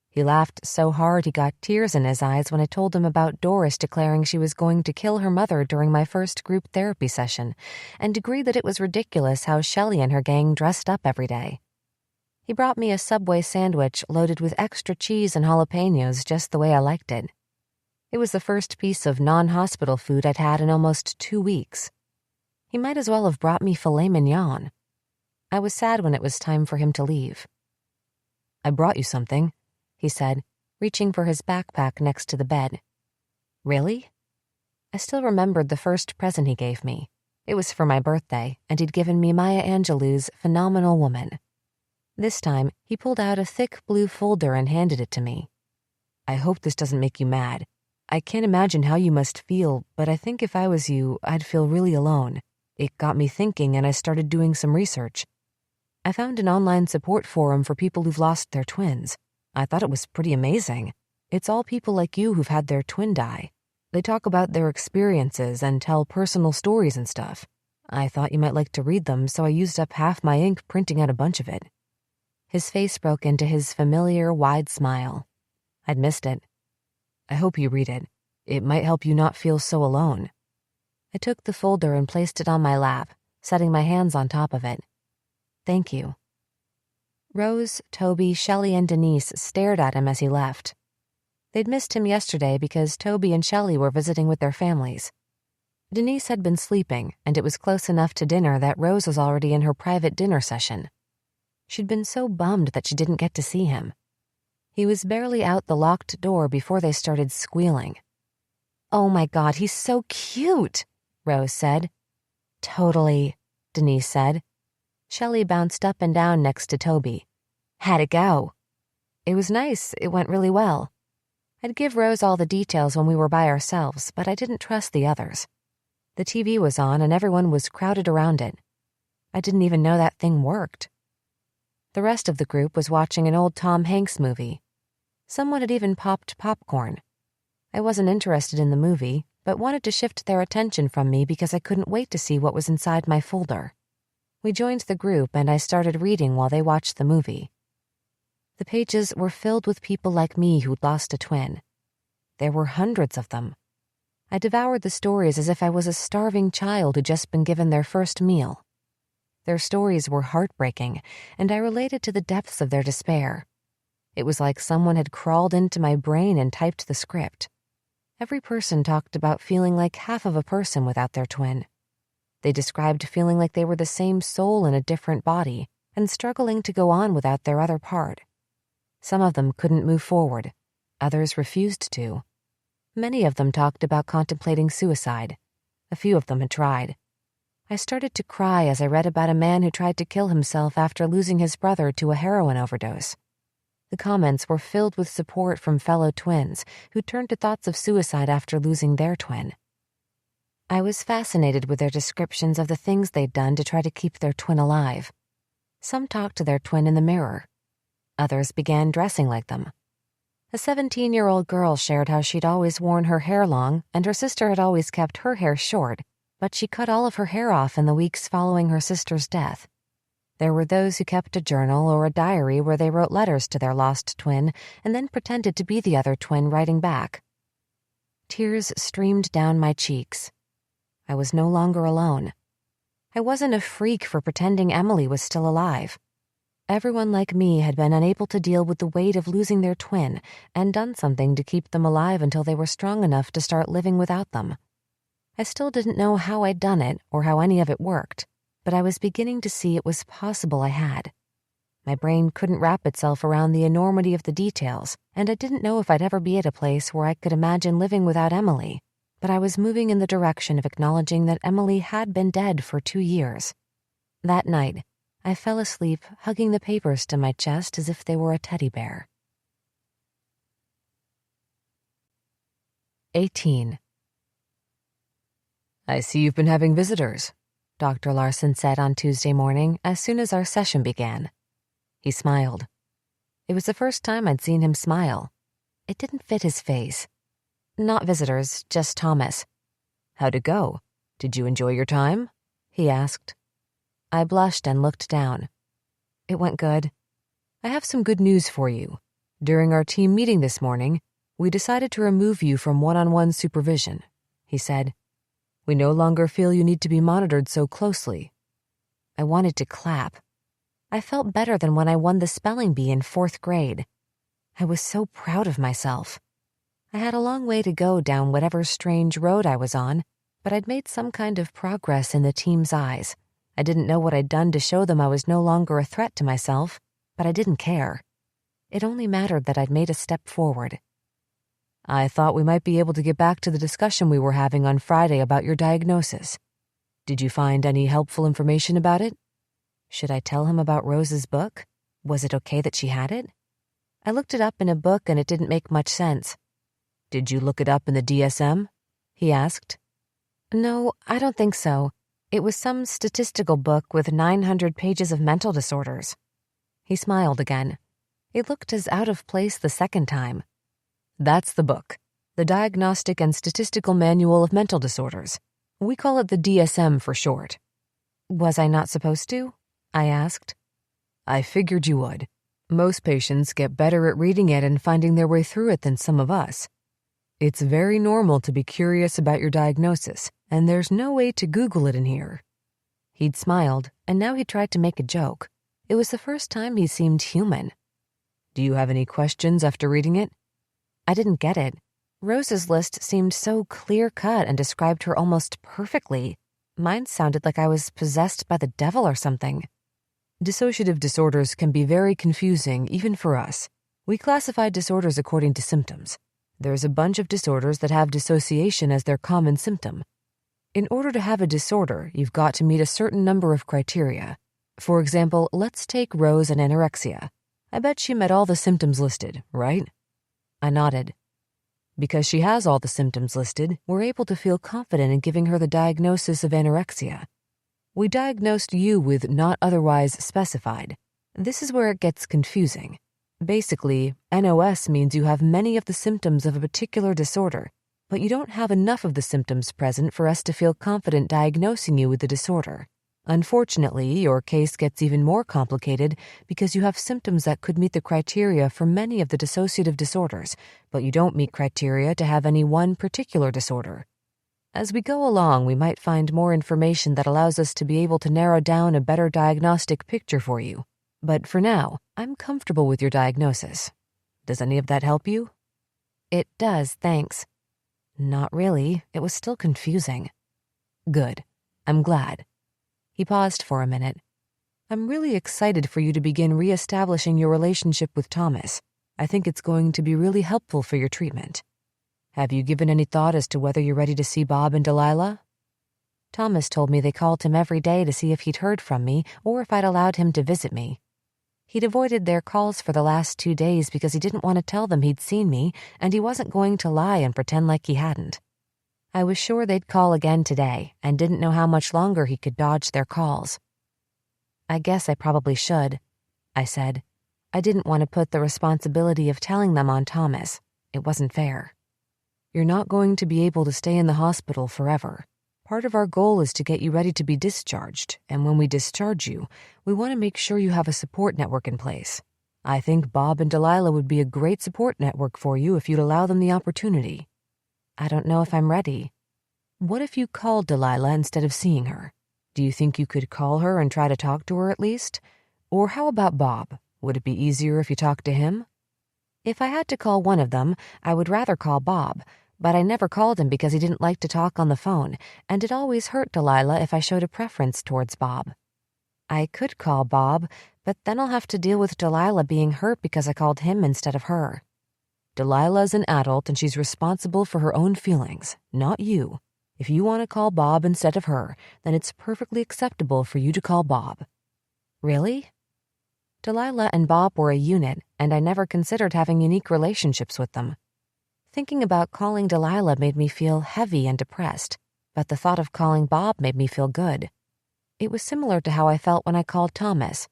He laughed so hard he got tears in his eyes when I told him about Doris declaring she was going to kill her mother during my first group therapy session, and agreed that it was ridiculous how Shelley and her gang dressed up every day. He brought me a Subway sandwich loaded with extra cheese and jalapenos just the way I liked it. It was the first piece of non-hospital food I'd had in almost 2 weeks. He might as well have brought me filet mignon. I was sad when it was time for him to leave. "I brought you something," he said, reaching for his backpack next to the bed. "Really?" I still remembered the first present he gave me. It was for my birthday, and he'd given me Maya Angelou's Phenomenal Woman. This time, he pulled out a thick blue folder and handed it to me. "I hope this doesn't make you mad. I can't imagine how you must feel, but I think if I was you, I'd feel really alone. It got me thinking, and I started doing some research. I found an online support forum for people who've lost their twins. I thought it was pretty amazing. It's all people like you who've had their twin die. They talk about their experiences and tell personal stories and stuff. I thought you might like to read them, so I used up half my ink printing out a bunch of it." His face broke into his familiar, wide smile. I'd missed it. "I hope you read it. It might help you not feel so alone." I took the folder and placed it on my lap, setting my hands on top of it. "Thank you." Rose, Toby, Shelley, and Denise stared at him as he left. They'd missed him yesterday because Toby and Shelley were visiting with their families. Denise had been sleeping, and it was close enough to dinner that Rose was already in her private dinner session. She'd been so bummed that she didn't get to see him. He was barely out the locked door before they started squealing. "Oh my God, he's so cute," Rose said. "Totally," Denise said. Shelley bounced up and down next to Toby. "How'd it go?" "It was nice. It went really well." I'd give Rose all the details when we were by ourselves, but I didn't trust the others. The TV was on and everyone was crowded around it. I didn't even know that thing worked. The rest of the group was watching an old Tom Hanks movie. Someone had even popped popcorn. I wasn't interested in the movie, but wanted to shift their attention from me because I couldn't wait to see what was inside my folder. We joined the group and I started reading while they watched the movie. The pages were filled with people like me who'd lost a twin. There were hundreds of them. I devoured the stories as if I was a starving child who'd just been given their first meal. Their stories were heartbreaking, and I related to the depths of their despair. It was like someone had crawled into my brain and typed the script. Every person talked about feeling like half of a person without their twin. They described feeling like they were the same soul in a different body and struggling to go on without their other part. Some of them couldn't move forward. Others refused to. Many of them talked about contemplating suicide. A few of them had tried. I started to cry as I read about a man who tried to kill himself after losing his brother to a heroin overdose. The comments were filled with support from fellow twins who turned to thoughts of suicide after losing their twin. I was fascinated with their descriptions of the things they'd done to try to keep their twin alive. Some talked to their twin in the mirror. Others began dressing like them. A 17-year-old girl shared how she'd always worn her hair long and her sister had always kept her hair short, but she cut all of her hair off in the weeks following her sister's death. There were those who kept a journal or a diary where they wrote letters to their lost twin and then pretended to be the other twin writing back. Tears streamed down my cheeks. I was no longer alone. I wasn't a freak for pretending Emily was still alive. Everyone like me had been unable to deal with the weight of losing their twin and done something to keep them alive until they were strong enough to start living without them. I still didn't know how I'd done it or how any of it worked, but I was beginning to see it was possible I had. My brain couldn't wrap itself around the enormity of the details, and I didn't know if I'd ever be at a place where I could imagine living without Emily, but I was moving in the direction of acknowledging that Emily had been dead for 2 years. That night, I fell asleep, hugging the papers to my chest as if they were a teddy bear. 18. "I see you've been having visitors," Dr. Larson said on Tuesday morning as soon as our session began. He smiled. It was the first time I'd seen him smile. It didn't fit his face. "Not visitors, just Thomas." "How'd it go? Did you enjoy your time?" he asked. I blushed and looked down. "It went good." "I have some good news for you. During our team meeting this morning, we decided to remove you from one-on-one supervision," he said. "We no longer feel you need to be monitored so closely." I wanted to clap. I felt better than when I won the spelling bee in 4th grade. I was so proud of myself. I had a long way to go down whatever strange road I was on, but I'd made some kind of progress in the team's eyes. I didn't know what I'd done to show them I was no longer a threat to myself, but I didn't care. It only mattered that I'd made a step forward. I thought we might be able to get back to the discussion we were having on Friday about your diagnosis. Did you find any helpful information about it? Should I tell him about Rose's book? Was it okay that she had it? I looked it up in a book and it didn't make much sense. Did you look it up in the DSM? He asked. No, I don't think so. It was some statistical book with 900 pages of mental disorders. He smiled again. It looked as out of place the second time. That's the book, the Diagnostic and Statistical Manual of Mental Disorders. We call it the DSM for short. Was I not supposed to? I asked. I figured you would. Most patients get better at reading it and finding their way through it than some of us. It's very normal to be curious about your diagnosis, and there's no way to Google it in here. He'd smiled, and now he tried to make a joke. It was the first time he seemed human. Do you have any questions after reading it? I didn't get it. Rose's list seemed so clear-cut and described her almost perfectly. Mine sounded like I was possessed by the devil or something. Dissociative disorders can be very confusing, even for us. We classify disorders according to symptoms. There's a bunch of disorders that have dissociation as their common symptom. In order to have a disorder, you've got to meet a certain number of criteria. For example, let's take Rose and anorexia. I bet she met all the symptoms listed, right? I nodded. Because she has all the symptoms listed, we're able to feel confident in giving her the diagnosis of anorexia. We diagnosed you with not otherwise specified. This is where it gets confusing. Basically, NOS means you have many of the symptoms of a particular disorder, but you don't have enough of the symptoms present for us to feel confident diagnosing you with the disorder. Unfortunately, your case gets even more complicated because you have symptoms that could meet the criteria for many of the dissociative disorders, but you don't meet criteria to have any one particular disorder. As we go along, we might find more information that allows us to be able to narrow down a better diagnostic picture for you. But for now, I'm comfortable with your diagnosis. Does any of that help you? It does, thanks. Not really. It was still confusing. Good. I'm glad. He paused for a minute. I'm really excited for you to begin reestablishing your relationship with Thomas. I think it's going to be really helpful for your treatment. Have you given any thought as to whether you're ready to see Bob and Delilah? Thomas told me they called him every day to see if he'd heard from me or if I'd allowed him to visit me. He'd avoided their calls for the last 2 days because he didn't want to tell them he'd seen me, and he wasn't going to lie and pretend like he hadn't. I was sure they'd call again today and didn't know how much longer he could dodge their calls. I guess I probably should, I said. I didn't want to put the responsibility of telling them on Thomas. It wasn't fair. You're not going to be able to stay in the hospital forever. Part of our goal is to get you ready to be discharged, and when we discharge you, we want to make sure you have a support network in place. I think Bob and Delilah would be a great support network for you if you'd allow them the opportunity. I don't know if I'm ready. What if you called Delilah instead of seeing her? Do you think you could call her and try to talk to her at least? Or how about Bob? Would it be easier if you talked to him? If I had to call one of them, I would rather call Bob, but I never called him because he didn't like to talk on the phone, and it always hurt Delilah if I showed a preference towards Bob. I could call Bob, but then I'll have to deal with Delilah being hurt because I called him instead of her. Delilah's an adult and she's responsible for her own feelings, not you. If you want to call Bob instead of her, then it's perfectly acceptable for you to call Bob. Really? Delilah and Bob were a unit, and I never considered having unique relationships with them. Thinking about calling Delilah made me feel heavy and depressed, but the thought of calling Bob made me feel good. It was similar to how I felt when I called Thomas.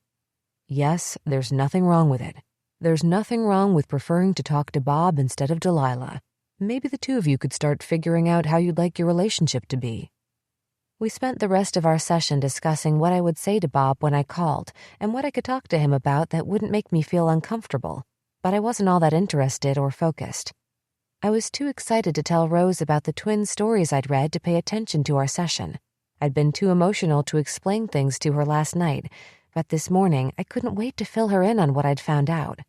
Yes, there's nothing wrong with it. There's nothing wrong with preferring to talk to Bob instead of Delilah. Maybe the two of you could start figuring out how you'd like your relationship to be. We spent the rest of our session discussing what I would say to Bob when I called and what I could talk to him about that wouldn't make me feel uncomfortable, but I wasn't all that interested or focused. I was too excited to tell Rose about the twin stories I'd read to pay attention to our session. I'd been too emotional to explain things to her last night, but this morning I couldn't wait to fill her in on what I'd found out.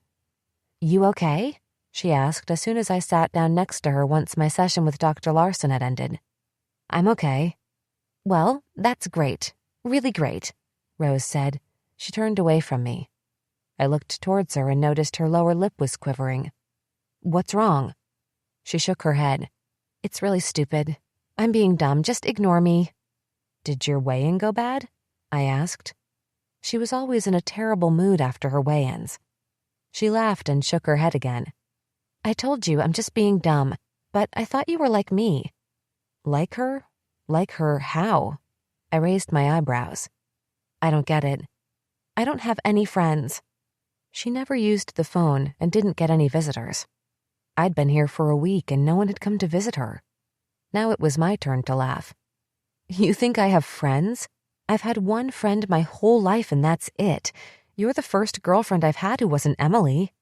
You okay? She asked as soon as I sat down next to her once my session with Dr. Larson had ended. I'm okay. Well, that's great. Really great, Rose said. She turned away from me. I looked towards her and noticed her lower lip was quivering. What's wrong? She shook her head. It's really stupid. I'm being dumb. Just ignore me. Did your weigh-in go bad? I asked. She was always in a terrible mood after her weigh-ins. She laughed and shook her head again. I told you I'm just being dumb, but I thought you were like me. Like her? Like her how? I raised my eyebrows. I don't get it. I don't have any friends. She never used the phone and didn't get any visitors. I'd been here for a week and no one had come to visit her. Now it was my turn to laugh. You think I have friends? I've had one friend my whole life and that's it. You're the first girlfriend I've had who wasn't Emily.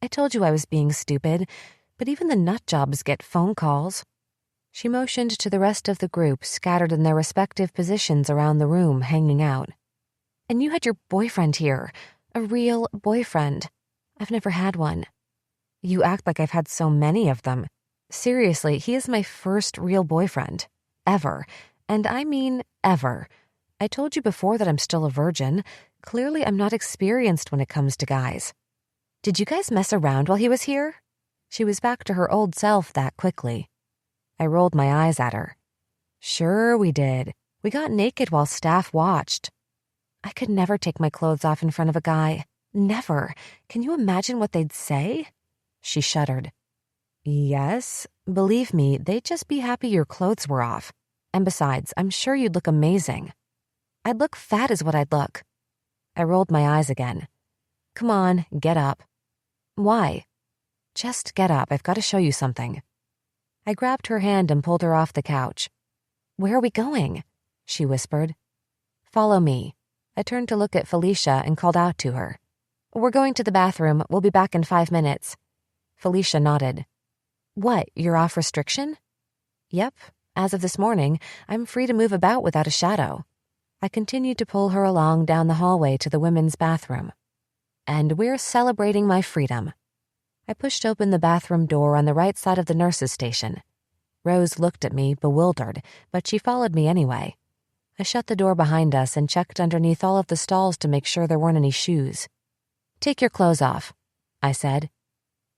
I told you I was being stupid, but even the nutjobs get phone calls. She motioned to the rest of the group scattered in their respective positions around the room, hanging out. And you had your boyfriend here. A real boyfriend. I've never had one. You act like I've had so many of them. Seriously, he is my first real boyfriend. Ever. And I mean ever. I told you before that I'm still a virgin. Clearly, I'm not experienced when it comes to guys. Did you guys mess around while he was here? She was back to her old self that quickly. I rolled my eyes at her. Sure we did. We got naked while staff watched. I could never take my clothes off in front of a guy. Never. Can you imagine what they'd say? She shuddered. Yes, believe me, they'd just be happy your clothes were off. And besides, I'm sure you'd look amazing. I'd look fat is what I'd look. I rolled my eyes again. Come on, get up. Why? Just get up. I've got to show you something. I grabbed her hand and pulled her off the couch. Where are we going? She whispered. Follow me. I turned to look at Felicia and called out to her. We're going to the bathroom. We'll be back in 5 minutes. Felicia nodded. What, you're off restriction? Yep. As of this morning, I'm free to move about without a shadow. I continued to pull her along down the hallway to the women's bathroom. And we're celebrating my freedom. I pushed open the bathroom door on the right side of the nurse's station. Rose looked at me, bewildered, but she followed me anyway. I shut the door behind us and checked underneath all of the stalls to make sure there weren't any shoes. Take your clothes off, I said.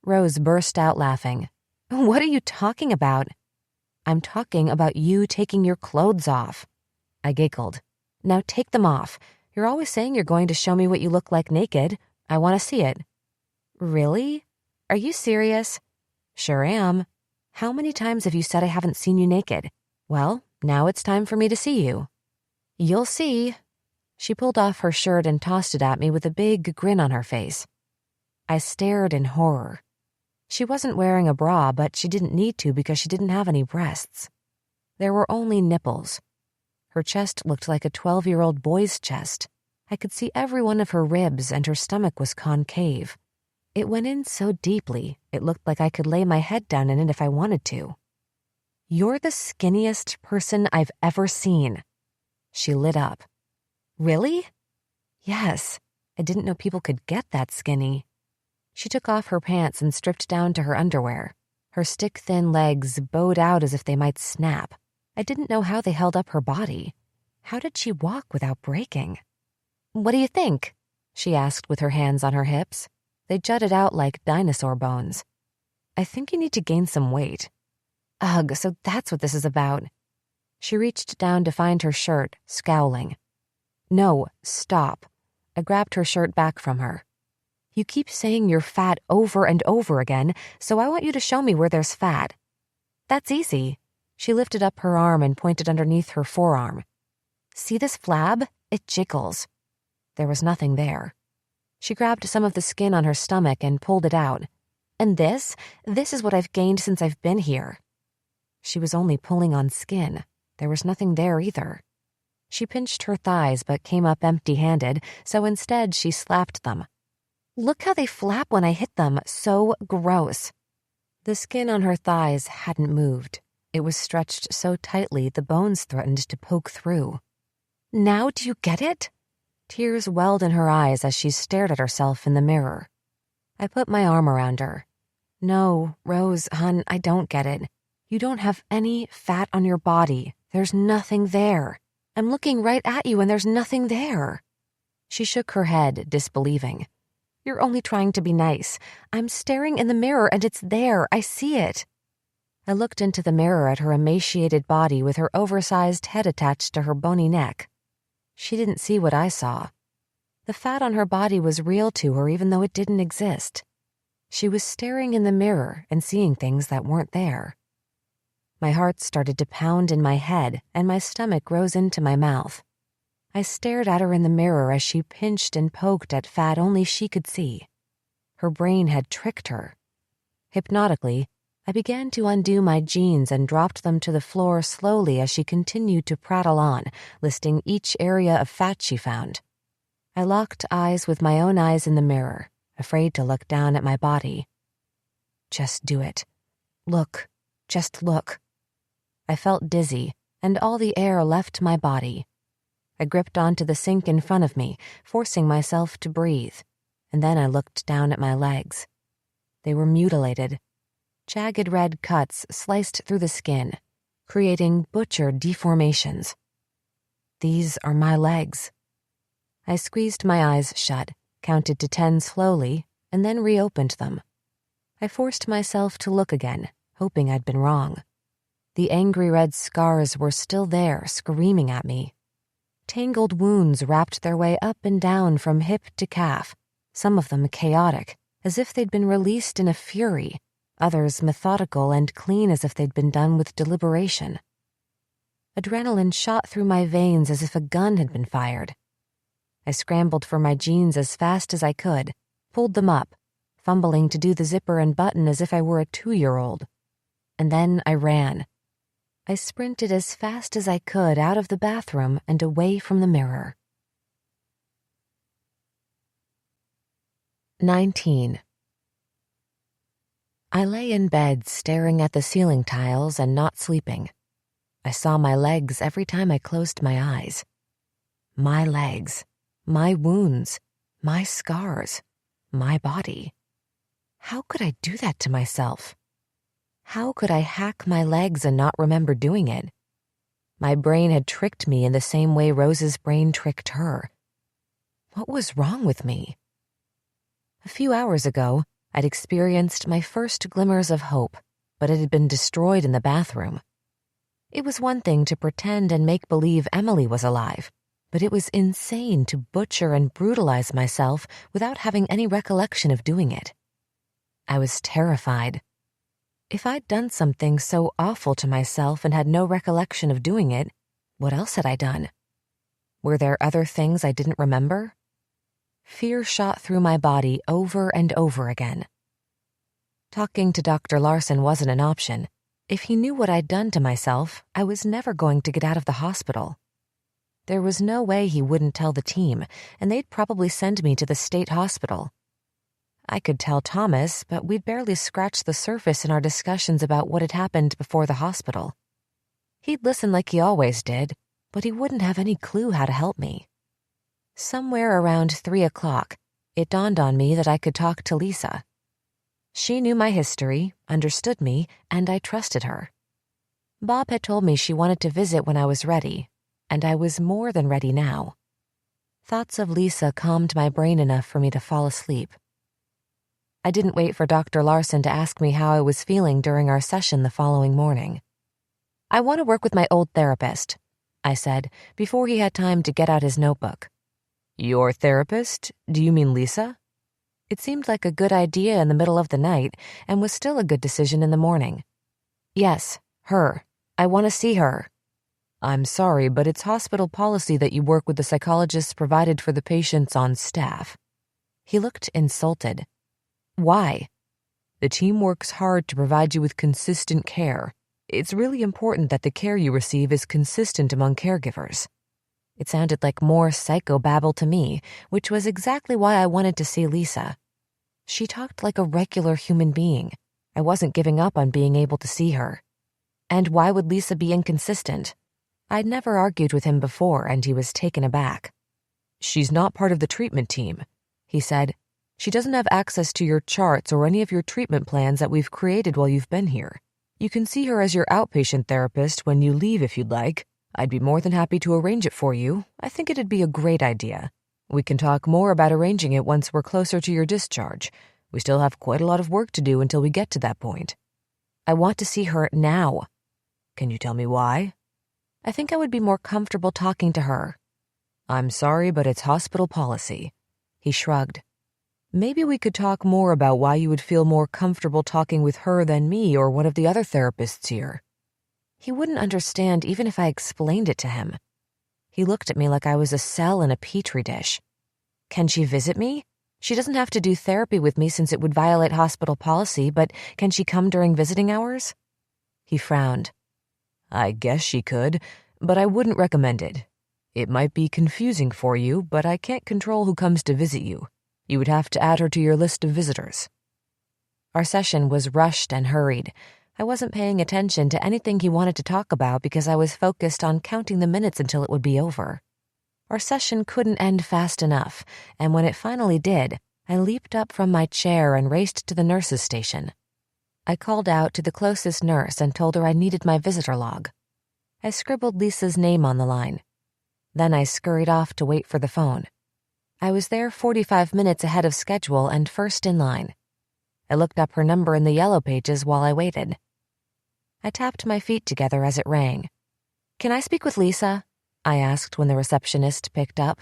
Rose burst out laughing. What are you talking about? I'm talking about you taking your clothes off. I giggled. Now take them off. You're always saying you're going to show me what you look like naked. I want to see it. Really? Are you serious? Sure am. How many times have you said I haven't seen you naked? Well, now it's time for me to see you. You'll see. She pulled off her shirt and tossed it at me with a big grin on her face. I stared in horror. She wasn't wearing a bra, but she didn't need to because she didn't have any breasts. There were only nipples. Her chest looked like a 12-year-old boy's chest. I could see every one of her ribs and her stomach was concave. It went in so deeply, it looked like I could lay my head down in it if I wanted to. You're the skinniest person I've ever seen. She lit up. Really? Yes. I didn't know people could get that skinny. She took off her pants and stripped down to her underwear. Her stick-thin legs bowed out as if they might snap. I didn't know how they held up her body. How did she walk without breaking? What do you think? She asked with her hands on her hips. They jutted out like dinosaur bones. I think you need to gain some weight. Ugh, so that's what this is about. She reached down to find her shirt, scowling. No, stop. I grabbed her shirt back from her. You keep saying you're fat over and over again, so I want you to show me where there's fat. That's easy. She lifted up her arm and pointed underneath her forearm. See this flab? It jiggles. There was nothing there. She grabbed some of the skin on her stomach and pulled it out. And this is what I've gained since I've been here. She was only pulling on skin. There was nothing there either. She pinched her thighs but came up empty-handed, so instead she slapped them. Look how they flap when I hit them. So gross. The skin on her thighs hadn't moved. It was stretched so tightly the bones threatened to poke through. Now do you get it? Tears welled in her eyes as she stared at herself in the mirror. I put my arm around her. No, Rose, hun, I don't get it. You don't have any fat on your body. There's nothing there. I'm looking right at you and there's nothing there." She shook her head, disbelieving. "You're only trying to be nice. I'm staring in the mirror and it's there. I see it." I looked into the mirror at her emaciated body with her oversized head attached to her bony neck. She didn't see what I saw. The fat on her body was real to her even though it didn't exist. She was staring in the mirror and seeing things that weren't there. My heart started to pound in my head and my stomach rose into my mouth. I stared at her in the mirror as she pinched and poked at fat only she could see. Her brain had tricked her. Hypnotically, I began to undo my jeans and dropped them to the floor slowly as she continued to prattle on, listing each area of fat she found. I locked eyes with my own eyes in the mirror, afraid to look down at my body. "Just do it. Look. Just look." I felt dizzy, and all the air left my body. I gripped onto the sink in front of me, forcing myself to breathe, and then I looked down at my legs. They were mutilated. Jagged red cuts sliced through the skin, creating butchered deformations. These are my legs. I squeezed my eyes shut, counted to 10 slowly, and then reopened them. I forced myself to look again, hoping I'd been wrong. The angry red scars were still there, screaming at me. Tangled wounds wrapped their way up and down from hip to calf, some of them chaotic, as if they'd been released in a fury, others methodical and clean as if they'd been done with deliberation. Adrenaline shot through my veins as if a gun had been fired. I scrambled for my jeans as fast as I could, pulled them up, fumbling to do the zipper and button as if I were a 2-year-old. And then I ran. I sprinted as fast as I could out of the bathroom and away from the mirror. 19. I lay in bed staring at the ceiling tiles and not sleeping. I saw my legs every time I closed my eyes. My legs, my wounds, my scars, my body. How could I do that to myself? How could I hack my legs and not remember doing it? My brain had tricked me in the same way Rose's brain tricked her. What was wrong with me? A few hours ago, I'd experienced my first glimmers of hope, but it had been destroyed in the bathroom. It was one thing to pretend and make believe Emily was alive, but it was insane to butcher and brutalize myself without having any recollection of doing it. I was terrified. If I'd done something so awful to myself and had no recollection of doing it, what else had I done? Were there other things I didn't remember? Fear shot through my body over and over again. Talking to Dr. Larson wasn't an option. If he knew what I'd done to myself, I was never going to get out of the hospital. There was no way he wouldn't tell the team, and they'd probably send me to the state hospital. I could tell Thomas, but we'd barely scratched the surface in our discussions about what had happened before the hospital. He'd listen like he always did, but he wouldn't have any clue how to help me. Somewhere around 3 o'clock, it dawned on me that I could talk to Lisa. She knew my history, understood me, and I trusted her. Bob had told me she wanted to visit when I was ready, and I was more than ready now. Thoughts of Lisa calmed my brain enough for me to fall asleep. I didn't wait for Dr. Larson to ask me how I was feeling during our session the following morning. "I want to work with my old therapist," I said, before he had time to get out his notebook. "Your therapist? Do you mean Lisa?" It seemed like a good idea in the middle of the night and was still a good decision in the morning. "Yes, her. I want to see her." "I'm sorry, but it's hospital policy that you work with the psychologists provided for the patients on staff." He looked insulted. "Why?" "The team works hard to provide you with consistent care. It's really important that the care you receive is consistent among caregivers." It sounded like more psychobabble to me, which was exactly why I wanted to see Lisa. She talked like a regular human being. I wasn't giving up on being able to see her. And why would Lisa be inconsistent? I'd never argued with him before, and he was taken aback. "She's not part of the treatment team," he said. "She doesn't have access to your charts or any of your treatment plans that we've created while you've been here. You can see her as your outpatient therapist when you leave if you'd like. I'd be more than happy to arrange it for you. I think it'd be a great idea. We can talk more about arranging it once we're closer to your discharge. We still have quite a lot of work to do until we get to that point. I want to see her now. Can you tell me why? I think I would be more comfortable talking to her. I'm sorry, but it's hospital policy. He shrugged. Maybe we could talk more about why you would feel more comfortable talking with her than me or one of the other therapists here. He wouldn't understand even if I explained it to him. He looked at me like I was a cell in a petri dish. Can she visit me? She doesn't have to do therapy with me since it would violate hospital policy, but can she come during visiting hours? He frowned. I guess she could, but I wouldn't recommend it. It might be confusing for you, but I can't control who comes to visit you. You would have to add her to your list of visitors. Our session was rushed and hurried. I wasn't paying attention to anything he wanted to talk about because I was focused on counting the minutes until it would be over. Our session couldn't end fast enough, and when it finally did, I leaped up from my chair and raced to the nurse's station. I called out to the closest nurse and told her I needed my visitor log. I scribbled Lisa's name on the line. Then I scurried off to wait for the phone. I was there 45 minutes ahead of schedule and first in line. I looked up her number in the yellow pages while I waited. I tapped my feet together as it rang. Can I speak with Lisa? I asked when the receptionist picked up.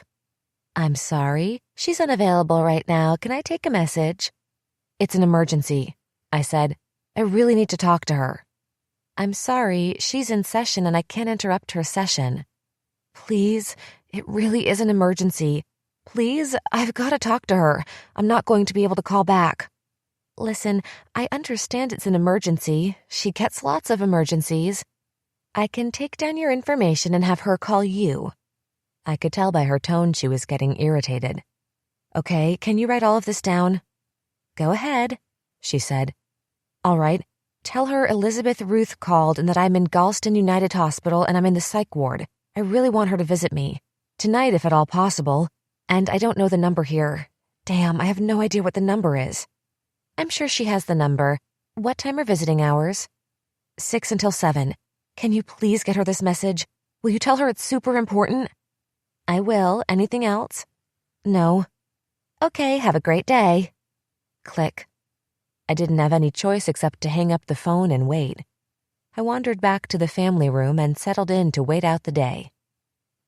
I'm sorry, she's unavailable right now. Can I take a message? It's an emergency, I said. I really need to talk to her. I'm sorry, she's in session and I can't interrupt her session. Please, it really is an emergency. Please, I've got to talk to her. I'm not going to be able to call back. Listen, I understand it's an emergency. She gets lots of emergencies. I can take down your information and have her call you. I could tell by her tone she was getting irritated. Okay, can you write all of this down? Go ahead, she said. All right, tell her Elizabeth Ruth called and that I'm in Galston United Hospital and I'm in the psych ward. I really want her to visit me. Tonight, if at all possible. And I don't know the number here. Damn, I have no idea what the number is. I'm sure she has the number. What time are visiting hours? 6 until 7. Can you please get her this message? Will you tell her it's super important? I will. Anything else? No. Okay, have a great day. Click. I didn't have any choice except to hang up the phone and wait. I wandered back to the family room and settled in to wait out the day.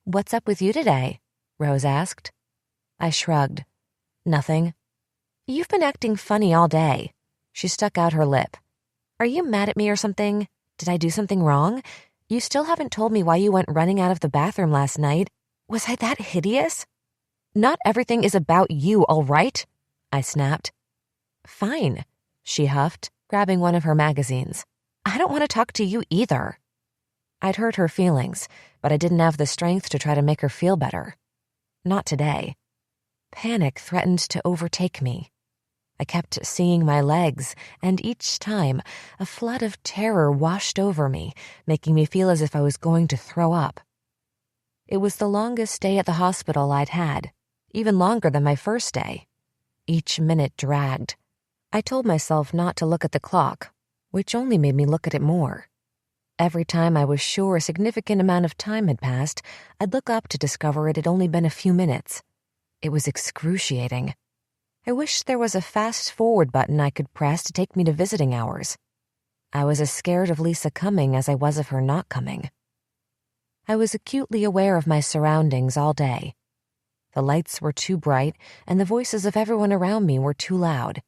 What's up with you today? Rose asked. I shrugged. Nothing. You've been acting funny all day. She stuck out her lip. Are you mad at me or something? Did I do something wrong? You still haven't told me why you went running out of the bathroom last night. Was I that hideous? Not everything is about you, all right? I snapped. Fine, she huffed, grabbing one of her magazines. I don't want to talk to you either. I'd hurt her feelings, but I didn't have the strength to try to make her feel better. Not today. Panic threatened to overtake me. I kept seeing my legs, and each time, a flood of terror washed over me, making me feel as if I was going to throw up. It was the longest day at the hospital I'd had, even longer than my first day. Each minute dragged. I told myself not to look at the clock, which only made me look at it more. Every time I was sure a significant amount of time had passed, I'd look up to discover it had only been a few minutes. It was excruciating. I wished there was a fast-forward button I could press to take me to visiting hours. I was as scared of Lisa coming as I was of her not coming. I was acutely aware of my surroundings all day. The lights were too bright, and the voices of everyone around me were too loud.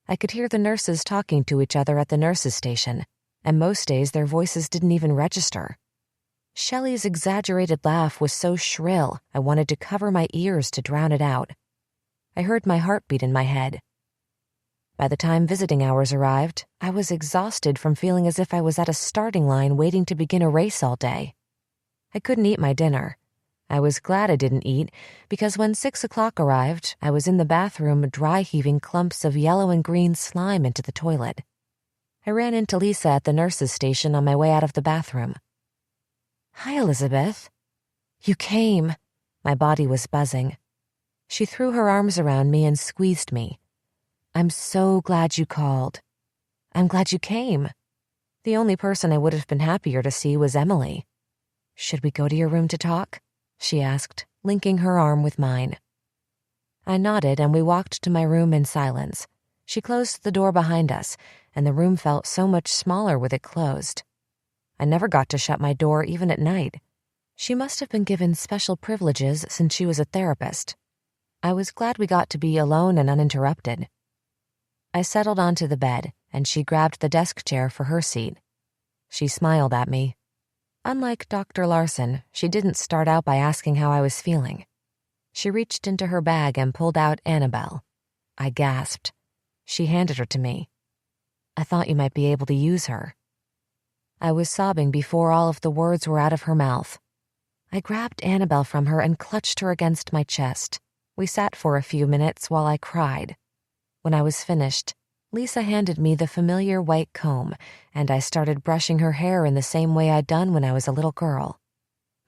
I could hear the nurses talking to each other at the nurses' station, and most days their voices didn't even register. Shelley's exaggerated laugh was so shrill, I wanted to cover my ears to drown it out. I heard my heartbeat in my head. By the time visiting hours arrived, I was exhausted from feeling as if I was at a starting line waiting to begin a race all day. I couldn't eat my dinner. I was glad I didn't eat, because when 6 o'clock arrived, I was in the bathroom dry-heaving clumps of yellow and green slime into the toilet. I ran into Lisa at the nurse's station on my way out of the bathroom. Hi, Elizabeth. You came. My body was buzzing. She threw her arms around me and squeezed me. I'm so glad you called. I'm glad you came. The only person I would have been happier to see was Emily. "Should we go to your room to talk?" she asked, linking her arm with mine. I nodded and we walked to my room in silence. She closed the door behind us, and the room felt so much smaller with it closed. I never got to shut my door even at night. She must have been given special privileges since she was a therapist. I was glad we got to be alone and uninterrupted. I settled onto the bed, and she grabbed the desk chair for her seat. She smiled at me. Unlike Dr. Larson, she didn't start out by asking how I was feeling. She reached into her bag and pulled out Annabelle. I gasped. She handed her to me. "I thought you might be able to use her." I was sobbing before all of the words were out of her mouth. I grabbed Annabelle from her and clutched her against my chest. We sat for a few minutes while I cried. When I was finished, Lisa handed me the familiar white comb, and I started brushing her hair in the same way I'd done when I was a little girl.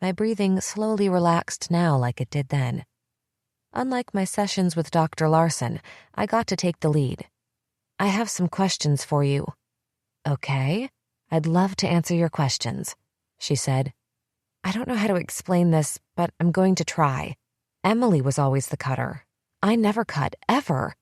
My breathing slowly relaxed now like it did then. Unlike my sessions with Dr. Larson, I got to take the lead. "I have some questions for you." "Okay, I'd love to answer your questions," she said. "I don't know how to explain this, but I'm going to try. Emily was always the cutter. I never cut, ever.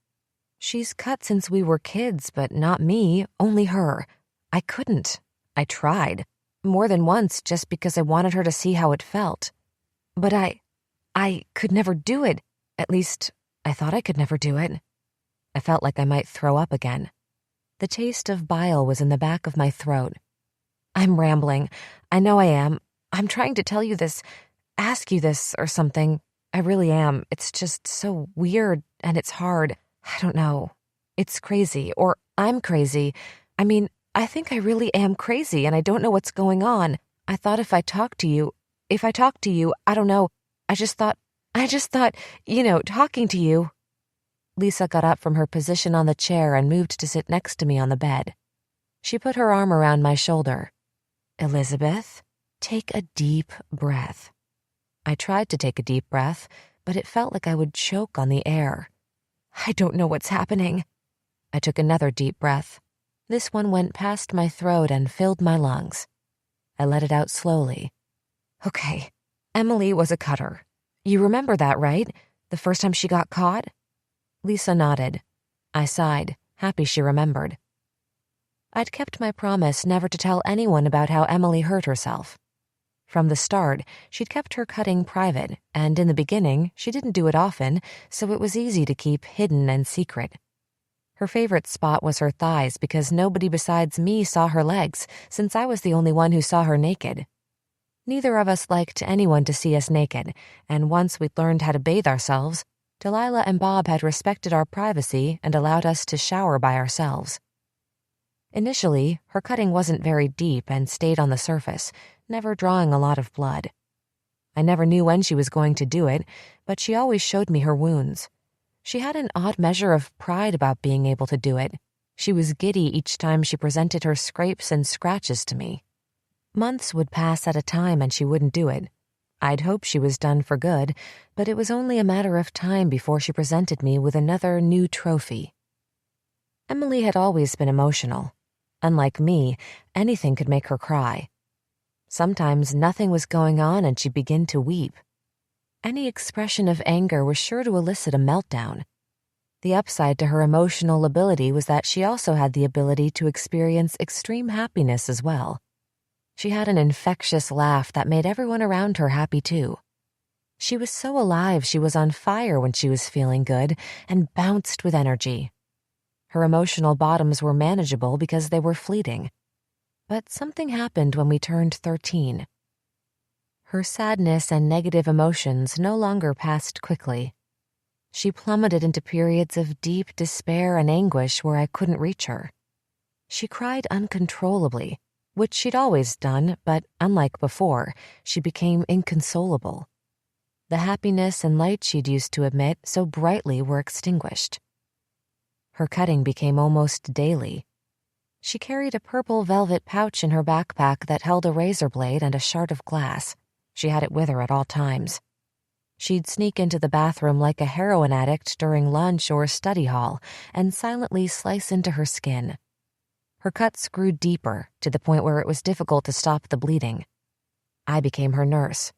She's cut since we were kids, but not me, only her. I couldn't. I tried. More than once just because I wanted her to see how it felt. But I could never do it. At least, I thought I could never do it." I felt like I might throw up again. The taste of bile was in the back of my throat. "I'm rambling. I know I am. I'm trying to tell you this, ask you this or something. I really am. It's just so weird and it's hard. I don't know. It's crazy, or I'm crazy. I mean, I think I really am crazy and I don't know what's going on. I thought if I talked to you, I don't know. I just thought, talking to you." Lisa got up from her position on the chair and moved to sit next to me on the bed. She put her arm around my shoulder. "Elizabeth, take a deep breath." I tried to take a deep breath, but it felt like I would choke on the air. "I don't know what's happening." I took another deep breath. This one went past my throat and filled my lungs. I let it out slowly. "Okay, Emily was a cutter. You remember that, right? The first time she got caught?" Lisa nodded. I sighed, happy she remembered. I'd kept my promise never to tell anyone about how Emily hurt herself. From the start, she'd kept her cutting private, and in the beginning, she didn't do it often, so it was easy to keep hidden and secret. Her favorite spot was her thighs because nobody besides me saw her legs, since I was the only one who saw her naked. Neither of us liked anyone to see us naked, and once we'd learned how to bathe ourselves, Delilah and Bob had respected our privacy and allowed us to shower by ourselves. Initially, her cutting wasn't very deep and stayed on the surface, never drawing a lot of blood. I never knew when she was going to do it, but she always showed me her wounds. She had an odd measure of pride about being able to do it. She was giddy each time she presented her scrapes and scratches to me. Months would pass at a time and she wouldn't do it. I'd hoped she was done for good, but it was only a matter of time before she presented me with another new trophy. Emily had always been emotional. Unlike me, anything could make her cry. Sometimes nothing was going on and she'd begin to weep. Any expression of anger was sure to elicit a meltdown. The upside to her emotional ability was that she also had the ability to experience extreme happiness as well. She had an infectious laugh that made everyone around her happy too. She was so alive she was on fire when she was feeling good and bounced with energy. Her emotional bottoms were manageable because they were fleeting. But something happened when we turned 13. Her sadness and negative emotions no longer passed quickly. She plummeted into periods of deep despair and anguish where I couldn't reach her. She cried uncontrollably, which she'd always done, but unlike before, she became inconsolable. The happiness and light she'd used to emit so brightly were extinguished. Her cutting became almost daily. She carried a purple velvet pouch in her backpack that held a razor blade and a shard of glass. She had it with her at all times. She'd sneak into the bathroom like a heroin addict during lunch or study hall and silently slice into her skin. Her cuts grew deeper to the point where it was difficult to stop the bleeding. I became her nurse.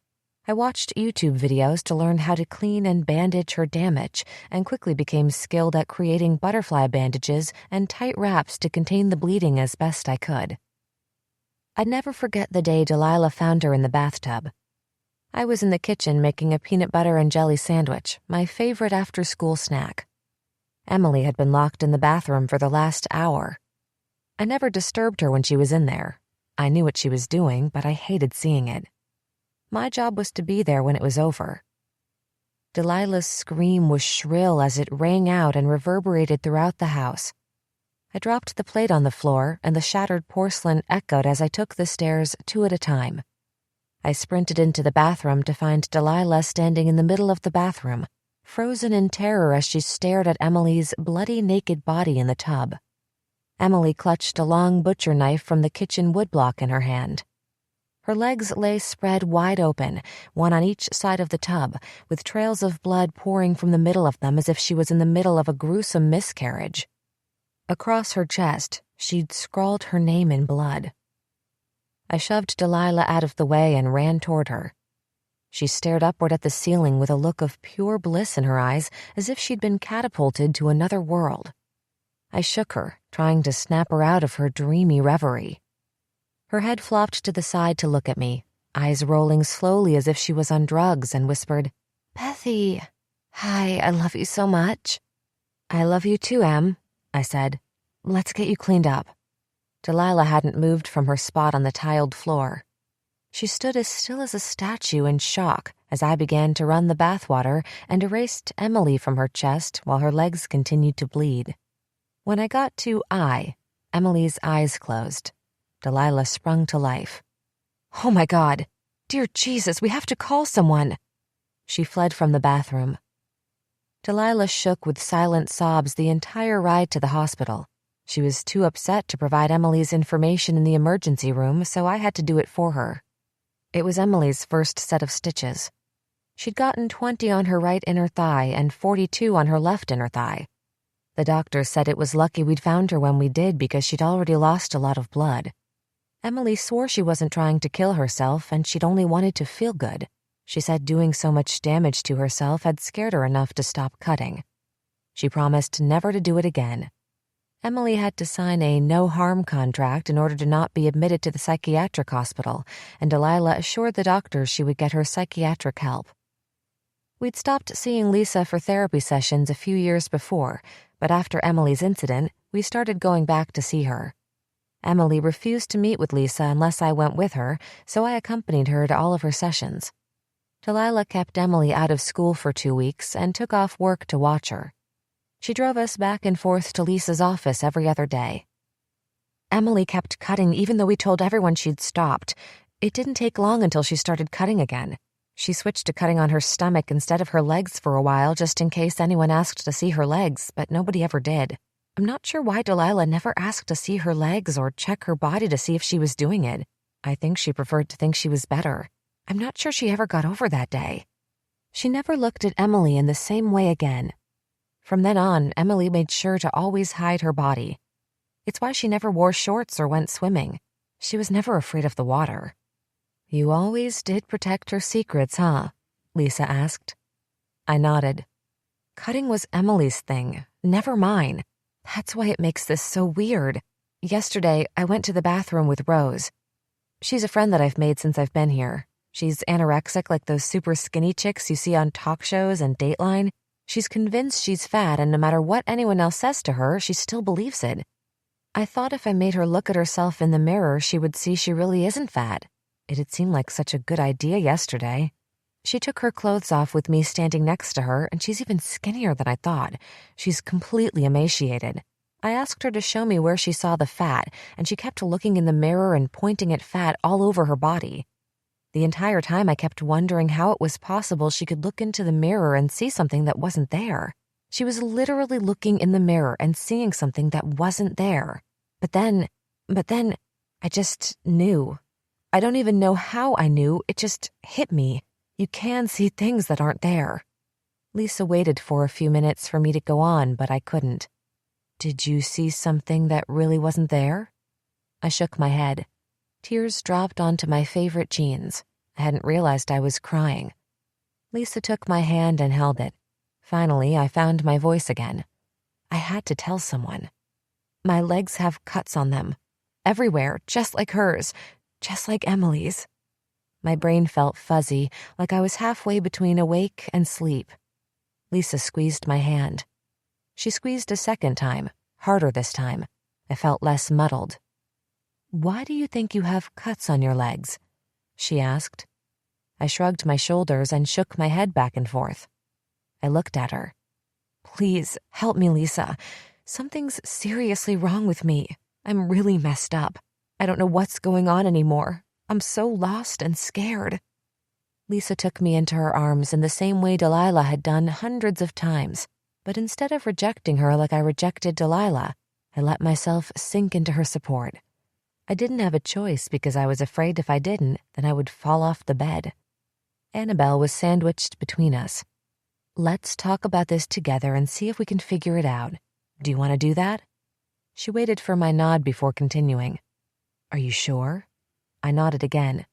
I watched YouTube videos to learn how to clean and bandage her damage and quickly became skilled at creating butterfly bandages and tight wraps to contain the bleeding as best I could. I'd never forget the day Delilah found her in the bathtub. I was in the kitchen making a peanut butter and jelly sandwich, my favorite after-school snack. Emily had been locked in the bathroom for the last hour. I never disturbed her when she was in there. I knew what she was doing, but I hated seeing it. My job was to be there when it was over. Delilah's scream was shrill as it rang out and reverberated throughout the house. I dropped the plate on the floor, and the shattered porcelain echoed as I took the stairs 2 at a time. I sprinted into the bathroom to find Delilah standing in the middle of the bathroom, frozen in terror as she stared at Emily's bloody naked body in the tub. Emily clutched a long butcher knife from the kitchen woodblock in her hand. Her legs lay spread wide open, one on each side of the tub, with trails of blood pouring from the middle of them as if she was in the middle of a gruesome miscarriage. Across her chest, she'd scrawled her name in blood. I shoved Delilah out of the way and ran toward her. She stared upward at the ceiling with a look of pure bliss in her eyes, as if she'd been catapulted to another world. I shook her, trying to snap her out of her dreamy reverie. Her head flopped to the side to look at me, eyes rolling slowly as if she was on drugs, and whispered, "Bethy, hi, I love you so much." "I love you too, Em," I said. "Let's get you cleaned up." Delilah hadn't moved from her spot on the tiled floor. She stood as still as a statue in shock as I began to run the bathwater and erased Emily from her chest while her legs continued to bleed. When I got to I, Emily's eyes closed. Delilah sprung to life. "Oh my God! Dear Jesus, we have to call someone!" She fled from the bathroom. Delilah shook with silent sobs the entire ride to the hospital. She was too upset to provide Emily's information in the emergency room, so I had to do it for her. It was Emily's first set of stitches. She'd gotten 20 on her right inner thigh and 42 on her left inner thigh. The doctor said it was lucky we'd found her when we did because she'd already lost a lot of blood. Emily swore she wasn't trying to kill herself and she'd only wanted to feel good. She said doing so much damage to herself had scared her enough to stop cutting. She promised never to do it again. Emily had to sign a no-harm contract in order to not be admitted to the psychiatric hospital, and Delilah assured the doctors she would get her psychiatric help. We'd stopped seeing Lisa for therapy sessions a few years before, but after Emily's incident, we started going back to see her. Emily refused to meet with Lisa unless I went with her, so I accompanied her to all of her sessions. Delilah kept Emily out of school for 2 weeks and took off work to watch her. She drove us back and forth to Lisa's office every other day. Emily kept cutting even though we told everyone she'd stopped. It didn't take long until she started cutting again. She switched to cutting on her stomach instead of her legs for a while just in case anyone asked to see her legs, but nobody ever did. I'm not sure why Delilah never asked to see her legs or check her body to see if she was doing it. I think she preferred to think she was better. I'm not sure she ever got over that day. She never looked at Emily in the same way again. From then on, Emily made sure to always hide her body. It's why she never wore shorts or went swimming. She was never afraid of the water. "You always did protect her secrets, huh?" Lisa asked. I nodded. Cutting was Emily's thing, never mine. That's why it makes this so weird. Yesterday, I went to the bathroom with Rose. She's a friend that I've made since I've been here. She's anorexic like those super skinny chicks you see on talk shows and Dateline. She's convinced she's fat, and no matter what anyone else says to her, she still believes it. I thought if I made her look at herself in the mirror, she would see she really isn't fat. It had seemed like such a good idea yesterday. She took her clothes off with me standing next to her, and she's even skinnier than I thought. She's completely emaciated. I asked her to show me where she saw the fat, and she kept looking in the mirror and pointing at fat all over her body. The entire time I kept wondering how it was possible she could look into the mirror and see something that wasn't there. She was literally looking in the mirror and seeing something that wasn't there. But then, I just knew. I don't even know how I knew, it just hit me. You can see things that aren't there. Lisa waited for a few minutes for me to go on, but I couldn't. "Did you see something that really wasn't there?" I shook my head. Tears dropped onto my favorite jeans. I hadn't realized I was crying. Lisa took my hand and held it. Finally, I found my voice again. I had to tell someone. My legs have cuts on them. Everywhere, just like hers, just like Emily's. My brain felt fuzzy, like I was halfway between awake and sleep. Lisa squeezed my hand. She squeezed a second time, harder this time. I felt less muddled. "Why do you think you have cuts on your legs?" she asked. I shrugged my shoulders and shook my head back and forth. I looked at her. "Please, help me, Lisa. Something's seriously wrong with me. I'm really messed up. I don't know what's going on anymore. I'm so lost and scared." Lisa took me into her arms in the same way Delilah had done hundreds of times, but instead of rejecting her like I rejected Delilah, I let myself sink into her support. I didn't have a choice because I was afraid if I didn't, then I would fall off the bed. Annabelle was sandwiched between us. "Let's talk about this together and see if we can figure it out. Do you want to do that?" She waited for my nod before continuing. "Are you sure?" I nodded again.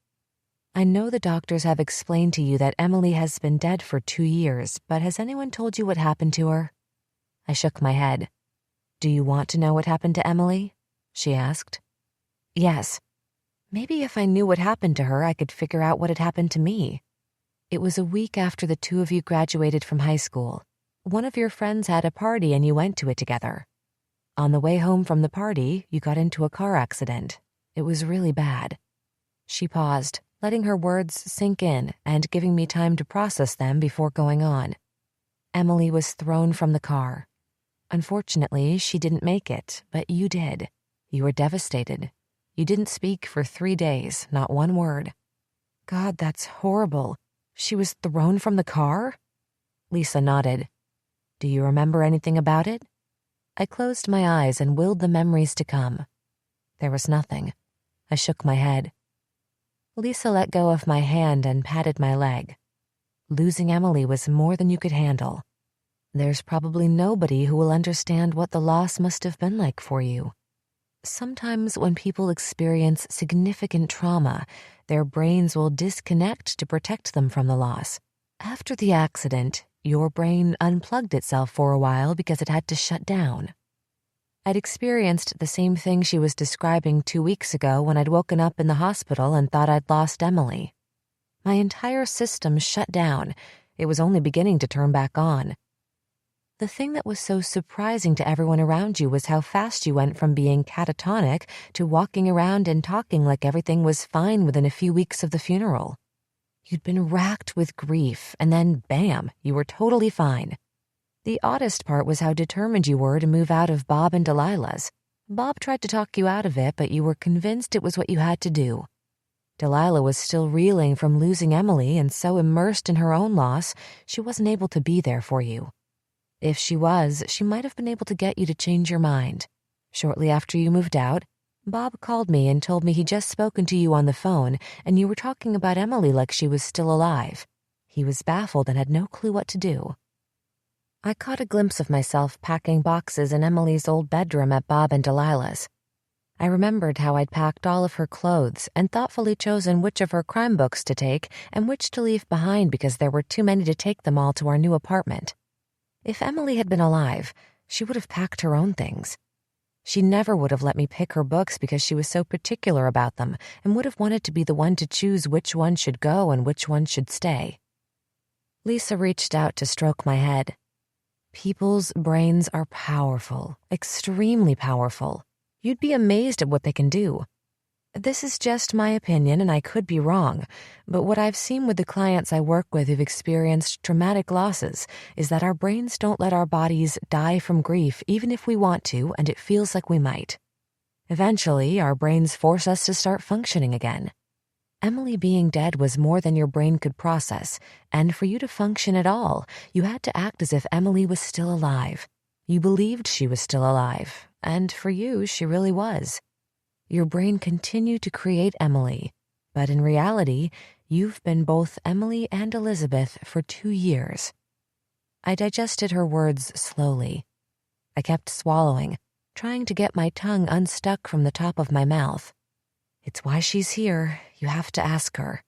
"I know the doctors have explained to you that Emily has been dead for 2 years, but has anyone told you what happened to her?" I shook my head. "Do you want to know what happened to Emily?" she asked. "Yes. Maybe if I knew what happened to her, I could figure out what had happened to me." "It was a week after the two of you graduated from high school. One of your friends had a party and you went to it together. On the way home from the party, you got into a car accident. It was really bad." She paused, letting her words sink in and giving me time to process them before going on. "Emily was thrown from the car. Unfortunately, she didn't make it, but you did. You were devastated. You didn't speak for 3 days, not one word." "God, that's horrible. She was thrown from the car?" Lisa nodded. "Do you remember anything about it?" I closed my eyes and willed the memories to come. There was nothing. I shook my head. Lisa let go of my hand and patted my leg. "Losing Emily was more than you could handle. There's probably nobody who will understand what the loss must have been like for you. Sometimes when people experience significant trauma, their brains will disconnect to protect them from the loss. After the accident, your brain unplugged itself for a while because it had to shut down." I'd experienced the same thing she was describing 2 weeks ago when I'd woken up in the hospital and thought I'd lost Emily. My entire system shut down. It was only beginning to turn back on. The thing that was so surprising to everyone around you was how fast you went from being catatonic to walking around and talking like everything was fine within a few weeks of the funeral. You'd been racked with grief, and then, bam, you were totally fine. The oddest part was how determined you were to move out of Bob and Delilah's. Bob tried to talk you out of it, but you were convinced it was what you had to do. Delilah was still reeling from losing Emily and so immersed in her own loss, she wasn't able to be there for you. If she was, she might have been able to get you to change your mind. Shortly after you moved out, Bob called me and told me he'd just spoken to you on the phone and you were talking about Emily like she was still alive. He was baffled and had no clue what to do. I caught a glimpse of myself packing boxes in Emily's old bedroom at Bob and Delilah's. I remembered how I'd packed all of her clothes and thoughtfully chosen which of her crime books to take and which to leave behind because there were too many to take them all to our new apartment. If Emily had been alive, she would have packed her own things. She never would have let me pick her books because she was so particular about them and would have wanted to be the one to choose which one should go and which one should stay. Lisa reached out to stroke my head. People's brains are powerful, extremely powerful. You'd be amazed at what they can do. This is just my opinion, and I could be wrong, but what I've seen with the clients I work with who've experienced traumatic losses is that our brains don't let our bodies die from grief even if we want to and it feels like we might. Eventually, our brains force us to start functioning again. Emily being dead was more than your brain could process, and for you to function at all, you had to act as if Emily was still alive. You believed she was still alive, and for you, she really was. Your brain continued to create Emily, but in reality, you've been both Emily and Elizabeth for 2 years. I digested her words slowly. I kept swallowing, trying to get my tongue unstuck from the top of my mouth. It's why she's here. You have to ask her.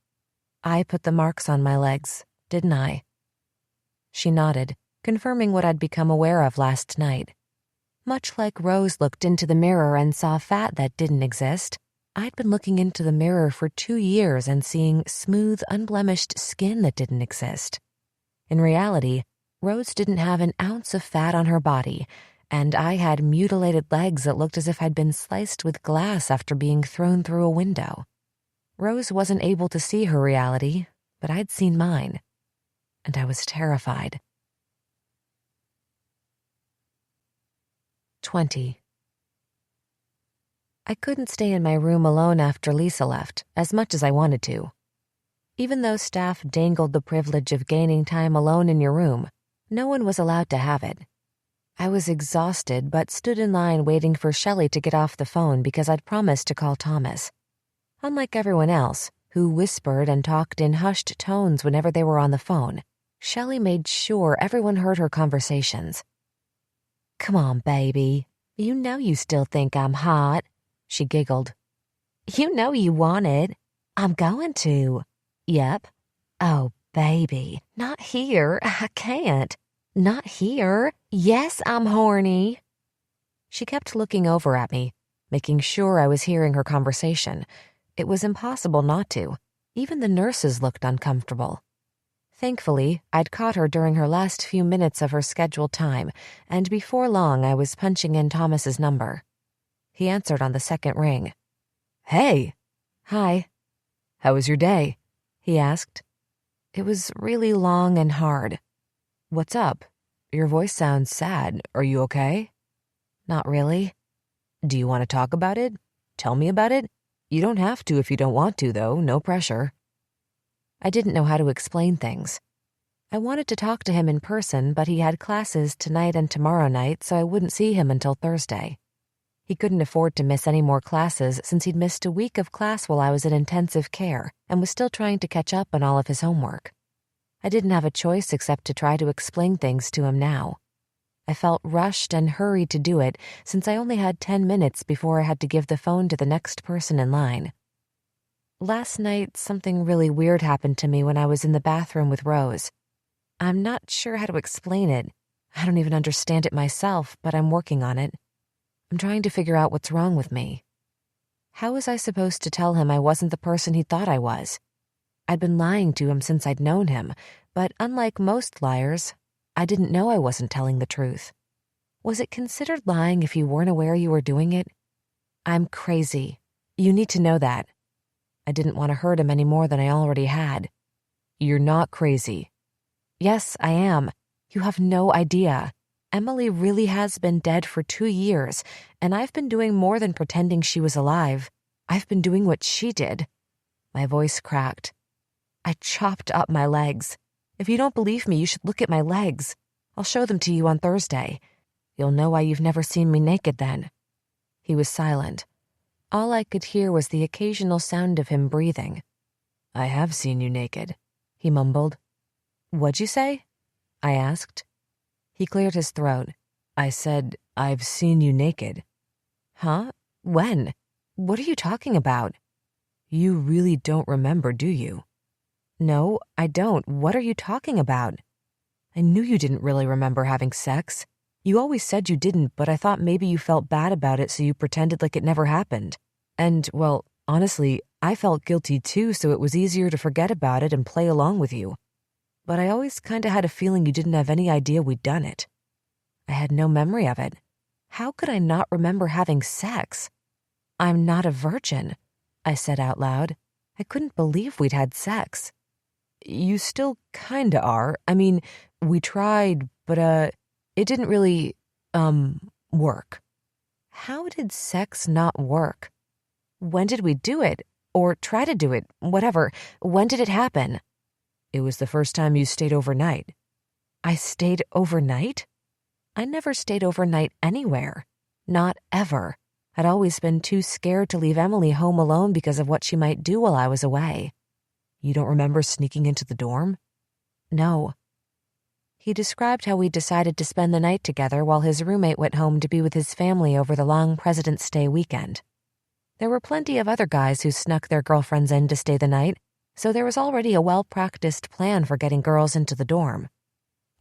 I put the marks on my legs, didn't I? She nodded, confirming what I'd become aware of last night. Much like Rose looked into the mirror and saw fat that didn't exist, I'd been looking into the mirror for 2 years and seeing smooth, unblemished skin that didn't exist. In reality, Rose didn't have an ounce of fat on her body, and I had mutilated legs that looked as if I'd been sliced with glass after being thrown through a window. Rose wasn't able to see her reality, but I'd seen mine, and I was terrified. 20. I couldn't stay in my room alone after Lisa left, as much as I wanted to. Even though staff dangled the privilege of gaining time alone in your room, no one was allowed to have it. I was exhausted, but stood in line waiting for Shelley to get off the phone because I'd promised to call Thomas. Unlike everyone else, who whispered and talked in hushed tones whenever they were on the phone, Shelley made sure everyone heard her conversations. "Come on, baby. You know you still think I'm hot," she giggled. "You know you want it. I'm going to. Yep. Oh, baby. Not here. I can't. Not here. Yes, I'm horny." She kept looking over at me, making sure I was hearing her conversation. It was impossible not to. Even the nurses looked uncomfortable. Thankfully, I'd caught her during her last few minutes of her scheduled time, and before long I was punching in Thomas's number. He answered on the second ring. "Hey." "Hi." "How was your day?" he asked. It was really long and hard. "What's up? Your voice sounds sad. Are you okay?" "Not really." "Do you want to talk about it? Tell me about it? You don't have to if you don't want to, though. No pressure." I didn't know how to explain things. I wanted to talk to him in person, but he had classes tonight and tomorrow night, so I wouldn't see him until Thursday. He couldn't afford to miss any more classes since he'd missed a week of class while I was in intensive care and was still trying to catch up on all of his homework. I didn't have a choice except to try to explain things to him now. I felt rushed and hurried to do it since I only had 10 minutes before I had to give the phone to the next person in line. Last night, something really weird happened to me when I was in the bathroom with Rose. I'm not sure how to explain it. I don't even understand it myself, but I'm working on it. I'm trying to figure out what's wrong with me. How was I supposed to tell him I wasn't the person he thought I was? I'd been lying to him since I'd known him, but unlike most liars, I didn't know I wasn't telling the truth. Was it considered lying if you weren't aware you were doing it? I'm crazy. You need to know that. I didn't want to hurt him any more than I already had. You're not crazy. Yes, I am. You have no idea. Emily really has been dead for 2 years, and I've been doing more than pretending she was alive. I've been doing what she did. My voice cracked. I chopped up my legs. If you don't believe me, you should look at my legs. I'll show them to you on Thursday. You'll know why you've never seen me naked then. He was silent. All I could hear was the occasional sound of him breathing. I have seen you naked, he mumbled. What'd you say? I asked. He cleared his throat. I said, I've seen you naked. Huh? When? What are you talking about? You really don't remember, do you? No, I don't. What are you talking about? I knew you didn't really remember having sex. You always said you didn't, but I thought maybe you felt bad about it, so you pretended like it never happened. And, well, honestly, I felt guilty too, so it was easier to forget about it and play along with you. But I always kind of had a feeling you didn't have any idea we'd done it. I had no memory of it. How could I not remember having sex? I'm not a virgin, I said out loud. I couldn't believe we'd had sex. You still kinda are. I mean, we tried, but, it didn't really, work. How did sex not work? When did we do it? Or try to do it? Whatever. When did it happen? It was the first time you stayed overnight. I stayed overnight? I never stayed overnight anywhere. Not ever. I'd always been too scared to leave Emily home alone because of what she might do while I was away. You don't remember sneaking into the dorm? No. He described how we decided to spend the night together while his roommate went home to be with his family over the long President's Day weekend. There were plenty of other guys who snuck their girlfriends in to stay the night, so there was already a well-practiced plan for getting girls into the dorm.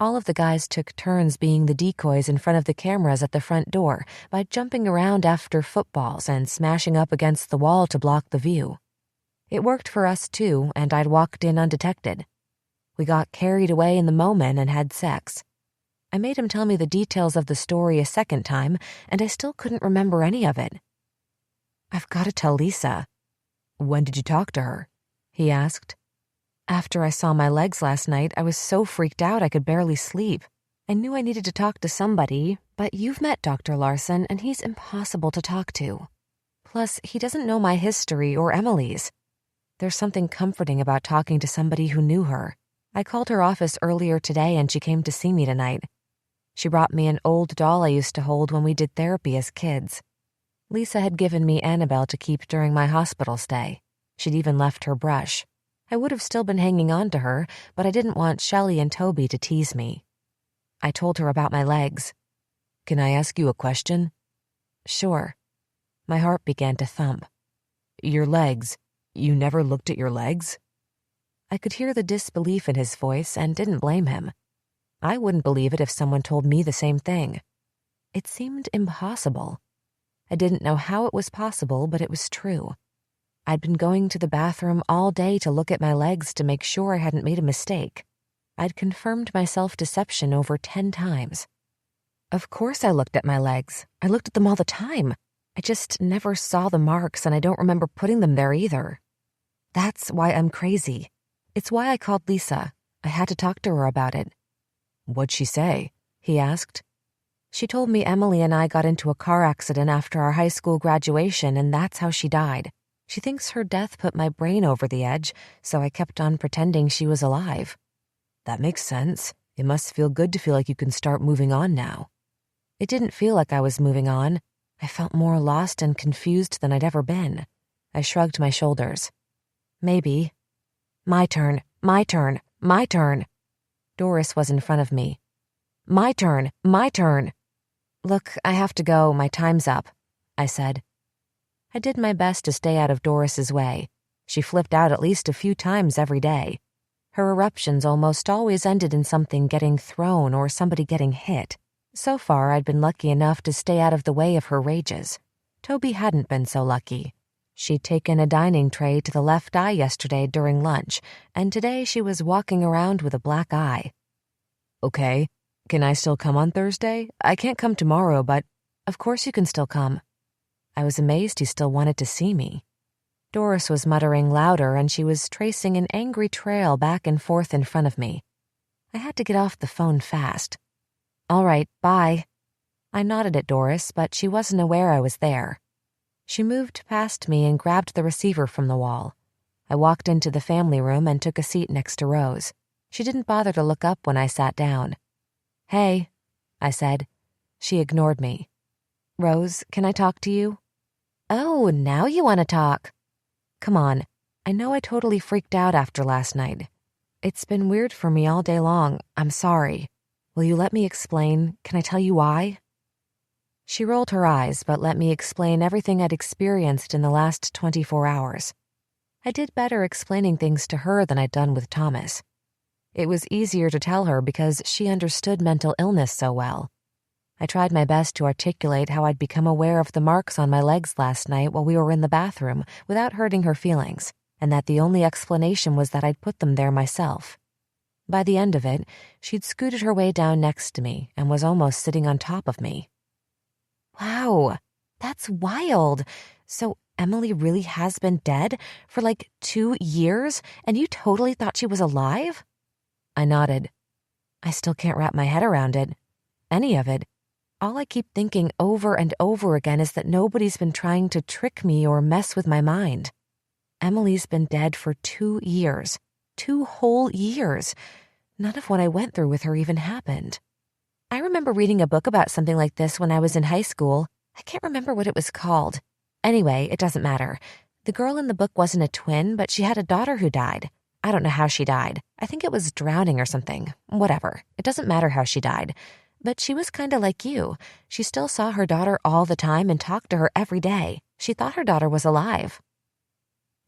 All of the guys took turns being the decoys in front of the cameras at the front door by jumping around after footballs and smashing up against the wall to block the view. It worked for us too, and I'd walked in undetected. We got carried away in the moment and had sex. I made him tell me the details of the story a second time, and I still couldn't remember any of it. "I've got to tell Lisa." "When did you talk to her?" he asked. "After I saw my legs last night, I was so freaked out I could barely sleep. I knew I needed to talk to somebody, but you've met Dr. Larson, and he's impossible to talk to. Plus, he doesn't know my history or Emily's. There's something comforting about talking to somebody who knew her. I called her office earlier today and she came to see me tonight. She brought me an old doll I used to hold when we did therapy as kids. Lisa had given me Annabelle to keep during my hospital stay. She'd even left her brush. I would have still been hanging on to her, but I didn't want Shelley and Toby to tease me. I told her about my legs. "Can I ask you a question?" "Sure." My heart began to thump. "Your legs. You never looked at your legs?" I could hear the disbelief in his voice and didn't blame him. I wouldn't believe it if someone told me the same thing. It seemed impossible. I didn't know how it was possible, but it was true. I'd been going to the bathroom all day to look at my legs to make sure I hadn't made a mistake. I'd confirmed my self-deception over 10 times. Of course I looked at my legs. I looked at them all the time. I just never saw the marks, and I don't remember putting them there either. That's why I'm crazy. It's why I called Lisa. I had to talk to her about it. "What'd she say?" he asked. She told me Emily and I got into a car accident after our high school graduation, and that's how she died. She thinks her death put my brain over the edge, so I kept on pretending she was alive. "That makes sense. It must feel good to feel like you can start moving on now." It didn't feel like I was moving on. I felt more lost and confused than I'd ever been. I shrugged my shoulders. "Maybe." My turn, my turn, my turn." Doris was in front of me. My turn, my turn." "Look, I have to go. My time's up," I said. I did my best to stay out of Doris's way. She flipped out at least a few times every day. Her eruptions almost always ended in something getting thrown or somebody getting hit. So far, I'd been lucky enough to stay out of the way of her rages. Toby hadn't been so lucky. She'd taken a dining tray to the left eye yesterday during lunch, and today she was walking around with a black eye. "Okay, can I still come on Thursday? I can't come tomorrow, but..." "Of course you can still come." I was amazed he still wanted to see me. Doris was muttering louder, and she was tracing an angry trail back and forth in front of me. I had to get off the phone fast. "All right, bye." I nodded at Doris, but she wasn't aware I was there. She moved past me and grabbed the receiver from the wall. I walked into the family room and took a seat next to Rose. She didn't bother to look up when I sat down. "Hey," I said. She ignored me. "Rose, can I talk to you?" "Oh, now you want to talk." "Come on. I know I totally freaked out after last night. It's been weird for me all day long. I'm sorry. Will you let me explain? Can I tell you why?" She rolled her eyes, but let me explain everything I'd experienced in the last 24 hours. I did better explaining things to her than I'd done with Thomas. It was easier to tell her because she understood mental illness so well. I tried my best to articulate how I'd become aware of the marks on my legs last night while we were in the bathroom without hurting her feelings, and that the only explanation was that I'd put them there myself. By the end of it, she'd scooted her way down next to me and was almost sitting on top of me. "Wow, that's wild. So Emily really has been dead for like 2 years, and you totally thought she was alive?" I nodded. I still can't wrap my head around it. Any of it. All I keep thinking over and over again is that nobody's been trying to trick me or mess with my mind. Emily's been dead for 2 years. 2 whole years. None of what I went through with her even happened. I remember reading a book about something like this when I was in high school. I can't remember what it was called. Anyway, it doesn't matter. The girl in the book wasn't a twin, but she had a daughter who died. I don't know how she died. I think it was drowning or something. Whatever. It doesn't matter how she died. But she was kind of like you. She still saw her daughter all the time and talked to her every day. She thought her daughter was alive.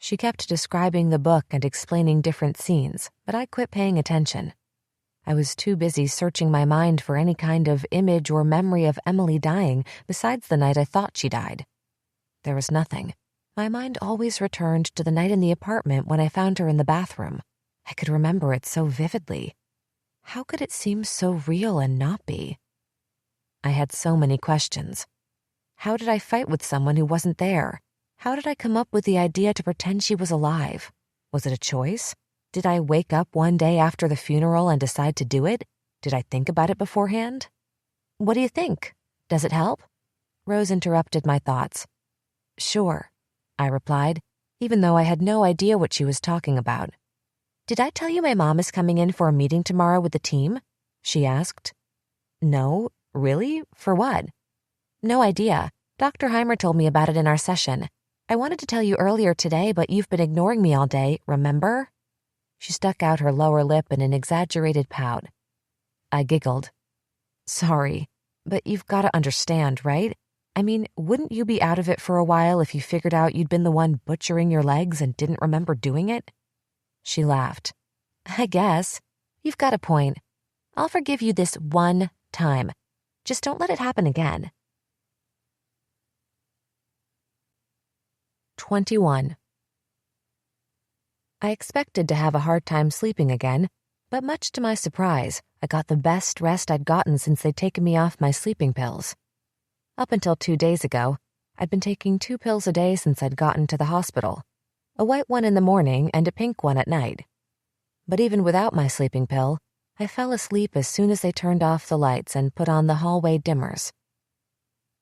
She kept describing the book and explaining different scenes, but I quit paying attention. I was too busy searching my mind for any kind of image or memory of Emily dying besides the night I thought she died. There was nothing. My mind always returned to the night in the apartment when I found her in the bathroom. I could remember it so vividly. How could it seem so real and not be? I had so many questions. How did I fight with someone who wasn't there? How did I come up with the idea to pretend she was alive? Was it a choice? Did I wake up one day after the funeral and decide to do it? Did I think about it beforehand? What do you think? Does it help? Rose interrupted my thoughts. Sure, I replied, even though I had no idea what she was talking about. Did I tell you my mom is coming in for a meeting tomorrow with the team? She asked. No, really? For what? No idea. Dr. Heimer told me about it in our session. I wanted to tell you earlier today, but you've been ignoring me all day, remember? She stuck out her lower lip in an exaggerated pout. I giggled. Sorry, but you've got to understand, right? I mean, wouldn't you be out of it for a while if you figured out you'd been the one butchering your legs and didn't remember doing it? She laughed. I guess. You've got a point. I'll forgive you this one time. Just don't let it happen again. 21. I expected to have a hard time sleeping again, but much to my surprise, I got the best rest I'd gotten since they'd taken me off my sleeping pills. Up until 2 days ago, I'd been taking 2 pills a day since I'd gotten to the hospital, a white one in the morning and a pink one at night. But even without my sleeping pill, I fell asleep as soon as they turned off the lights and put on the hallway dimmers.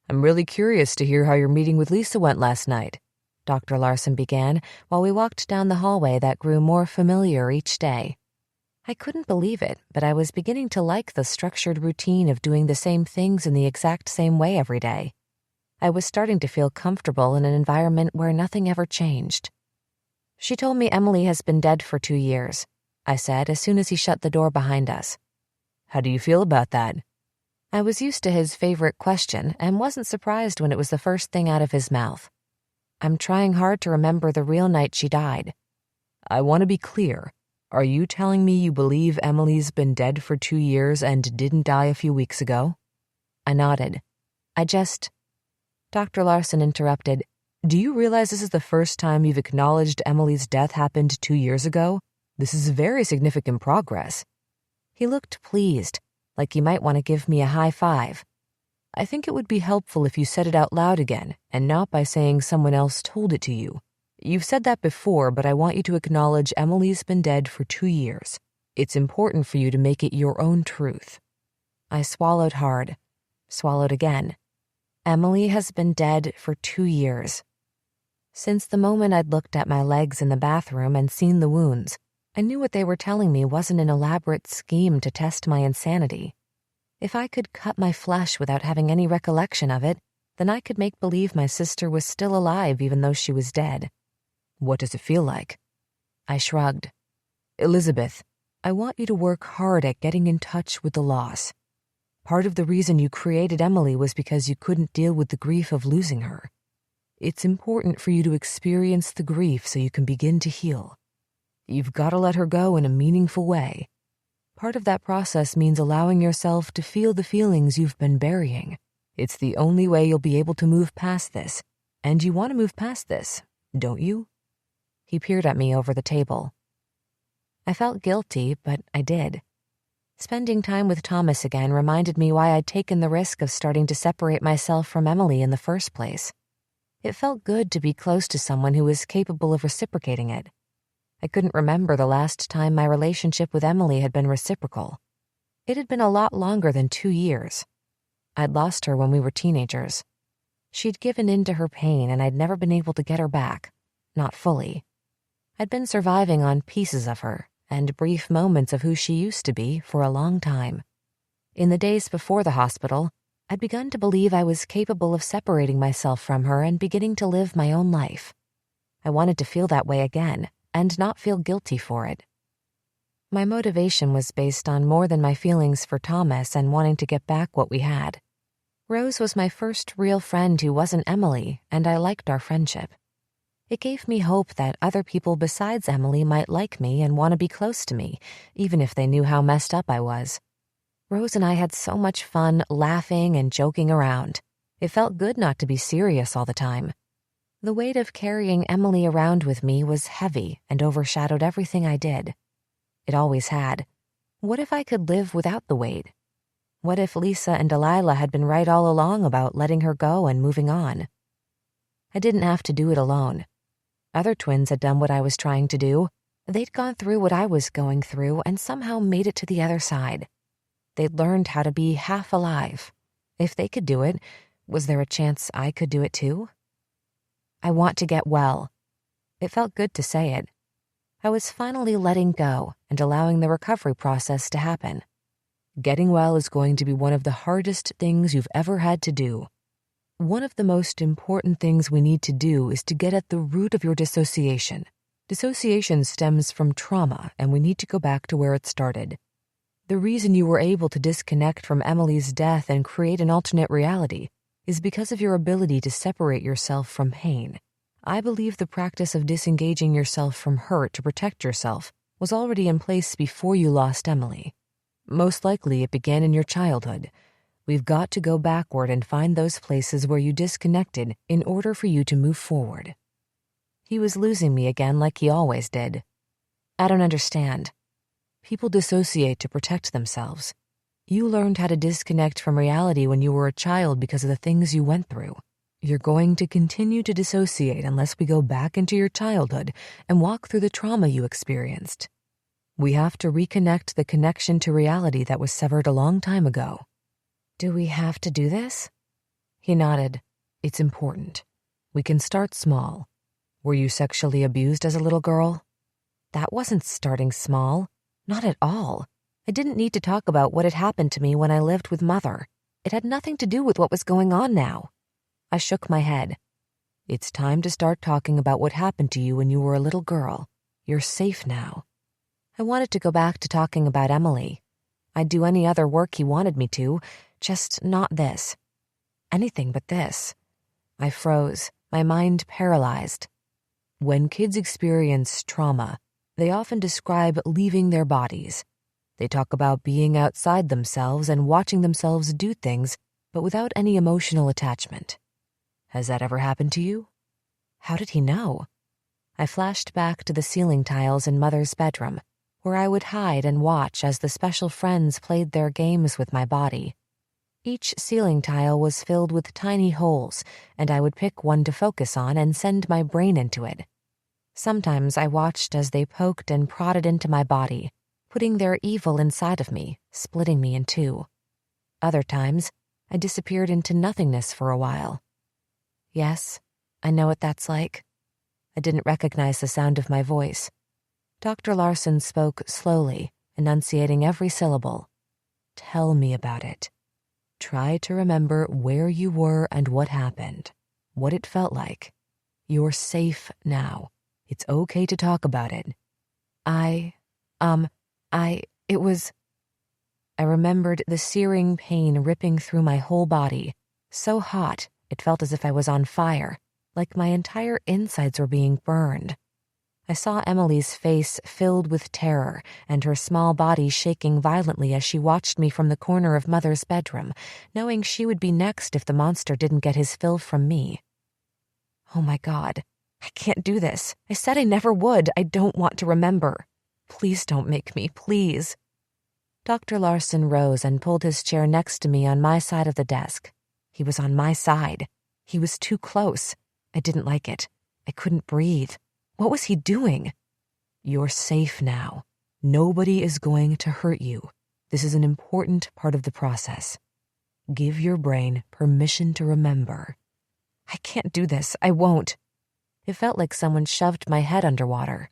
I'm really curious to hear how your meeting with Lisa went last night, Dr. Larson began while we walked down the hallway that grew more familiar each day. I couldn't believe it, but I was beginning to like the structured routine of doing the same things in the exact same way every day. I was starting to feel comfortable in an environment where nothing ever changed. She told me Emily has been dead for 2 years, I said as soon as he shut the door behind us. How do you feel about that? I was used to his favorite question and wasn't surprised when it was the first thing out of his mouth. I'm trying hard to remember the real night she died. I want to be clear. Are you telling me you believe Emily's been dead for 2 years and didn't die a few weeks ago? I nodded. Dr. Larson interrupted. Do you realize this is the first time you've acknowledged Emily's death happened 2 years ago? This is very significant progress. He looked pleased, like he might want to give me a high five. I think it would be helpful if you said it out loud again, and not by saying someone else told it to you. You've said that before, but I want you to acknowledge Emily's been dead for 2 years. It's important for you to make it your own truth. I swallowed hard, swallowed again. Emily has been dead for 2 years. Since the moment I'd looked at my legs in the bathroom and seen the wounds, I knew what they were telling me wasn't an elaborate scheme to test my insanity. If I could cut my flesh without having any recollection of it, then I could make believe my sister was still alive even though she was dead. What does it feel like? I shrugged. Elizabeth, I want you to work hard at getting in touch with the loss. Part of the reason you created Emily was because you couldn't deal with the grief of losing her. It's important for you to experience the grief so you can begin to heal. You've got to let her go in a meaningful way. Part of that process means allowing yourself to feel the feelings you've been burying. It's the only way you'll be able to move past this. And you want to move past this, don't you? He peered at me over the table. I felt guilty, but I did. Spending time with Thomas again reminded me why I'd taken the risk of starting to separate myself from Emily in the first place. It felt good to be close to someone who was capable of reciprocating it. I couldn't remember the last time my relationship with Emily had been reciprocal. It had been a lot longer than 2 years. I'd lost her when we were teenagers. She'd given in to her pain and I'd never been able to get her back, not fully. I'd been surviving on pieces of her and brief moments of who she used to be for a long time. In the days before the hospital, I'd begun to believe I was capable of separating myself from her and beginning to live my own life. I wanted to feel that way again and not feel guilty for it. My motivation was based on more than my feelings for Thomas and wanting to get back what we had. Rose was my first real friend who wasn't Emily, and I liked our friendship. It gave me hope that other people besides Emily might like me and want to be close to me, even if they knew how messed up I was. Rose and I had so much fun laughing and joking around. It felt good not to be serious all the time. The weight of carrying Emily around with me was heavy and overshadowed everything I did. It always had. What if I could live without the weight? What if Lisa and Delilah had been right all along about letting her go and moving on? I didn't have to do it alone. Other twins had done what I was trying to do. They'd gone through what I was going through and somehow made it to the other side. They'd learned how to be half alive. If they could do it, was there a chance I could do it too? I want to get well. It felt good to say it. I was finally letting go and allowing the recovery process to happen. Getting well is going to be one of the hardest things you've ever had to do. One of the most important things we need to do is to get at the root of your dissociation. Dissociation stems from trauma, and we need to go back to where it started. The reason you were able to disconnect from Emily's death and create an alternate reality is because of your ability to separate yourself from pain. I believe the practice of disengaging yourself from hurt to protect yourself was already in place before you lost Emily. Most likely it began in your childhood. We've got to go backward and find those places where you disconnected in order for you to move forward. He was losing me again like he always did. I don't understand. People dissociate to protect themselves. You learned how to disconnect from reality when you were a child because of the things you went through. You're going to continue to dissociate unless we go back into your childhood and walk through the trauma you experienced. We have to reconnect the connection to reality that was severed a long time ago. Do we have to do this? He nodded. It's important. We can start small. Were you sexually abused as a little girl? That wasn't starting small. Not at all. I didn't need to talk about what had happened to me when I lived with Mother. It had nothing to do with what was going on now. I shook my head. It's time to start talking about what happened to you when you were a little girl. You're safe now. I wanted to go back to talking about Emily. I'd do any other work he wanted me to, just not this. Anything but this. I froze, my mind paralyzed. When kids experience trauma, they often describe leaving their bodies. They talk about being outside themselves and watching themselves do things, but without any emotional attachment. Has that ever happened to you? How did he know? I flashed back to the ceiling tiles in Mother's bedroom, where I would hide and watch as the special friends played their games with my body. Each ceiling tile was filled with tiny holes, and I would pick one to focus on and send my brain into it. Sometimes I watched as they poked and prodded into my body, putting their evil inside of me, splitting me in two. Other times, I disappeared into nothingness for a while. Yes, I know what that's like. I didn't recognize the sound of my voice. Dr. Larson spoke slowly, enunciating every syllable. Tell me about it. Try to remember where you were and what happened, what it felt like. You're safe now. It's okay to talk about it. It was... I remembered the searing pain ripping through my whole body, so hot it felt as if I was on fire, like my entire insides were being burned. I saw Emily's face filled with terror and her small body shaking violently as she watched me from the corner of Mother's bedroom, knowing she would be next if the monster didn't get his fill from me. Oh my God, I can't do this. I said I never would. I don't want to remember. Please don't make me, please. Dr. Larson rose and pulled his chair next to me on my side of the desk. He was on my side. He was too close. I didn't like it. I couldn't breathe. What was he doing? You're safe now. Nobody is going to hurt you. This is an important part of the process. Give your brain permission to remember. I can't do this. I won't. It felt like someone shoved my head underwater.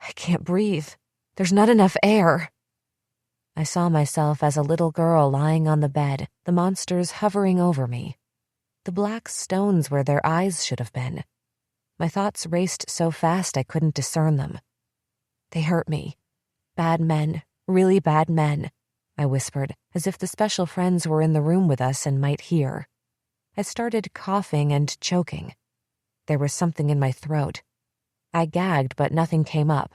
I can't breathe. There's not enough air. I saw myself as a little girl lying on the bed, the monsters hovering over me. The black stones where their eyes should have been. My thoughts raced so fast I couldn't discern them. They hurt me. Bad men, really bad men, I whispered, as if the special friends were in the room with us and might hear. I started coughing and choking. There was something in my throat. I gagged, but nothing came up.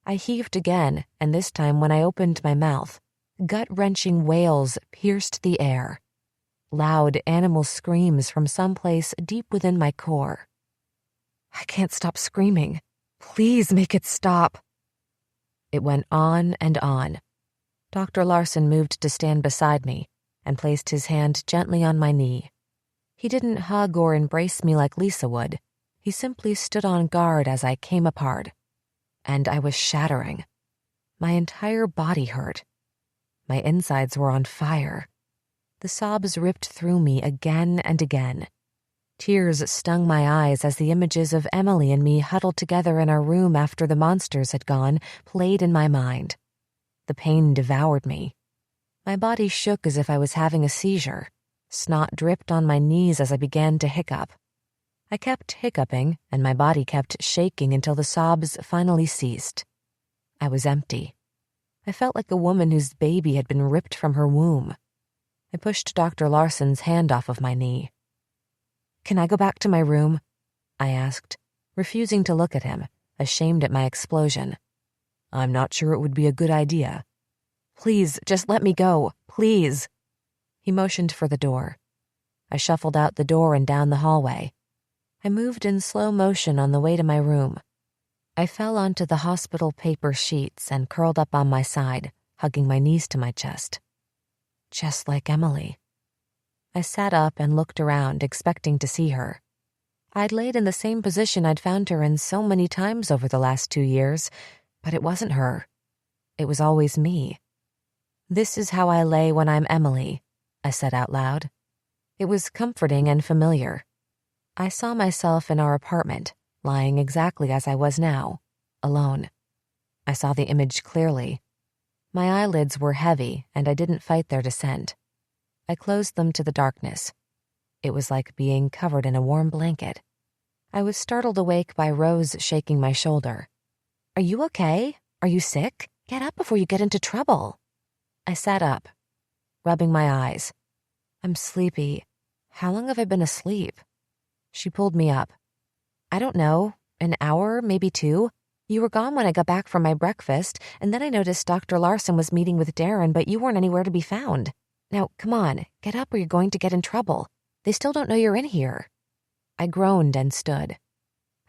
I heaved again, and this time when I opened my mouth, gut-wrenching wails pierced the air. Loud animal screams from someplace deep within my core. I can't stop screaming. Please make it stop. It went on and on. Dr. Larson moved to stand beside me and placed his hand gently on my knee. He didn't hug or embrace me like Lisa would. He simply stood on guard as I came apart. And I was shattering. My entire body hurt. My insides were on fire. The sobs ripped through me again and again. Tears stung my eyes as the images of Emily and me huddled together in our room after the monsters had gone played in my mind. The pain devoured me. My body shook as if I was having a seizure. Snot dripped on my knees as I began to hiccup. I kept hiccuping, and my body kept shaking until the sobs finally ceased. I was empty. I felt like a woman whose baby had been ripped from her womb. I pushed Dr. Larson's hand off of my knee. "Can I go back to my room?" I asked, refusing to look at him, ashamed at my explosion. "I'm not sure it would be a good idea." "Please, just let me go, please." He motioned for the door. I shuffled out the door and down the hallway. I moved in slow motion on the way to my room. I fell onto the hospital paper sheets and curled up on my side, hugging my knees to my chest. Just like Emily. I sat up and looked around, expecting to see her. I'd laid in the same position I'd found her in so many times over the last 2 years, but it wasn't her. It was always me. "This is how I lay when I'm Emily," I said out loud. It was comforting and familiar. I saw myself in our apartment, lying exactly as I was now, alone. I saw the image clearly. My eyelids were heavy, and I didn't fight their descent. I closed them to the darkness. It was like being covered in a warm blanket. I was startled awake by Rose shaking my shoulder. "Are you okay? Are you sick? Get up before you get into trouble." I sat up, rubbing my eyes. "I'm sleepy. How long have I been asleep?" She pulled me up. "I don't know, an hour, maybe 2. You were gone when I got back from my breakfast, and then I noticed Dr. Larson was meeting with Darren, but you weren't anywhere to be found. Now, come on, get up or you're going to get in trouble. They still don't know you're in here." I groaned and stood.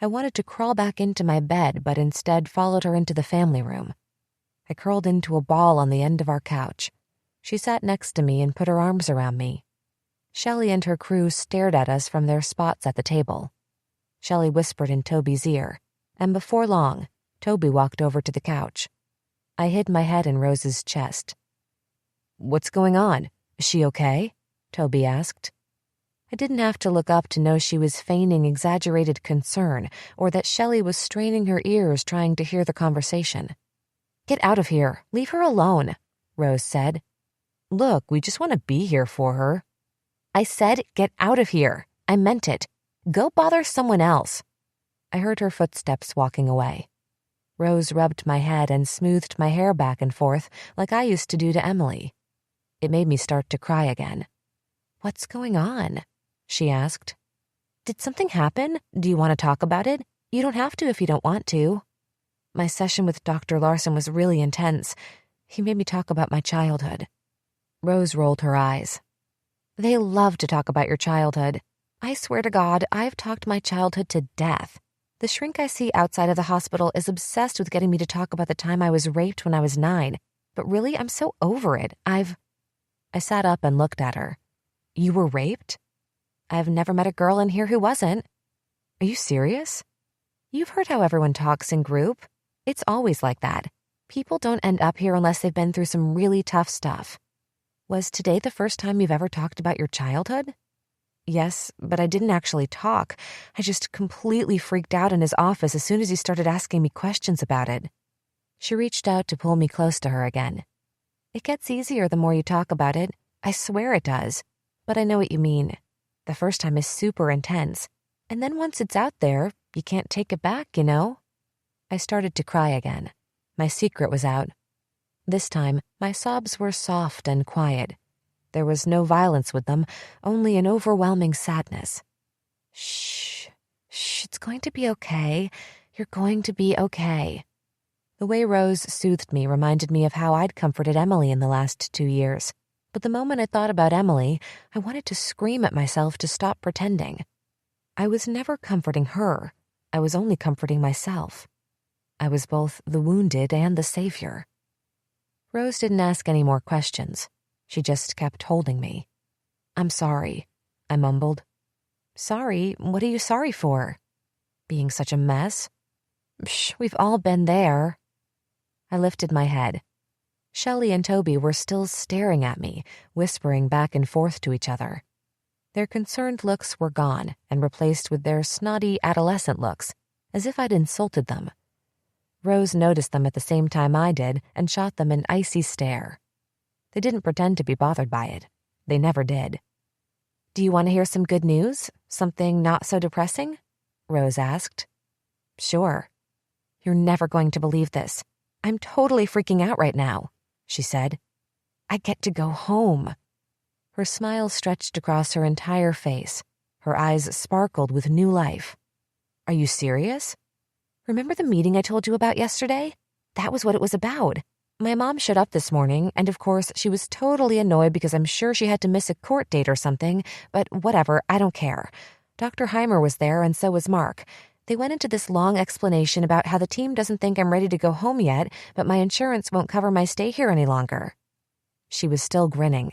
I wanted to crawl back into my bed, but instead followed her into the family room. I curled into a ball on the end of our couch. She sat next to me and put her arms around me. Shelley and her crew stared at us from their spots at the table. Shelley whispered in Toby's ear, and before long, Toby walked over to the couch. I hid my head in Rose's chest. "What's going on? Is she okay?" Toby asked. I didn't have to look up to know she was feigning exaggerated concern or that Shelley was straining her ears trying to hear the conversation. "Get out of here. Leave her alone," Rose said. "Look, we just want to be here for her." "I said get out of here. I meant it. Go bother someone else." I heard her footsteps walking away. Rose rubbed my head and smoothed my hair back and forth like I used to do to Emily. It made me start to cry again. "What's going on?" she asked. "Did something happen? Do you want to talk about it? You don't have to if you don't want to." My session with Dr. Larson was really intense. He made me talk about my childhood. Rose rolled her eyes. "They love to talk about your childhood. I swear to God, I've talked my childhood to death. The shrink I see outside of the hospital is obsessed with getting me to talk about the time I was raped when I was 9. But really, I'm so over it. I sat up and looked at her. "You were raped?" "I've never met a girl in here who wasn't." "Are you serious?" "You've heard how everyone talks in group. It's always like that. People don't end up here unless they've been through some really tough stuff." "Was today the first time you've ever talked about your childhood?" "Yes, but I didn't actually talk. I just completely freaked out in his office as soon as he started asking me questions about it." She reached out to pull me close to her again. "It gets easier the more you talk about it. I swear it does. But I know what you mean. The first time is super intense. And then once it's out there, you can't take it back, you know?" I started to cry again. My secret was out. This time, my sobs were soft and quiet. There was no violence with them, only an overwhelming sadness. "Shh, shh." it's going to be okay. You're going to be okay." The way Rose soothed me reminded me of how I'd comforted Emily in the last 2 years. But the moment I thought about Emily, I wanted to scream at myself to stop pretending. I was never comforting her. I was only comforting myself. I was both the wounded and the savior. Rose didn't ask any more questions. She just kept holding me. "I'm sorry," I mumbled. "Sorry? What are you sorry for?" "Being such a mess." "Psh, we've all been there." I lifted my head. Shelley and Toby were still staring at me, whispering back and forth to each other. Their concerned looks were gone and replaced with their snotty adolescent looks, as if I'd insulted them. Rose noticed them at the same time I did and shot them an icy stare. They didn't pretend to be bothered by it. They never did. "Do you want to hear some good news? Something not so depressing?" Rose asked. "Sure." "You're never going to believe this. I'm totally freaking out right now," she said. "I get to go home." Her smile stretched across her entire face. Her eyes sparkled with new life. "Are you serious? Remember the meeting I told you about yesterday? That was what it was about. My mom showed up this morning, and of course she was totally annoyed because I'm sure she had to miss a court date or something, but whatever, I don't care. Dr. Heimer was there and so was Mark. They went into this long explanation about how the team doesn't think I'm ready to go home yet, but my insurance won't cover my stay here any longer." She was still grinning.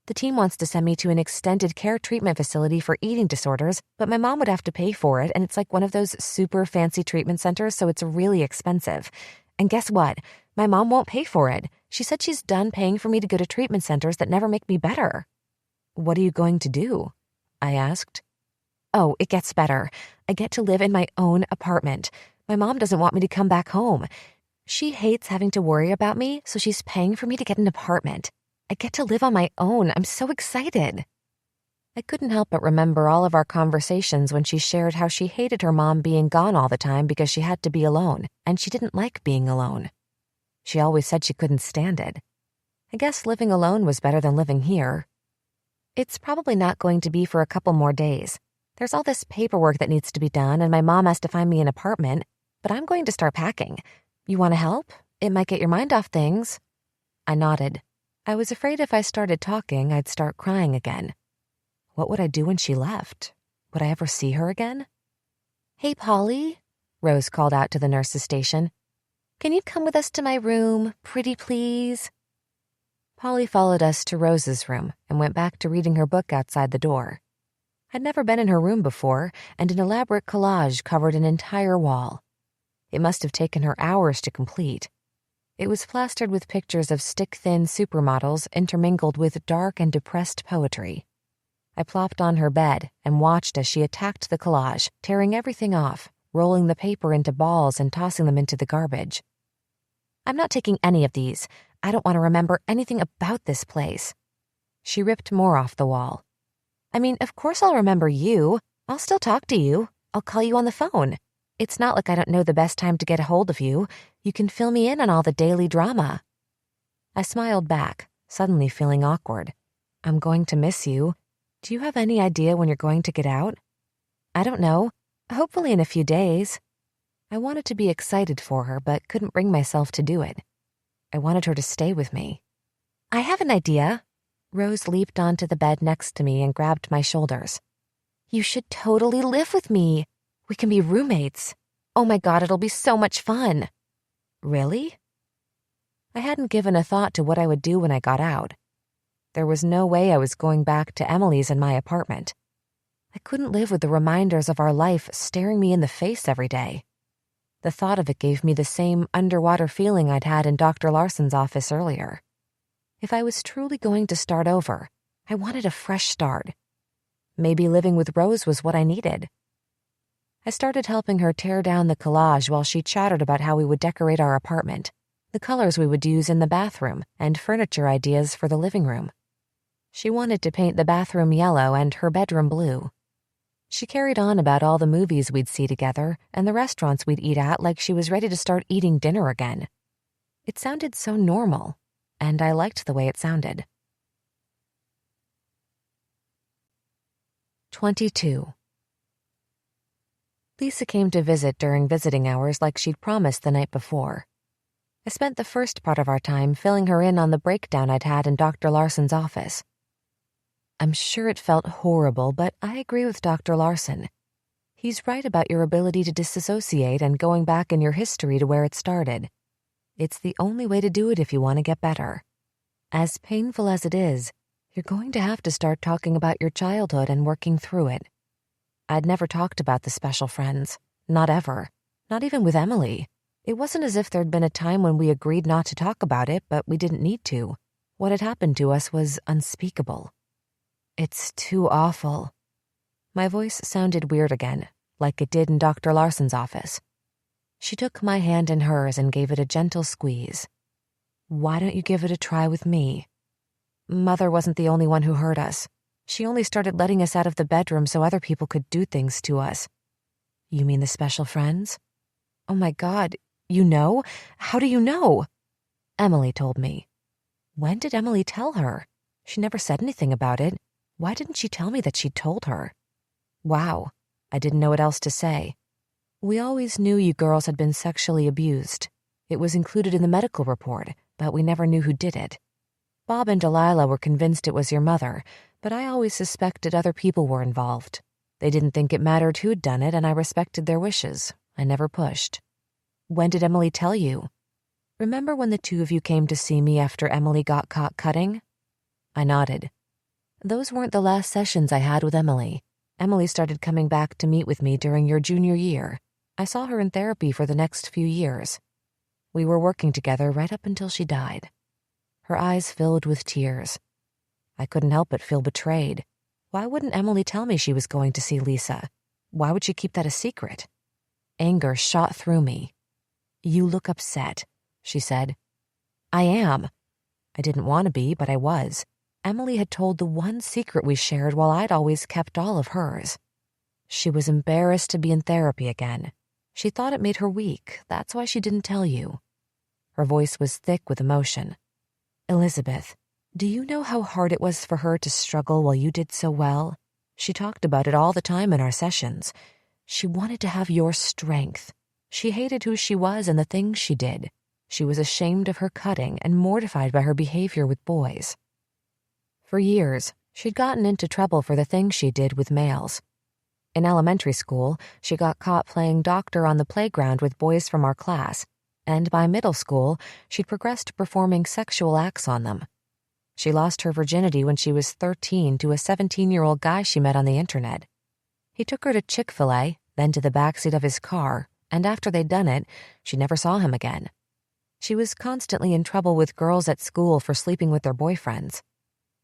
"The team wants to send me to an extended care treatment facility for eating disorders, but my mom would have to pay for it, and it's like one of those super fancy treatment centers, so it's really expensive. And guess what? My mom won't pay for it. She said she's done paying for me to go to treatment centers that never make me better." "What are you going to do?" I asked. "Oh, it gets better. I get to live in my own apartment. My mom doesn't want me to come back home. She hates having to worry about me, so she's paying for me to get an apartment. I get to live on my own. I'm so excited." I couldn't help but remember all of our conversations when she shared how she hated her mom being gone all the time because she had to be alone, and she didn't like being alone. She always said she couldn't stand it. I guess living alone was better than living here. "It's probably not going to be for a couple more days. There's all this paperwork that needs to be done, and my mom has to find me an apartment, but I'm going to start packing. You want to help? It might get your mind off things." I nodded. I was afraid if I started talking, I'd start crying again. What would I do when she left? Would I ever see her again? "Hey, Polly," Rose called out to the nurse's station. "Can you come with us to my room, pretty please?" Polly followed us to Rose's room and went back to reading her book outside the door. I'd never been in her room before, and an elaborate collage covered an entire wall. It must have taken her hours to complete. It was plastered with pictures of stick-thin supermodels intermingled with dark and depressed poetry. I plopped on her bed and watched as she attacked the collage, tearing everything off, rolling the paper into balls and tossing them into the garbage. "I'm not taking any of these. I don't want to remember anything about this place." She ripped more off the wall. "I mean, of course I'll remember you. I'll still talk to you. I'll call you on the phone. It's not like I don't know the best time to get a hold of you. You can fill me in on all the daily drama." I smiled back, suddenly feeling awkward. "I'm going to miss you. Do you have any idea when you're going to get out?" "I don't know. Hopefully in a few days." I wanted to be excited for her, but couldn't bring myself to do it. I wanted her to stay with me. "I have an idea." Rose leaped onto the bed next to me and grabbed my shoulders. "You should totally live with me. We can be roommates. Oh my God, it'll be so much fun." "Really?" I hadn't given a thought to what I would do when I got out. There was no way I was going back to Emily's in my apartment. I couldn't live with the reminders of our life staring me in the face every day. The thought of it gave me the same underwater feeling I'd had in Dr. Larson's office earlier. If I was truly going to start over, I wanted a fresh start. Maybe living with Rose was what I needed. I started helping her tear down the collage while she chattered about how we would decorate our apartment, the colors we would use in the bathroom, and furniture ideas for the living room. She wanted to paint the bathroom yellow and her bedroom blue. She carried on about all the movies we'd see together and the restaurants we'd eat at like she was ready to start eating dinner again. It sounded so normal, and I liked the way it sounded. 22. Lisa came to visit during visiting hours like she'd promised the night before. I spent the first part of our time filling her in on the breakdown I'd had in Dr. Larson's office. I'm sure it felt horrible, but I agree with Dr. Larson. He's right about your ability to disassociate and going back in your history to where it started. It's the only way to do it if you want to get better. As painful as it is, you're going to have to start talking about your childhood and working through it. I'd never talked about the special friends. Not ever. Not even with Emily. It wasn't as if there'd been a time when we agreed not to talk about it, but we didn't need to. What had happened to us was unspeakable. It's too awful. My voice sounded weird again, like it did in Dr. Larson's office. She took my hand in hers and gave it a gentle squeeze. Why don't you give it a try with me? Mother wasn't the only one who hurt us. She only started letting us out of the bedroom so other people could do things to us. You mean the special friends? Oh my God, you know? How do you know? Emily told me. When did Emily tell her? She never said anything about it. Why didn't she tell me that she'd told her? Wow, I didn't know what else to say. We always knew you girls had been sexually abused. It was included in the medical report, but we never knew who did it. Bob and Delilah were convinced it was your mother, but I always suspected other people were involved. They didn't think it mattered who'd done it, and I respected their wishes. I never pushed. When did Emily tell you? Remember when the two of you came to see me after Emily got caught cutting? I nodded. Those weren't the last sessions I had with Emily. Emily started coming back to meet with me during your junior year. I saw her in therapy for the next few years. We were working together right up until she died. Her eyes filled with tears. I couldn't help but feel betrayed. Why wouldn't Emily tell me she was going to see Lisa? Why would she keep that a secret? Anger shot through me. You look upset, she said. I am. I didn't want to be, but I was. Emily had told the one secret we shared while I'd always kept all of hers. She was embarrassed to be in therapy again. She thought it made her weak. That's why she didn't tell you. Her voice was thick with emotion. Elizabeth, do you know how hard it was for her to struggle while you did so well? She talked about it all the time in our sessions. She wanted to have your strength. She hated who she was and the things she did. She was ashamed of her cutting and mortified by her behavior with boys. For years, she'd gotten into trouble for the things she did with males. In elementary school, she got caught playing doctor on the playground with boys from our class, and by middle school, she'd progressed to performing sexual acts on them. She lost her virginity when she was 13 to a 17-year-old guy she met on the internet. He took her to Chick-fil-A, then to the backseat of his car, and after they'd done it, she never saw him again. She was constantly in trouble with girls at school for sleeping with their boyfriends.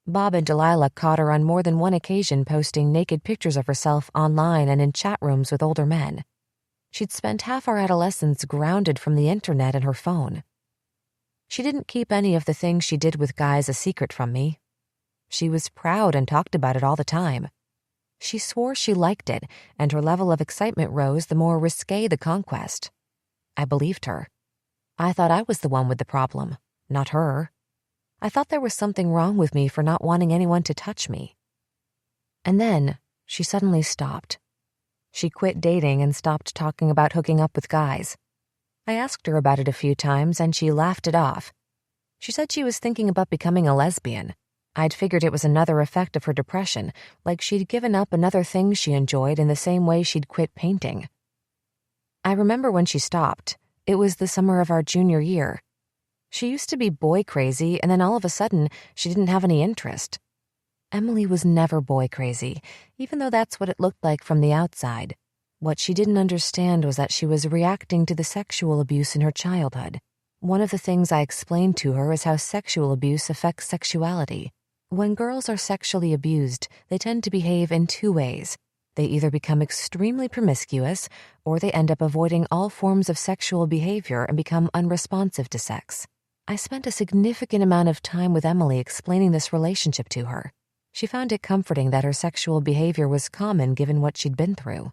Bob and Delilah caught her on more than one occasion posting naked pictures of herself online and in chat rooms with older men. She'd spent half our adolescence grounded from the internet and her phone. She didn't keep any of the things she did with guys a secret from me. She was proud and talked about it all the time. She swore she liked it, and her level of excitement rose the more risque the conquest. I believed her. I thought I was the one with the problem, not her. I thought there was something wrong with me for not wanting anyone to touch me. And then she suddenly stopped. She quit dating and stopped talking about hooking up with guys. I asked her about it a few times and she laughed it off. She said she was thinking about becoming a lesbian. I'd figured it was another effect of her depression, like she'd given up another thing she enjoyed in the same way she'd quit painting. I remember when she stopped. It was the summer of our junior year. She used to be boy crazy, and then all of a sudden, she didn't have any interest. Emily was never boy crazy, even though that's what it looked like from the outside. What she didn't understand was that she was reacting to the sexual abuse in her childhood. One of the things I explained to her is how sexual abuse affects sexuality. When girls are sexually abused, they tend to behave in two ways. They either become extremely promiscuous, or they end up avoiding all forms of sexual behavior and become unresponsive to sex. I spent a significant amount of time with Emily explaining this relationship to her. She found it comforting that her sexual behavior was common given what she'd been through.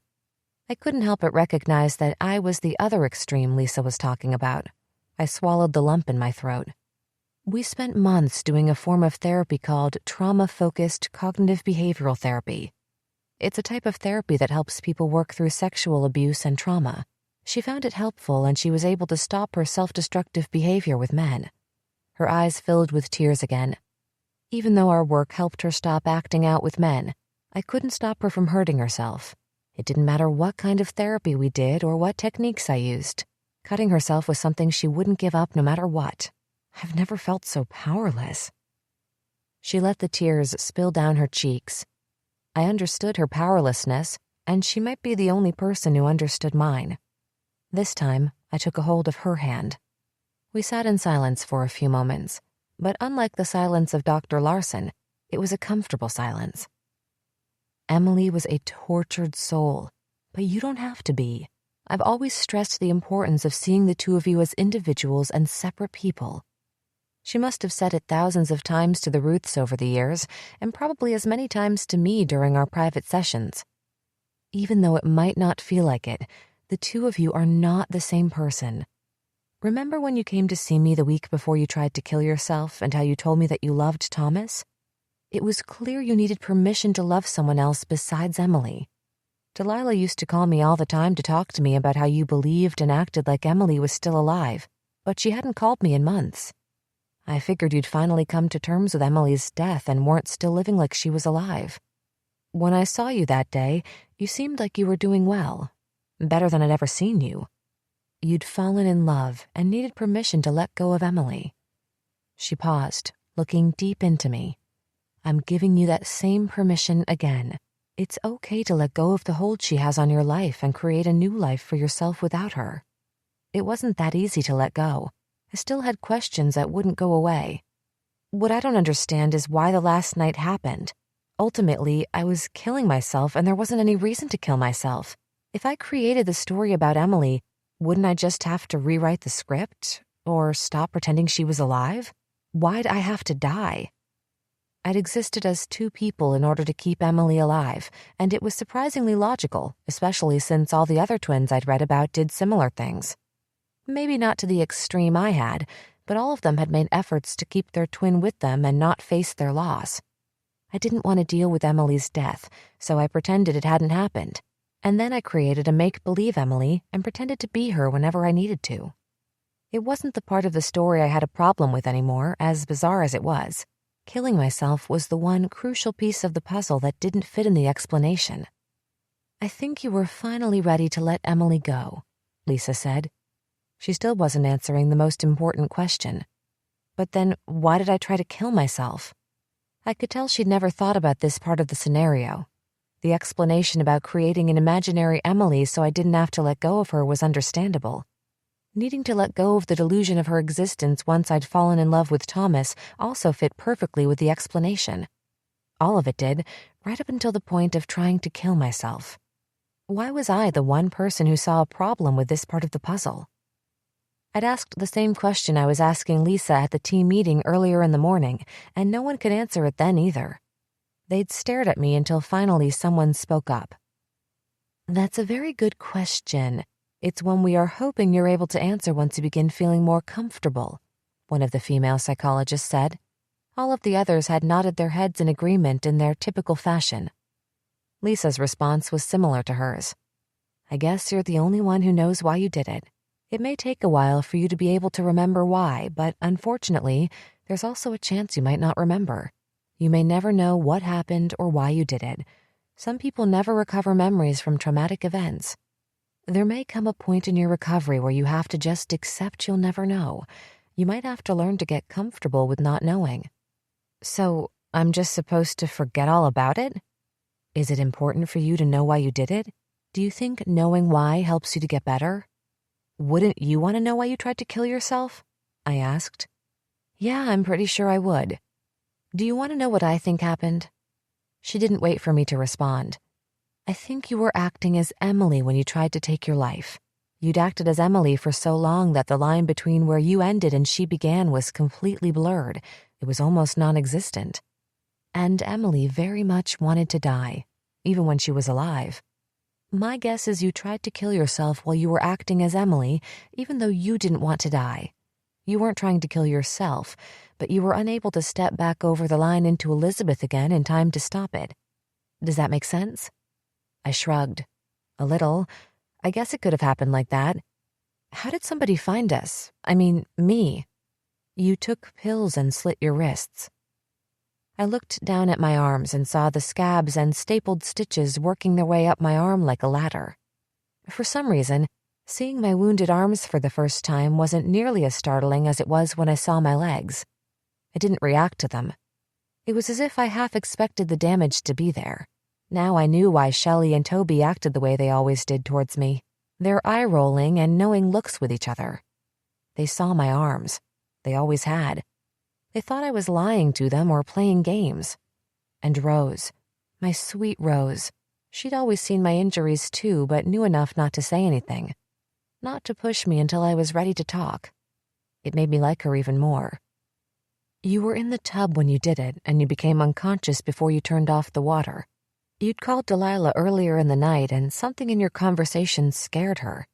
I couldn't help but recognize that I was the other extreme Lisa was talking about. I swallowed the lump in my throat. We spent months doing a form of therapy called trauma-focused cognitive behavioral therapy. It's a type of therapy that helps people work through sexual abuse and trauma. She found it helpful, and she was able to stop her self-destructive behavior with men. Her eyes filled with tears again. Even though our work helped her stop acting out with men, I couldn't stop her from hurting herself. It didn't matter what kind of therapy we did or what techniques I used. Cutting herself was something she wouldn't give up no matter what. I've never felt so powerless. She let the tears spill down her cheeks. I understood her powerlessness, and she might be the only person who understood mine. This time, I took a hold of her hand. We sat in silence for a few moments, but unlike the silence of Dr. Larson, it was a comfortable silence. Emily was a tortured soul, but you don't have to be. I've always stressed the importance of seeing the two of you as individuals and separate people. She must have said it thousands of times to the Ruths over the years, and probably as many times to me during our private sessions. Even though it might not feel like it, the two of you are not the same person. Remember when you came to see me the week before you tried to kill yourself and how you told me that you loved Thomas? It was clear you needed permission to love someone else besides Emily. Delilah used to call me all the time to talk to me about how you believed and acted like Emily was still alive, but she hadn't called me in months. I figured you'd finally come to terms with Emily's death and weren't still living like she was alive. When I saw you that day, you seemed like you were doing well, better than I'd ever seen you. You'd fallen in love and needed permission to let go of Emily. She paused, looking deep into me. I'm giving you that same permission again. It's okay to let go of the hold she has on your life and create a new life for yourself without her. It wasn't that easy to let go. I still had questions that wouldn't go away. What I don't understand is why the last night happened. Ultimately, I was killing myself, and there wasn't any reason to kill myself. If I created the story about Emily, wouldn't I just have to rewrite the script? Or stop pretending she was alive? Why'd I have to die? I'd existed as two people in order to keep Emily alive, and it was surprisingly logical, especially since all the other twins I'd read about did similar things. Maybe not to the extreme I had, but all of them had made efforts to keep their twin with them and not face their loss. I didn't want to deal with Emily's death, so I pretended it hadn't happened, and then I created a make-believe Emily and pretended to be her whenever I needed to. It wasn't the part of the story I had a problem with anymore, as bizarre as it was. Killing myself was the one crucial piece of the puzzle that didn't fit in the explanation. I think you were finally ready to let Emily go, Lisa said. She still wasn't answering the most important question. But then, why did I try to kill myself? I could tell she'd never thought about this part of the scenario. The explanation about creating an imaginary Emily so I didn't have to let go of her was understandable. Needing to let go of the delusion of her existence once I'd fallen in love with Thomas also fit perfectly with the explanation. All of it did, right up until the point of trying to kill myself. Why was I the one person who saw a problem with this part of the puzzle? I'd asked the same question I was asking Lisa at the team meeting earlier in the morning, and no one could answer it then either. They'd stared at me until finally someone spoke up. That's a very good question. It's one we are hoping you're able to answer once you begin feeling more comfortable, one of the female psychologists said. All of the others had nodded their heads in agreement in their typical fashion. Lisa's response was similar to hers. I guess you're the only one who knows why you did it. It may take a while for you to be able to remember why, but unfortunately, there's also a chance you might not remember. You may never know what happened or why you did it. Some people never recover memories from traumatic events. There may come a point in your recovery where you have to just accept you'll never know. You might have to learn to get comfortable with not knowing. So, I'm just supposed to forget all about it? Is it important for you to know why you did it? Do you think knowing why helps you to get better? Wouldn't you want to know why you tried to kill yourself? I asked. Yeah, I'm pretty sure I would. Do you want to know what I think happened? She didn't wait for me to respond. I think you were acting as Emily when you tried to take your life. You'd acted as Emily for so long that the line between where you ended and she began was completely blurred. It was almost non-existent. And Emily very much wanted to die, even when she was alive. My guess is you tried to kill yourself while you were acting as Emily, even though you didn't want to die. You weren't trying to kill yourself, but you were unable to step back over the line into Elizabeth again in time to stop it. Does that make sense? I shrugged. A little. I guess it could have happened like that. How did somebody find us? I mean, me. You took pills and slit your wrists. I looked down at my arms and saw the scabs and stapled stitches working their way up my arm like a ladder. For some reason, seeing my wounded arms for the first time wasn't nearly as startling as it was when I saw my legs. I didn't react to them. It was as if I half expected the damage to be there. Now I knew why Shelley and Toby acted the way they always did towards me, their eye-rolling and knowing looks with each other. They saw my arms. They always had. They thought I was lying to them or playing games. And Rose, my sweet Rose, she'd always seen my injuries too, but knew enough not to say anything. Not to push me until I was ready to talk. It made me like her even more. You were in the tub when you did it, and you became unconscious before you turned off the water. You'd called Delilah earlier in the night, and something in your conversation scared her.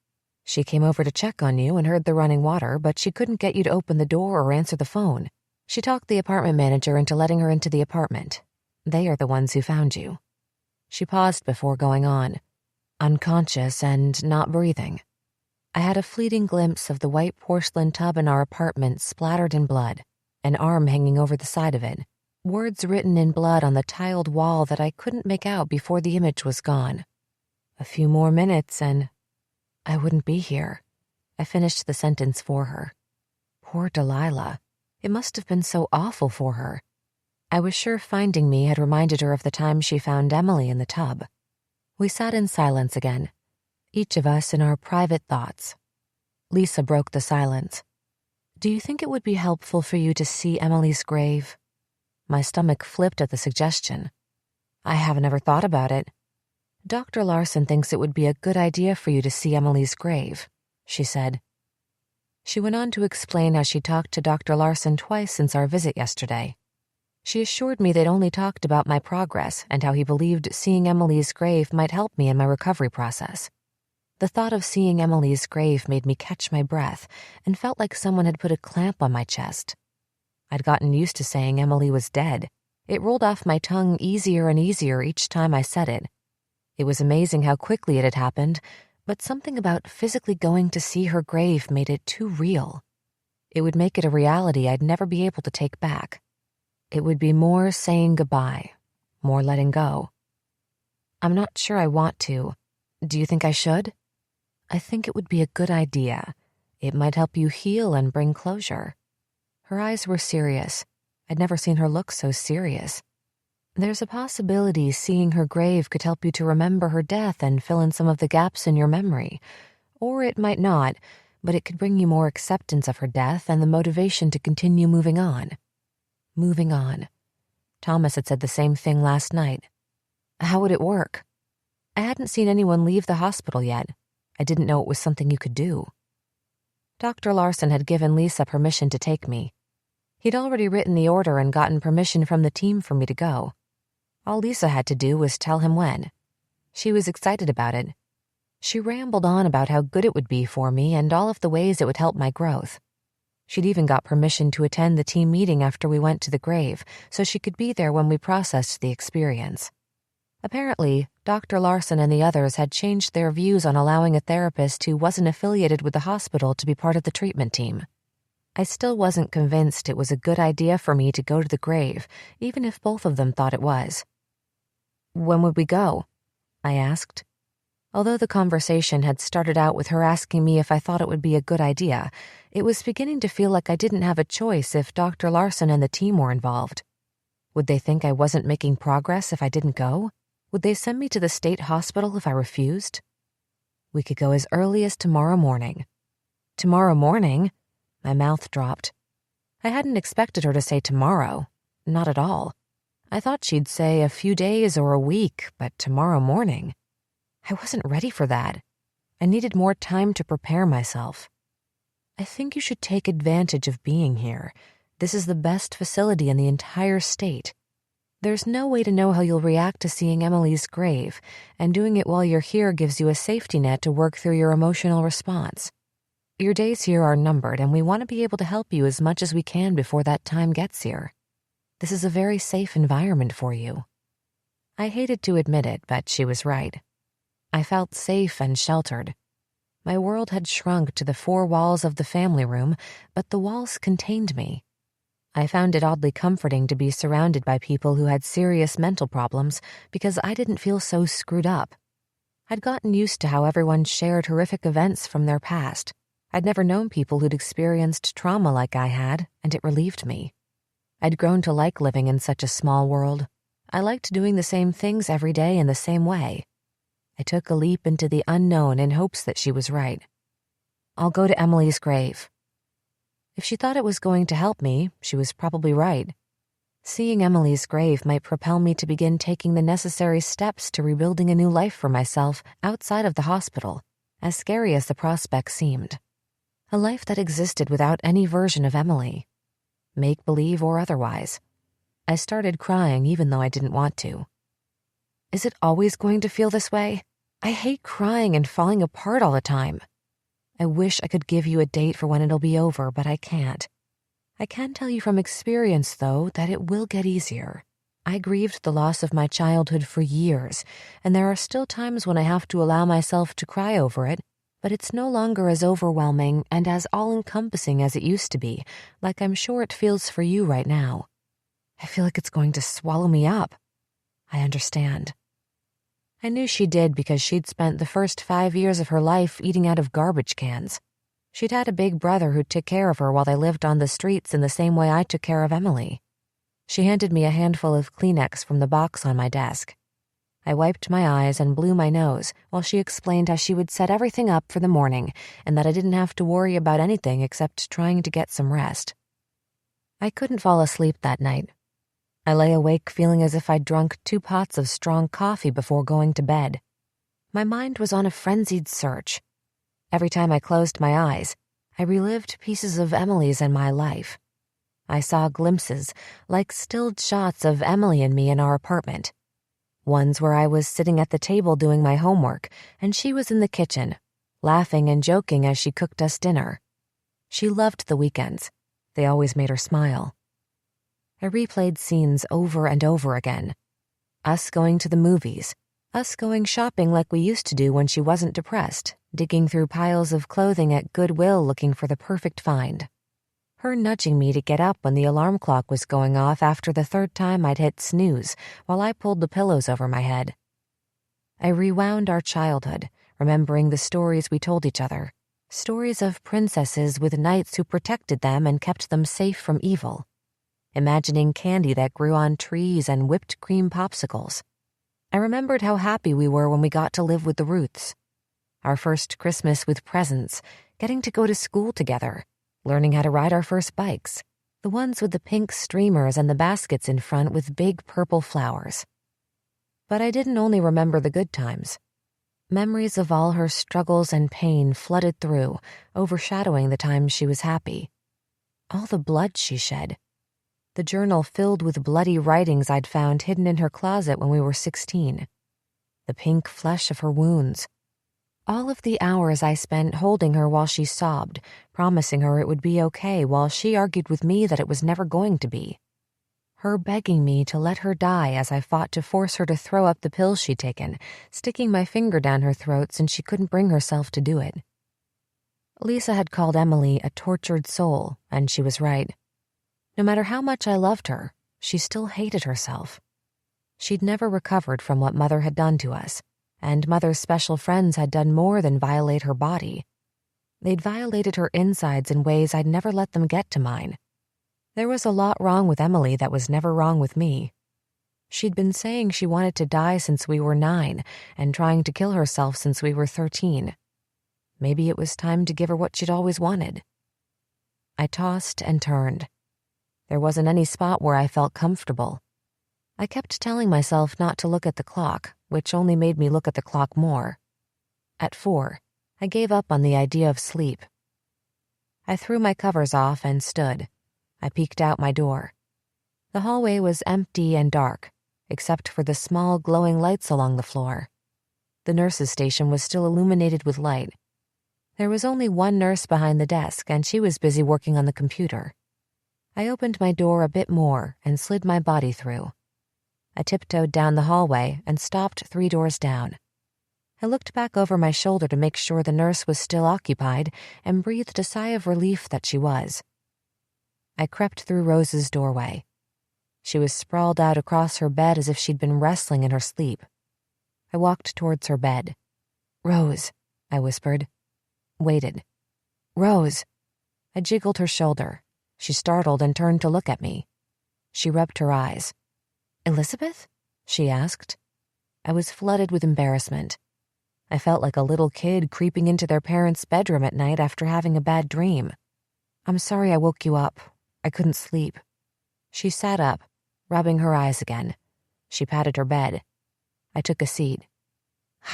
She came over to check on you and heard the running water, but she couldn't get you to open the door or answer the phone. She talked the apartment manager into letting her into the apartment. They are the ones who found you. She paused before going on, unconscious and not breathing. I had a fleeting glimpse of the white porcelain tub in our apartment splattered in blood, an arm hanging over the side of it, words written in blood on the tiled wall that I couldn't make out before the image was gone. A few more minutes and I wouldn't be here. I finished the sentence for her. Poor Delilah. It must have been so awful for her. I was sure finding me had reminded her of the time she found Emily in the tub. We sat in silence again, each of us in our private thoughts. Lisa broke the silence. Do you think it would be helpful for you to see Emily's grave? My stomach flipped at the suggestion. I haven't ever thought about it. Dr. Larson thinks it would be a good idea for you to see Emily's grave, she said. She went on to explain how she talked to Dr. Larson twice since our visit yesterday. She assured me they'd only talked about my progress and how he believed seeing Emily's grave might help me in my recovery process. The thought of seeing Emily's grave made me catch my breath and felt like someone had put a clamp on my chest. I'd gotten used to saying Emily was dead. It rolled off my tongue easier and easier each time I said it. It was amazing how quickly it had happened, but something about physically going to see her grave made it too real. It would make it a reality I'd never be able to take back. It would be more saying goodbye, more letting go. I'm not sure I want to. Do you think I should? I think it would be a good idea. It might help you heal and bring closure. Her eyes were serious. I'd never seen her look so serious. There's a possibility seeing her grave could help you to remember her death and fill in some of the gaps in your memory. Or it might not, but it could bring you more acceptance of her death and the motivation to continue moving on. Moving on. Thomas had said the same thing last night. How would it work? I hadn't seen anyone leave the hospital yet. I didn't know it was something you could do. Dr. Larson had given Lisa permission to take me. He'd already written the order and gotten permission from the team for me to go. All Lisa had to do was tell him when. She was excited about it. She rambled on about how good it would be for me and all of the ways it would help my growth. She'd even got permission to attend the team meeting after we went to the grave, so she could be there when we processed the experience. Apparently, Dr. Larson and the others had changed their views on allowing a therapist who wasn't affiliated with the hospital to be part of the treatment team. I still wasn't convinced it was a good idea for me to go to the grave, even if both of them thought it was. When would we go? I asked. Although the conversation had started out with her asking me if I thought it would be a good idea, it was beginning to feel like I didn't have a choice if Dr. Larson and the team were involved. Would they think I wasn't making progress if I didn't go? Would they send me to the state hospital if I refused? We could go as early as tomorrow morning. Tomorrow morning? My mouth dropped. I hadn't expected her to say tomorrow. Not at all. I thought she'd say a few days or a week, but tomorrow morning? I wasn't ready for that. I needed more time to prepare myself. I think you should take advantage of being here. This is the best facility in the entire state. There's no way to know how you'll react to seeing Emily's grave, and doing it while you're here gives you a safety net to work through your emotional response. Your days here are numbered, and we want to be able to help you as much as we can before that time gets here. This is a very safe environment for you. I hated to admit it, but she was right. I felt safe and sheltered. My world had shrunk to the four walls of the family room, but the walls contained me. I found it oddly comforting to be surrounded by people who had serious mental problems because I didn't feel so screwed up. I'd gotten used to how everyone shared horrific events from their past. I'd never known people who'd experienced trauma like I had, and it relieved me. I'd grown to like living in such a small world. I liked doing the same things every day in the same way. I took a leap into the unknown in hopes that she was right. I'll go to Emily's grave. If she thought it was going to help me, she was probably right. Seeing Emily's grave might propel me to begin taking the necessary steps to rebuilding a new life for myself outside of the hospital, as scary as the prospect seemed. A life that existed without any version of Emily. Make-believe or otherwise. I started crying even though I didn't want to. Is it always going to feel this way? I hate crying and falling apart all the time. I wish I could give you a date for when it'll be over, but I can't. I can tell you from experience, though, that it will get easier. I grieved the loss of my childhood for years, and there are still times when I have to allow myself to cry over it, but it's no longer as overwhelming and as all-encompassing as it used to be, like I'm sure it feels for you right now. I feel like it's going to swallow me up. I understand. I knew she did because she'd spent the first 5 years of her life eating out of garbage cans. She'd had a big brother who took care of her while they lived on the streets in the same way I took care of Emily. She handed me a handful of Kleenex from the box on my desk. I wiped my eyes and blew my nose while she explained how she would set everything up for the morning and that I didn't have to worry about anything except trying to get some rest. I couldn't fall asleep that night. I lay awake feeling as if I'd drunk 2 pots of strong coffee before going to bed. My mind was on a frenzied search. Every time I closed my eyes, I relived pieces of Emily's and my life. I saw glimpses, like stilled shots of Emily and me in our apartment. Ones where I was sitting at the table doing my homework, and she was in the kitchen, laughing and joking as she cooked us dinner. She loved the weekends. They always made her smile. I replayed scenes over and over again. Us going to the movies, us going shopping like we used to do when she wasn't depressed, digging through piles of clothing at Goodwill looking for the perfect find. Her nudging me to get up when the alarm clock was going off after the 3rd time I'd hit snooze while I pulled the pillows over my head. I rewound our childhood, remembering the stories we told each other, stories of princesses with knights who protected them and kept them safe from evil. Imagining candy that grew on trees and whipped cream popsicles. I remembered how happy we were when we got to live with the Ruths. Our first Christmas with presents, getting to go to school together, learning how to ride our first bikes, the ones with the pink streamers and the baskets in front with big purple flowers. But I didn't only remember the good times. Memories of all her struggles and pain flooded through, overshadowing the times she was happy. All the blood she shed. The journal filled with bloody writings I'd found hidden in her closet when we were 16. The pink flesh of her wounds. All of the hours I spent holding her while she sobbed, promising her it would be okay while she argued with me that it was never going to be. Her begging me to let her die as I fought to force her to throw up the pills she'd taken, sticking my finger down her throat since she couldn't bring herself to do it. Lisa had called Emily a tortured soul, and she was right. No matter how much I loved her, she still hated herself. She'd never recovered from what Mother had done to us, and Mother's special friends had done more than violate her body. They'd violated her insides in ways I'd never let them get to mine. There was a lot wrong with Emily that was never wrong with me. She'd been saying she wanted to die since we were 9 and trying to kill herself since we were 13. Maybe it was time to give her what she'd always wanted. I tossed and turned. There wasn't any spot where I felt comfortable. I kept telling myself not to look at the clock, which only made me look at the clock more. At 4, I gave up on the idea of sleep. I threw my covers off and stood. I peeked out my door. The hallway was empty and dark, except for the small glowing lights along the floor. The nurse's station was still illuminated with light. There was only one nurse behind the desk, and she was busy working on the computer. I opened my door a bit more and slid my body through. I tiptoed down the hallway and stopped 3 doors down. I looked back over my shoulder to make sure the nurse was still occupied and breathed a sigh of relief that she was. I crept through Rose's doorway. She was sprawled out across her bed as if she'd been wrestling in her sleep. I walked towards her bed. "Rose," I whispered. Waited. "Rose." I jiggled her shoulder. She startled and turned to look at me. She rubbed her eyes. "Elizabeth?" she asked. I was flooded with embarrassment. I felt like a little kid creeping into their parents' bedroom at night after having a bad dream. "I'm sorry I woke you up. I couldn't sleep." She sat up, rubbing her eyes again. She patted her bed. I took a seat.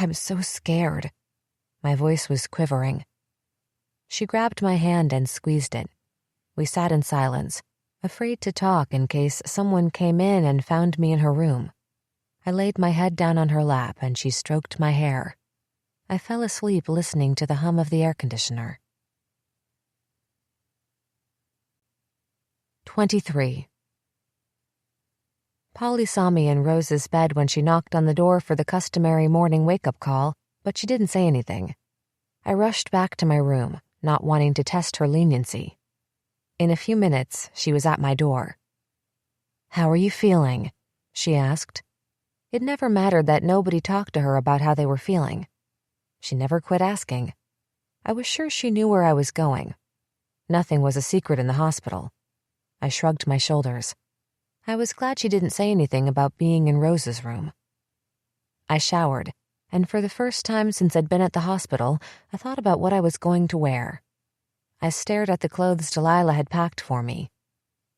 "I'm so scared." My voice was quivering. She grabbed my hand and squeezed it. We sat in silence, afraid to talk in case someone came in and found me in her room. I laid my head down on her lap and she stroked my hair. I fell asleep listening to the hum of the air conditioner. 23. Polly saw me in Rose's bed when she knocked on the door for the customary morning wake-up call, but she didn't say anything. I rushed back to my room, not wanting to test her leniency. In a few minutes, she was at my door. "How are you feeling?" she asked. It never mattered that nobody talked to her about how they were feeling. She never quit asking. I was sure she knew where I was going. Nothing was a secret in the hospital. I shrugged my shoulders. I was glad she didn't say anything about being in Rose's room. I showered, and for the first time since I'd been at the hospital, I thought about what I was going to wear. I stared at the clothes Delilah had packed for me.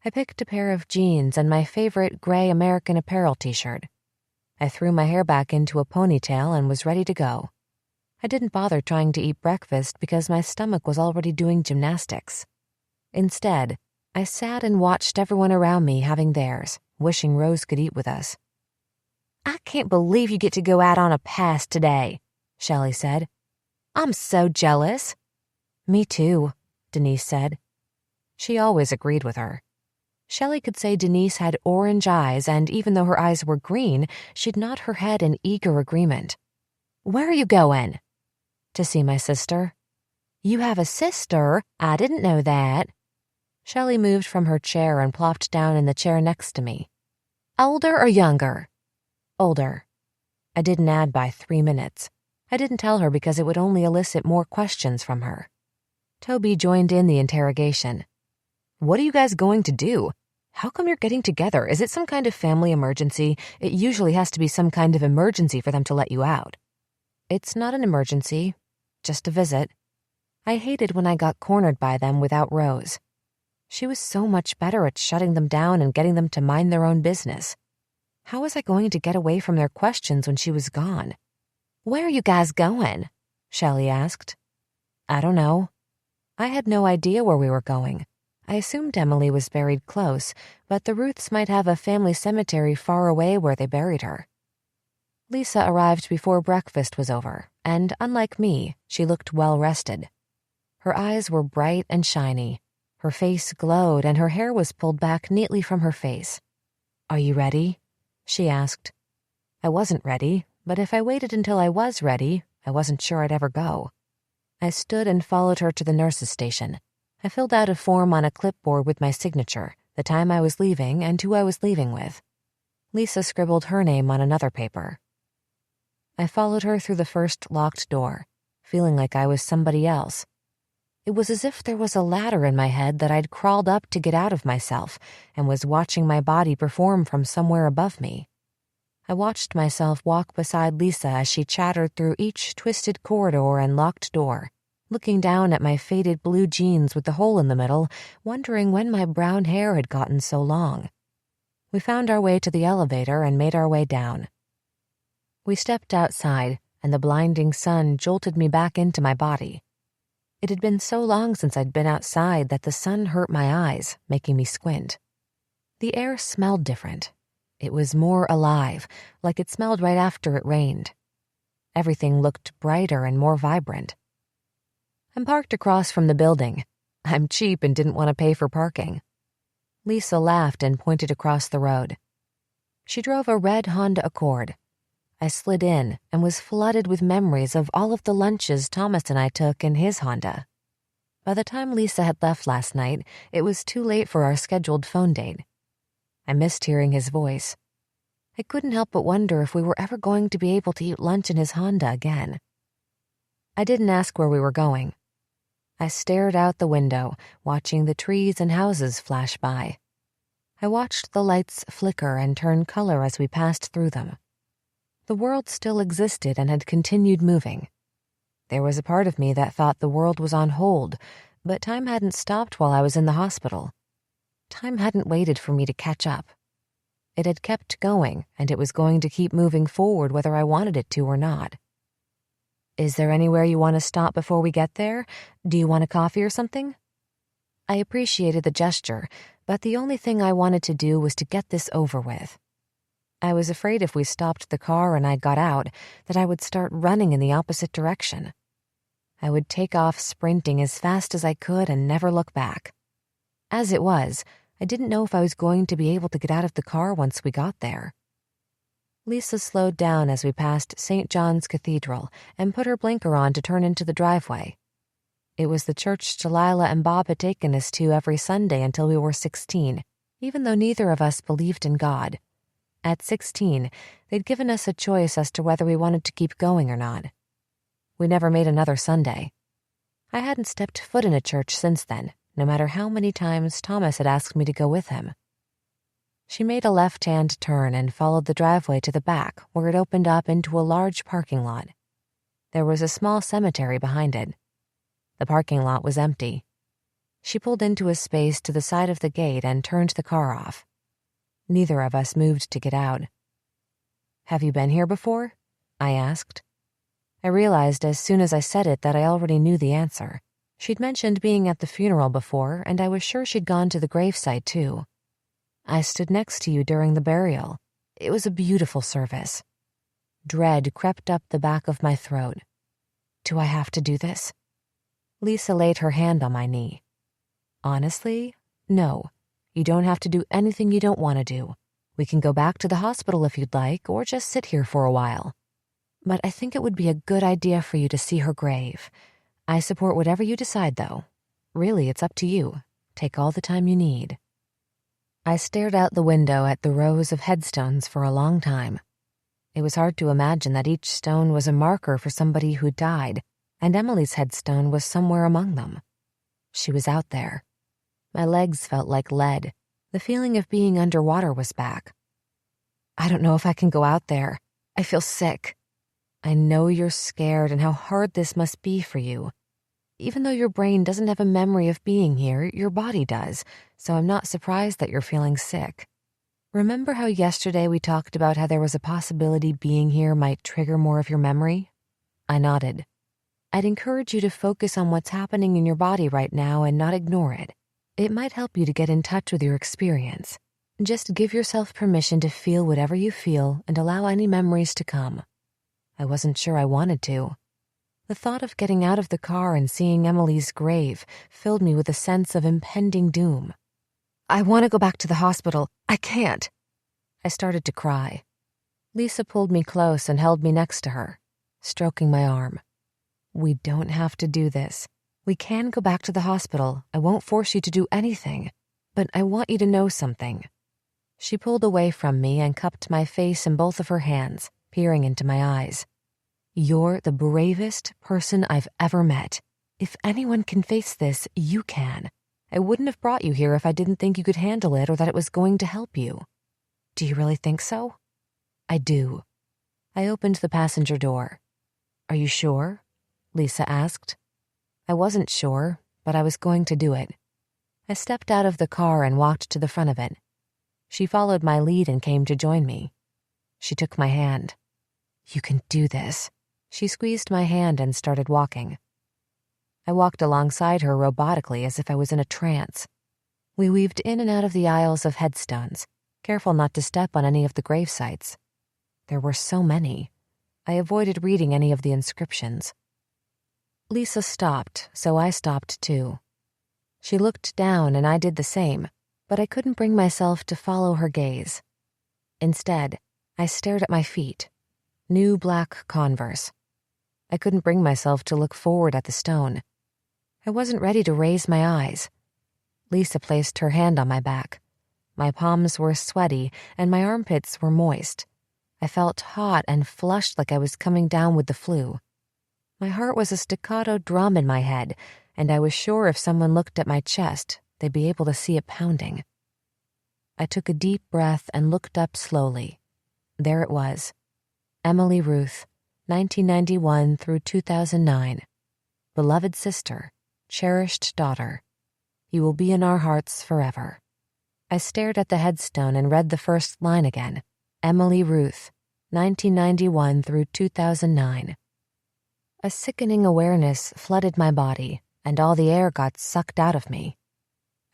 I picked a pair of jeans and my favorite gray American Apparel t-shirt. I threw my hair back into a ponytail and was ready to go. I didn't bother trying to eat breakfast because my stomach was already doing gymnastics. Instead, I sat and watched everyone around me having theirs, wishing Rose could eat with us. "I can't believe you get to go out on a pass today," Shelley said. "I'm so jealous." "Me too," Denise said. She always agreed with her. Shelley could say Denise had orange eyes, and even though her eyes were green, she'd nod her head in eager agreement. "Where are you going?" "To see my sister." "You have a sister? I didn't know that." Shelley moved from her chair and plopped down in the chair next to me. "Older or younger?" "Older." I didn't add by 3 minutes. I didn't tell her because it would only elicit more questions from her. Toby joined in the interrogation. "What are you guys going to do? How come you're getting together? Is it some kind of family emergency? It usually has to be some kind of emergency for them to let you out." "It's not an emergency, just a visit." I hated when I got cornered by them without Rose. She was so much better at shutting them down and getting them to mind their own business. How was I going to get away from their questions when she was gone? "Where are you guys going?" Shelley asked. "I don't know." I had no idea where we were going. I assumed Emily was buried close, but the Ruths might have a family cemetery far away where they buried her. Lisa arrived before breakfast was over, and unlike me, she looked well-rested. Her eyes were bright and shiny. Her face glowed and her hair was pulled back neatly from her face. "Are you ready?" she asked. I wasn't ready, but if I waited until I was ready, I wasn't sure I'd ever go. I stood and followed her to the nurse's station. I filled out a form on a clipboard with my signature, the time I was leaving, and who I was leaving with. Lisa scribbled her name on another paper. I followed her through the first locked door, feeling like I was somebody else. It was as if there was a ladder in my head that I'd crawled up to get out of myself and was watching my body perform from somewhere above me. I watched myself walk beside Lisa as she chattered through each twisted corridor and locked door, looking down at my faded blue jeans with the hole in the middle, wondering when my brown hair had gotten so long. We found our way to the elevator and made our way down. We stepped outside, and the blinding sun jolted me back into my body. It had been so long since I'd been outside that the sun hurt my eyes, making me squint. The air smelled different. It was more alive, like it smelled right after it rained. Everything looked brighter and more vibrant. I'm parked across from the building. I'm cheap and didn't want to pay for parking. Lisa laughed and pointed across the road. She drove a red Honda Accord. I slid in and was flooded with memories of all of the lunches Thomas and I took in his Honda. By the time Lisa had left last night, it was too late for our scheduled phone date. I missed hearing his voice. I couldn't help but wonder if we were ever going to be able to eat lunch in his Honda again. I didn't ask where we were going. I stared out the window, watching the trees and houses flash by. I watched the lights flicker and turn color as we passed through them. The world still existed and had continued moving. There was a part of me that thought the world was on hold, but time hadn't stopped while I was in the hospital. Time hadn't waited for me to catch up. It had kept going, and it was going to keep moving forward whether I wanted it to or not. Is there anywhere you want to stop before we get there? Do you want a coffee or something? I appreciated the gesture, but the only thing I wanted to do was to get this over with. I was afraid if we stopped the car and I got out, that I would start running in the opposite direction. I would take off sprinting as fast as I could and never look back. As it was, I didn't know if I was going to be able to get out of the car once we got there. Lisa slowed down as we passed St. John's Cathedral and put her blinker on to turn into the driveway. It was the church Delilah and Bob had taken us to every Sunday until we were 16, even though neither of us believed in God. At 16, they'd given us a choice as to whether we wanted to keep going or not. We never made another Sunday. I hadn't stepped foot in a church since then, no matter how many times Thomas had asked me to go with him. She made a left-hand turn and followed the driveway to the back, where it opened up into a large parking lot. There was a small cemetery behind it. The parking lot was empty. She pulled into a space to the side of the gate and turned the car off. Neither of us moved to get out. "Have you been here before?" I asked. I realized as soon as I said it that I already knew the answer. She'd mentioned being at the funeral before, and I was sure she'd gone to the gravesite too. "I stood next to you during the burial. It was a beautiful service." Dread crept up the back of my throat. "Do I have to do this?" Lisa laid her hand on my knee. "Honestly, no. You don't have to do anything you don't want to do. We can go back to the hospital if you'd like, or just sit here for a while. But I think it would be a good idea for you to see her grave. I support whatever you decide, though. Really, it's up to you. Take all the time you need." I stared out the window at the rows of headstones for a long time. It was hard to imagine that each stone was a marker for somebody who died, and Emily's headstone was somewhere among them. She was out there. My legs felt like lead. The feeling of being underwater was back. "I don't know if I can go out there. I feel sick." "I know you're scared and how hard this must be for you. Even though your brain doesn't have a memory of being here, your body does, so I'm not surprised that you're feeling sick. Remember how yesterday we talked about how there was a possibility being here might trigger more of your memory?" I nodded. "I'd encourage you to focus on what's happening in your body right now and not ignore it. It might help you to get in touch with your experience. Just give yourself permission to feel whatever you feel and allow any memories to come." I wasn't sure I wanted to. The thought of getting out of the car and seeing Emily's grave filled me with a sense of impending doom. "I want to go back to the hospital. I can't." I started to cry. Lisa pulled me close and held me next to her, stroking my arm. "We don't have to do this. We can go back to the hospital. I won't force you to do anything. But I want you to know something." She pulled away from me and cupped my face in both of her hands, peering into my eyes. "You're the bravest person I've ever met. If anyone can face this, you can. I wouldn't have brought you here if I didn't think you could handle it or that it was going to help you." "Do you really think so?" "I do." I opened the passenger door. "Are you sure?" Lisa asked. I wasn't sure, but I was going to do it. I stepped out of the car and walked to the front of it. She followed my lead and came to join me. She took my hand. "You can do this." She squeezed my hand and started walking. I walked alongside her robotically as if I was in a trance. We weaved in and out of the aisles of headstones, careful not to step on any of the grave sites. There were so many. I avoided reading any of the inscriptions. Lisa stopped, so I stopped too. She looked down and I did the same, but I couldn't bring myself to follow her gaze. Instead, I stared at my feet. New black Converse. I couldn't bring myself to look forward at the stone. I wasn't ready to raise my eyes. Lisa placed her hand on my back. My palms were sweaty and my armpits were moist. I felt hot and flushed like I was coming down with the flu. My heart was a staccato drum in my head, and I was sure if someone looked at my chest, they'd be able to see it pounding. I took a deep breath and looked up slowly. There it was. Emily Ruth, 1991 through 2009. Beloved sister, cherished daughter. You will be in our hearts forever. I stared at the headstone and read the first line again. Emily Ruth, 1991 through 2009. A sickening awareness flooded my body, and all the air got sucked out of me.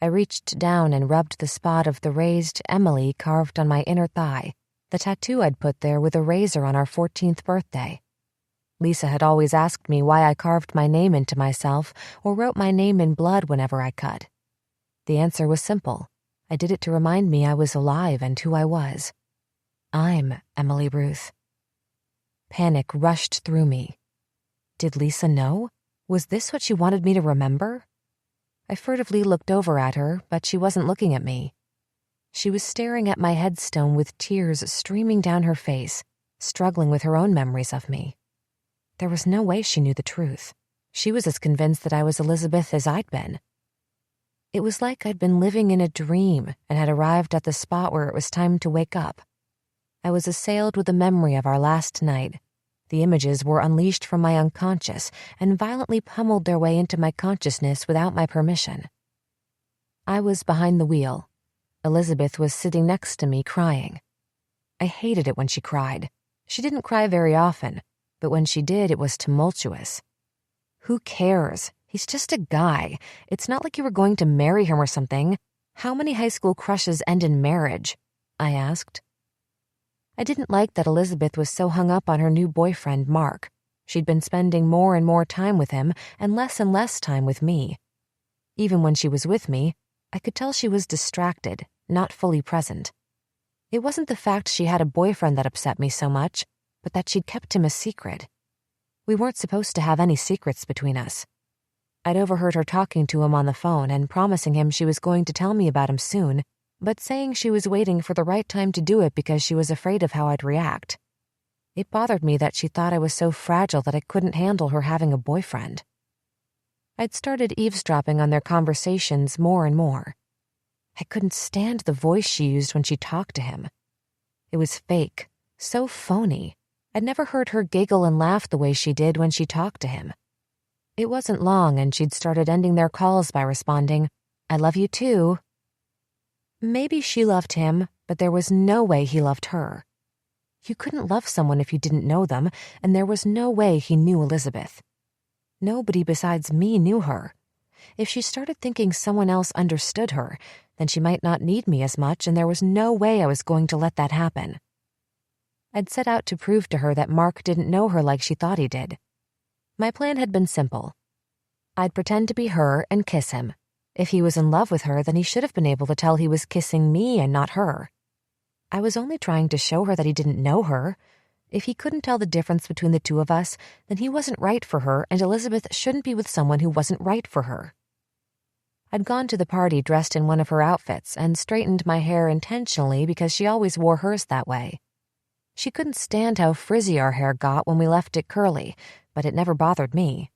I reached down and rubbed the spot of the raised Emily carved on my inner thigh, the tattoo I'd put there with a razor on our 14th birthday. Lisa had always asked me why I carved my name into myself or wrote my name in blood whenever I cut. The answer was simple. I did it to remind me I was alive and who I was. I'm Emily Ruth. Panic rushed through me. Did Lisa know? Was this what she wanted me to remember? I furtively looked over at her, but she wasn't looking at me. She was staring at my headstone with tears streaming down her face, struggling with her own memories of me. There was no way she knew the truth. She was as convinced that I was Elizabeth as I'd been. It was like I'd been living in a dream and had arrived at the spot where it was time to wake up. I was assailed with the memory of our last night. The images were unleashed from my unconscious and violently pummeled their way into my consciousness without my permission. I was behind the wheel. Elizabeth was sitting next to me crying. I hated it when she cried. She didn't cry very often, but when she did, it was tumultuous. Who cares? He's just a guy. It's not like you were going to marry him or something. How many high school crushes end in marriage? I asked. I didn't like that Elizabeth was so hung up on her new boyfriend, Mark. She'd been spending more and more time with him and less time with me. Even when she was with me, I could tell she was distracted, not fully present. It wasn't the fact she had a boyfriend that upset me so much, but that she'd kept him a secret. We weren't supposed to have any secrets between us. I'd overheard her talking to him on the phone and promising him she was going to tell me about him soon, but saying she was waiting for the right time to do it because she was afraid of how I'd react. It bothered me that she thought I was so fragile that I couldn't handle her having a boyfriend. I'd started eavesdropping on their conversations more and more. I couldn't stand the voice she used when she talked to him. It was fake, so phony. I'd never heard her giggle and laugh the way she did when she talked to him. It wasn't long and she'd started ending their calls by responding, "I love you too." Maybe she loved him, but there was no way he loved her. You couldn't love someone if you didn't know them, and there was no way he knew Elizabeth. Nobody besides me knew her. If she started thinking someone else understood her, then she might not need me as much, and there was no way I was going to let that happen. I'd set out to prove to her that Mark didn't know her like she thought he did. My plan had been simple. I'd pretend to be her and kiss him. If he was in love with her, then he should have been able to tell he was kissing me and not her. I was only trying to show her that he didn't know her. If he couldn't tell the difference between the two of us, then he wasn't right for her, and Elizabeth shouldn't be with someone who wasn't right for her. I'd gone to the party dressed in one of her outfits and straightened my hair intentionally because she always wore hers that way. She couldn't stand how frizzy our hair got when we left it curly, but it never bothered me.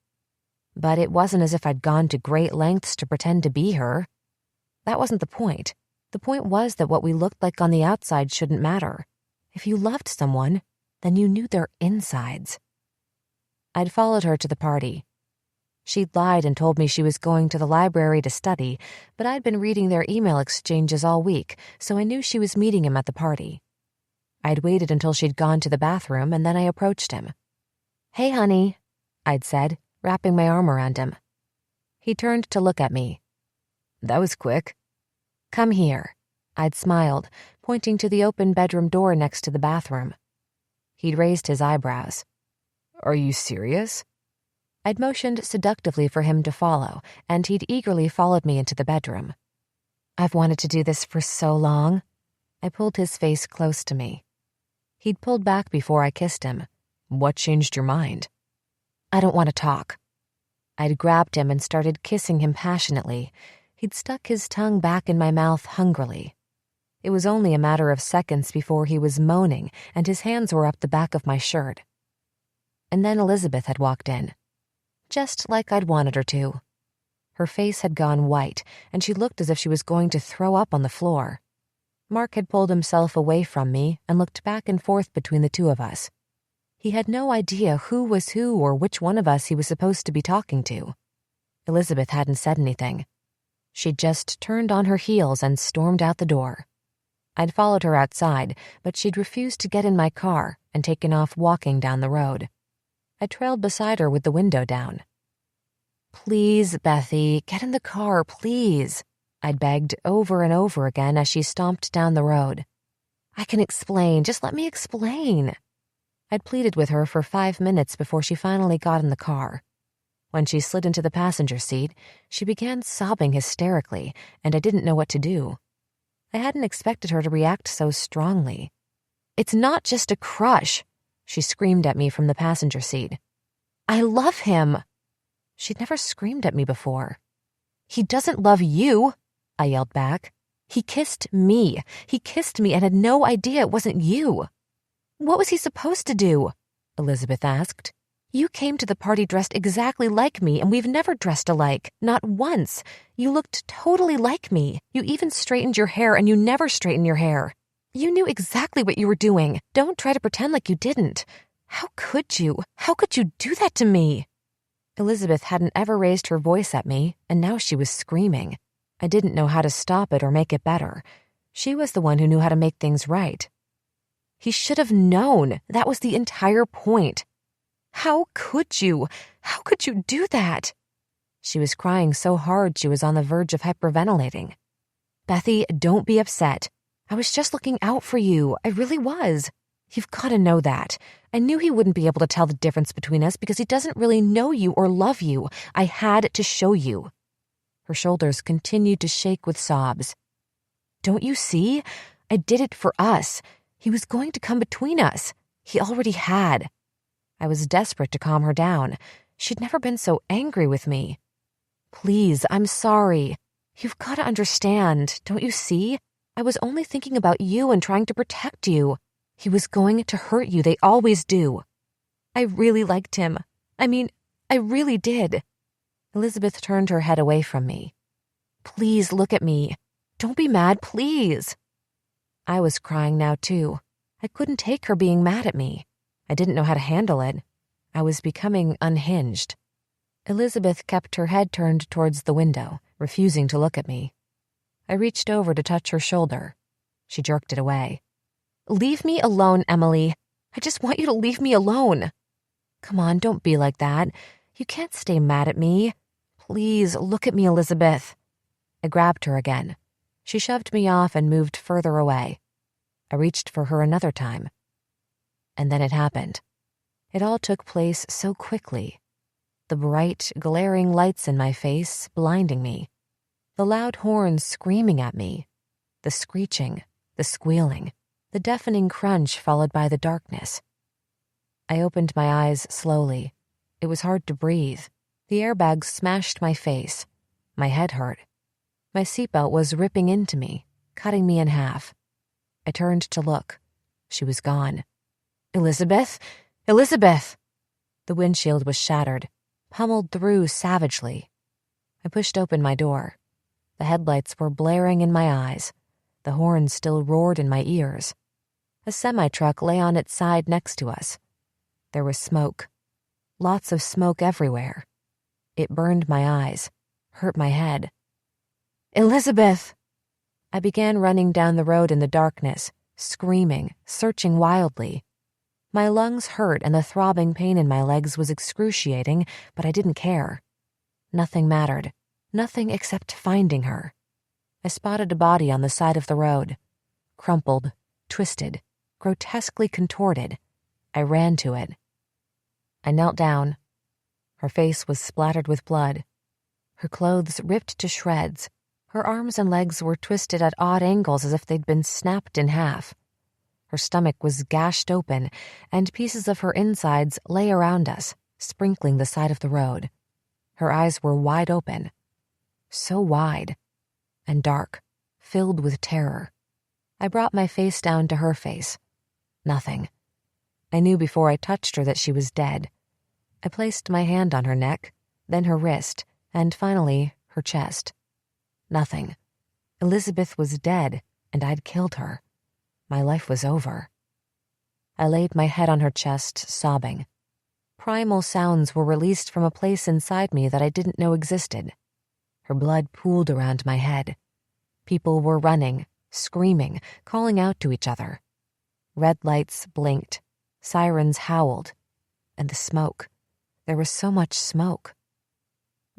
But it wasn't as if I'd gone to great lengths to pretend to be her. That wasn't the point. The point was that what we looked like on the outside shouldn't matter. If you loved someone, then you knew their insides. I'd followed her to the party. She'd lied and told me she was going to the library to study, but I'd been reading their email exchanges all week, so I knew she was meeting him at the party. I'd waited until she'd gone to the bathroom, and then I approached him. "Hey, honey," I'd said, wrapping my arm around him. He turned to look at me. "That was quick." "Come here," I'd smiled, pointing to the open bedroom door next to the bathroom. He'd raised his eyebrows. "Are you serious?" I'd motioned seductively for him to follow, and he'd eagerly followed me into the bedroom. "I've wanted to do this for so long." I pulled his face close to me. He'd pulled back before I kissed him. "What changed your mind?" "I don't want to talk." I'd grabbed him and started kissing him passionately. He'd stuck his tongue back in my mouth hungrily. It was only a matter of seconds before he was moaning and his hands were up the back of my shirt. And then Elizabeth had walked in, just like I'd wanted her to. Her face had gone white, and she looked as if she was going to throw up on the floor. Mark had pulled himself away from me and looked back and forth between the two of us. He had no idea who was who or which one of us he was supposed to be talking to. Elizabeth hadn't said anything. She'd just turned on her heels and stormed out the door. I'd followed her outside, but she'd refused to get in my car and taken off walking down the road. I trailed beside her with the window down. "Please, Bethy, get in the car, please," I'd begged over and over again as she stomped down the road. "I can explain, just let me explain." I'd pleaded with her for 5 minutes before she finally got in the car. When she slid into the passenger seat, she began sobbing hysterically, and I didn't know what to do. I hadn't expected her to react so strongly. "It's not just a crush," she screamed at me from the passenger seat. "I love him." She'd never screamed at me before. "He doesn't love you," I yelled back. "He kissed me. He kissed me and had no idea it wasn't you." "What was he supposed to do?" Elizabeth asked. "You came to the party dressed exactly like me, and we've never dressed alike. Not once. You looked totally like me. You even straightened your hair, and you never straighten your hair. You knew exactly what you were doing. Don't try to pretend like you didn't. How could you? How could you do that to me?" Elizabeth hadn't ever raised her voice at me, and now she was screaming. I didn't know how to stop it or make it better. She was the one who knew how to make things right. "He should have known. That was the entire point. How could you? How could you do that?" She was crying so hard she was on the verge of hyperventilating. "Bethy, don't be upset. I was just looking out for you. I really was. You've got to know that. I knew he wouldn't be able to tell the difference between us because he doesn't really know you or love you. I had to show you." Her shoulders continued to shake with sobs. "Don't you see? I did it for us. He was going to come between us. He already had." I was desperate to calm her down. She'd never been so angry with me. "Please, I'm sorry. You've got to understand. Don't you see? I was only thinking about you and trying to protect you. He was going to hurt you. They always do. I really liked him. I mean, I really did." Elizabeth turned her head away from me. "Please look at me. Don't be mad, please." I was crying now, too. I couldn't take her being mad at me. I didn't know how to handle it. I was becoming unhinged. Elizabeth kept her head turned towards the window, refusing to look at me. I reached over to touch her shoulder. She jerked it away. "Leave me alone, Emily. I just want you to leave me alone." "Come on, don't be like that. You can't stay mad at me. Please, look at me, Elizabeth." I grabbed her again. She shoved me off and moved further away. I reached for her another time. And then it happened. It all took place so quickly. The bright, glaring lights in my face blinding me. The loud horns screaming at me. The screeching, the squealing, the deafening crunch followed by the darkness. I opened my eyes slowly. It was hard to breathe. The airbags smashed my face. My head hurt. My seatbelt was ripping into me, cutting me in half. I turned to look. She was gone. "Elizabeth? Elizabeth!" The windshield was shattered, pummeled through savagely. I pushed open my door. The headlights were blaring in my eyes. The horns still roared in my ears. A semi-truck lay on its side next to us. There was smoke. Lots of smoke everywhere. It burned my eyes, hurt my head. "Elizabeth!" I began running down the road in the darkness, screaming, searching wildly. My lungs hurt and the throbbing pain in my legs was excruciating, but I didn't care. Nothing mattered. Nothing except finding her. I spotted a body on the side of the road. Crumpled, twisted, grotesquely contorted. I ran to it. I knelt down. Her face was splattered with blood. Her clothes ripped to shreds. Her arms and legs were twisted at odd angles as if they'd been snapped in half. Her stomach was gashed open, and pieces of her insides lay around us, sprinkling the side of the road. Her eyes were wide open. So wide. And dark, filled with terror. I brought my face down to her face. Nothing. I knew before I touched her that she was dead. I placed my hand on her neck, then her wrist, and finally, her chest. Nothing. Elizabeth was dead, and I'd killed her. My life was over. I laid my head on her chest, sobbing. Primal sounds were released from a place inside me that I didn't know existed. Her blood pooled around my head. People were running, screaming, calling out to each other. Red lights blinked. Sirens howled. And the smoke. There was so much smoke.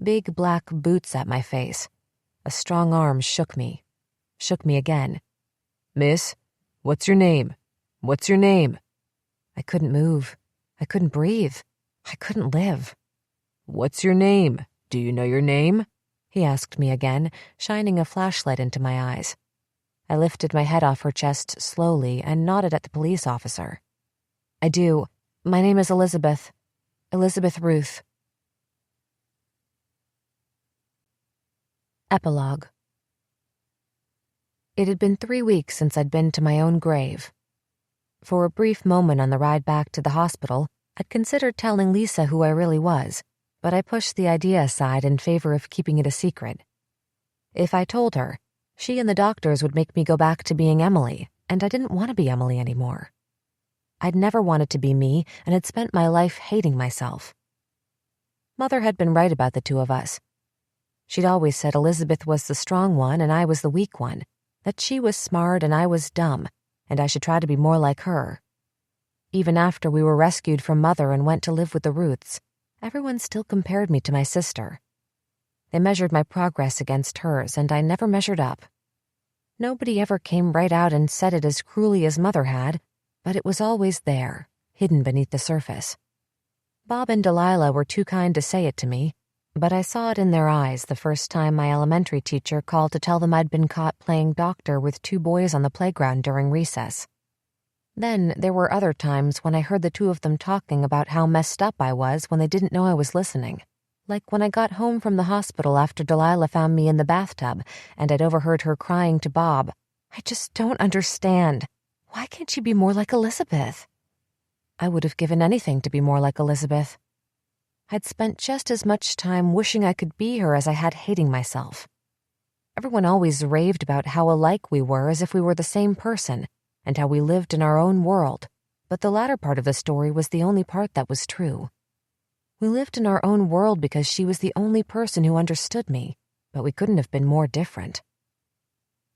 Big black boots at my face. A strong arm shook me. Shook me again. "Miss, what's your name? What's your name?" I couldn't move. I couldn't breathe. I couldn't live. "What's your name? Do you know your name?" he asked me again, shining a flashlight into my eyes. I lifted my head off her chest slowly and nodded at the police officer. "I do. My name is Elizabeth. Elizabeth Ruth." Epilogue. It had been 3 weeks since I'd been to my own grave. For a brief moment on the ride back to the hospital, I'd considered telling Lisa who I really was, but I pushed the idea aside in favor of keeping it a secret. If I told her, she and the doctors would make me go back to being Emily, and I didn't want to be Emily anymore. I'd never wanted to be me and had spent my life hating myself. Mother had been right about the two of us. She'd always said Elizabeth was the strong one and I was the weak one, that she was smart and I was dumb, and I should try to be more like her. Even after we were rescued from Mother and went to live with the Ruths, everyone still compared me to my sister. They measured my progress against hers, and I never measured up. Nobody ever came right out and said it as cruelly as Mother had, but it was always there, hidden beneath the surface. Bob and Delilah were too kind to say it to me, but I saw it in their eyes the first time my elementary teacher called to tell them I'd been caught playing doctor with 2 boys on the playground during recess. Then there were other times when I heard the 2 of them talking about how messed up I was when they didn't know I was listening. Like when I got home from the hospital after Delilah found me in the bathtub and I'd overheard her crying to Bob, "I just don't understand. Why can't you be more like Elizabeth?" I would have given anything to be more like Elizabeth. I'd spent just as much time wishing I could be her as I had hating myself. Everyone always raved about how alike we were as if we were the same person, and how we lived in our own world, but the latter part of the story was the only part that was true. We lived in our own world because she was the only person who understood me, but we couldn't have been more different.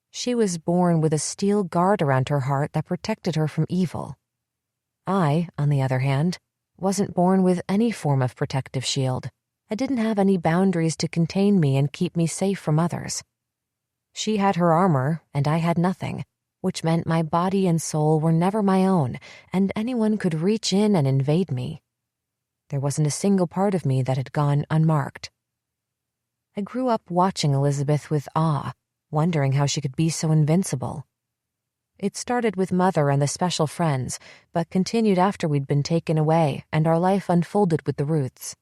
She was born with a steel guard around her heart that protected her from evil. I, on the other hand, wasn't born with any form of protective shield. I didn't have any boundaries to contain me and keep me safe from others. She had her armor, and I had nothing, which meant my body and soul were never my own, and anyone could reach in and invade me. There wasn't a single part of me that had gone unmarked. I grew up watching Elizabeth with awe, wondering how she could be so invincible. It started with Mother and the special friends, but continued after we'd been taken away and our life unfolded with the Ruths.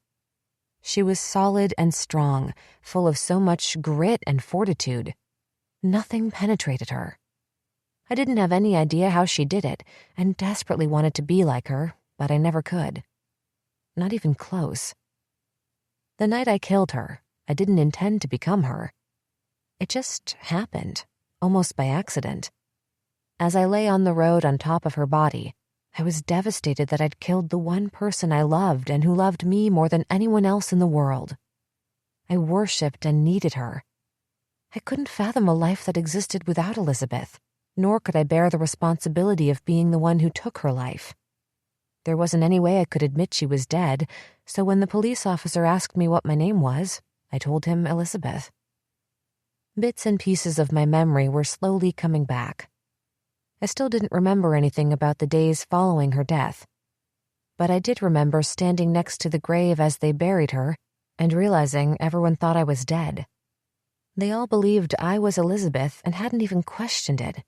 She was solid and strong, full of so much grit and fortitude. Nothing penetrated her. I didn't have any idea how she did it, and desperately wanted to be like her, but I never could. Not even close. The night I killed her, I didn't intend to become her. It just happened, almost by accident. As I lay on the road on top of her body, I was devastated that I'd killed the one person I loved and who loved me more than anyone else in the world. I worshipped and needed her. I couldn't fathom a life that existed without Elizabeth, nor could I bear the responsibility of being the one who took her life. There wasn't any way I could admit she was dead, so when the police officer asked me what my name was, I told him Elizabeth. Bits and pieces of my memory were slowly coming back. I still didn't remember anything about the days following her death, but I did remember standing next to the grave as they buried her and realizing everyone thought I was dead. They all believed I was Elizabeth and hadn't even questioned it.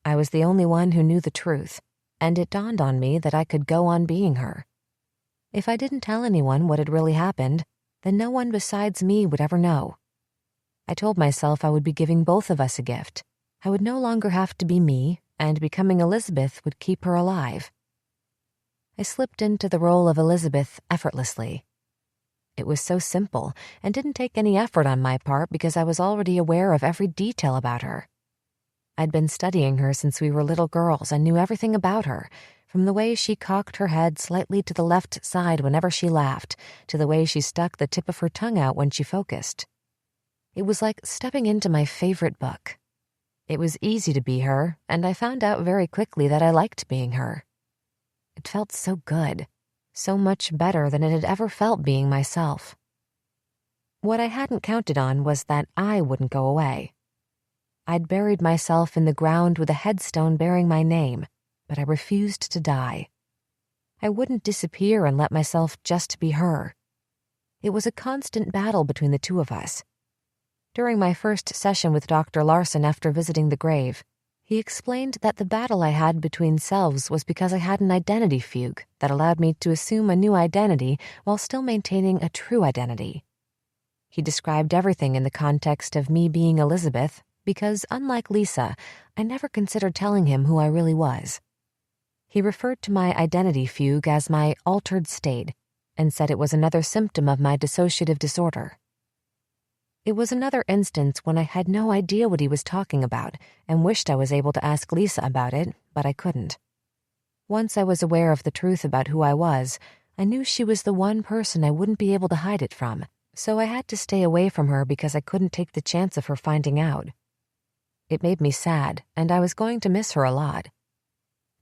I was the only one who knew the truth, and it dawned on me that I could go on being her. If I didn't tell anyone what had really happened, then no one besides me would ever know. I told myself I would be giving both of us a gift. I would no longer have to be me, and becoming Elizabeth would keep her alive. I slipped into the role of Elizabeth effortlessly. It was so simple and didn't take any effort on my part because I was already aware of every detail about her. I'd been studying her since we were little girls and knew everything about her, from the way she cocked her head slightly to the left side whenever she laughed, to the way she stuck the tip of her tongue out when she focused. It was like stepping into my favorite book. It was easy to be her, and I found out very quickly that I liked being her. It felt so good, so much better than it had ever felt being myself. What I hadn't counted on was that I wouldn't go away. I'd buried myself in the ground with a headstone bearing my name, but I refused to die. I wouldn't disappear and let myself just be her. It was a constant battle between the two of us. During my first session with Dr. Larson after visiting the grave, he explained that the battle I had between selves was because I had an identity fugue that allowed me to assume a new identity while still maintaining a true identity. He described everything in the context of me being Elizabeth because, unlike Lisa, I never considered telling him who I really was. He referred to my identity fugue as my altered state and said it was another symptom of my dissociative disorder. It was another instance when I had no idea what he was talking about and wished I was able to ask Lisa about it, but I couldn't. Once I was aware of the truth about who I was, I knew she was the one person I wouldn't be able to hide it from, so I had to stay away from her because I couldn't take the chance of her finding out. It made me sad, and I was going to miss her a lot.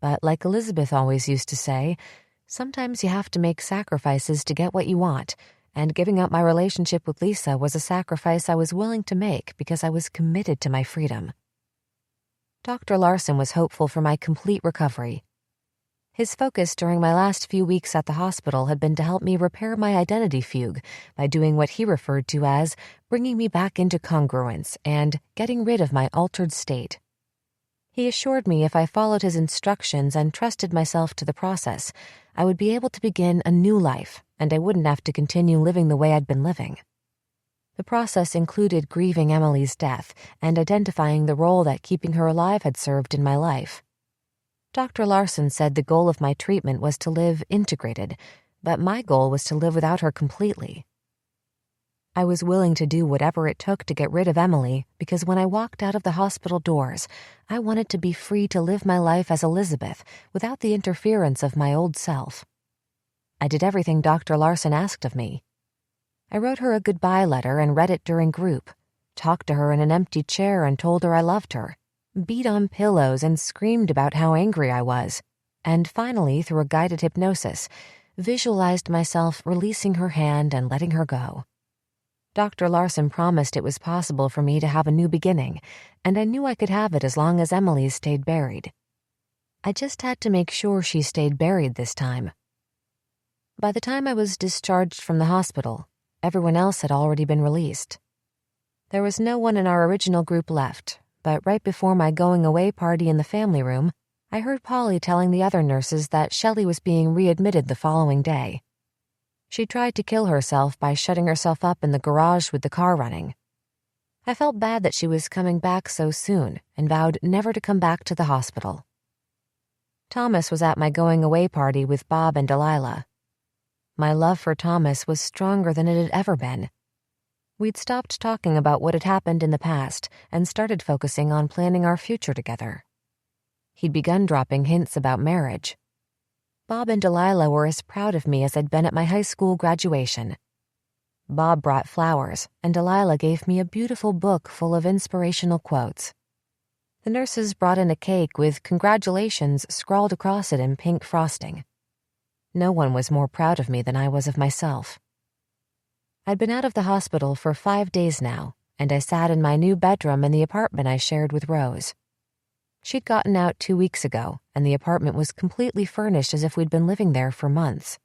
But like Elizabeth always used to say, sometimes you have to make sacrifices to get what you want, and giving up my relationship with Lisa was a sacrifice I was willing to make because I was committed to my freedom. Dr. Larson was hopeful for my complete recovery. His focus during my last few weeks at the hospital had been to help me repair my identity fugue by doing what he referred to as bringing me back into congruence and getting rid of my altered state. He assured me if I followed his instructions and trusted myself to the process, I would be able to begin a new life, and I wouldn't have to continue living the way I'd been living. The process included grieving Emily's death and identifying the role that keeping her alive had served in my life. Dr. Larson said the goal of my treatment was to live integrated, but my goal was to live without her completely. I was willing to do whatever it took to get rid of Emily because when I walked out of the hospital doors, I wanted to be free to live my life as Elizabeth without the interference of my old self. I did everything Dr. Larson asked of me. I wrote her a goodbye letter and read it during group, talked to her in an empty chair and told her I loved her, beat on pillows and screamed about how angry I was, and finally, through a guided hypnosis, visualized myself releasing her hand and letting her go. Dr. Larson promised it was possible for me to have a new beginning, and I knew I could have it as long as Emily stayed buried. I just had to make sure she stayed buried this time. By the time I was discharged from the hospital, everyone else had already been released. There was no one in our original group left, but right before my going-away party in the family room, I heard Polly telling the other nurses that Shelley was being readmitted the following day. She tried to kill herself by shutting herself up in the garage with the car running. I felt bad that she was coming back so soon and vowed never to come back to the hospital. Thomas was at my going-away party with Bob and Delilah. My love for Thomas was stronger than it had ever been. We'd stopped talking about what had happened in the past and started focusing on planning our future together. He'd begun dropping hints about marriage. Bob and Delilah were as proud of me as I'd been at my high school graduation. Bob brought flowers, and Delilah gave me a beautiful book full of inspirational quotes. The nurses brought in a cake with congratulations scrawled across it in pink frosting. No one was more proud of me than I was of myself. I'd been out of the hospital for 5 days now, and I sat in my new bedroom in the apartment I shared with Rose. She'd gotten out 2 weeks ago, and the apartment was completely furnished as if we'd been living there for months.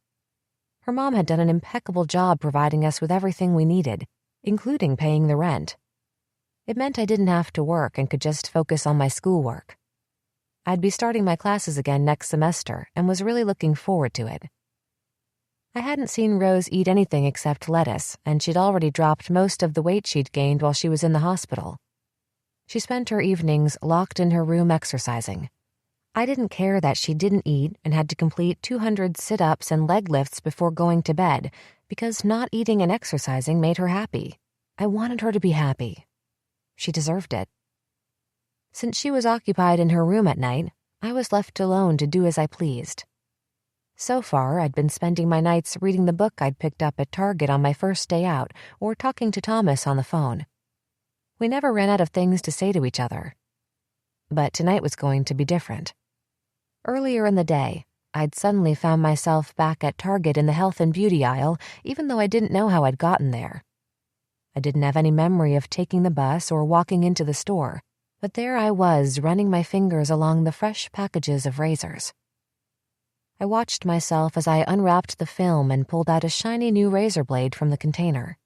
Her mom had done an impeccable job providing us with everything we needed, including paying the rent. It meant I didn't have to work and could just focus on my schoolwork. I'd be starting my classes again next semester and was really looking forward to it. I hadn't seen Rose eat anything except lettuce, and she'd already dropped most of the weight she'd gained while she was in the hospital. She spent her evenings locked in her room exercising. I didn't care that she didn't eat and had to complete 200 sit-ups and leg lifts before going to bed, because not eating and exercising made her happy. I wanted her to be happy. She deserved it. Since she was occupied in her room at night, I was left alone to do as I pleased. So far, I'd been spending my nights reading the book I'd picked up at Target on my first day out or talking to Thomas on the phone. We never ran out of things to say to each other. But tonight was going to be different. Earlier in the day, I'd suddenly found myself back at Target in the health and beauty aisle, even though I didn't know how I'd gotten there. I didn't have any memory of taking the bus or walking into the store, but there I was running my fingers along the fresh packages of razors. I watched myself as I unwrapped the film and pulled out a shiny new razor blade from the container.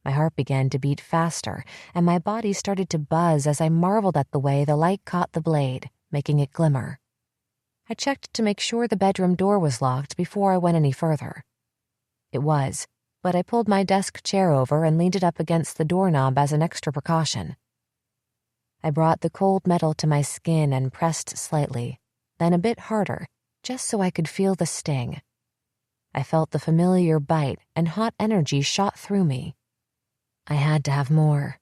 My heart began to beat faster, and my body started to buzz as I marveled at the way the light caught the blade, making it glimmer. I checked to make sure the bedroom door was locked before I went any further. It was, but I pulled my desk chair over and leaned it up against the doorknob as an extra precaution. I brought the cold metal to my skin and pressed slightly, then a bit harder, just so I could feel the sting. I felt the familiar bite, and hot energy shot through me. I had to have more.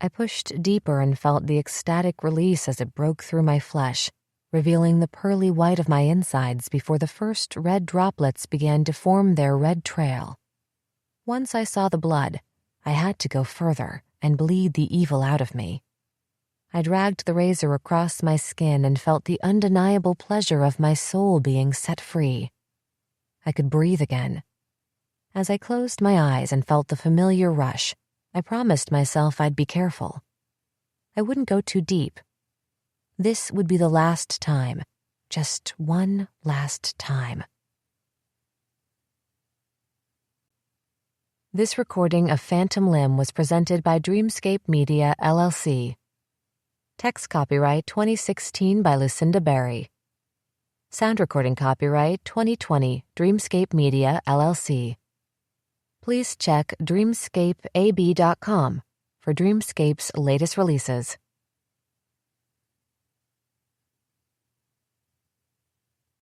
I pushed deeper and felt the ecstatic release as it broke through my flesh, revealing the pearly white of my insides before the first red droplets began to form their red trail. Once I saw the blood, I had to go further and bleed the evil out of me. I dragged the razor across my skin and felt the undeniable pleasure of my soul being set free. I could breathe again. As I closed my eyes and felt the familiar rush, I promised myself I'd be careful. I wouldn't go too deep. This would be the last time, just one last time. This recording of Phantom Limb was presented by Dreamscape Media, LLC. Text copyright 2016 by Lucinda Berry. Sound recording copyright 2020 Dreamscape Media, LLC. Please check dreamscapeab.com for Dreamscape's latest releases.